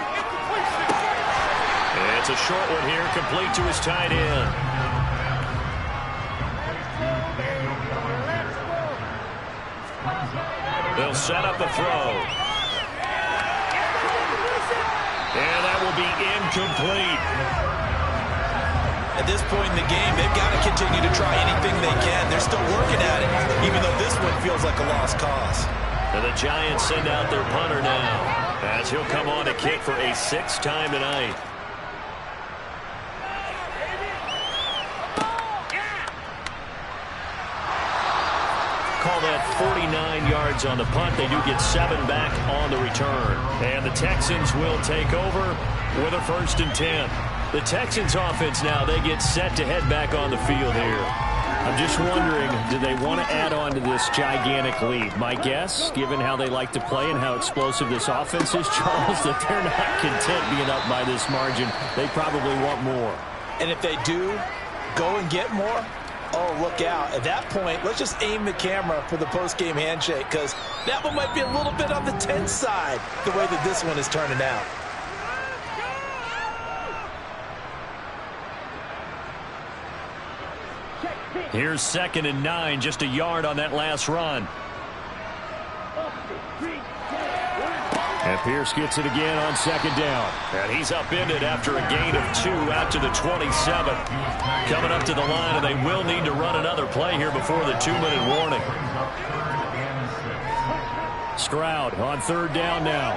It's a short one here, complete to his tight end. They'll set up a throw. And that will be incomplete. At this point in the game, they've got to continue to try anything they can. They're still working at it, even though this one feels like a lost cause. And the Giants send out their punter now, as he'll come on to kick for a 6th time tonight. Call that 49 yards on the punt. They do get 7 back on the return. And the Texans will take over with a 1st and 10. The Texans offense now, they get set to head back on the field here. I'm just wondering, do they want to add on to this gigantic lead? My guess, given how they like to play and how explosive this offense is, Charles, that they're not content being up by this margin. They probably want more. And if they do go and get more, oh, look out. At that point, let's just aim the camera for the post-game handshake because that one might be a little bit on the tense side, the way that this one is turning out. Here's 2nd and 9, just a yard on that last run. And Pierce gets it again on 2nd down. And he's upended after a gain of 2 out to the 27. Coming up to the line, and they will need to run another play here before the 2-minute warning. Stroud on 3rd down now.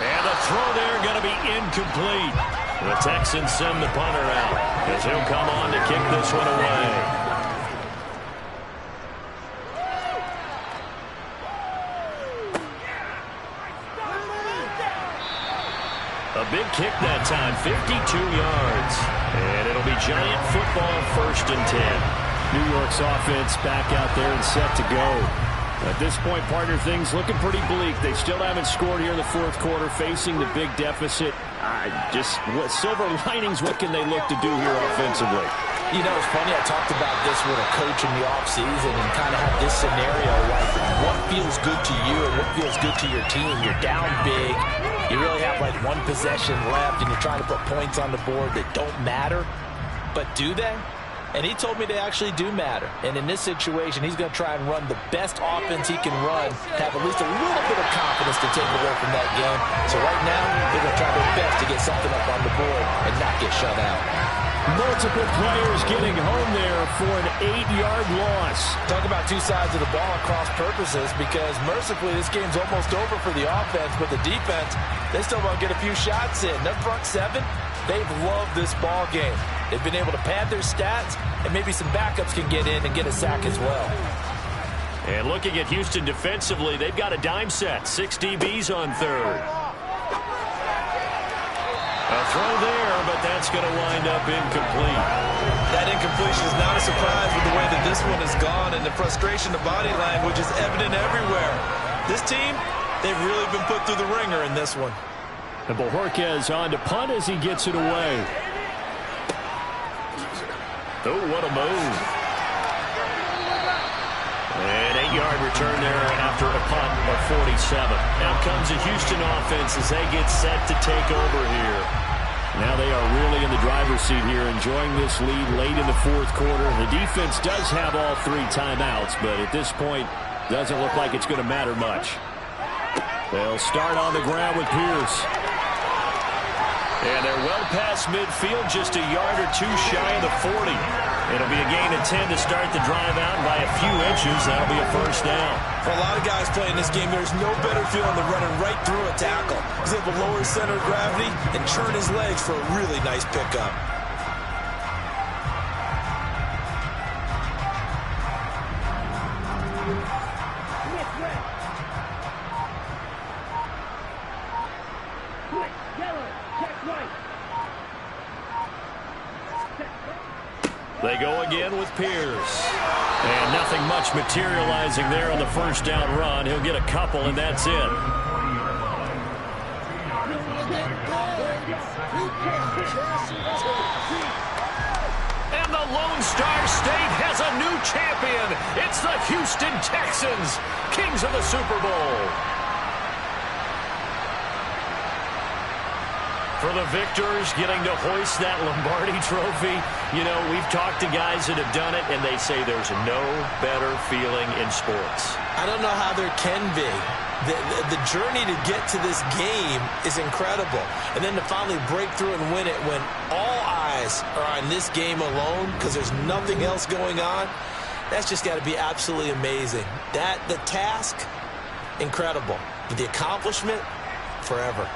And the throw there going to be incomplete. The Texans send the punter out as he'll come on to kick this one away. A big kick that time, 52 yards. And it'll be Giant football, 1st and 10. New York's offense back out there and set to go. At this point, partner, things looking pretty bleak. They still haven't scored here in the 4th quarter, facing the big deficit. What silver linings, what can they look to do here offensively? You know, it's funny, I talked about this with a coach in the offseason and kind of had this scenario, like what feels good to you and what feels good to your team. You're down big. You really have like 1 possession left, and you're trying to put points on the board that don't matter. But do they? And he told me they actually do matter. And in this situation, he's going to try and run the best offense he can run, have at least a little bit of confidence to take away from that game. So right now, they're going to try their best to get something up on the board and not get shut out. Multiple players getting home there for an 8-yard loss. Talk about two sides of the ball at cross purposes, because mercifully this game's almost over for the offense, but the defense, they still want to get a few shots in. Their front seven, they've loved this ball game. They've been able to pad their stats, and maybe some backups can get in and get a sack as well. And looking at Houston defensively, they've got a dime set. 6 DBs on third. A throw there, but that's going to wind up incomplete. That incompletion is not a surprise with the way that this one has gone, and the frustration of body language is evident everywhere. This team, they've really been put through the ringer in this one. And Bojorquez on to punt as he gets it away. Oh, what a move. An 8-yard return there after a punt of 47. Now comes a Houston offense as they get set to take over here. Now they are really in the driver's seat here, enjoying this lead late in the fourth quarter. The defense does have all 3 timeouts, but at this point, doesn't look like it's going to matter much. They'll start on the ground with Pierce. And they're well past midfield, just a yard or 2 shy of the 40. It'll be a gain of 10 to start the drive out by a few inches. That'll be a first down. For a lot of guys playing this game, there's no better feeling than running right through a tackle. He's able to lower his center of gravity and churn his legs for a really nice pickup. They go again with Pierce. And nothing much materializing there on the first down run. He'll get a couple, and that's it. And the Lone Star State has a new champion. It's the Houston Texans, kings of the Super Bowl. For the victors, getting to hoist that Lombardi trophy. You know, we've talked to guys that have done it, and they say there's no better feeling in sports. I don't know how there can be. The journey to get to this game is incredible. And then to finally break through and win it when all eyes are on this game alone because there's nothing else going on, that's just got to be absolutely amazing. The task, incredible. But the accomplishment, forever.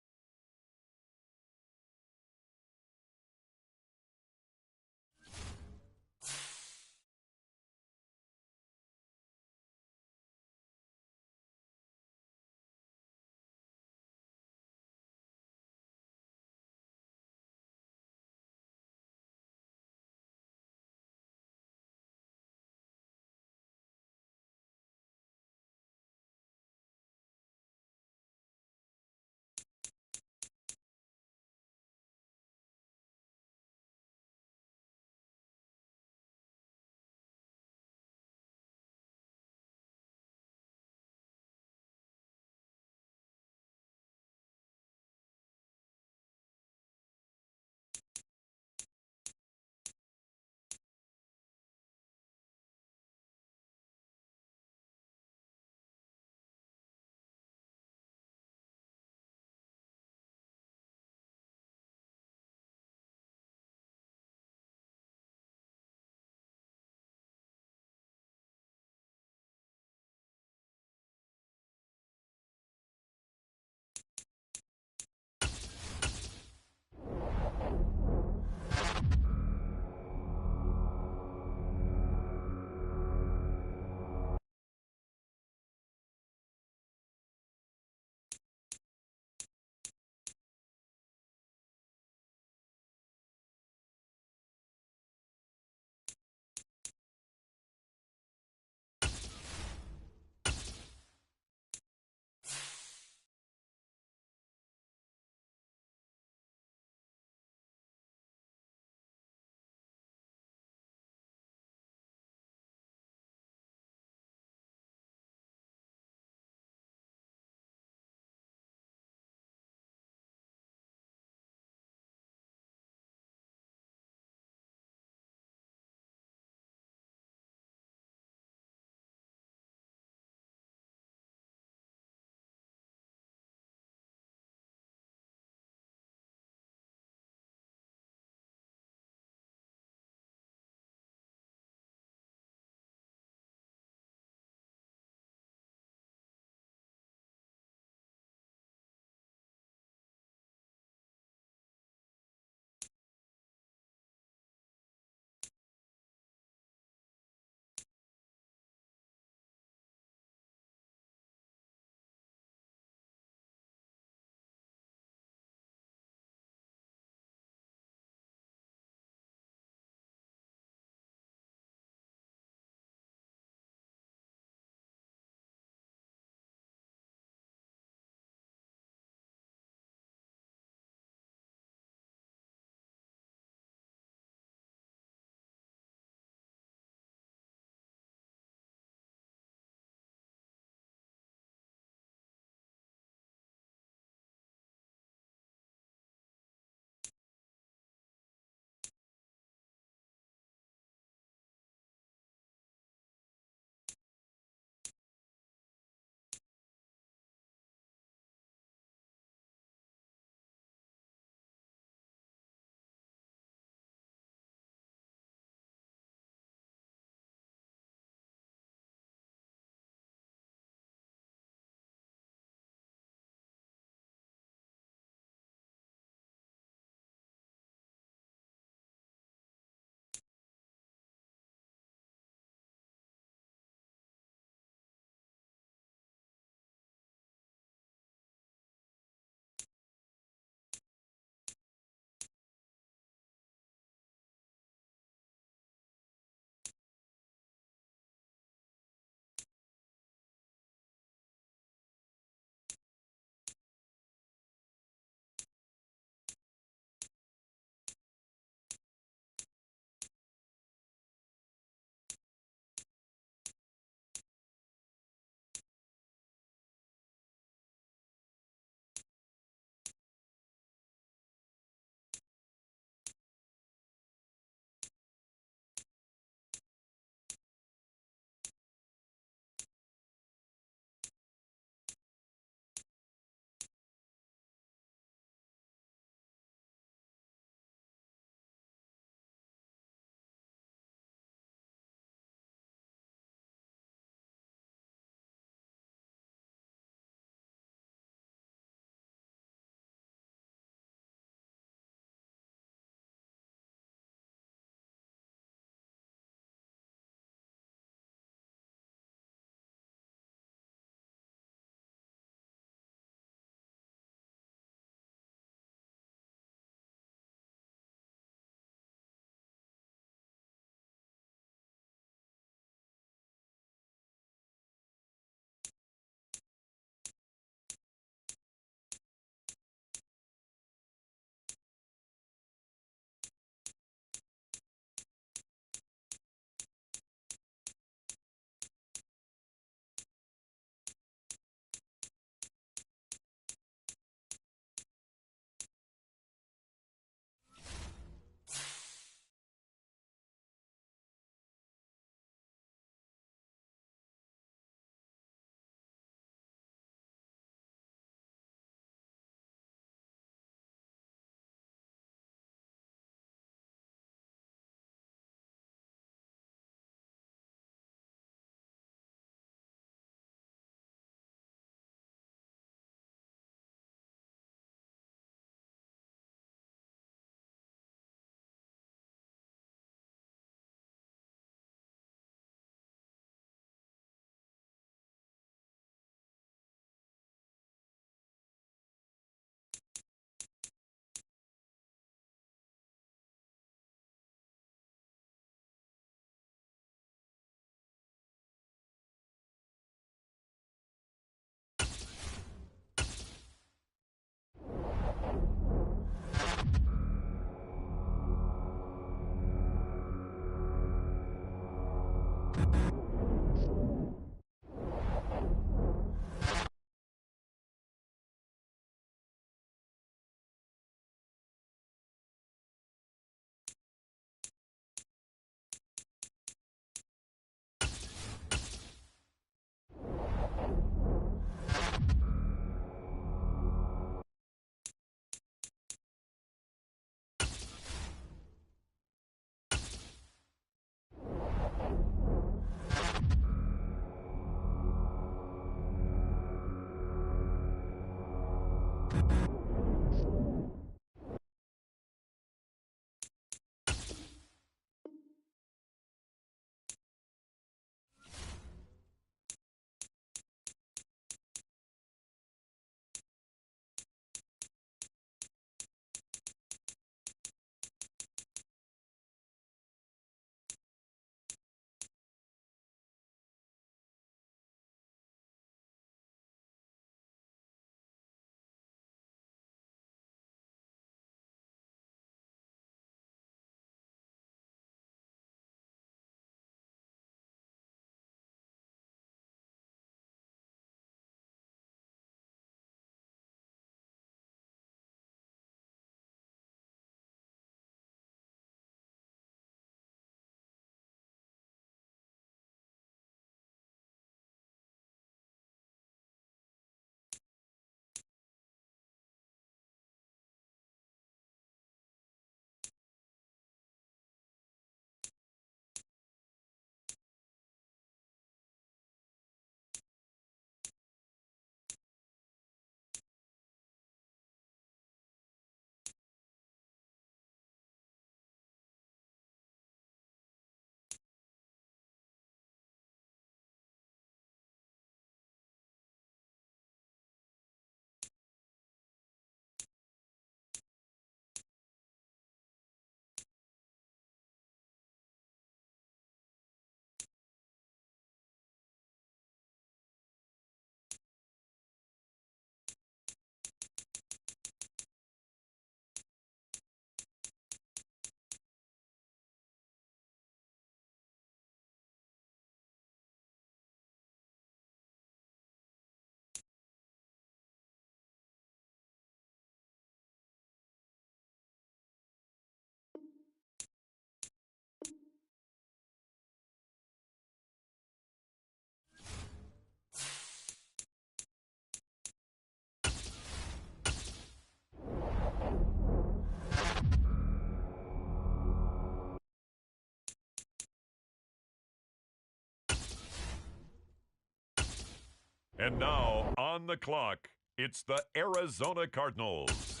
And now, on the clock, it's the Arizona Cardinals.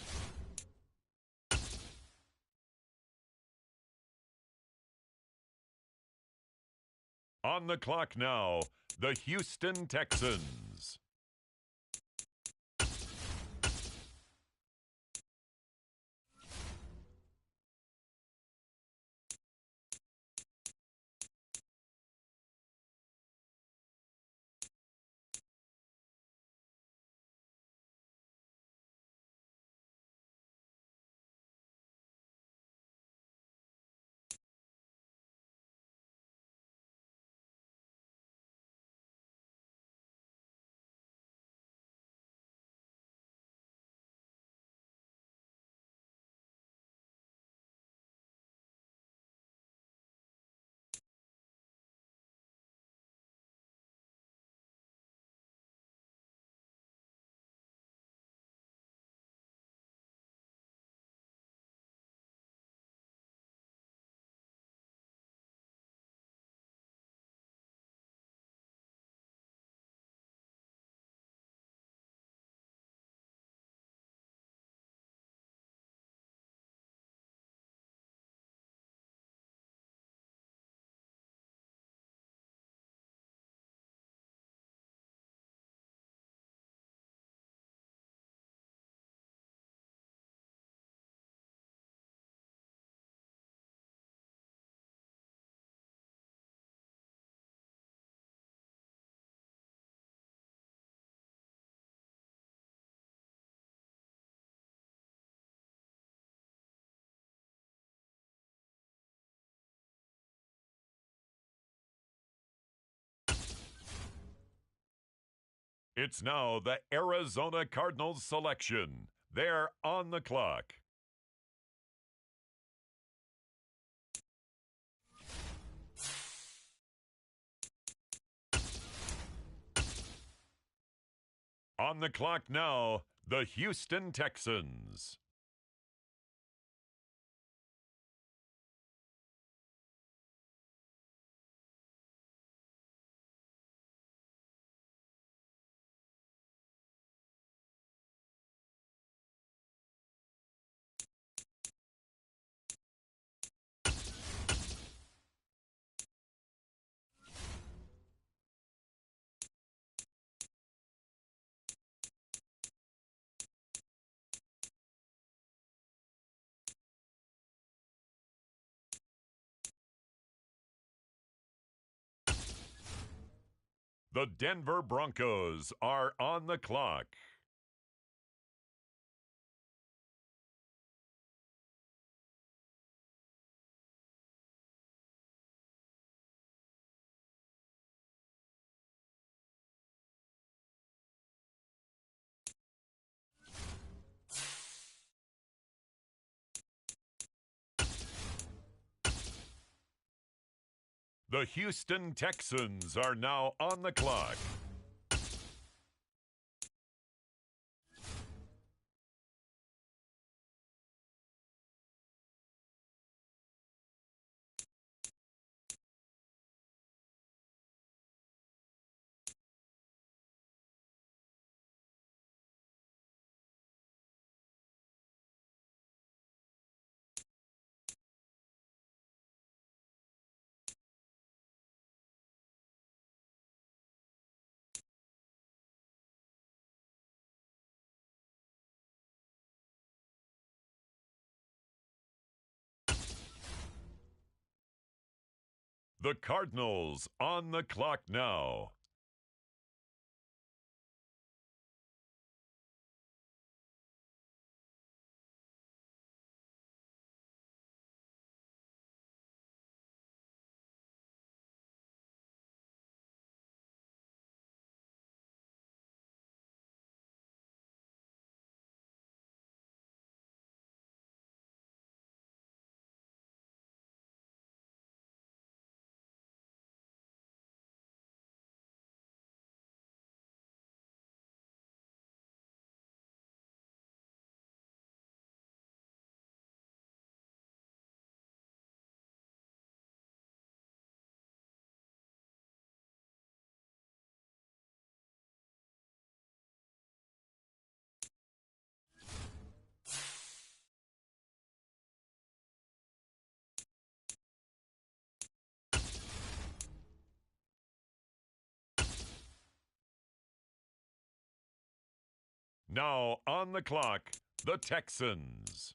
On the clock now, the Houston Texans. It's now the Arizona Cardinals selection. They're on the clock. On the clock now, the Houston Texans. The Denver Broncos are on the clock. The Houston Texans are now on the clock. The Cardinals on the clock now. Now on the clock, the Texans.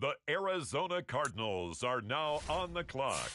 The Arizona Cardinals are now on the clock.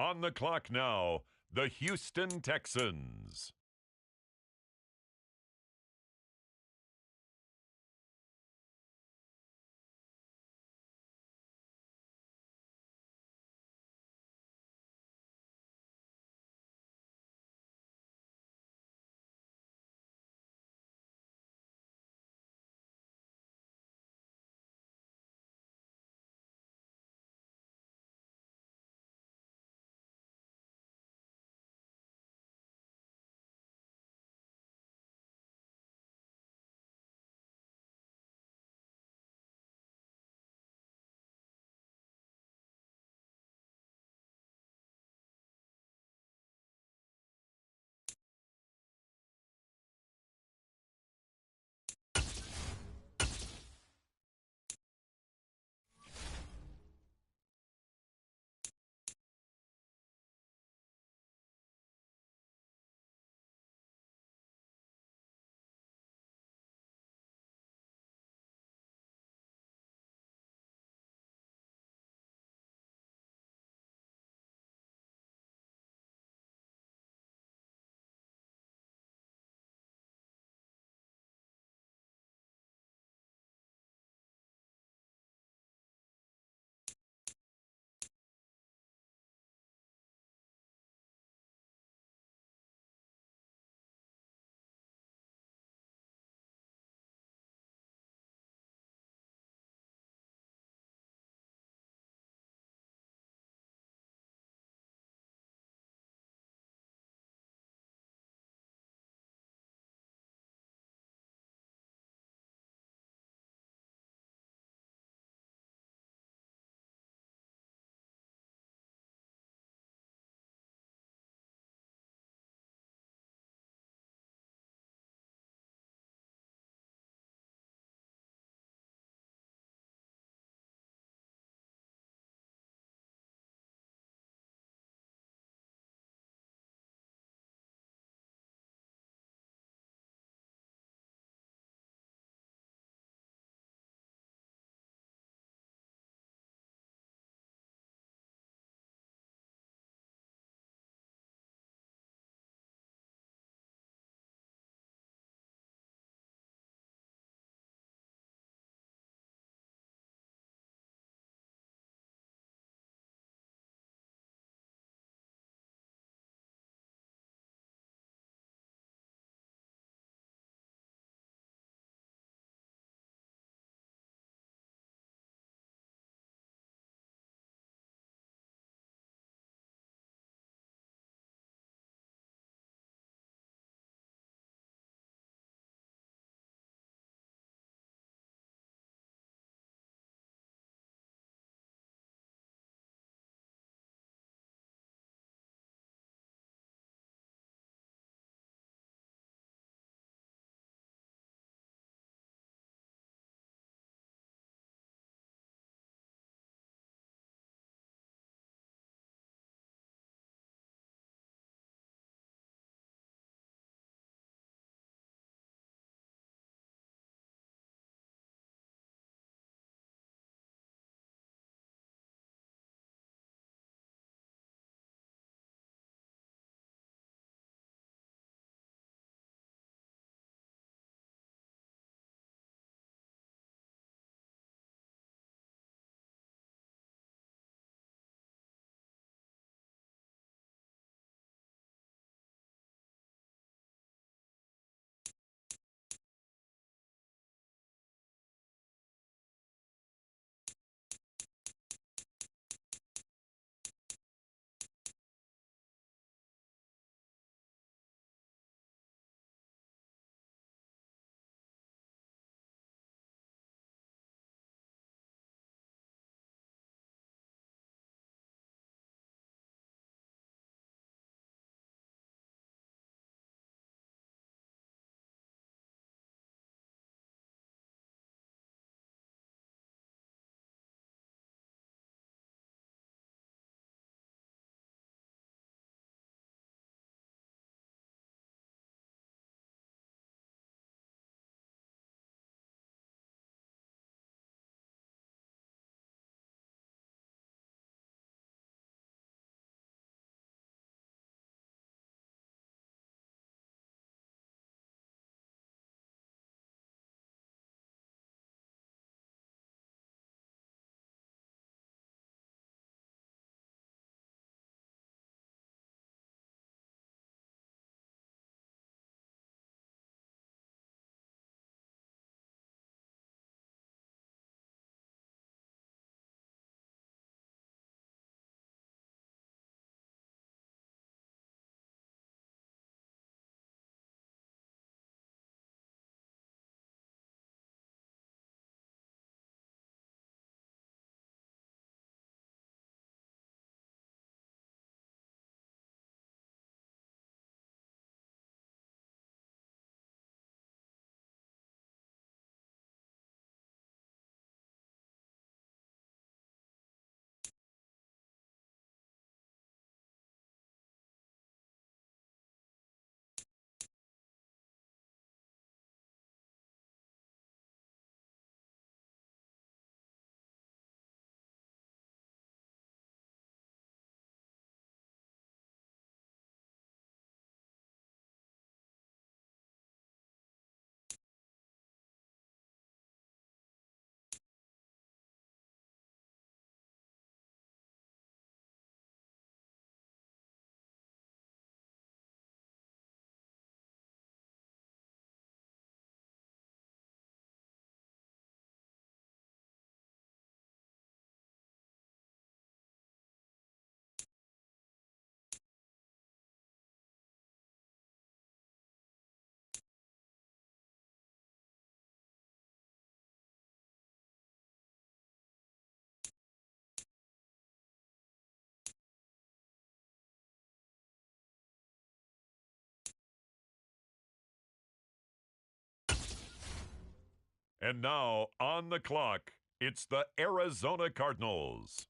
On the clock now, the Houston Texans. And now, on the clock, it's the Arizona Cardinals.